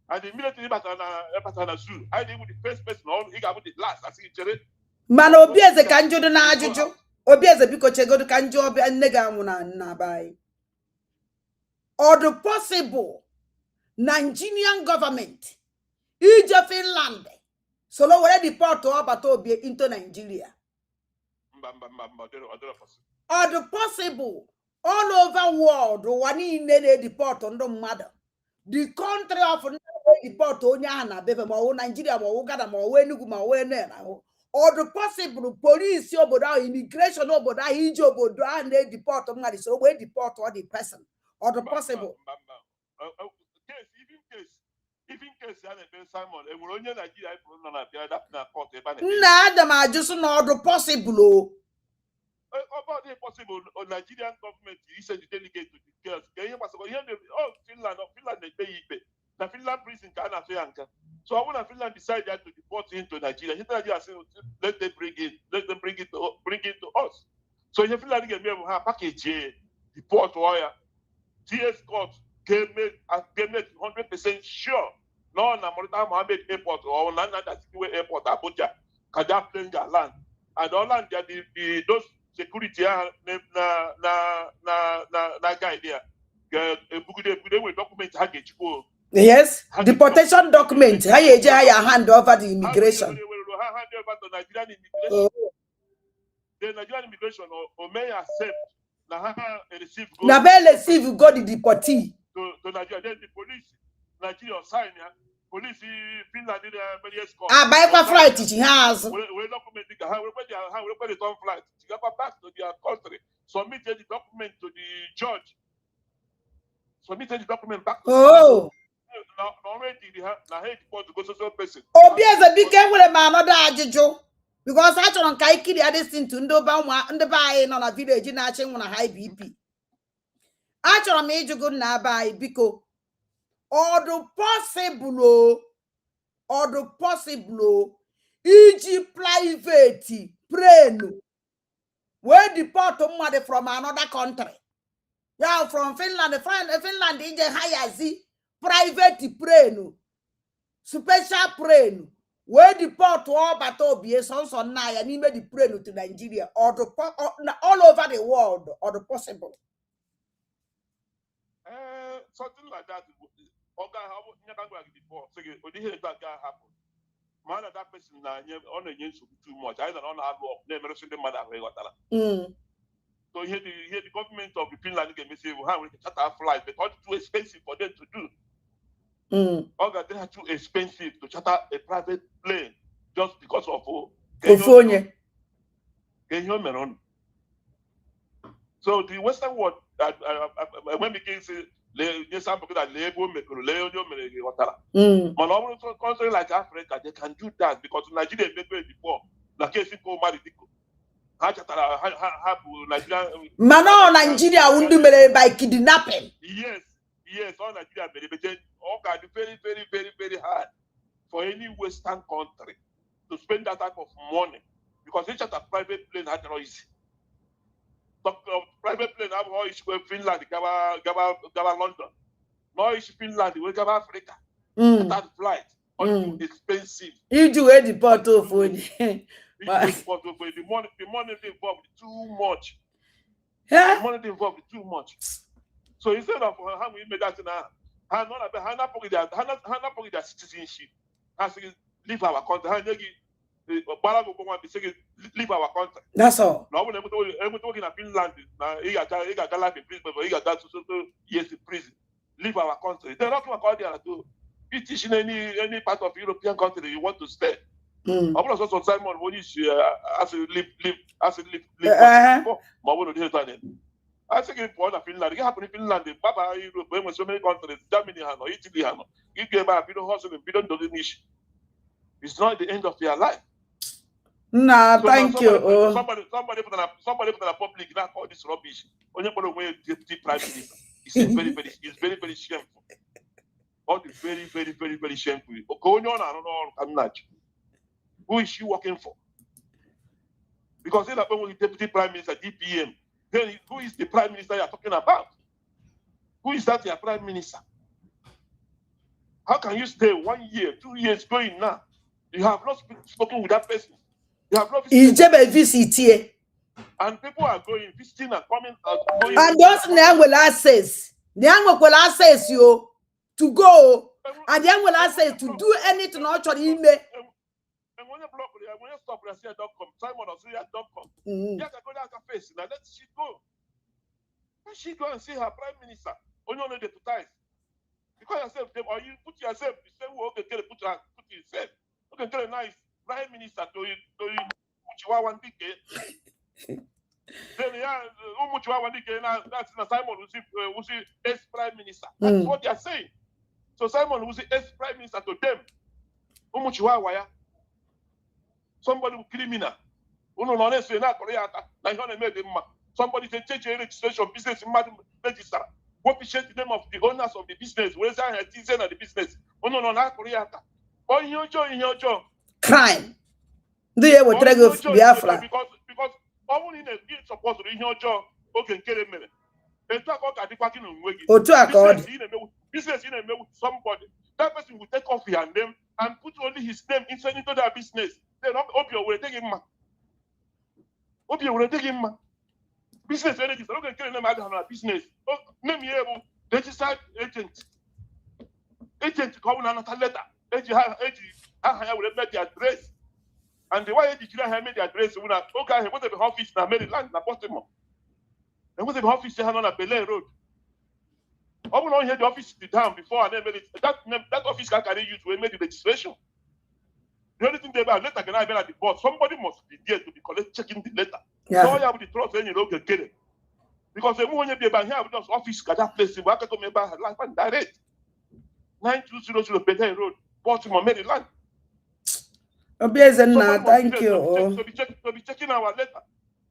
and immediately back on a zoo, I did with the first person, all he got with the last. I see it. Man, obieze the kanjo na ajuju. Obieze biko chego the kanjo obi nega muna na bai. Or the possible Nigerian government, Egypt, Finland, so no where deport to Abatobi into Nigeria. Or the possible all over world, one in the deport on the mother. The country of deport on Yana, Beva, Nigeria, Uganda, Wenuguma, Wena. Or the possible police, immigration, and they deport on Madi, so we deport all the person. Or the possible. Even case, Simon, and we're only Nigeria, Nah, just not the possible. About the possible Nigerian government recently delegate to the girls. Finland, the Finland prison can have Anka. So I want to Finland decide that to deport him to Nigeria. Nigeria said, let them bring it to us. So in Finland, get me a package, deport wire. TS court came 100% sure. No, Namorita Mohammed Airport or Nana Airport, Abuja, Kada plane land. And all land those security na guy there. They will document package. Yes, deportation document. How you hand over the immigration? Hand over to Nigerian immigration. The Nigerian immigration or may accept. Now, receive go the deportee. To Nigeria, then the police, Nigeria sign police Finland in various court. By what flight she has? We document how we on flight. She got back to their country. Submit the document to the judge. Submit the document back. Oh. Now already the head court to go to some person. Obieze be careful about another ajuju. Because I don't like the other thing to ndo buy on a village in a high BP. I don't make you good now by because or the possible iji private plane where deport somebody from another country. Yeah, from Finland ije hire private plane, special plane where deport all but obie so na ya n'ime the plane to Nigeria or all over the world or the possible. Something like that. Before, so that happen. Man, that person on too much. I don't know how to never send the mother. So here the government of the Finland can say, "How we can charter flights because it's too expensive for them to do." They are too expensive to charter a private plane just because of So the Western world, when we can say, country like Africa, they can do that because Nigeria made it before. Like Nigeria won't do by kidnapping. Yes, all Nigeria made all can be very, very, very, very hard for any Western country to spend that type of money because it's just a private plane had no easy. Private plane have all issue Finland, Gaba London. No issue Finland, we Gaba Africa. That flight, expensive. You do a deport of food. The money involved too much. Yeah. The money involved too much. So instead of how we made that now, Hannah put their citizenship. Has to leave our country. Leave our country. That's all. Now when I'm talking in Finland, he got life in prison, but he got years in prison. Leave our country. They're not going to do. You teach in any part of European country you want to stay. I'm also Simon when you as a live. I think in Finland, it happened in Finland, Baba Europe, when so many countries, Germany, Italy, you gave up, you don't hustle, you don't do the niche. It's not the end of their life. Nah, so thank you. Somebody put on a public now all this rubbish. Only for the way deputy prime minister. It's very, very shameful. All the very, very, very, very shameful. Going on, I don't know. Who is she working for? Because then when the deputy prime minister, DPM, then who is the prime minister you're talking about? Who is that your prime minister? How can you stay 1 year, 2 years going now? You have not spoken with that person. You have not visited. And people are going, visiting and coming out. And those now will access. The young will access you to go. And the young will access to do anything or to email. And when you block, when you stop, Simon or Syria.com. You have to go down her face. Now let she go. Let she go and see her prime minister. Only on the deputize. Because yourself, or you put yourself, you say, well, okay, put yourself. Okay, tell a nice prime minister to you, Muchiwa Wandike. Then, Muchiwa Wandike, that's Simon who's the ex-prime minister. That's what they are saying. So Simon who's the ex-prime minister to them. Muchiwa Waya. Somebody who criminal. Somebody say change your registration business in register. What is the name of the owners of the business? Where's the artisan of the business? Crime. Do you ever try to Biafra? Because only in a bit supposed to be your job. Okay, get a minute. They talk about the parking on business in a with somebody. That person will take off your name and put only his name inside into their business. Then Opio will take him. Opio will take him. Business energy. So don't get them out of business. Name you registered agent. Agent come on another letter. Agent I will make the address. And the way you have made the address, when I okay, what the office in Maryland, na Baltimore. And what the office on a Bel Air Road. I will not hear the office down before and then made it. That office can use to make the registration. The only thing they have letter can I be at the board. Somebody must be there to be checking the letter. Yeah. So you have the trust when you don't get it. Because the moment you be about here, with office got that place, you have to come about life and direct. 9200 Bel Air Road, Baltimore, Maryland. Thank you. To be checking our letter.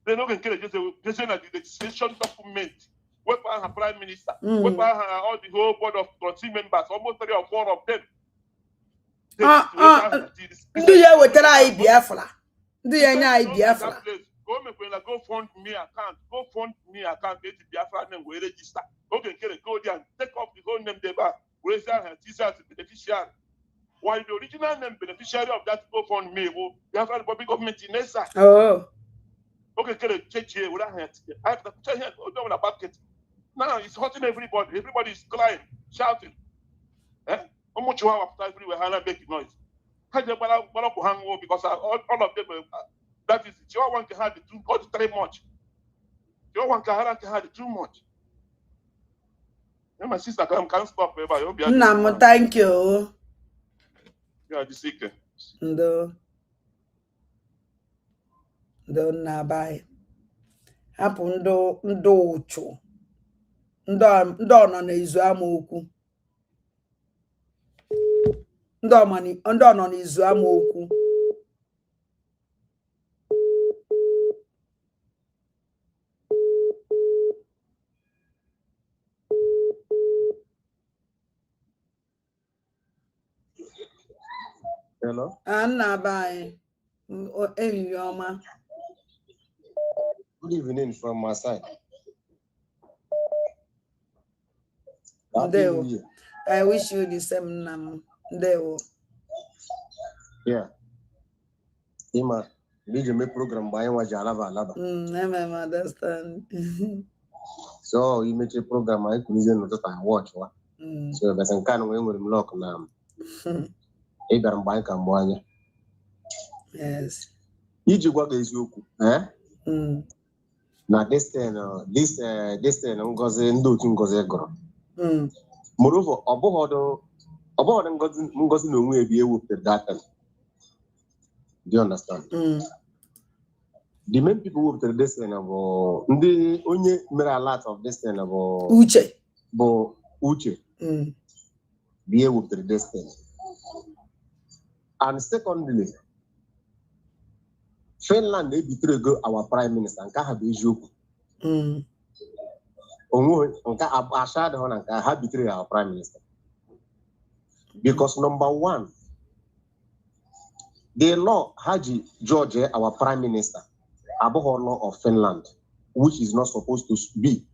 They don't get it. Just say that the registration document. wepụ aha prime minister, wepụ aha all the whole board of trustee members, almost 3 or 4 of them. Ndị ya wetara anyị Biafra. Ndị ya nye anyị Biafra. Go fund me account. Go fund me account. Get the Biafra name we register. Okay, go there and take off the whole name there. Raise that and teacher as beneficiary. While the original name beneficiary of that go fund me, Biafra the public government in Nessa. Oh. Okay, check here with that hand. I have to put here on a bucket. Now it's hurting everybody. Everybody is crying, shouting. How much you have after everywhere? Hana making noise. Because all of them. That is it. Your one can have it too much. Your one can have it too much. My sister can't stop. Nam, thank you. Yeah, the secret. No, na bye. Happen ndo ucho. Ndo no na izu amaokwu. Ndo no na izu amaokwu. Hello? Anna bye. Yoma. Good evening from my side. I wish you the same name. Yeah. Ima, need to make program by Wajalava. I understand. So you make a program I can use to watch. So that's a kind of way with him lock now. Abraham Bank and Boanya. Yes. Iji gwa eziokwu, na this thing ngozi ndị otu ngozi gụrụ. Moreover, ọ bụghị ngozi na onwe ebi ewepụtara data. Do you understand? The main people who wepụtara this thing bụ ndị onye mere a lot of this thing bụ Uche. Bi ewepụtara this thing. And secondly, Finland they betrayed our prime minister and have eziokwu. Have betrayed our prime minister. Because number one, the law Haji George, our prime minister, above law of Finland, which is not supposed to be.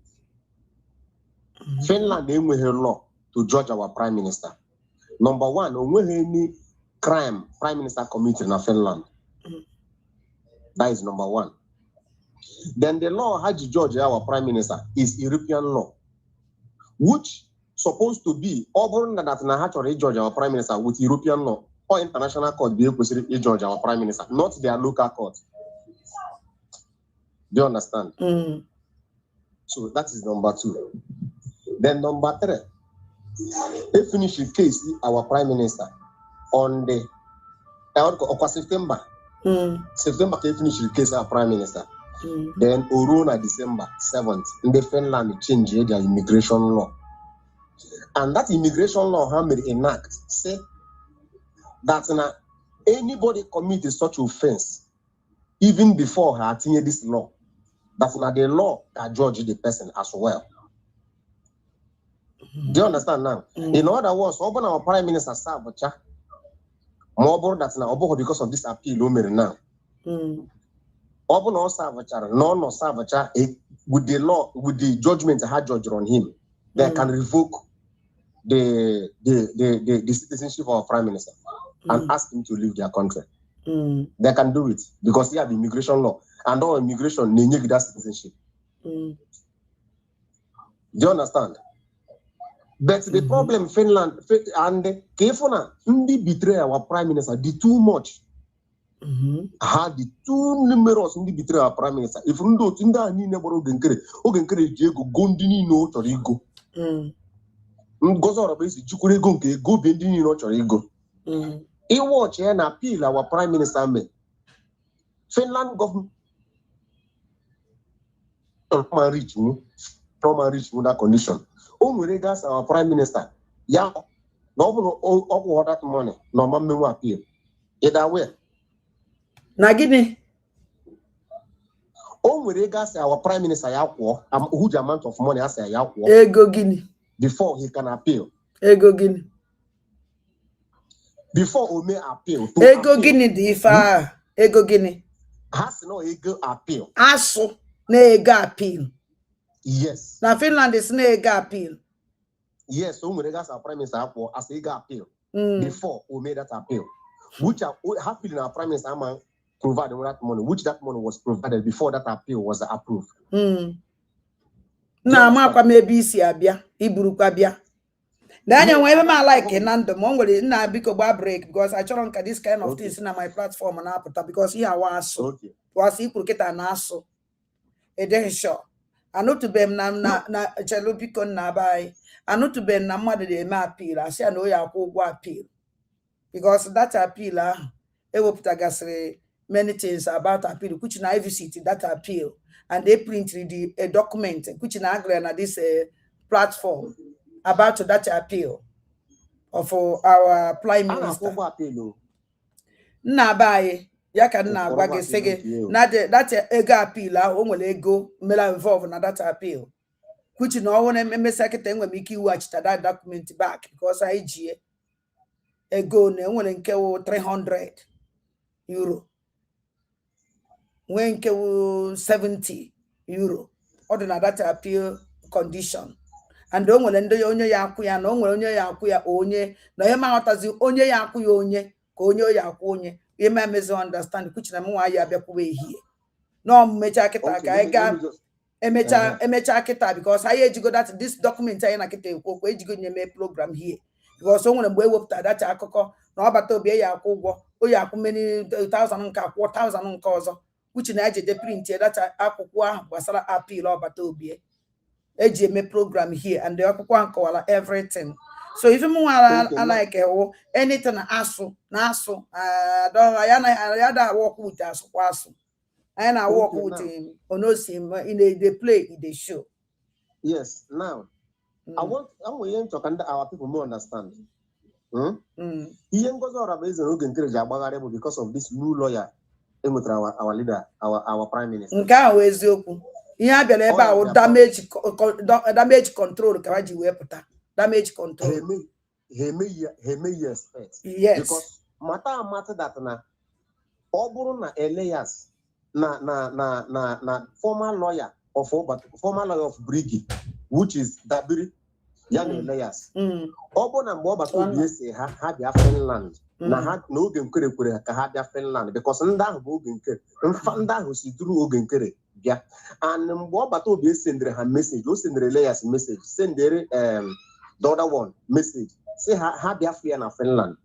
Finland they have law to judge our prime minister. Number one, any crime prime minister committed in Finland. That is number one. Then the law Haji George, our prime minister, is European law, which supposed to be over that Haji George, our prime minister, with European law or international court be George, our prime minister, not their local court. Do you understand? So that is number two. Then number three, they finish the case our prime minister on the September. September they finish the case our prime minister. Then Orona December 7th, in the Finland change their immigration law. And that immigration law made an act say that anybody committed such offense, even before her this law, that the law can judge the person as well. Do you understand now? In other words, open our prime minister Sabotage, more that's now because of this appeal now. Open or Sabotage, no Sabotage with the law, with the judgment I had judged on him, they can revoke the citizenship of our prime minister and ask him to leave their country. They can do it because they have immigration law and all immigration they need that citizenship. Do you understand? But the problem Finland and Kefona betray our prime minister did too much. Had the too numerous betray our prime minister. If you don't think that you never Ogenkere Diego Gondini no Torigo. Goes out of base, Chukwu Di Ya go bending no Torigo. He watch and appeal our prime minister made. Finland government reach that condition. Regards our prime minister. Yeah, no all that money. No man will appeal. Either way. Nagini. Our prime minister huge amount of money as Ego Guinea. Before he can appeal. Ego Guinea. Before we may appeal. Ego Guinea the ifa. Ego Guinea. Has no ego appeal. Aso na ego appeal. Yes. Now Finland is na ego appeal. Yes, so we our prime minister as ego appeal. Before we made that appeal. Which happily in our prime minister provided that money, which that money was provided before that appeal was approved. Na makwa maybe isi abia, iburukwa bia. Then when I like Nando, Mongoli na biko break because I try to this kind of things in my platform and apota because here was was equal get an aso. A day sure. I know to be na chelo biko na buy. I know to be na mother de ma appeal. I say I know ya go appeal. Because that appeal it will put many things about appeal, which na visit that appeal. And they printed a document which na agree na this platform about that appeal of our prime minister. Na buy ya can na wage sege na that ego appeal o nwere ego mela involved na that appeal, which no one secretary when make watch that document back because IG ego na nwere nke 300 euro. When ke 70 euro other than that appeal condition and don't nwere ndo onye ya akwu ya na onwere onye ya akwu ya onye na ye ma hotazi onye ya akwu ya onye ka onye ya akwu onye ye ma understand which na mwa ya bia kwwe here no mecha kita ka ga emecha kita because I ejigo that this document anyị na kita ekwo ejigo nyeme program here because onwere mgbe ewepụta that akụkọ na ọbata obi ya akwu ụgwọ o ya akwu many 1000 nke akwu 1000 nke ọzọ which na eje print that akwụkwọ ahụ gbasara appeal ọbata obi eji eme program here and the akwụkwọ nkọwara everything. So if you want like anything asu na asu ya da work with asu kwasu I na work with him onosim in the play in the show. Yes, now I want to talk our people more understand. Ihe ngozi ọra bụ eze oge nkereji agbagharị bụ because of this new lawyer our leader, our prime minister. Nke ahụ eziokwu. Ihe a bịara ebe ahụ damage control ka ji wee pụta. Damage control. He may expect. Yes. Because matter that na ọ bụrụ na Elias na former lawyer of Brigi, which is Dabiri Yan Elias. Ọ bụ na mgbe ọbata obi esi ha bịa Finland. Na ha na oge nkere kwere ka ha bịa Finland because ndị ahụ bụ oge nkere ndị ahụ si duru oge nkere bịa and mgbe ọbata obi sendere ha message o sendere Elias message sendere the other one message say ha bịa fia na Finland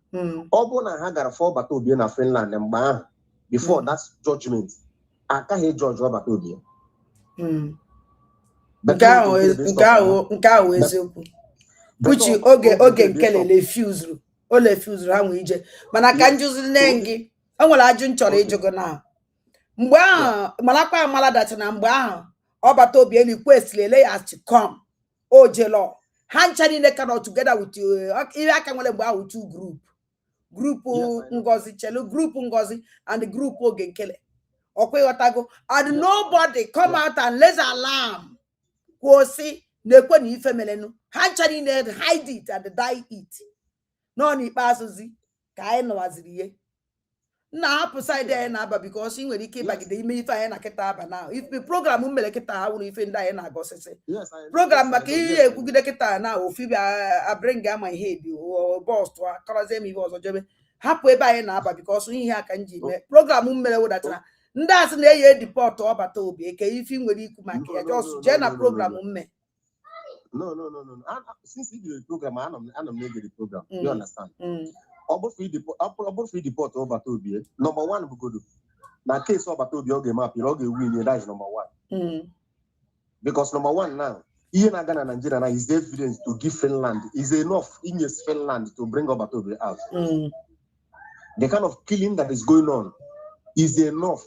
ọ bụ na ha gara for ọbata obi na Finland mgbe ahụ before that judgment akaghị judge ọbata obi nke ahụ eziokwu uchi oge nkele refuse o refuse ha nwe ije mana ka njuzi nengi o nwere ajụ nchọrọ ịjụgo na mgbe ahụ malakwa amala dati na mgbe ahụ ọbata obi request lele ya to come o jelo ha ncha niile cannot together with ihe aka nwere mgbe ahụ two group Ngozi chelu group Ngozi and the group oge nkele okwe ghọtago and nobody come out and raise alarm kwụsị na-ekwe na ife melenu ha ncha niile hide it and die it no n'ikpeazụzi ka anyị nọwaziri ihe nna hapụ side anyị na-aba because ị nwere ike ịbagide ime ife anyị na kịta aba na ife program mere kịta ha wụrụ ife ndị anyị na-agọsịsị program maka ihe ekwugide kịta na ofibi abring ama ihe dị bọs tụa kọrọzie m ihe ọzọ jebe hapụ ebe anyị na-aba because ihe aka nji mee program mere wụdatara ndị asị na-eyi deport ọbata obi eke ife nwere ikwu maka ya just jee na program mme. No. Since you do the program, I'm making the program. You understand? Free deport over Toby. Number one, we go do. Now, case over Toby, okay, map, you win. That is number one. Because number one now, even Ghana, Nigeria, now is the evidence to give Finland is enough in yes Finland to bring over Toby out. The kind of killing that is going on is enough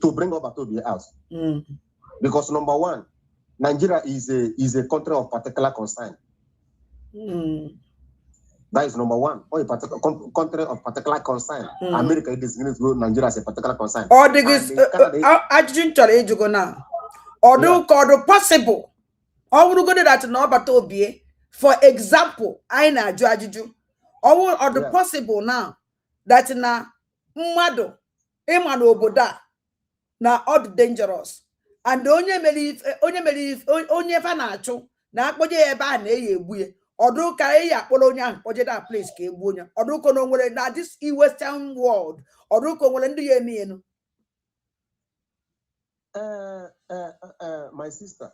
to bring over Toby out. Because number one, Nigeria is a country of particular concern. That is number one. Or a particular country of particular concern. America designates Nigeria as a particular concern. Or the now. Or do possible. Or would go to that no but obie. For example, I na judge. Or the possible now that na mado emano oboda na odd dangerous. And onye fanacho na akpoje eba na eyebuye. Odo ka e yakpolo nya oje that place ka egbu onya odo ko no nwere na this western world odo ko nwere ndị ya eme enu. My sister,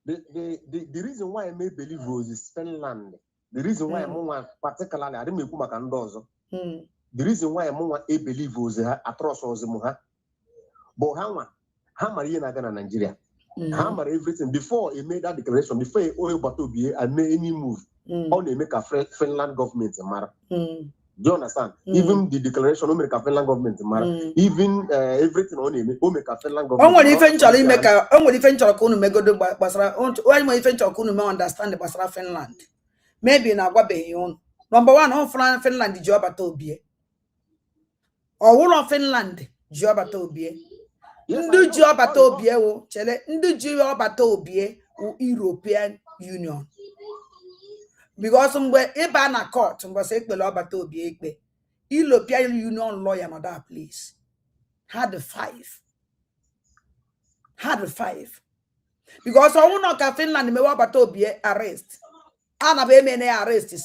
the reason why I may believe was is Finland. The reason why I'm particularly I didn't make maka ndị ọzọ. The reason why I'm a believe was across Ozimuha. But how many na gana Nigeria? How many everything before he made that declaration, before he oil battle be and made any move, only make a Finland government matter. Do you understand? Even the declaration, make a Finland government matter. Even everything only make a Finland government. Only eventually make a only eventually kunu me go do basara. Only eventually kunu me understand the basara Finland. Maybe na gwa be yon. Number one, on Finland the job battle be. Or whole of Finland job battle be. Ndu ji obata obie wo chele ndu ji obata obie European Union because mgbe iba na court mgbe se ekpele obata obie ekpe European Union lawyer na that place had five because owo no ka Finland me obata obie arrest ana be me na arrest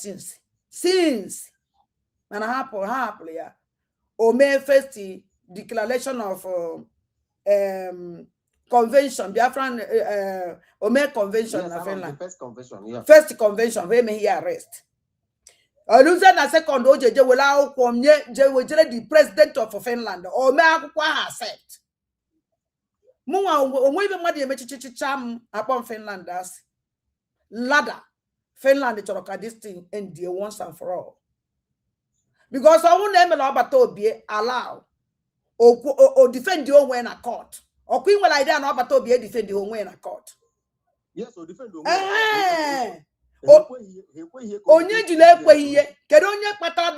since na happen ya o me first declaration of convention, Biafran Ome convention na Finland. First convention, yeah. First convention, where may he arrest. Aluza na second oje wala kwomye je wejere the president of Finland o me akwukwa accept. Muwa onwe be made emechichicham upon Finland as ladder. Finland choro ka this thing end there once and for all. Because I won't name obata obie allow or defend your own way in a court. Or queen will I done about to be defend your own way in a court. Yes, or defend your onye jile kwe hiye kedu onye kpata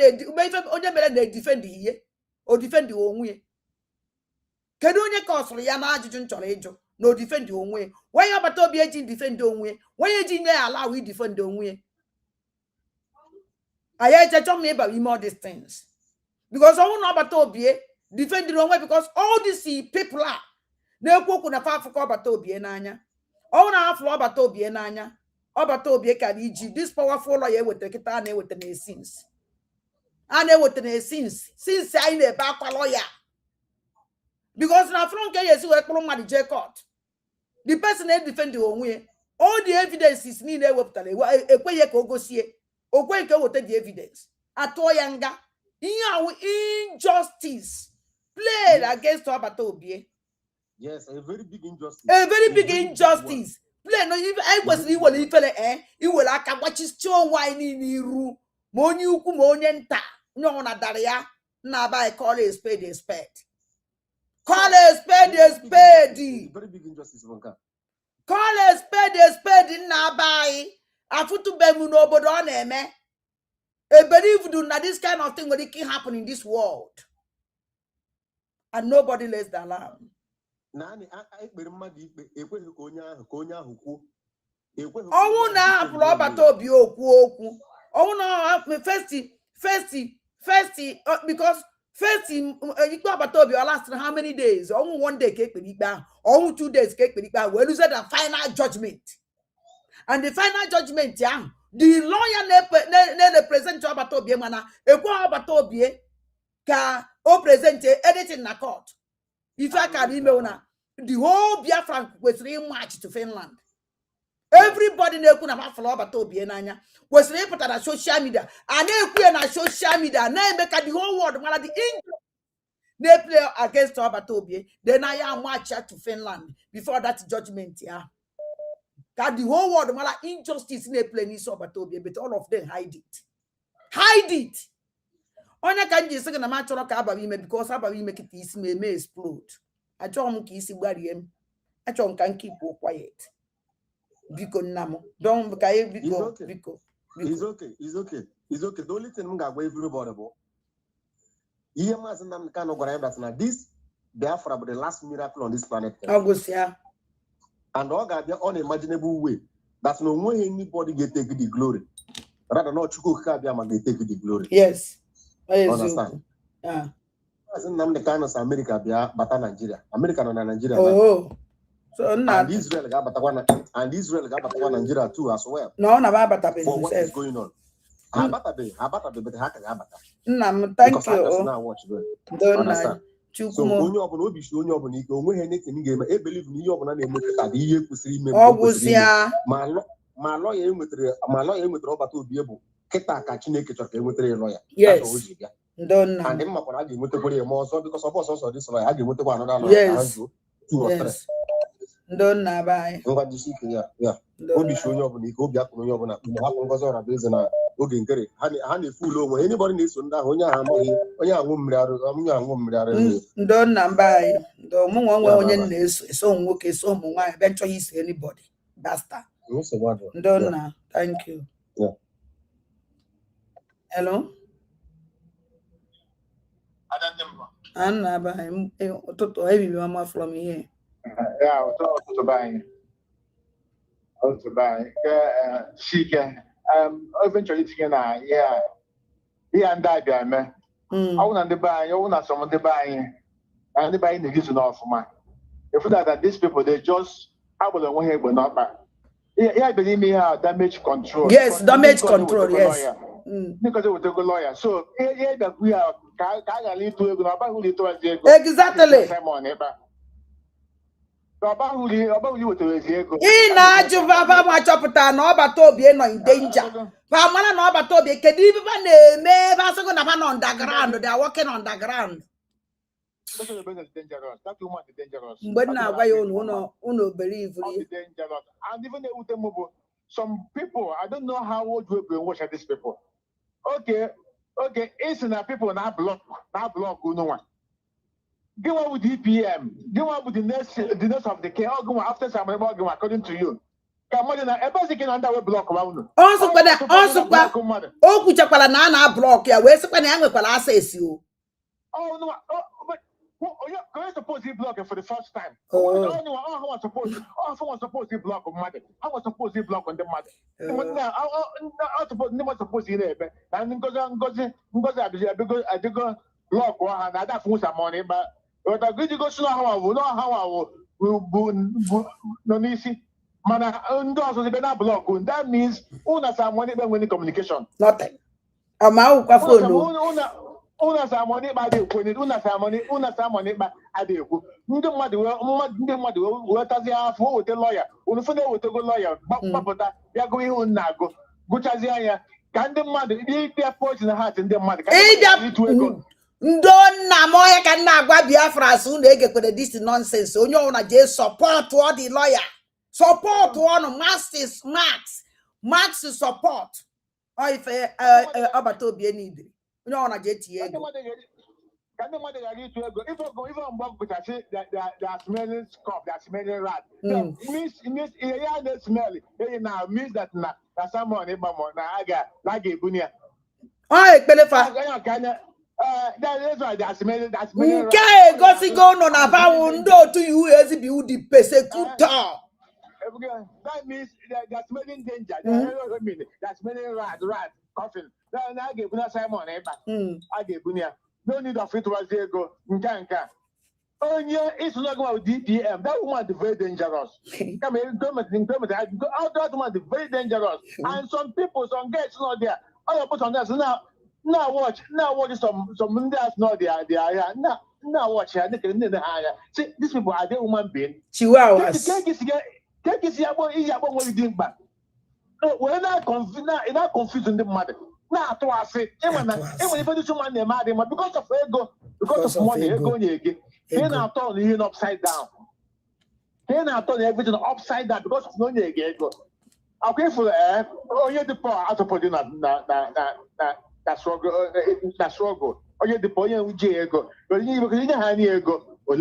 onye mere na defend hiye o defend onwe kedu onye ka osuru ya na ajụjụ nchọrọ ịjụ na o defend onwe why abata obi eji defend onwe why eji nye allow we defend onwe aya echecho me ba ime all these things because owu na abata obi defend the wrong way because all these people are na-ekwu na fa afụkọ ọbata obie n'anya ọ na afụ ọbata obie n'anya ọbata obie ka iji this powerful lawyer eweta kịta na-eweta na since since anyị na-ebe akwa lawyer because na from nke yesi wee kpụrụ mmadụ je court the person na defend onwe all the evidences niile ewepụtara ekweghị ka o gosie okwe nke weta the evidence atụọ ya nga ihe ahụ injustice played against Obata Obie. Yes, a very big injustice. A very big injustice. Play no even I was even you will like watch his show wine in room. Moni uku monienta. No na daria. Na by call a spade a spade. Call a spade a spade. Very big injustice, Vanka. Call a spade na by. Afutu bemu no bodon eme. I believe do na this kind of thing when it can happen in this world. And nobody lays the alarm. Nani, I oh, now, Robert Obio, oh, no, because first, you go about Obio last how many days? Only 1 day cake with Ekpa, only 2 days cake with Ekpa. Well, you said the final judgment. And the final judgment, yeah, the lawyer never present to Obata Obie, mana, Obata Obie. Ka o present anything in the court. If I can remember, the whole Biafran was remarched to Finland. Everybody knew about Obata Obie nanya was reported on social media, and they on social media. Now make the whole world man the English they play against Obata Obie. Then I am march to Finland before that judgment. Yeah, that the whole world man injustice in the play in Obata Obie, but all of them hide it. Onye ka nji sị na ma chọrọ ka ababi ime because ababi ime kịta isi me explode. Achọrọ m ka isi gbarie m. Achọrọ m ka keep quiet. Biko nna m. Don ka biko. It's okay. It's okay. The only thing I'm going to everybody about. Here, Mazen Namkano Gorayam, this Biafra but the last miracle on this planet. August, yeah. And all got the unimaginable way. That's no way anybody get take the glory. Rather not Chukwu Di Ya get take the glory. Yes. Understand? Yeah. As in the kind of America, but Nigeria. America and Nigeria. Oh. So and Israel got Nigeria too as well. No, never but for what is going on. Habatabe, but Habata. Thank you. Now watch good. Understand? So onye ọbụla obi shi onye ọbụla ike onwe ihe n'ike ga-eme believe na ihe ọbụla na-emepụta dị ihe kwesịrị ime ma lọya enwetara ọbata obi bụ kịta ka Chineke chọrọ ka enwetara ya lọya. Yes. And then makwara a ga-enwetakwara ya ma ọzọ because of ọsọsọ dị sọrọ a ga-enwetakwa anọda lọya ka nzuo 2 or 3. Ndonna bai. Ngwa jisi ike ya. Obi shi onye ọbụla ike obi akụrụ onye ọbụla mgbe hapụ ngozi ọra bụ eze na oge nkere ha na-efu ụlọ onwe anybody na-eso ndị ahụ onye ahụ amaghị onye aṅụ mmiri arụ Ndonna bai. Ndo mụ nwe onye na-eso eso nwoke eso ụmụ nwaanyị bịa nchọghị isi anybody. Basta. Ndonna, thank you. Yeah. Hello? Anna bai. Ụtụtụ heavy mama from here. Yeah, ụtụtụ bai. Ụtụtụ bai. Shike. Eventually thinking na yeah ndị abịa eme ọwụ na ndị be anyị ọwụ na some ndị be anyị na ndị be anyị na-egizu n'ọfụma if that these people they just agbara onwe ha egbe n'ọkpa ya bịara ime ihe damage control. Yes, damage control, yes. Because with a lawyer so ihe bịakwu ya ka a ghara ịtụ ego na ọbaghị ụlọ ịtụwazi ego. Exactly. Ị na-ajụ baba ma chọpụta na ọbata obi nọ in danger. Ba mara na ọbata obi kedu ibe ba na-eme ebe asịgo na ba nọ underground, they are working underground. Mgbe na-agwa ya unu believe you. And even some people, I don't know how old we watch at these people. Okay, it's na people na block unu one. Go on with DPM. Go on with the next of the care. Go on after some according to you. Come on, everybody can under block around. Also, oh, which are na block ya. Where's when I'm going to access you? Oh no, but you're supposed to block it for the first time. Oh, I was supposed to block on mother. I was supposed to block on the mother. I was supposed to there. And because I did go block one, and that's some money, but. But I go to how I will no easy. Mana undoes the better block. That means una some money when the communication. Nothing. Amau ka phone. Una some money by the when una some money by ade ku. Ndị mmadụ wetazi afọ wote lawyer. Unu fune wote go lawyer. Gbapụta ya go ihe na-agụ. Gụchazi anya ka ndị mmadụ dị poison heart ndị mmadụ ka ịtụ ego. Ndonna moya can na gwa Biafra soon they get this nonsense. So you na just support all the lawyer. Support one Max support. Or if Abato be need. You know na just here. Can the mother agree to go? If I'm back with I say that they are smelling scum, they are smelling rat. Means yeah they smell it. Now means that na someone na aga like a bunia. Oh, Belefa. That is why that's many. Okay, go on about window to you as if you the persecutor. That means that's many danger. That's many rat coffin. Then I gave Buna Simon, I gave Bunia. No need of it was there go. Nkanka. Oh, yeah, it's not going to DPM. That woman is very dangerous. Come here, government, that woman is very dangerous. And some people, some guys not there. All I put on that now watch some that's not there. Now watch here. See, these people are the human being. Chihuahuas. Take this what you think back. We're not confusing the mother. Now to us say, everybody someone they mad because of ego, because of money, ego again. They now turn you upside down. They now turn everything upside down because of no ego. Okay, for the power out of putting that struggle. Oh, yeah, the boy and ego. But you didn't have any ego. I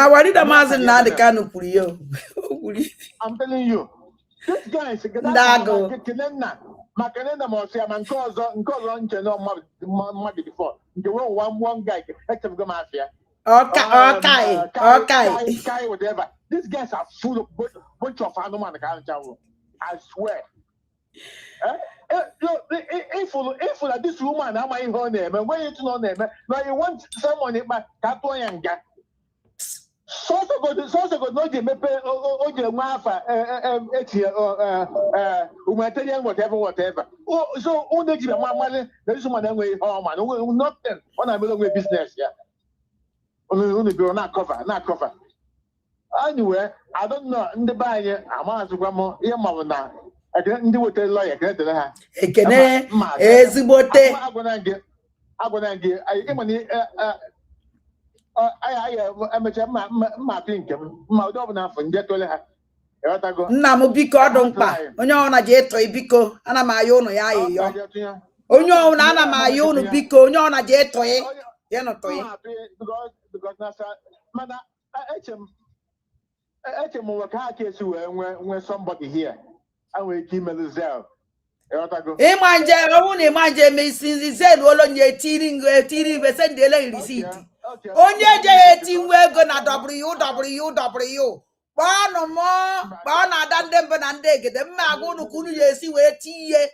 worry the Mazen now the can of you. I'm telling you, these guys, Makanena Mosia, Mancozo, no mother before. You want one guy, except go mafia. Okay. Kai, whatever. These guys are full of bunch of animal. I swear. If this woman, I'm my her name, and when you know name, now you want someone in my Katoyanga. So good, no, you may pay Mafa, humanitarian, whatever. Oh, so only give my money, there's someone way home, and nothing on a middle business, yeah. Only go not cover. Anyway, I don't know, in the buyer, I'm asked Grandma, Yamma. I didn't do what a lawyer can tell her. Ekene, Ezibote. I'm gonna get, my pink, my dog enough and get to her. Nna m biko ọdụ mkpa onye ọna je eto biko ana m aya unu ya yo onye ọna ana m aya unu biko onye ọna je eto ya no to because nasa mana HM work hard case when somebody here and we keep Melizel. Imanje owu na imanje me sinzi zen olo nye tiri be send ele receipt onye je eti nwe ego na www Bano mo bana dande mbe na ndegede mma agụ unu kunu ya esi wee tiye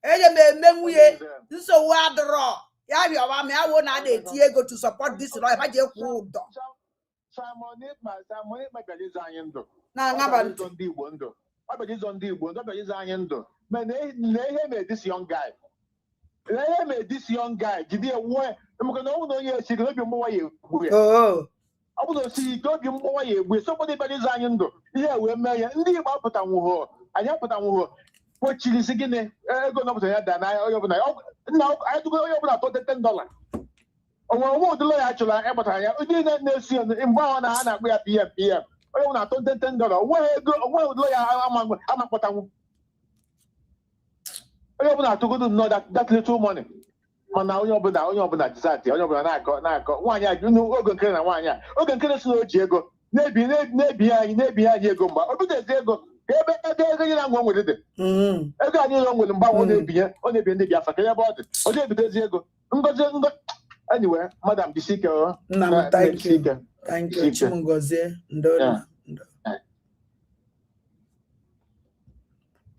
eje me menwuye nso wa dro ya bia wa me awo na dey tie ego to support this law ba je kwu udo Simon ma gajiza anyị ndụ na ngaba ndị Igbo ndụ abajizo ndị Igbo ndụ gajiza anyị ndụ man ihe me this young guy jide ewe mko na uno ye si obi mwa ye egbu obodo si obi mwa ye egbu somebody gajiza anyị ndụ ihe we mee ya ndị Igbo apụta nwuho anyị apụta nwuho pochiri si gịnị ego na pụta ya da na onye ọbụla na anyị tụgo onye ọbụla $10 onwe ụdịlo ya chụrụ ekpọtara ya ndị na-esi mgbe ahụ na ha na-akpụ ya PM onye ọbụla $10 onwe ego onwe ụdịlo ya ama kpọtanwu onye ọbụla atụgodo nnọọ that little money mana onye ọbụla disati onye ọbụla na-akọ nwaanyị a oge nkere na nwaanyị a oge nkere si na o ji ego na-ebi anyị ego mgbe o bidezi ego ebe ego nye na ngwa nwere dị ego anyị ụlọ nwere mgbanwe ọ na-ebi ndị Biafra ka ebe ọ dị ọ na-ebidezi ego ngozi anyway madam bisike thank you Chimungozie ndona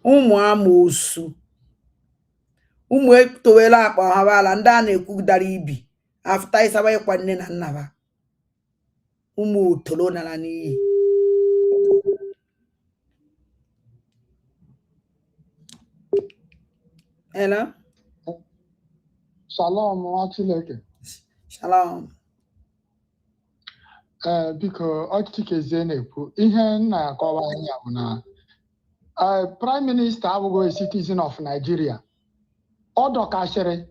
ụmụ amoosu ụmụ etowela akpa ha bala ndị a na-ekwu dara ibi afta isaba ịkwa nne na nna ha ụmụ otolo nara n'iyi hello Shalom, Achileke. Shalom. Biko Ochikezie na-ekwu ihe na-akọwa anya bụ na Prime Minister abụghị a citizen of Nigeria. Ọ dọkashịrị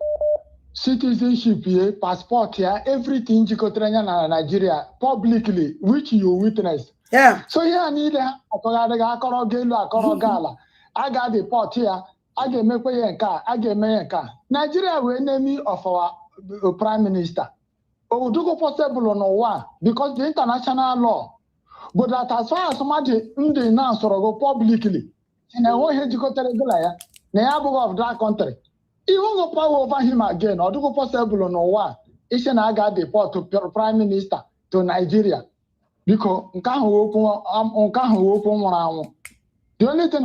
citizenship ya, passport ya, everything jikọtara ya na Nigeria publicly, which you witness. Yeah. So ihe a niile ha akọgharịghị akọrọ gị elu akọrọ gị ala, a ga-deport ya, a ga-emekwa ya nke a ga-eme ya nke a. Nigeria were enemy of our Prime Minister. Odugo possible n'ụwa because the international law. But that as far as somebody ndị na-asọrọ go publicly, na enweghị jikọtara gị ya, na ya abụghị of that country. Even go power over him again, odugo possible n'ụwa, isi na aga deport to Prime Minister to Nigeria. Because nke ahụ okwu nwụrụ anwụ. The only thing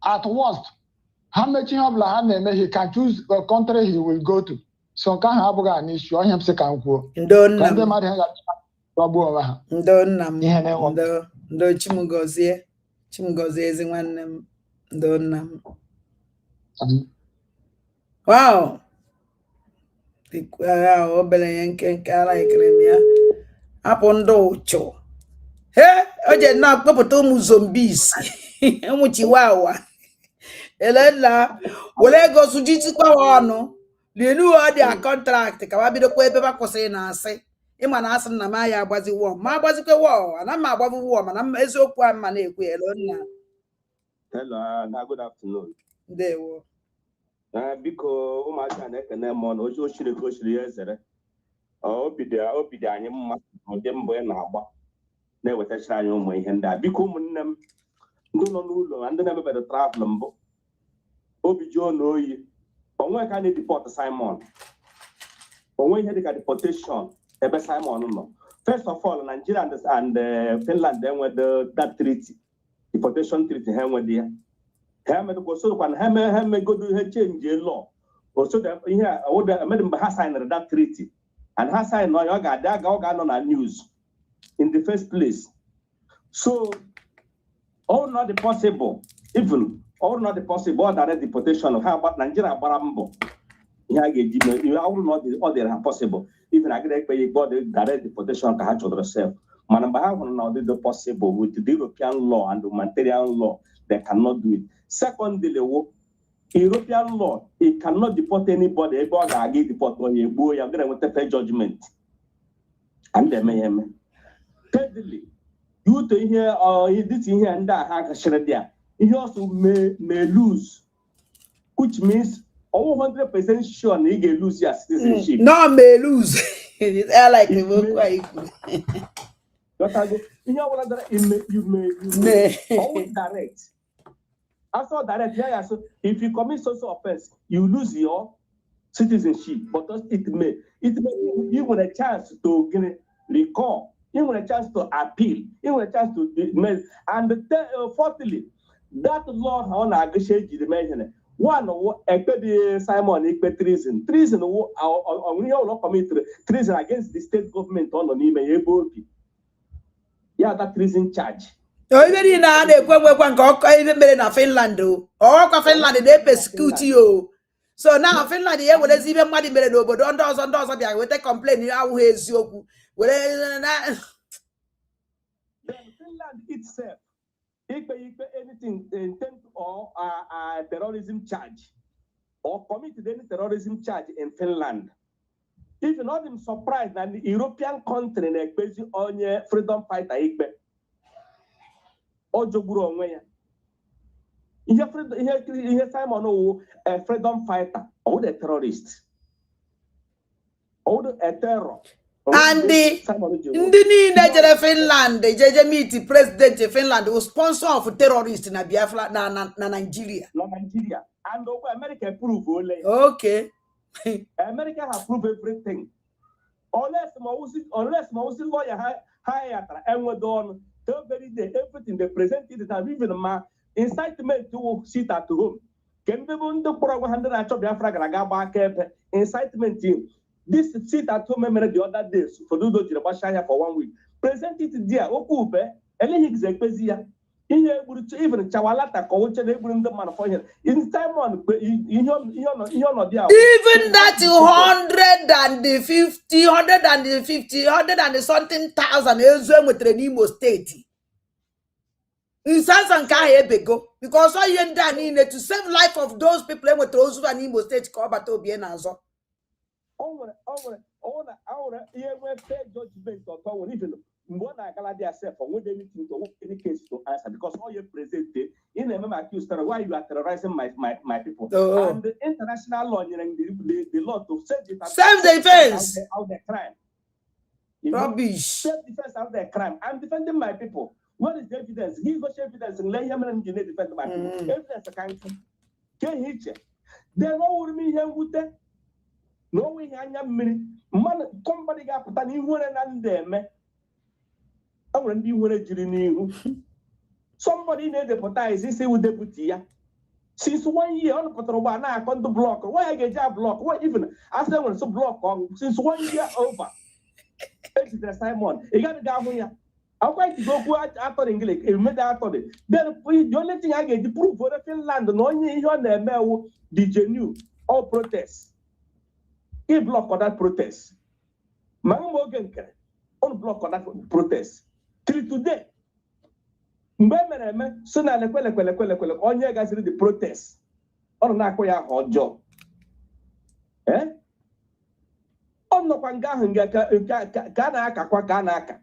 at worst, how much he can choose the country he will go to. So can have an issue. I am sick and poor. Don't Chimungozie is one don't wow. Obele kala ekremia. Apondo cho. Hey, oje na kpopoto mu zombies. Emu chiwawa. Elela wole go sujiti kwa wano lenu odi a contract ka wabido kwa ebe bakwose na ase ịma na asị na ma ya agbazi wo ma agbazikwe wo ana ma agbavu wo mana eziokwu amma na ekwe elonna. Hello, good afternoon. Ndewo. Biko ụmụaka na-ekene m na oji ochiri ka ochiri ya ezere obi dị anyị mma ụdị mbọ na-agba na-ewetachara anyị ụmụ ihe ndị a biko ụmụnne m ndị nọ n'ụlọ na ndị na-emebere travel mbụ Obijo no ye. Onwe ka deport Simon. Onwe ihe dịka deportation ebe Simon no. First of all, Nigeria and Finland then with that treaty, deportation treaty, there. Go so when go do change the law. Also, here, I would have signed that treaty. And has signed no yoga, that got on a news in the first place. So, all not the possible, even all not the possible direct deportation. How about Nigeria Barambo? Here, you all not the other possible. Even I get pay the direct deportation to hatch yourself. Manamba now did the possible with the European law and the humanitarian law, they cannot do it. Secondly, European law, it cannot deport anybody. Everybody get deport on you. Boy, you're going to pay judgment. And they may. Thirdly, you to hear or this here and that have a there. You also may lose, which means 100% sure you can lose your citizenship. No, may lose. I like the work. You may always direct. After direct, so if you commit social offense, you lose your citizenship. But it may you want a chance to recall, you want a chance to appeal, you want a chance to and fourthly, that law on negotiate the mention. One, Ekpa Simon Ekpa treason. Treason we all commit treason against the state government on the email. Yeah, that treason charge. Even na they even made in Finland. Oh, Finland they persecute you. So now Finland here will even money made but don't does with a complaint how is you. Then Finland itself. If anything intent or terrorism charge or committed any terrorism charge in Finland, if you're not surprised that the European country based on your freedom fighter Ekpa or Joguro onwe ya. Simon a freedom fighter or the terrorist or a terror. And the Finland, the JJ meet president of Finland was sponsor of terrorists in Biafra na Nigeria. Nigeria. And America prove only. Okay. America has proved everything. Unless Moses lawyer hire and we're done very day, everything they presented it and even incitement to sit at home. Can be one the poor 100 at Biafra back incitement team. This sit at home the other days for those to the for 1 week. Present it there, Okupe, and he's a Pezia. Even Chawalata, coach, and they bring the man for him. In time on, you're not there. Even that 150 something thousand is with the Nemo state. In Sansan Kahebego, because all you done in it to save life of those people with those who are Nemo state called Batobianazo. Fair judgment or even one I got yourself or what anything to any case to answer because all you presented in a member accused why you are terrorizing my people. Oh. And the international law the law to self defense out the crime. Rubbish. Self defense out the crime. I'm defending my people. What is the evidence? Give us evidence and lay him and defend my people. Evidence country. Can hit you. Then all me here with that. No way, man, somebody got put an even and them. I wouldn't be one of somebody need to deportize this with deputy. Since 1 year on Patrobana on the block, why I get job block? What even after when so block since 1 year over. Simon, you got to go here. I'm going to go after English, you made that for it. Then the only thing I get to prove for the Finland, no one on the mail, the genuine all protests. He block on that protest. Mango Genker on block on that protest. Till today. Mbemere so na kwele onye gasịrị the protest. Ọ na-akọ ya ọjọọ. Ọ nọkwa nga ahụ ka na-akakwa ka na-aka.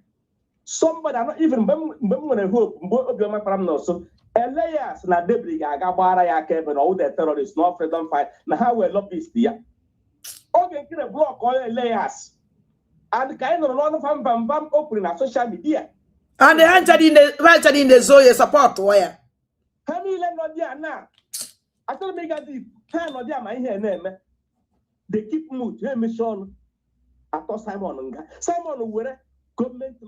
Somebody not even mgbe m nwere hope mgbe Obioma kpara m n'ọsọ Elias na Debri ga-aga gbara ya aka ebe na all the terrorists no freedom fight na ha were lobbyist ya. Okay, get a block all Elias. And kind of lot of bam opening on social media. And they entered in the Zoe support wire. Honey, let not there now. achọrọ m ịga deep ha nọ dị ama ihe na-eme they keep mood ha emechi ọnụ atọ Simon nga Simon were gọọmenti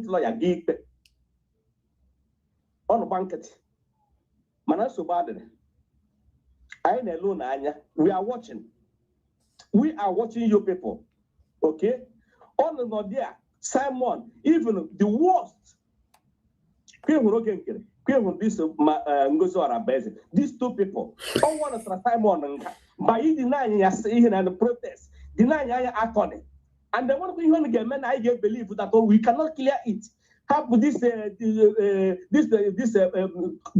lọya ga ikpe ọnụ gba nkịtị mana nsogbu adịrị anyị na-ele unu anya we are watching you people okay ọnụ nọ dị a Simon even the worst kwe hụrụ oge nkere kwe hụrụ this Ngozi Orabaeze these two people all one of Simon nga by denying ya ihe na the protest denying anya attorney and then one ihe unu ga-eme na anyị ga-believe that we cannot clear it have this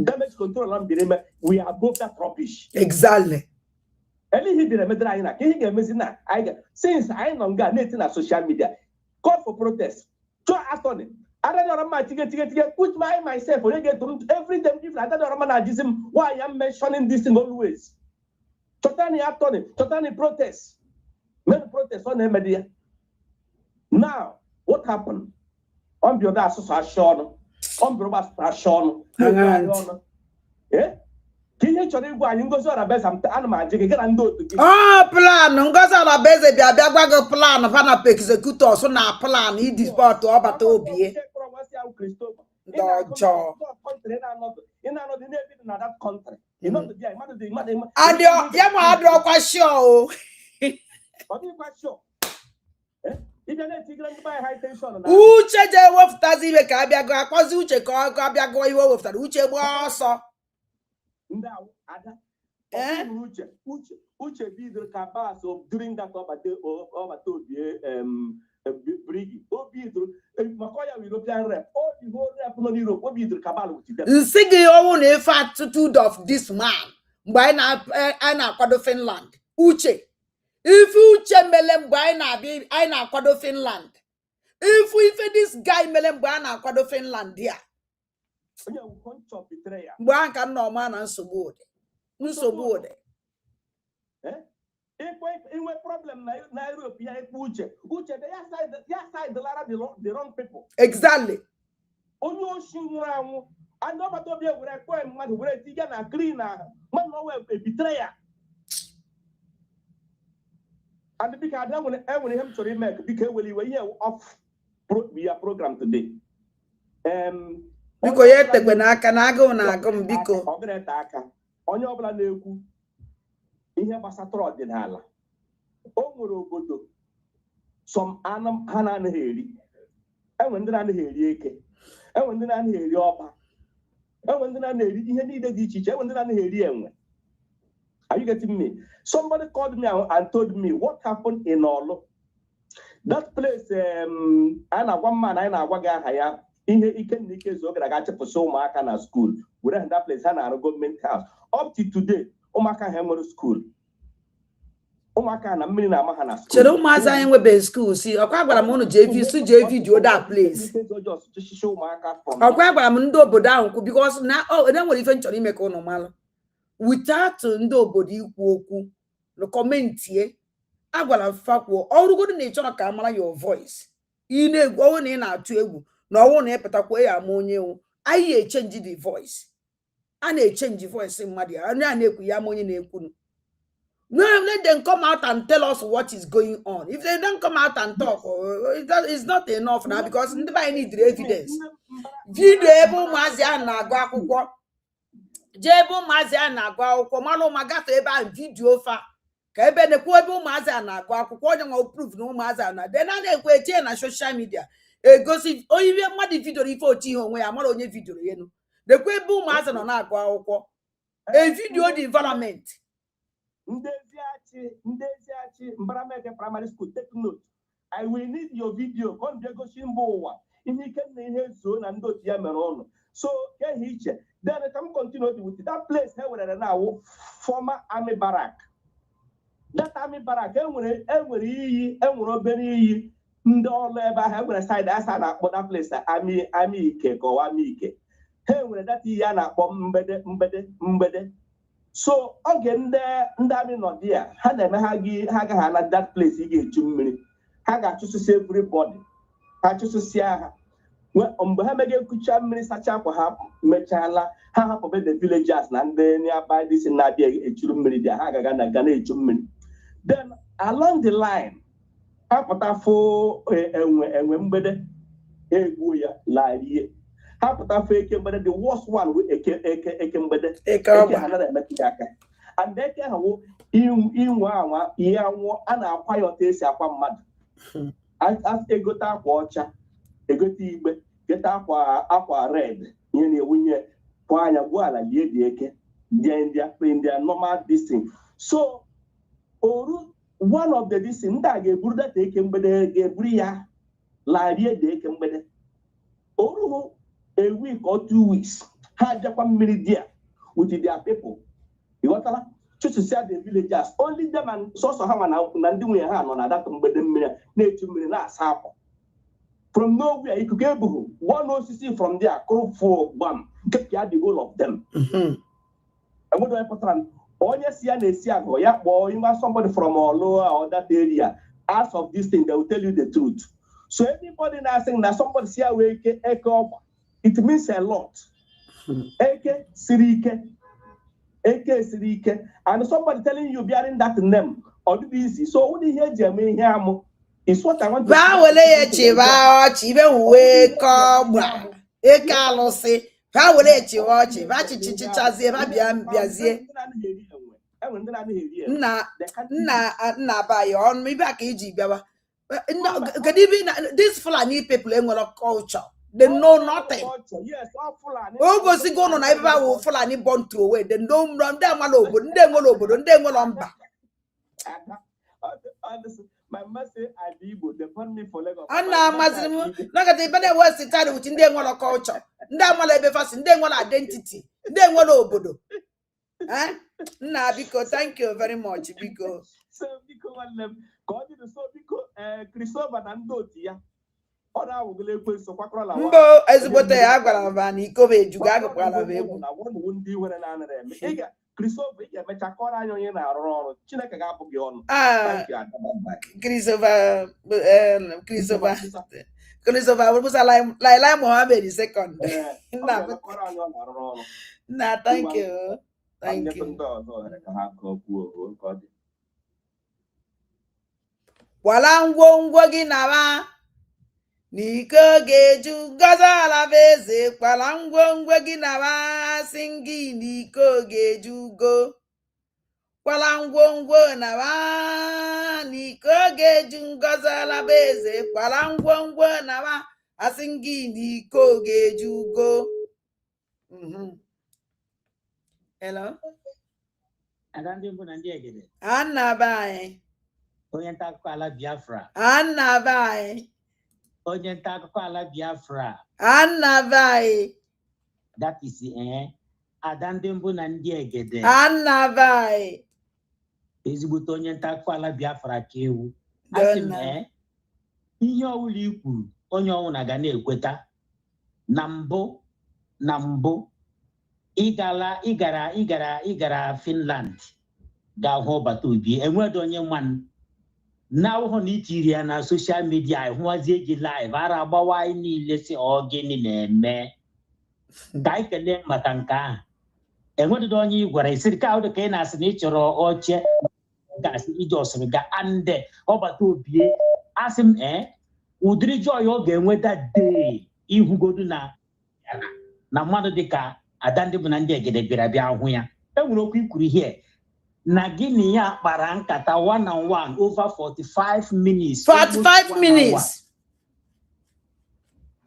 damage control on the we are above that rubbish. Exactly. Any hidden medina na he ga mezina I since I no ga net na social media call for protest. So attorney I don't know ticket put myself when get every time different I don't know why I am mentioning this thing always. Totally attorney, totally protest. Many protests on the media. Now what happened? On the other association, on the association, eh? Can you tell me why you go to the best? I'm get and do plan. Ngozi Orabaeze bia gwa plan of an executor so na plan he disport to obata obie. Dojo. In that country. You know the and you ma adro kwa sure. What you quite sure? Uche je woftazi ibe ka abia go akwazi uche ka abia go iwe woftazi uche gbo ọsọ uche bidoro ka bas of during that obato brigi o bidoro makoya European rep all the whole rep no Europe o bidoro ka bal with them nsigi owu na ife attitude of this man mgbe anyị na-akwado Finland uche if uche mele mgbe anyị na-akwado Finland if this guy mele mgbe anyị na-akwado Finland ya mgbe ahụ ka nna ọma na nsogbu ụdị inwe problem na Europe ya ekpe uche ya side lara the wrong people exactly onye oshi nwụrụ anwụ and ọbata obi were ekwe mmadụ were tiga na green na mmadụ ọwa ebitere ya and because I don't want him to remake because we were here off via program today. Biko ye tekwe na aka na agụ na agụ biko. Ogereta aka. Onye ọbụla na-ekwu ihe gbasatara ọdịnala. O nwere obodo some anam ha na-anaghị eri. Enwe ndị na-anaghị eri eke. Enwe ndị na-anaghị eri ọba. Enwe ndị na-anaghị eri ihe niile dị iche iche. Enwe ndị na-anaghị eri enwe. Are you getting me? Somebody called me and told me what happened in Olo. That place, I know one man, I know one guy, in the Ike Zoga, I got for so much na school. We have that place, and our government house. Up to today, Omaka Hammer School. Omaka and a million Amahana school. Chero Maza and Webe School, see, or Quabamono JV, do that place. Or Quabamundo Bodan, because now, oh, then will eventually make on normal. Without nobody ikwu no comment here agwala fakwo orugo na ichọ ka amara your voice ine egwu na ị na-atụ egwu na ọwụ na epetakwa ya ma onye wu anyị change the voice a na-change voice mmadụ ya na-ekwu ya ma onye na-ekwu no let them come out and tell us what is going on. If they don't come out and talk it's not enough now because ndị ba need evidence video ebe ụmụazị a na-agụ akwụkwọ Jebo mazi na-agụ akwụkwọ malụ magafe ebe a vidio fa ka ebe na-ekwu ebe ụmụazị na-agụ akwụkwọ onye nwe proof na ụmụazị na de na-ekwu etinye na social media egosi onye mmadụ vidio ife otu ihe onwe ya mara onye vidio yenu dekwa ebe ụmụazị nọ na-agụ akwụkwọ a video development Ndeziachi Mbarameke primary school take note I will need your video come bịa gosi mba ụwa ihe ike na ihe zo na ndị otu ya mere ọnụ so ke hiche then come continue with that place where now former army barrack. That army barrack enwere iyi enwere obere iyi ndị ọrụ ebe ahụ enwere side asa na-akpọ that place army ike ka ọwa army ike ha enwere that iyi a na-akpọ mgbede so oge ndị army nọ dị ya ha na-eme ha agaghị na that place ị ga-echu mmiri ha ga-achụsịsị everybody ha chụsịsịa ha mgbe ha mege kucha mmiri sacha akwa ha mechala ha hapụbe the villagers na ndị nearby this na-abịa echuru mmiri dị ha agaga na ga na-echu mmiri. Then along the line ha pụta fo enwe mgbede egwu ya larie ha pụta fo eke mgbede the worst one we eke mgbede eke ha na-emetụ aka and eke ha wo inwe anwa ihe anwụ a na-akwa ya otu esi akwa mmadụ egota akwa ọcha egote igbe geta akwa red ihe na-ewunye kwa anya gbuo ala lie dị eke ndị normal distance. So oru one of the distance ndị a ga-eburu data eke mgbede ga-eburu ya larie dị eke mgbede oru a week or 2 weeks ha jakwa mmiri dia with their people ịghọtala chụsịsịa the villagers only them and sọsọ ha na ndị nwunye ha nọ na data mgbede mmiri na-echu mmiri na-asa akwa from nowhere ikuku ebughị one osisi from there kụrụ fuo gbam kepịa the whole of them. Enweghị onye pụtara onye si ya na-esi agụ ya kpọọ ịma somebody from Olu or that area as of this thing they will tell you the truth. So anybody now saying that somebody si ya wee eke ọgba it means a lot. Eke siri ike and somebody telling you bearing that name or do easy. So what ihe eji eme ihe amụ is what I want to chibe uwe kọgba eke alụsị ha were chiwa ọchị ba chichichazie ba bịazie nna ba ya ọnụ ibe ka iji bịawa these Fulani people enwere culture. They know nothing. Oh, go see go no na ibe wo Fulani born through away. They don't run them all over. They go lomba. My message I Igbo, they put me for Lagos. Anna Muslim, look at the better words to tell which in them one culture. Ndamala be fast in them one identity. Them one obodo. Eh? Nah, because thank you very much. Because so because one them God is so because Christopher and Dotia. Ona wugule kweso kwakwala wa. Mbo ezigbote ya gwara ba na ikobe ejuga agwala ba egwu. Na one wundi were na na eme. Iga Christopher ya mecha kọrọ anya onye na-arụ ọrụ. Chineke ga-apụ gị ọnụ. Christopher we musa like Mohammed the second. Nah, thank you. Thank you. Wala ngwongwo gị na n'iko ga-eju gọzala beze kwala ngwongwo gị na singi n'iko ga-eju go kwala ngwongwo na n'iko ga-eju gọzala beze kwala ngwongwo na asingi n'iko ga-eju go. Hello. Adande mbụ na ndị egede. Annabai. Onye nta akụkọ ala Biafra. Annabai. Onye nta akụkọ ala Biafra. Annabai. That is Adande mbụ na ndị egede. Annabai. Ezigbote onye nta akụkọ ala Biafra ka ewu. Asị m ihe ọwụla i kwuru onye ọwụla ga na-ekweta na mbụ ịgara Finland ga-ahụ ọbata obi enweghị onye nwanne na ahụhụ na itiri ya na social media ịhụwazie gị live ara agbawa anyị niile si ọ gịnị na-eme ka anyị kelee maka nke ahụ enweghị onye ị gwara isiri ka ahụ ka ị na-asị na ị chọrọ oche gasị ije ọsịrị ga ande ọbata obi asị m ụdịrị joy ọ ga-enweta dee ihugodu na mmadụ dịka Adande bụ na ndị egede bịara bịa hụ ya enwere okwu ikwuru ihe na gịnị ya kpara nkata 1-on-1 over 45 minutes 45 minutes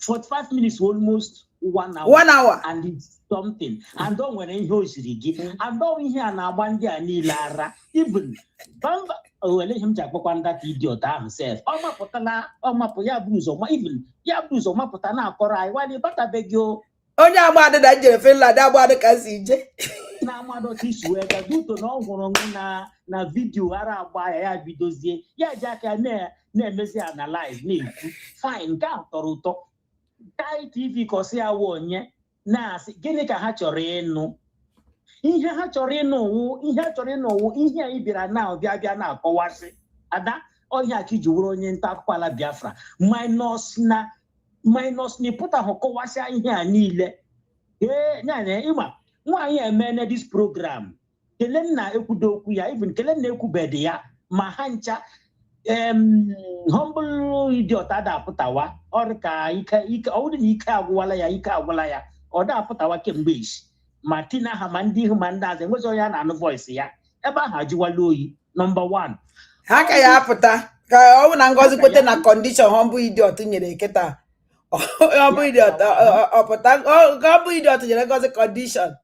45 minutes almost 1 hour 1 hour and it's something and o nwere ihe o siri gị and ọ ihe a na-agba ndị a niile ara even bamba ole ihe m ji akpọkwa ndata idiot ahụ sef ọ mapụ ya bụ ụzọ mapụta na-akọrọ anyị nwadị batabeghị o onye agbadị na njere Finland agbadị ka si ije na amadụ ka isi wee gaa duto na ọ hụrụ na vidiyo ara agba ya bidozie ya ji aka na-emezi analyze na-ekwu fine nke ahụ tọrọ ụtọ kai TV kọsị ya wụ onye na-asị gịnị ka ha chọrọ ịnụ ihe ha chọrọ ịnụ ihe anyị bịara na bịa na-akọwasị ada ọhịa ka iji wụrụ onye nta akụkọ ala Biafra minus na minus ni put a hokowasha ihe niile nyane ima nwaanyị emene this program kelen na ekwudo okwu ya even kelen na ekwubede ya ma ha ncha humble idiot ada pụtawa ọrụ ka ike ọwụdị na ike agwụla ya ọ da pụtawa kemgbe isi ma tina ha ma ndị ihu ma ndị azụ enwezi onye a na-anụ voice ya ebe ahụ ajụwala oyi number 1 ha ka ya apụta ka ọ bụ na Ngozi kwete na condition humble idiot nyere kịta humble idiot ọpụta humble idiot nyere Ngozi condition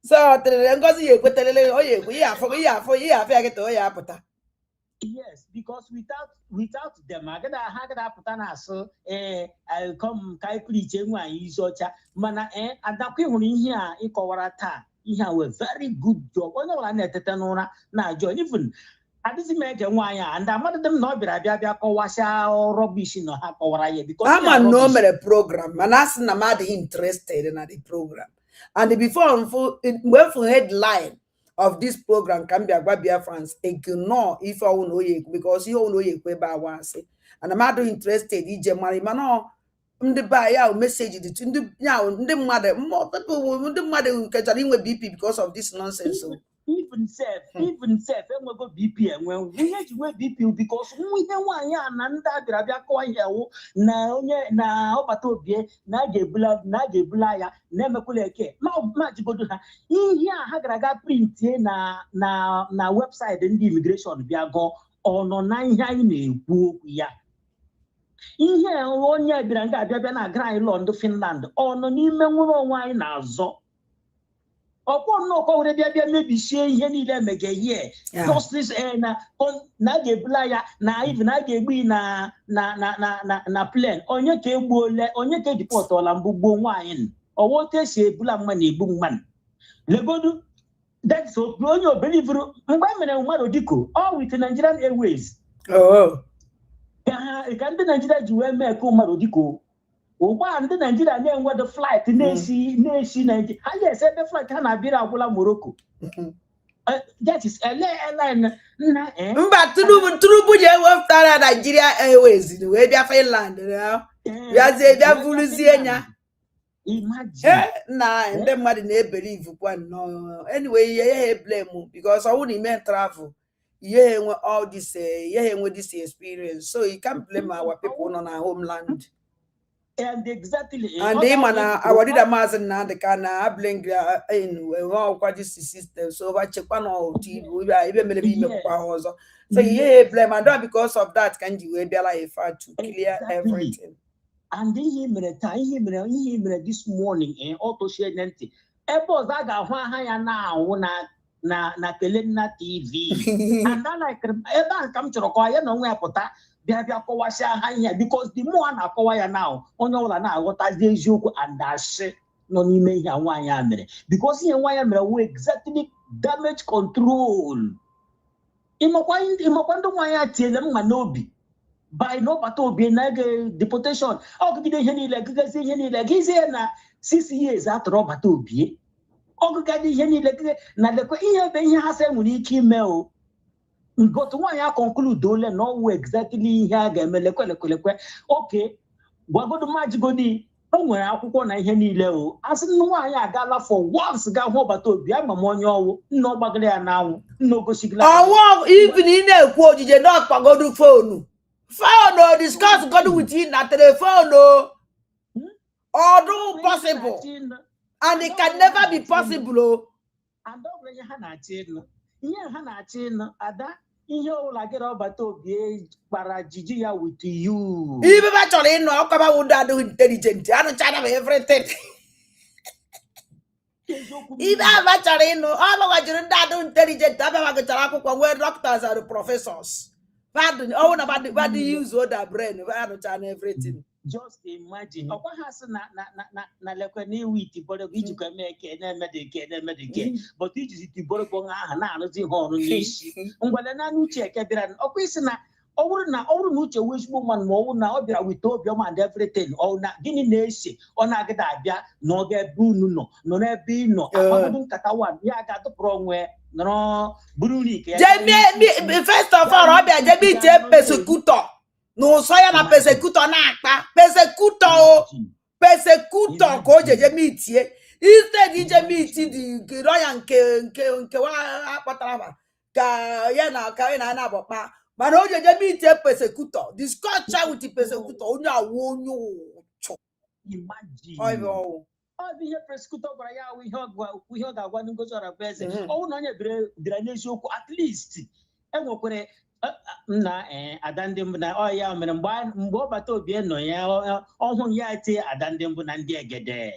so tere Ngozi ya ekwetelele o ya ekwe ya afọ ya kịta o ya apụta. Yes, because without them, I gotta put an answer. I'll come preach nwaanyị isi ọcha mana adakwa ịhụrụ ihe a ịkọwara taa ihe a wee very good job onye ọbụla na-etete n'ụra na join even adịghị m ege nwaanyị a ndị amadị m na ọ bịara bịa kọwasha rubbish na ha kọwara ya because ama na o mere program mana asị na m adịghị interested na the program and before mgbe mfu headline of this program can be Agbabia France ignore if I won't know because you know you say and I'm not interested in money man the buyer message the mother more people the mother who catch with BP because of this nonsense. Even self and we go BP and when we had to wear BP because we don't want ya and that go here na opatobie na de blaya never kuleke much go do here ha print na website and immigration bia go ono na ihe anyị na-ekwu ya ihe onye bịara abịa na Finland Finland ono n'ime nwere onwe anyị na-azọ ọkpọ nnọkọ were bịa mebisie ihe niile emege ihe justice na ga-ebula ya na even na ga-egbu na plane onye ka egbuole onye ka edipọtọla mbụ gbuo nwaanyị ọwụ otu esi ebula mma na egbu mmanụ legodu that's onye obelivuru mgbe mere mmadụ dịko all with Nigerian Airways ka ndị Nigeria ji wee mee ka mmadụ dịko ụgba ndị Nigeria na-enwe the flight na-esi Nigeria ha yes ebe flight ha na-abịara agwụla Morocco that is airline mba Tinubu je weftara Nigeria Airways wee bịa Finland bịa bụrụzie nya na ndị mmadụ na-ebelieve kwa no anyway ihe blame because I wouldn't even travel all this this experience so you can't blame our people on our homeland. And exactly. And they our leader Mazen na the kana bling in all this system. So what check on all TV, even maybe so blame and because of that can you be like to clear everything. And he this morning auto share nanti. Ebo zaga hwa now na Kelena TV. And then like eba come to require no way pota. Because the more I acquire now, on all now, what I say you and dash no name ya because here why am exactly damage control. Imakwando why tell them manobi by no batobi nag deportation. How could they like he's here na 6 years after Robatobi? Oh, God, like na the queen has a unique email. But why I conclude dole no exactly here ga-emelekwe okay gwagodo majigodi o nwere akwụkwọ na ihe niile o asị nwaanyị agala for once ga hụ ọbata obi ama m onye ọwụ nna ọgbagara ya na anwụ nna ogosigila ọwụ even ị na-ekwu ojije na ọkpagodo phone o discuss god with you na telephone o do possible and it can never be possible o and ọ ha na-achị nụ ihe ha na-achị nụ ada ihe ụlọ gị ọbata obi gbara jiji ya with you ibe ba chọrọ ịnụ ọkaba wụda adụ intelligent anụchara m everything ibe aba chọrọ ịnụ ọ gbajiri ndị adụ intelligent abịa gụchara akwụkwọ nwee doctors and professors ọwụ na bad use other brain anụchara everything. Just imagine. Ọkwa ha sị na lekwe na iwu itiboro ijikọ eme eke na-eme dị ike but iji itiboro bụ nwa aha na-arụzi ihe ọrụ n'isi ngwale na uche eke bịara ọkwa isi na ọ bụrụ na uche wee ezigbo mmanụ ma ọ bụrụ na ọ bịara wite obiọma and everything ọ na gịnị na-ese ọ na-agịda abịa na ọ ga-ebe unu nọ n'ebe ị nọ akpagodo nkata wan ya ga-atụpụrụ onwe nọrọ buru n'ike first of all ọ bịa jebe iche persecutor No so ya na persecutor na akpa. Persecutor ko jeje mitie. Instead ije miti di roya nke wa akpatara ba. Ka ya na abokpa. Mana o jeje mitie persecutor. Discuss with the persecutor onye awo onyo. Imagine. Oh, the persecutor gwara ya we ga-agwa ngozi ọra bụ eze. Ọ na onye bere n'eziokwu at least enwekwere na ada ndị mbụ na ọ ya mere mgbe ọ bata obi nọ ya ọhụ ya tie ada ndị mbụ na ndị egede.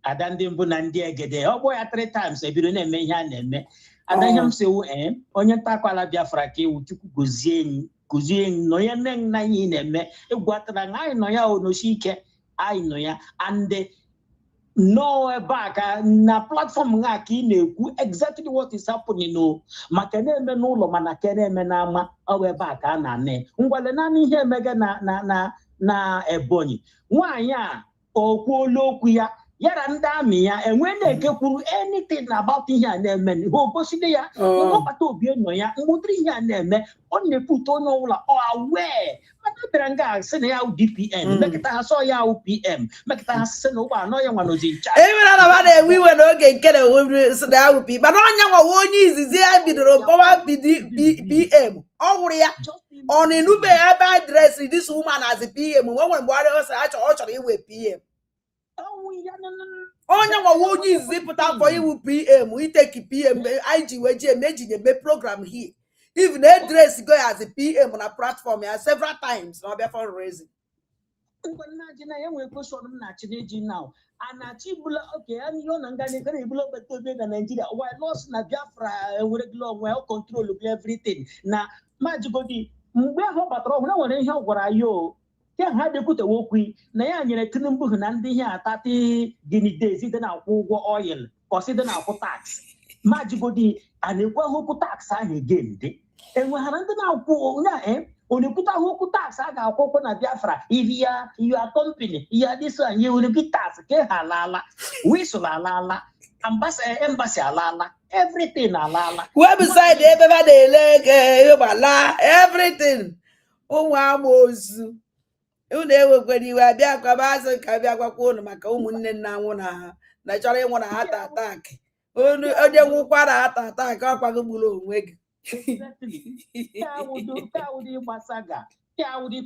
Ada ndị mbụ na ndị egede. Ọ bụ ya 3 times ebido na-eme ihe a na-eme. Ada ihe m sewu onye ntakwala Biafra ka ewu Chukwu gozie nọ ya na ihe na-eme egwatara na anyị nọ ya onosi ike anyị nọ ya and no back na platform nga ka ị na-ekwu exactly what is happening no maka na-eme n'ụlọ mana ka na-eme n'ama ọ ebe a ka a na-ane ngwale naanị ihe emega na Ebonyi nwaanyị a okwuola okwu ya yara ndị amị ya enwe na-ekekwuru anything about ihe a na-eme ha ogoside ya ọkpata obi nọ ya mgbụtara ihe a na-eme ọ na-epụta onye ọbụla aware mana bịara nga sị na ya DPM mekịta ha sọ ya PM mekịta ha sị na ụgbọ anọ ya nwanozi ncha enwere na ba na-ewe iwe n'oge nke na-ewe na ya PM mana onye nwa onye izizi ya bidoro kpọwa PM ọ hụrụ ya ọ na-enube ebe adresị dis woman as PM nwere mgbe ọ chọrọ iwe PM onye nwa onye izizi pụta afọ iwu PM iteki PM IG weji eme program here even address go as a PM on a platform several times na ọbịa fundraising. Na ya nwere question m na-achị n'eji now anachi bula okay ani yo na ngani kare bula betobe na Nigeria why lost na Biafra were glo well control everything na majigodi mgbe ahụ batara ọhụrụ nwere ihe ọ gwara yo ya ha dekwute wokwu na ya nyere Tinubu na ndị ihe atati gini days dị na akwụ ụgwọ oil kọside na akwụ tax majigodi anekwe hụkwu tax ahụ again dị enweghara ndị na-akwụ na onyekwuta hụkwu tax a ga-akwụkwọ na Biafra if your company ya this one you will be tax ke halala whistle alala embassy alala everything alala website ebe ba na-ele gbala everything ụmụ amozu unu ewekwere iwe abịa kwaba azụ ka abịa gwakwa unu maka ụmụnne nna nwụ na ha na chọrọ ịnwụ na heart attack onye nwụkwara heart attack ọkwago gburu onwe gị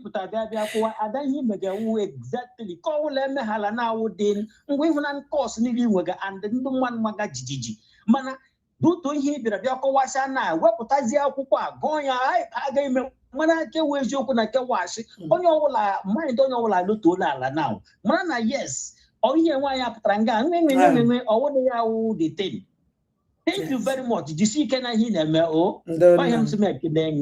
pụta bịa kwụwa ada ihe mega wu exactly ka ọwụla emeghala na awụ dị mgbe ịhụ na kọs niile nwega and ndị mmadụ maga jijiji mana duto ihe bịa kọwasịa na wepụtazie akwụkwọ a gụọ ya agaghị eme mana kewu eziokwu na kewashi onye ọbụla mind onye ọbụla lotuola ala na mara na yes ọ ihe nwaanyị apụtara nga nwe ọwụdị ya wụ the thing. Thank you very much. Did you see can I hear them? Oh, I am to make it then.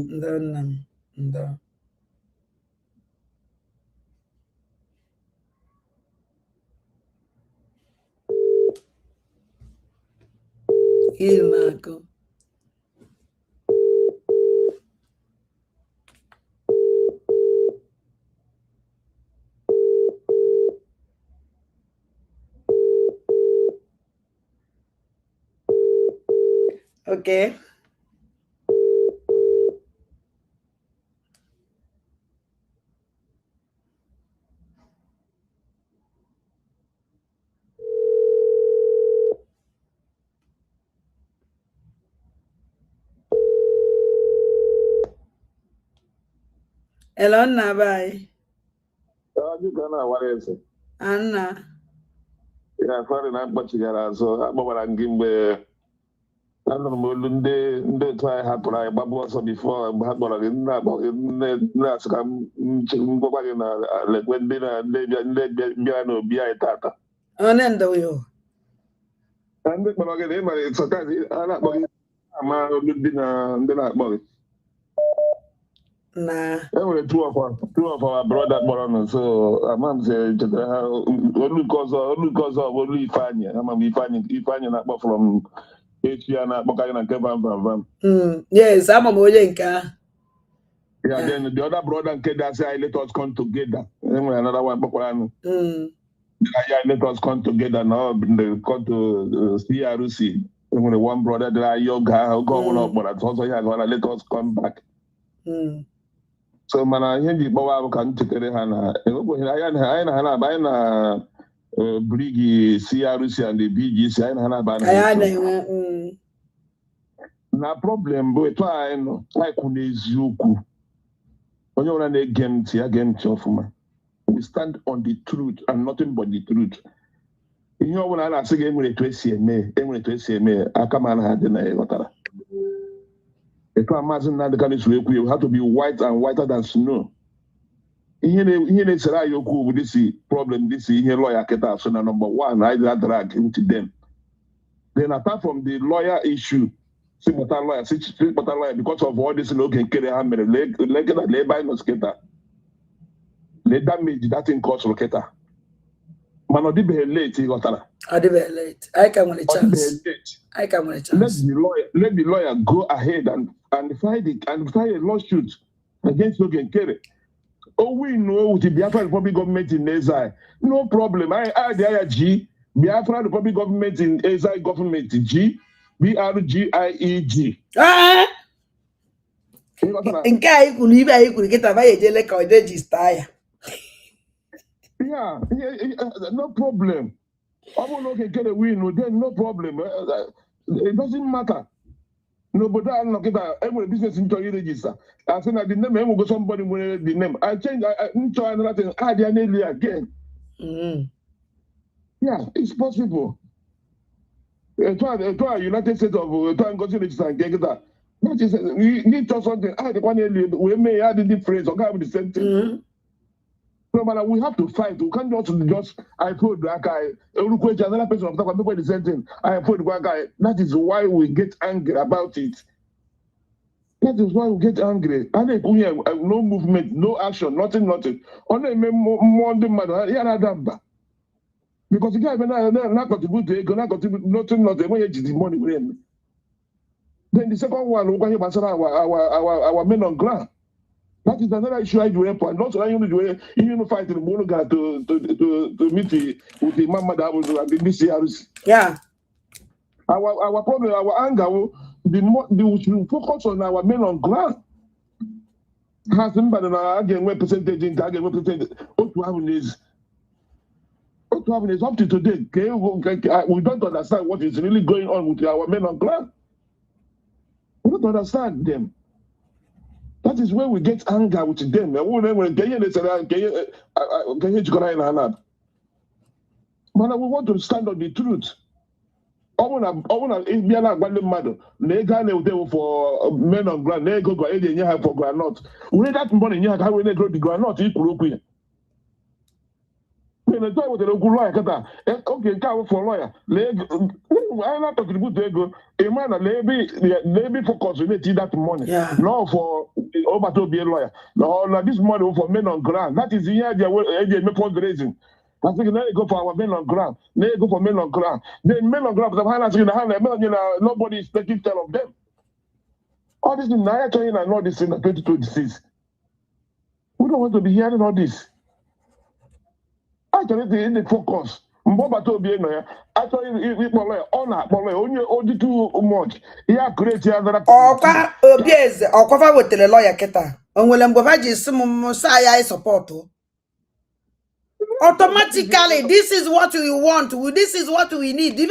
Marco. Okay. Hello, Nabai. You gonna what is it? Anna. Yeah, sorry, not much together. So I'm over and give me. I don't know, they try to happen. I also before I'm not going to like when dinner and they be a tata. And you. And it's okay. I'm not going to dinner and then I'm going. Nah. Two of our brother born so a man said only cause of only Fanya. I'm Ifanya not from Asia na Bokaya and Kevin. Yes, I'm a Mojenka. Yeah, then the other brother and Keda say let us come together. Another one Bokolan. Yeah, let us come together now. They come to CRC. One brother that I yoga go up, but also let us come back. So mana ihe ndị gbawa bụ ka m chetere ha na anyị na Brigi, CRC and the BGC anyị na ha na-aba na problem bụ etu anyị nọ anyị kwụ n'eziokwu onye ọbụla na-ege ntị ya gee ntị ọfụma. We stand on the truth and nothing but the truth. Ihe ọbụla a na-asị gị enwere etu esi eme aka ma na ha dị na ịghọtara. Etu a Maazị Nnamdi Kanu si ekwu, you have to be white and whiter than snow. Ihe na-esere anyị okwu bụ this problem, this ihe lawyer kịta so na number one, I drag into them. Then apart from the lawyer issue, Sipota lawyer, because of all this local nkere ha mere, labor kịta, the damage that thing caused kịta. Man, I did late, ịghọtara. I did late. I can win a chance. Let the lawyer go ahead and file a lawsuit against Logan Kerry. Oh, we know with the Biafra Republic government in exile. No problem. I the G, Biafra Republic government in exile government G, BRGIEG. In Kai could even get a very like or register. Yeah, no problem. I will not get a win, then no problem. It doesn't matter. No, but I'm not getting every business into your register. I said, I didn't name, I will go somebody with the name. I change, I try another thing, add the name again. Yeah, it's possible. Try United States of time go to register and get that. That is, we need to something. I the one we may add the difference or have the same thing. No matter, we have to fight. We can't just I put that guy. Another person of talk the same thing. I put that guy. That is why we get angry about it. That is why we get angry. And no movement, no action, nothing. Only more than matter. Because the guy not contribute to it, not contribute nothing. When you the money with him. Then the second one, we going to our men on ground. That is another issue I do. And not only do you fight in the Monoga to meet with the Mama that was at the BCRC. Yeah. Our problem, our anger, we should focus on our men on ground. Has anybody again what percentage in target represented? What to happen is up to today. We don't understand what is really going on with our men on ground. We don't understand them. That is where we get anger with them. Man, we want to stand on the truth. I want to be a for men on ground. They go for granite. We that money. How we go the granite? When I talk with the local lawyer, okay, for lawyer. I'm not talking about the a man maybe focus on that money. Yeah. No for over to be a lawyer. No, this money for men on ground. That is the idea they make fundraising. I think they go for our men on ground. They go for men on ground. Then men on ground, nobody is taking care of them. All this in Nigeria and all this in 2026. We don't want to be hearing all this. Actually, in the focus. Actually, only too much. Yeah, create another. Yes, or cover with the lawyer Keta. And when Mbovaji Messiah support. Automatically, this is what we want. This is what we need. And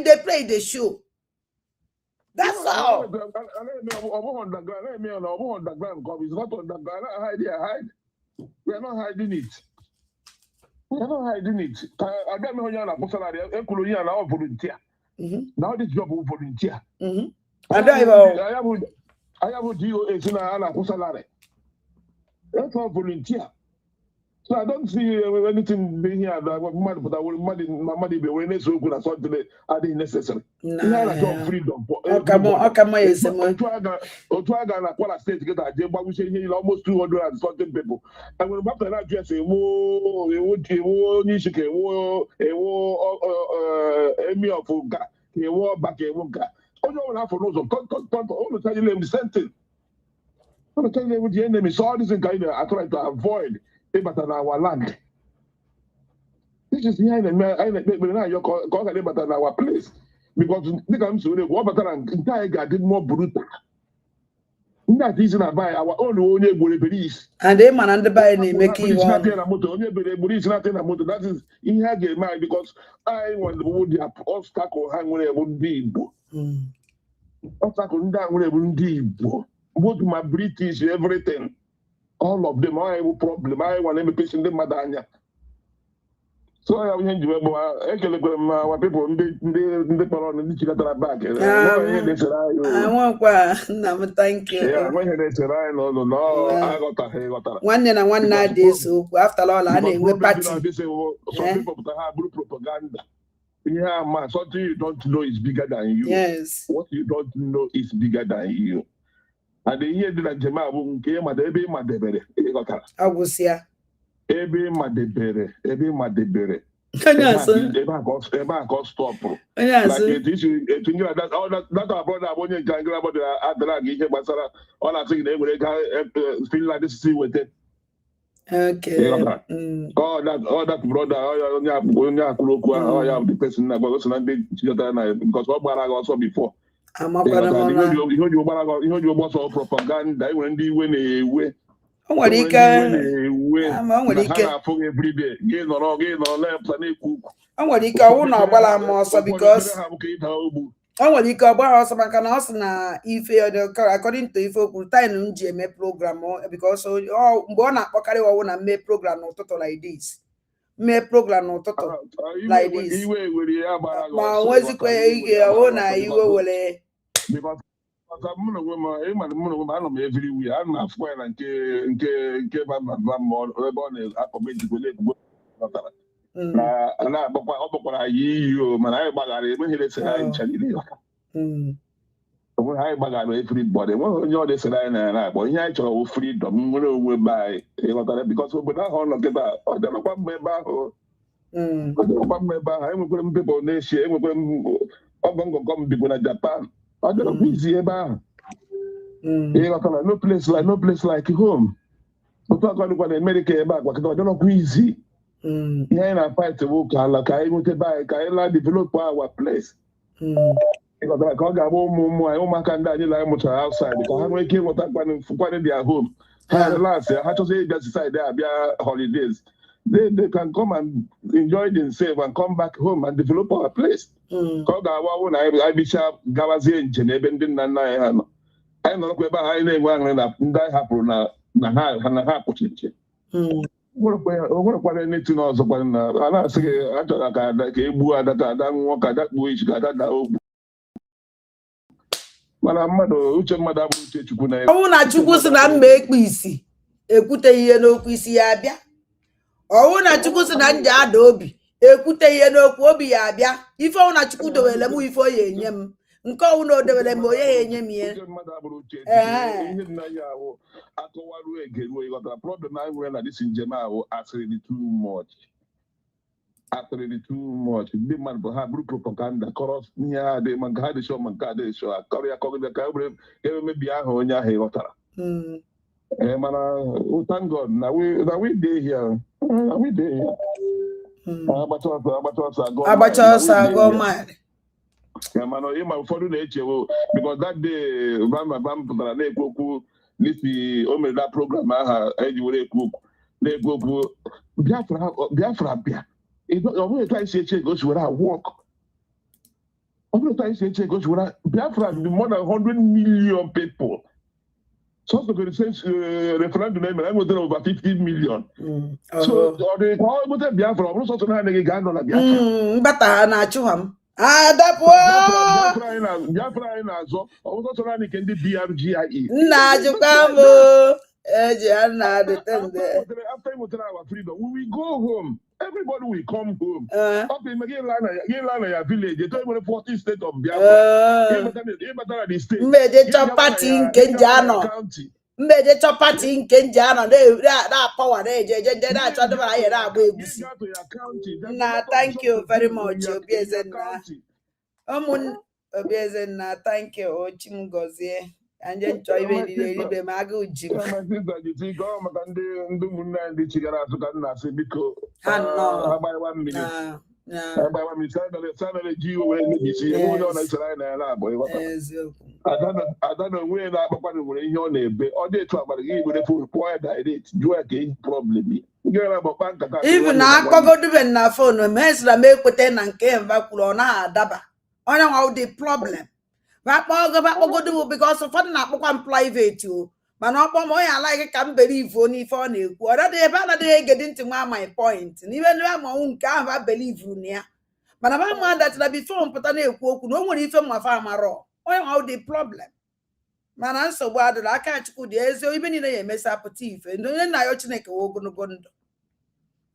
they play the show. That's all. We are not hiding it. We are not hiding it. I don't know how volunteer. Now this job will volunteer. I have a DOS in a salary. That's all volunteer. So I don't see anything being here that was mad, but I will my money be when it's so good as something I didn't necessary. No. Freedom. Come on, yes, Otuaga na Kwara State get a job, we say here almost 200 and something people. And when after that, just say, whoa, Nishike, Emmy of Uga, he wore back a Wonka. Oh, no, have for those of all the time you the same thing. I'm going to tell you what the enemy saw this in Gaida. I try to avoid. But on our land. This is behind our place. Because they come to the water and entire did more brutal. That is not by our own police. And they man and the buy name make it one. That is in her game because I want the wood obstacle hang when I would be. Obstacle down when I wouldn't deep. Both my British, everything. All of them, I have a problem. I want every patient in Madanya. So I have my people in the Paron and the back. I want thank you. Yeah, when they say I got a one and one night day, so after all, I name we party. Some people have blue propaganda. Yeah, man, something you don't know is bigger than you. Yes. What you don't know is bigger than you. And the year that Jema came at every Madebere. I was here. Every Madebere. Eba got stop. Like it is that all that our brother when you can grab about the Adlag, all I think they will feel like this with it. Okay. All that brother, all you the person that was because what Baraga also before. You about propaganda when they win away. What he can every day. Gain on left and what he can also because I want to go about some can also na if according to if you time GMA program because oh born up carry one and make program no total like this. Make program no total like this. Ma was it because I'm everywhere. I'm not square and give everybody. Well, you're the Serena and I, but yeah, freedom, we buy because we don't get that. I don't know people nation, come people in Japan. I don't know easy about. No place like home. But talk about America back, I don't know easy. Yeah, I fight to work like I want to buy, I develop our place. Because I can't go home, I can't die outside because I'm waking what happened for their home. Last year, I had to say just decide there holidays. They can come and enjoy themselves and come back home and develop our place. I be sharp, Gavazi and Genebendin and I know about I die happen now. What I need to know is when I say I don't like a bua that I don't walk at that which got that. Madam, Chukwu na Chukwu si na mma ekpisi ekwute ihe n'okwu isi ya abịa. Ọwụ na Chukwu si na nje ada obi ekwute ihe n'okwu obi ya abịa. Ife ọwụ na Chukwu dowele m ife oye enye m. Nke ọwụ na odowele m oye ya enye m ihe. The problem I will this in Jema actually too much. Actually too much. Big man will have blue propaganda. Chorus near the Mangade show, Mangade show. Korea, the Cabre, maybe I own ya Hegotara. Thank God. Now we day here. We day here. Abattoirs go mad. Yeah, man, because that day, Bam, this is only that program. Biafra. I'm going to try to say goes without work. I'm going to try to say goes without Biafra. More than 100 million people. So the referendum, I'm going to over 50 million. So they call Biafra. I'm also going to get on Biafra. But I know Biafra in Azo, also running can be BRGIE. After our freedom, when we go home, everybody will come home. Up in Magellan village, they tell me the 14th state of Biafra. The state. Made chopati in Kenjano, that power, thank you very much. Thank you, Chimgozie. And enjoy the Maguji. salary ji wee mebisi ihe onye ọ na-esere anyị na ya na-abụ ịghọta ada na onwe ya na-akpakwana nwere ihe ọ na-ebe ọ dị etu agbara gị were fon pụọ ya direct jụọ ya ka ihe problem even na akpọgodube na fon mesịra m ekweta na nke mba kwuru ọ naghị adaba onye nwa ụdị problem akpọgodu because ụfọdụ na-akpọkwa m private o mana ọkpọ m onye alaghị ka m believe onye ife ọ na-ekwu ọ dịghị ebe anaghị egedi ntị nwa my point n'ibe ndị amanwụ nke ahụ ba believe na ya mana ba ma datara before mpụta na-ekwu okwu na o nwere ife mmafe amarọ onye nwa ụdị problem mana nsogbu adịrị aka Chukwu dị ezi ibe niile ya emesa pụta ife ndị onye nna ya Chineke wee ogologo ndụ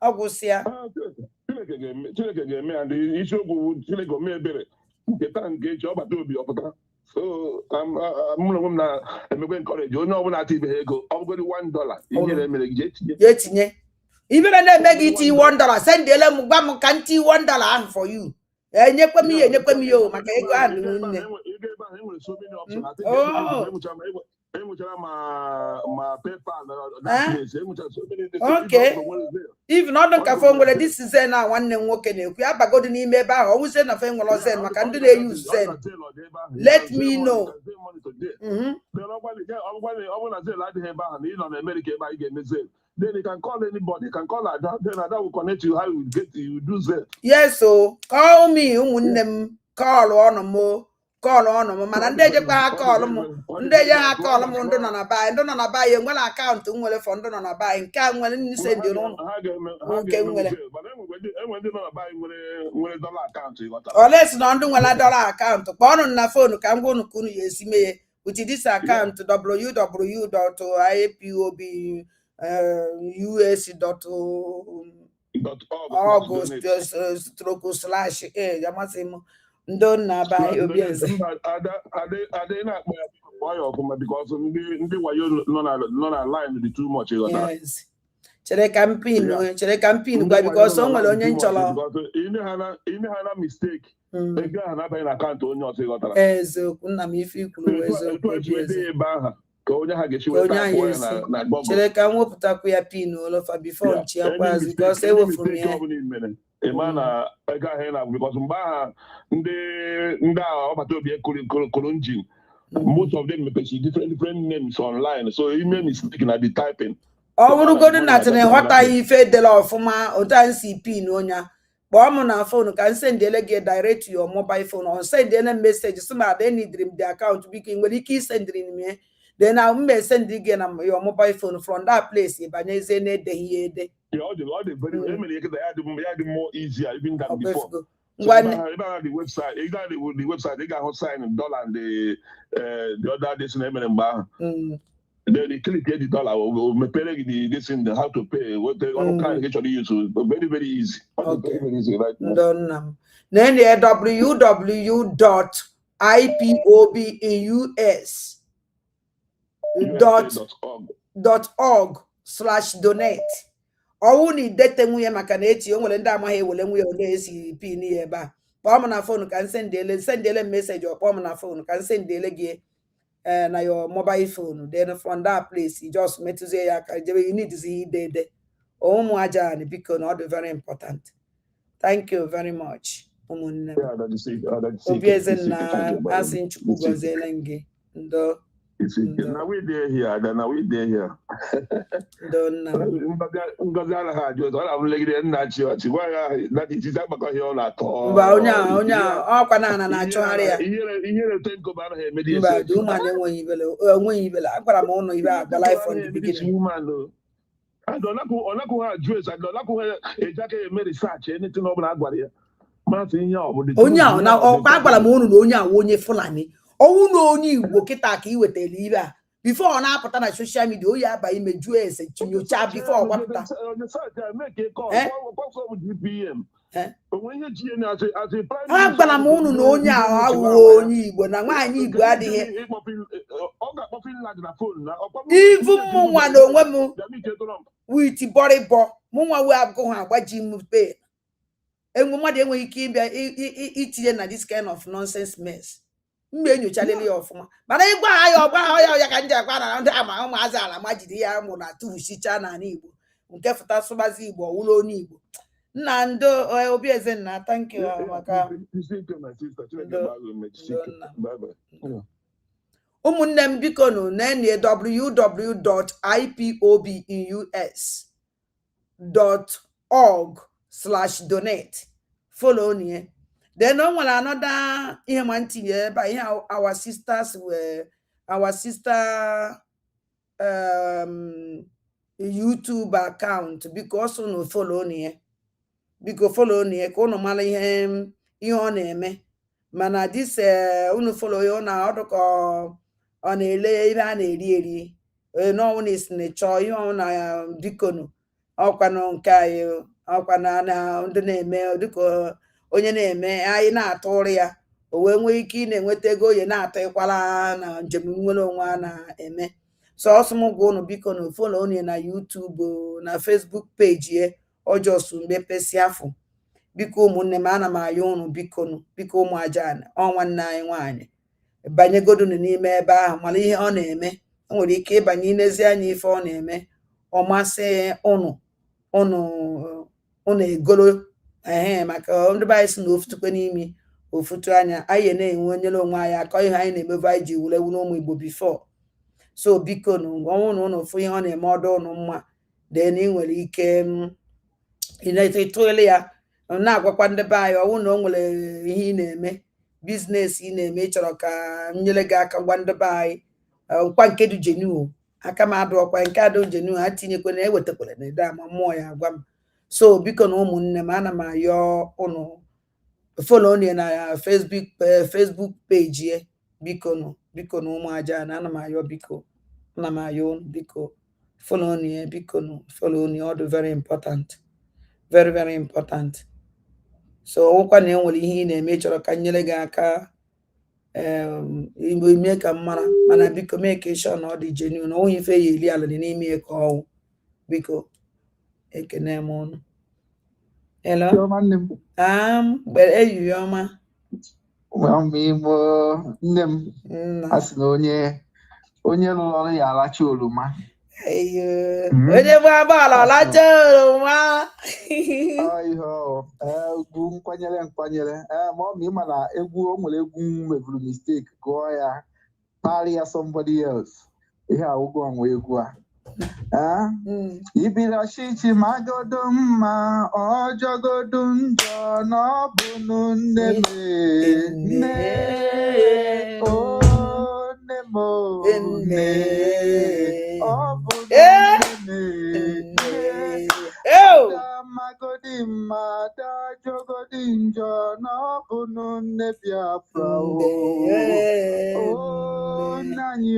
ọ gwụsịa Chineke ga-eme ya ndị isiokwu Chineke ome ebere nketa nke echi ọbata obi ọpụta so mụrụ onwe m na-emekwe encourage onye ọbụla ata ibe ha ego ọ bụgodi $1 ihe na-emere gị etinye ibere na-eme gị iti $1 sendele m gwa m ka nti $1 ahụ for you enyekwe m ihe o maka ego ahụ nne enwechara ma PayPal okay even ọdụ ka fon nwere this zen na nwanne m nwoke na-ekwu ya bagodi n'ime ebe ahụ ọnwụ zen na fe nwere zen maka ndị na-eyuzu zen let me know ọ bụrụ na zen adịghị ebe ahụ na ị nọ na America ebe anyị ga-eme zen then you can call anybody, you can call Ada, then Ada will connect you how you you do zen. Yes, so call me ụmụnne m call ọnụ m mana ndị ejekwa ha call m ndị eje ha call m ndị nọ na baị enwere akaụntụ nwere fọ ndị nọ na baị nke a nwere ndị se ndị ụlọ nke nwere olesi na ndị nwere dollar akaụntụ kpọọ ọnụ na fonu ka m gwa unu ka unu ya esi mee with this account www.ipob.org/a amasị m ndị nna baị obi eze adị na-akpọ ya ya ọfụma because ndị wayo nọ na line dị too much chere ka m pin gwa because o nwere onye nchọrọ ime ha na mistake ego ahụ na-abanye na akaụntụ onye ọzọ ịghọtara eziokwu nna m ife ikwuru eziokwu ebe ahụ ka onye ha ga-echi chere ka m wepụtakwu ya pin olofa before nchi akwazi because ewefuru ya ịma na ego ahụ na because mgbe aha ndị agha ọbata obi kụrụ njin most of them mepechi different names online so ime mistake na the typing ọ bụrụgodu na tene nghọtaghị ife edela ọfụma otu anyị si pin onye kpọọ m na fon ka m sendele gị direct to your mobile phone or sendele message sị ma they need the account biko nwere ike isendiri m ya then na m send gị na your mobile phone from that place ịbanyezie na-edeghị ya ede dị more easier even than before. The website, the website, they got sign dollar and the other days in mgbe ahụ. Then they click the dollar or me pay this in the how to pay what they all kind of use very easy. Okay. Very easy right now. Then www.ipobus.org/donate. ọwụ na idete nwunye maka na echi o nwere ndị amaghị ewele nwunye ole esi pin ya ebe a kpọọ m na fon ka sendele meseji ọkpọọ m na fon ka sendele gị na your mobile phone then from that place you just metụzie ya aka jebe you need zi ide ụmụ aja ni biko na ọ dị very important. Thank you very much ụmụnne m obi eze na asị Chukwu gọziele gị ndo Now we there here. Ngozi anaghị ajụ ọzọ ọ na-abụlegide nna chi ọchị gwa ya na itizi agbakọ ihe ọ na-atọ mba onye ọkwa na na-achọgharị ya ihe na-eto nkoba anaghị emedi mba dị ụmụ enweghị ibele agwara m ụnụ ibe agbala ifọ ndị bigide ọnakwụghị ajụ esi ọnakwụghị eji aka eme research anything ọ bụla agwara ya masị ihe onye ahụ na ọkwa agwara m ụnụ na onye ahụ onye Fulani ọnwụ na onye Igbo kịta ka ị wetara ibe a bifo ọ na-apụta na soshal midia oyi aba imejuo ese tinyocha bifo ọ gbapụta agwara m ụnụ na onye ahụ awụghị onye Igbo na nwaanyị Igbo adịghị ivu mụnwa na onwe m witi bọrịbọ mụnwa wee abụghị agbaji m pe enwe mmadụ enweghị ike ịbịa itinye na this kind of nonsense mess mgbe enyochalele ya ọfụma mana ịgwa ha ya ka ndị akwa na ndị ama ụmụazị ala ma jide ya mụ na tụfuchicha n'ala Igbo nke fụta sụbazi Igbo ọwụla onye Igbo Nando obi ezenna, thank you maka. Ụmụnne m biko nụ na-enye www.ipobinus.org/donate. Follow onye. Then o nwere another ihe ma ntinye ebe ihe our sisters were our sister YouTube account because unu follow onye. Biko follow onye ka unu mara ihe ọ na-eme. Mana this unu follow ya na ọdụkọ ọ na-ele ihe a na-eri no one is nature ihe ọ na dikonu ọkwanụ nke anyị ọkwana na ndị na-eme dịka onye na-eme anyị na-atụrụ ya o wee nwee ike ị na-enweta ego onye na-atụkwala na njem nwere onwe a na-eme sọsọ m gwa unu biko na follow onye na YouTube na Facebook page ya ọjọọ mepesi afọ biko ụmụnne m ana m ayọ unu biko ụmụ aja nwanne anyị nwaanyị banyegodu n'ime ebe ahụ mara ihe ọ na-eme o nwere ike ịbanye n'ezi anya ife ọ na-eme ọ masị unu egolo maka ndị anyị si na ofutukwe n'imi ofutu anya anyị na-enwe nyere onwe anyị akọ ihe anyị na-emebe anyị ji wulewu n'ụmụ Igbo bifo so biko ọnwụ na ụnụ fụ ihe ọ na-eme ọdụ ụnụ mma then ị nwere ike ịtụele ya na-agwakwa ndị be anyị ọnwụ na o nwere ihe ị na-eme biznes ị na-eme ị chọrọ ka m nyere gị aka gwa ndị be anyị nkwa nke dị jenu aka m adụ ọkwa nke adụ jenu ha tinyekwana ewetakwara na ede ama mmụọ ya agwa m so biko na ụmụnne m ana m ayọ ụnụ follow onye na Facebook page ye biko na ụmụ aja na ana m ayọ biko ana m ayọ ụnụ biko follow onye biko na follow onye ọ dị very important very very important so ọkwa na enwere ihe ị na-eme chọrọ ka nyere gị aka ime ka mara mana biko mee ka ịshọ na ọ dị genuine na onye ife ya eli ala dị n'ime ka ọwụ biko ekene m ọnụ hello mgbere ehihie ọma nne m asị na onye lụrụ ọrụ ya alacha oroma onye bụ agbaala ọlacha oroma egwu nkwanyere ma ọ ma ịma na egwu o nwere egwu meburu mistake gụọ ya kparịa somebody else ihe awụgo ọnwa egwu a ibirachichi magodo mma ọjọgodo njọ na ọ bụ nne m ọ bụ magodi mma dajogodi njọ na ọ bụ nne Biafra nne anyị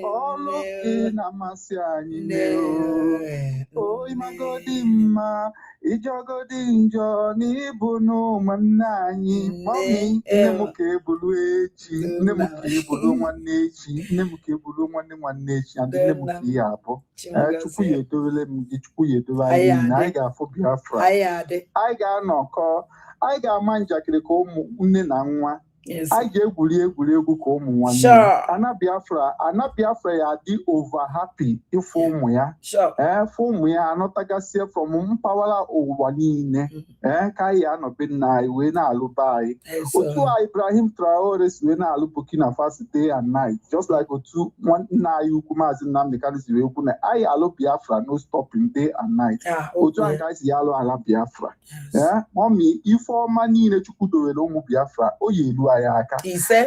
ọlụ gị na-amasị anyị imagodi mma ijogodi njọ na ịbụ n'ụmụnne anyị mami nne m ka ebulu echi nne m ka ebulu nwanne echi nne m ka ebulu nwanne echi na nne m ka ihe abụ Chukwu ya edowele m gị Chukwu ya edowe anyị na anyị ga-afụ Biafra anyị ga-anọkọ anyị ga-ama njakịrị ka ụmụ nne na nwa anyị ga-egwuri egwuregwu ka ụmụ nwanne ana Biafra ya dị over happy ịfụ ụmụ ya fụ ụmụ ya anọtagasịa from mpaghara ụwa niile ka anyị anọbe nna anyị wee na-alụba anyị otu a Ibrahim Traore si wee na-alụ Burkina Faso day and night just like otu nna anyị ukwu Maazị Nnamdi Kanu si wee kwu na anyị alụ Biafra no stopping day and night otu a ka anyị si ya alụ ala Biafra mọmi ife ọma niile Chukwu dowere ụmụ Biafra o yi elu anyị aka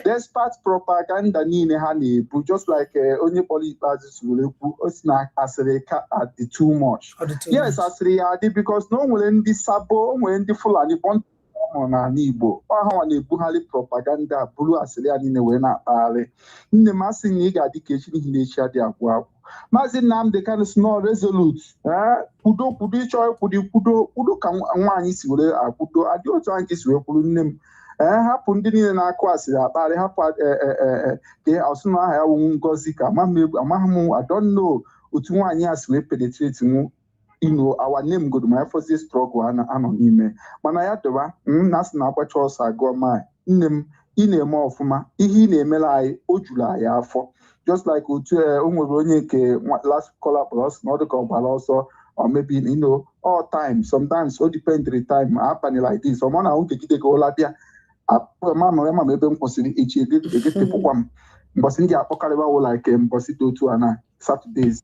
despite propaganda niile ha na-ebu just like onye kpọrọ ikpeazụ soro ekwu o si na asịrị ka adị too much yes asịrị ya adị because na o nwere ndị Sabo o nwere ndị Fulani ọmụrụ n'ala Igbo ọha na-ebugharị propaganda bụrụ asịrị ya niile wee na-akpagharị nne m asị na ị ga-adị ka echi n'ihi na echi adị agwụ agwụ Maazị Nnamdi Kanu si nọ resolute kwudo ịchọ kwudo ka nwaanyị si were akwudo adị otu anyị ka si wee kwuru nne m hapụ ndị niile na-akụ asịrị akparị hapụ ka ọsụnụ aha ya wụ Ngozi ka amaghị m I don't know otu nwaanyị a si wee penetrate nwu our name godo ma efọzie struggle anọ n'ime mana ya dọba na asị na akwacha ọsọ agụọ ma nne m ị na-eme ọfụma ihe ị na-emela anyị o juru anyị afọ just like otu o nwere onye nke last caller plus na ọ dị ka ọ gbara ọsọ or maybe all time. Sometimes so depend the time happen like this. So man, I want to get go la dia. Mama ebe m kwụsịrị echi egetepụkwa m mbọsị ndị akpọkarịba wụ like mbọsị dị otu a na Saturdays.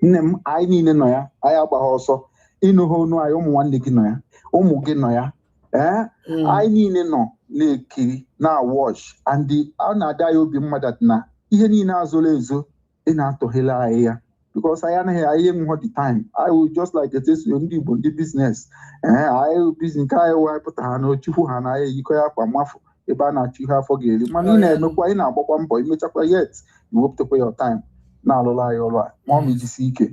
Nne m anyị niile nọ ya, anyị agbaghị ọsọ ịnụ ha onu anyị, ụmụ nwanne gị nọ ya, ụmụ gị nọ ya, anyị niile nọ na-ekiri na watch and a na-ada ya obi mmadụ na ihe niile azụrụ ezo ị na-atọghele anyị ya because anyị anaghị anyị enweghị the time. I will just like etesu ndị Igbo ndị business anyị business nke anyị wee pụta ha n'ochukwu ha na eyikọ ya kwa mafọ ebe a na-achụ ihe afọ ga-eri mana ị na-emekwa ị na-agbakwa mbọ imechakwa yet iwepụtakwa your time na-alụrụ anyị ọrụ a ma ọ mejisi ike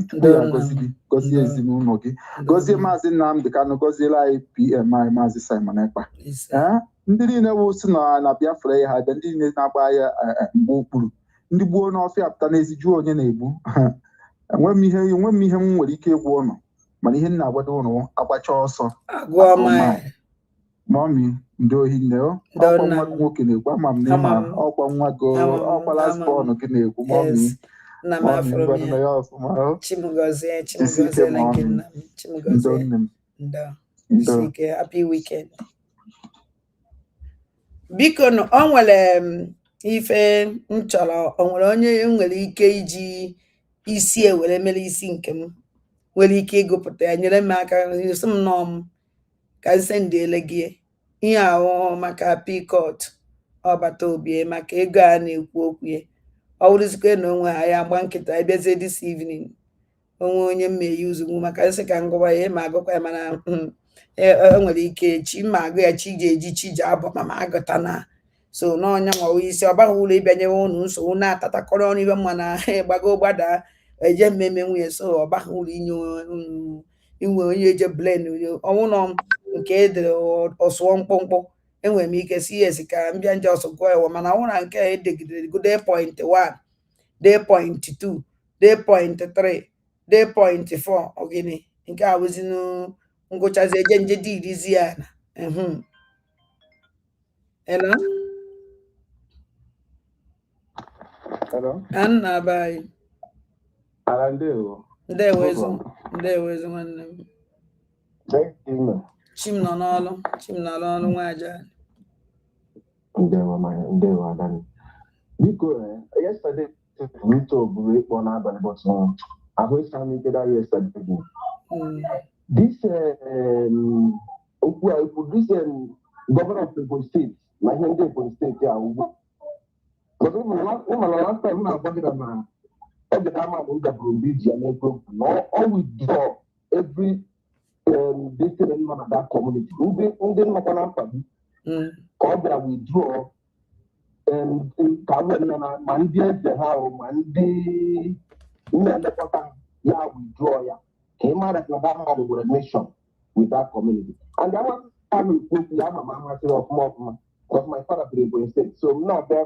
Chukwu ya gọzie gị gọzie ezinụlọ gị gọzie maazị Nnamdị Kanụ gọziela anyị PM anyị maazị Simon Ekpa ndị niile wụ si na Biafra ya ha bịa ndị niile na-agba ya mgbe okpuru ndị gbuo n'ọfịa pụta n'ezi jụọ onye na-egbu enwe m ihe m nwere ike ịgwa ụnụ mana ihe m na-agwado ụnụ agbacha ọsọ mọmi ndị ohi nne ọkwa nwa gị nwoke na-egwu ama m n'ime ọkwa nwa gị ọkwa lasbọn gị na-egwu mọmi ngwanụ na ya ọfụma ndo nne m happy weekend. Biko o nwere ife m chọrọ, o nwere onye nwere ike iji isi ewere mere isi nke m nwere ike ịgụpụta ya nyere m aka isi m nọ m ka nsendele gị ihe ahụ maka pikọt ọbata obi maka ego a na-ekwu okwu ya ọ wụrụzikwe na onwe ha ya agba nkịta ebiazie this evening onwe onye mmeye uzugbu maka nsị ka ngụwa ya ma agụkwa ya mana enwere ike chi ma agụ ya chi ji eji chi ji abụ ma agụta na so n'ọnya nwawa isi ọ baghị ụlọ ịbịanyewe ụnụ nsogbu na-atatakọrọ ọnụ ibe mma na gbago gbada eje mmemme nwunye so ọ baghị ụlọ inwe onye eje blen ọnwụnọ nke edere ọsụọ mkpụmkpụ enwere m ike si yes ka mbịa nje ọsọ gụọ ewa mana ọnwụna nke edegidere go day point 1 day point 2 day point 3 day point 4 ogini nke a wụzinu ngụchazi eje nje dị irizi ya na Hello. Anna bai. Ndewo ndewezu nwanne m. Chim nọ n'ọlụ nwa aja. Ndewo Adani. Biko yesterday we talk break on Adani but I heard something that yesterday. This governor of the state, my hand for the state yeah. But last time I got it every time I moved up from BG and all withdraw every district of that community. Who didn't make an family? Cobra withdraw and Mandia the how Mandi yeah withdraw ya. Came out as a with a nation with that community. And that was time we put Yamama of more because my father played in state. So now there a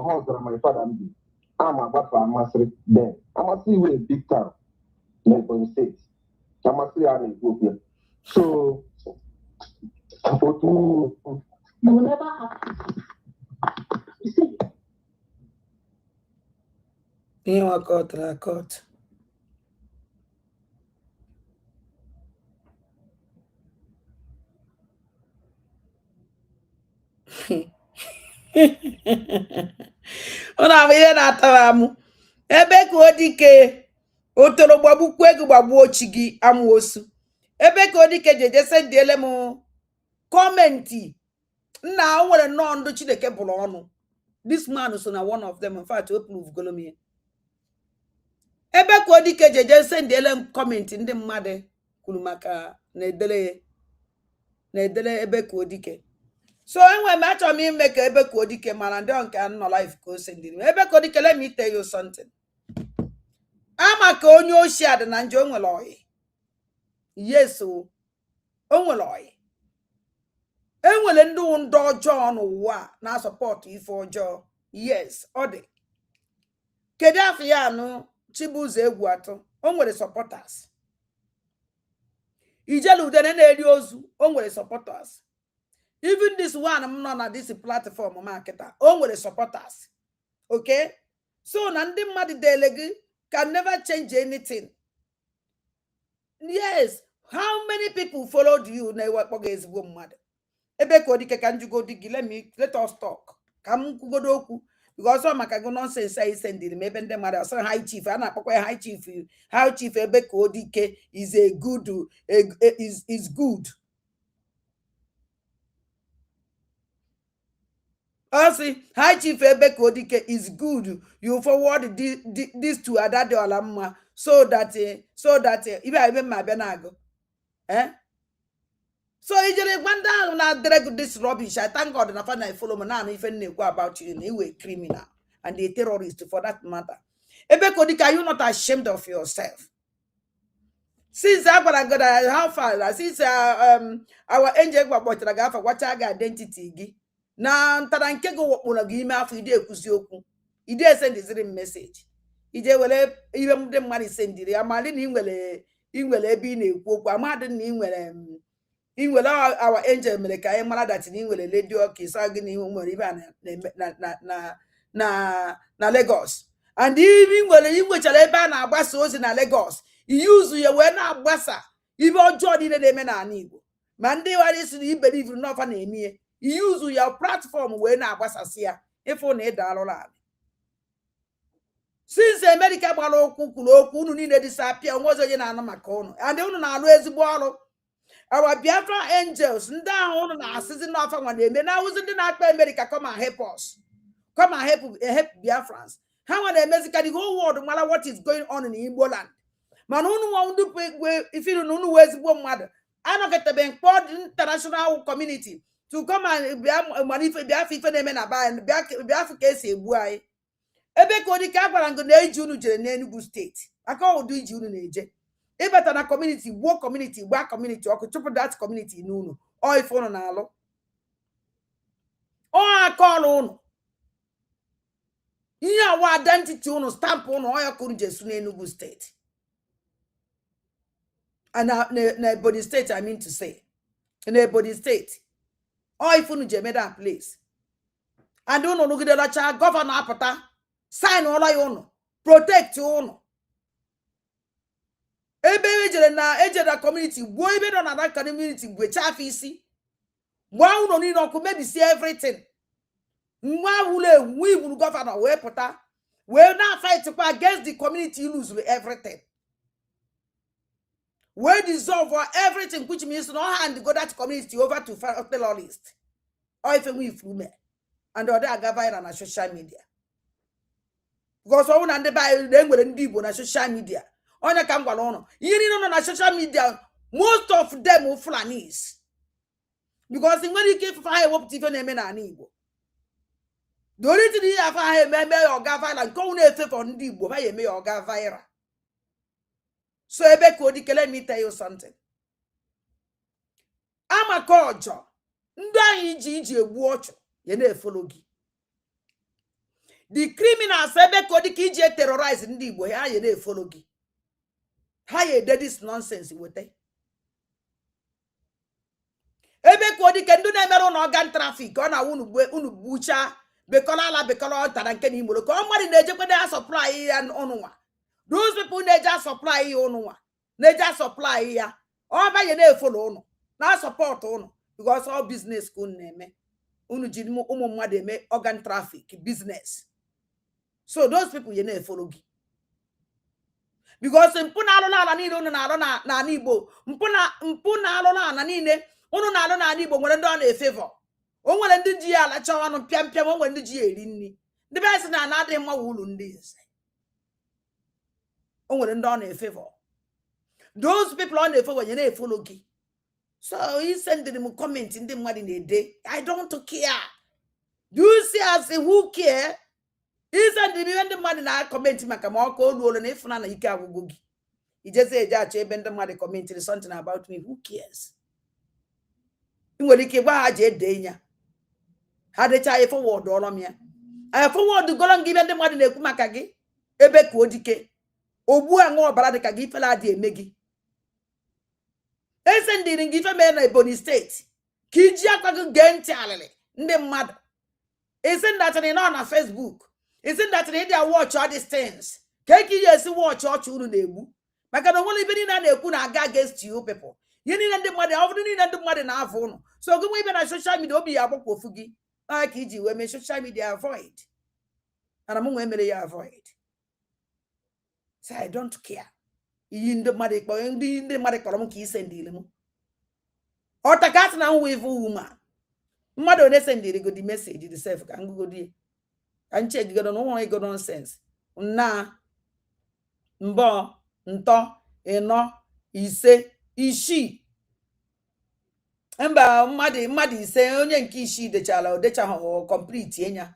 house that my father did. I'm a Bafra master there. I must see with a big town, like in states. I must see how Ethiopia. So you will never have you see. You are caught. Ọ na-abụ ihe na-atara amụ ebe ka ọ dike otoro gbagbukwu ego gbagbuo chi gị amụosu ebe ka ọ dike jeje sendiele m kọmenti nna o nwere nnọọ ndụ Chineke bụrụ ọnụ this man so na one of them in fact open golomie ebe ka ọ dike jeje sendiele m kọmenti ndị mmadụ kwuru maka na-edere ebe ka ọ dike so enwe m achọrọ m ime ka ebe ka odike mana ndị nke nọ life ka o sendiri ebe ka odike let me tell you something ama ka onye oshi adị na nje o nwere oyi yes o nwere oyi enwere ndị ọjọọ n'ụwa na support ife ọjọọ yes ọ dị kedu afọ ya anụ Chibuzo egwu atọ o nwere supporters Ijelu Udene na-eri ozu o nwere supporters. Even this one, I'm not on this platform, marketer. Oh, supporters. Okay? So, Nandi Madi Delegi can never change anything. Yes. How many people followed you? Let us talk. Come go because some go nonsense I send it. Maybe the mother say high chief. I na high chief. High chief Ebeko Dike is a good is good. See, high chief Ebeko Dike is good. You forward this to Adade Olamma so that if I remember Benago. So you just went down now drag this rubbish. I thank God and I follow me now if any about you, you were criminal and a terrorist for that matter. Ebeko Dike, are you not ashamed of yourself? Since I got how far since our angel what I got identity. Now taranke go what give me after ide kusioku. Ide send this message. Ide wele even the money send it. Amali ni ingwele bi na ekwu amadi ni ingwele our angel meleka e mara that ni ingwele lady okay so gini nwere ibe na Lagos. And even when ingwechara ebe a na-agbasa ozi na Lagos, use ya we na-agbasa ibe ọjọọ dị na-eme na ala Igbo. Ma ndị wari si na believe na ọfa na-eme use your platform we na-agbasasị ya ịfụ na ịda alụrụ ala. Since America gbara okwu kwuru okwu unu niile disappear onwe ọzọ onye na-anụ maka unu and unu na-alụ ezigbo ọrụ. Our Biafra angels ndị ahụ unu na-asịzi n'ọfa nwa na-eme na awụzi ndị na-akpa America come and help us. Come and help Biafrans. How are they the whole world no matter what is going on in Igbo land? Man, if you don't know where's one mother, I don't get the bank international community to come and manifest Biafra and Biafra case why. Ebeko di Kabara and go na Junu Enugu state. I can't do Junu Neje. Ebeta na community, work community, or could triple that community no. Or if on alo. Or I call on. Yeah, what identity on stamp on or couldn't just Enugu state. And na body state, I mean to say. In a body state. Or if you made that place. And don't look at the child, governor apata, sign all I own, protect you own. Ebe na ejeda community, boy be on that community, which I see. One don't need to maybe see everything. We will governor we pota. We'll not fight against the community lose with everything. We dissolve everything, which means no hand go that community over to terrorist. Or if we flew me. And the other viral on social media. Because all and the by them will deep on social media. On a camp on. You know on social media, most of them will flannies. Because when you keep fire up to name and evil. The only thing you have or viral go near on deep why you may or viral. So Ebeko, let me tell you something. I'm a culture. Nda watch you never follow. The criminals Ebeko terrorize ndi Igbo how you never follow. How you did this nonsense with it? Ebeko do na organ traffic on a unu butcher bekola taranke ni molo. Come what in the supply and onwa. Those people they just supply onwa. They just supply here. All by you never follow now support on because all business kun name. Unu jidimu made me organ traffic business. So those people you never follow. Because mpuna alona na nile unu na alona na Igbo. Mpuna alona na nile unu na alona na Igbo nwere ndo na favor. O nwere ndị ji ala chawa no piam o nwere ndị ji eri nni. The best na na ade mma wulu ndị ise. O nwere ndo na favor. Those people on the phone you never follow. So he sent them comment in the money in a day. I don't care. Do you see as a who care? He sent the money na comment makama ko do na if na ike agogi. He just say that bend the money commenting something about me. Who cares? Nwere ike gba aje denya. Ha de cha forward all on me. I forward go and give them money na ekwu maka gi. Ebeko Dike. Obu anwo obara de ka gi fela de emegi. Esending give a man a body state. Kijia kwagu genti alele. Nde mad. Isn't that in on Facebook? Isn't that in there watch all these things? Keki yes watch all chunu nebu. maka na onwere ibe niile na-ekwu na aga against you people. You need ndị mmadụ ọ bụrụ niile ndị mmadụ na-afụ ụnụ. So gị nwe ibe na social media obi ya agbakwa ofu gị. Ka iji wee mee social media avoid. Ana m nwee mere ya avoid. So I don't care. Iyi ndị mmadụ kpọrọ m ka ise ndịrị m. Ọtakasị na nwa ivu woman. Mmadụ one sendịrị go the message the self ka ngugodi. Ka nche gigodo no nwa ego nonsense. Nna mbọ ntọ ịnọ ise ishi. Mba mmadụ ise onye nke ishi dechala odecha complete enya.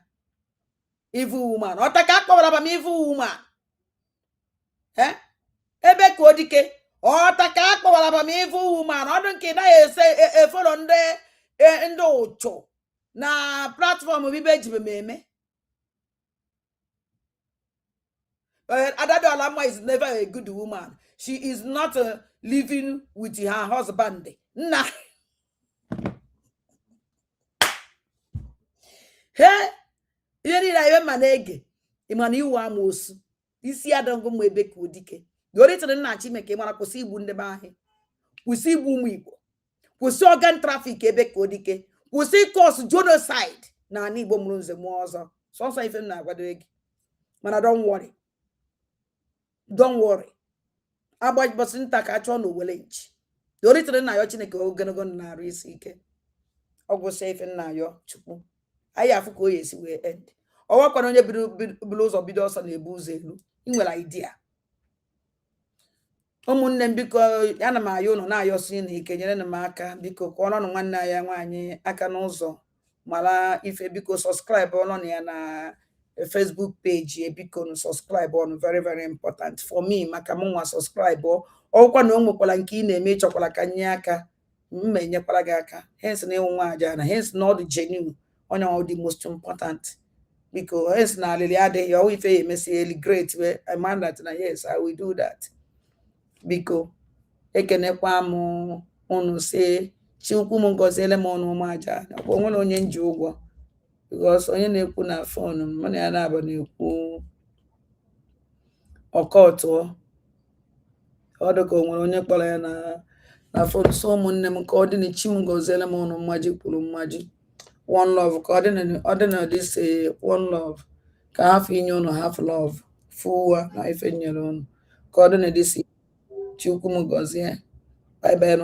Evil woman. Ọtaka kpọrọ ba m evil woman. Ebe ka odike. Ọtaka kpọrọ ba m evil woman. Ọdụ nke na ese efolo ndị ụchụ na platform bibe jibe meme. Adado Alama is never a good woman. She is not living with her husband. Nah. Hey, you need a manege. Imani wamos. This year don't go my beck udike. You're it in Nachi make him a pussy bundebahe. We see boom. We see organ traffic ebek odike. We see cause genocide. Na ni bom runs the moza. So say even na wadeg. Man, don't worry. Don't worry. About Bosin Takacho no village. The original na yo chineke ogenogo na risike. Ogo safe na yo chukwu. Aya afuko yesi we end. Owa kwa onye bilu zo bido so na ebu uzo elu. I nwere idea. Ụmụnne m biko yana m ayo no na ayo si na ike nyere m aka biko ka ọnụ nwanne ya nwaanyị aka n'ụzọ mara ife biko subscribe ọnụ ya na Facebook page biko no subscribe on very very important for me maka m nwa subscribe ọkwa na onwekwala nke ị na-eme ịchọkwala ka nye aka mmenyekwala gị aka hence na ịnwụ nwa aja na hence not the genuine onye ọ the most important because hence na alili adịghị ọwụ ife emesieli great I man that na yes I will do that biko ekenekwa m unu si Chukwu m ngoziele m ọnụ ụmụ aja ọ nwere onye nji ụgwọ because onye na-ekwu na phone m na ya na-aba na-ekwu ọkọtụ ọ dịka o nwere onye kpọrọ ya na phone so ụmụnne m ka ọ dị na chi m ngoziele m ọnụ mmaji kwuru mmaji one love ka ọ dị na this one love ka half inye unu half love fuwa na ife nyere unu ka ọ dị na this Chukwu m gozie bye bye.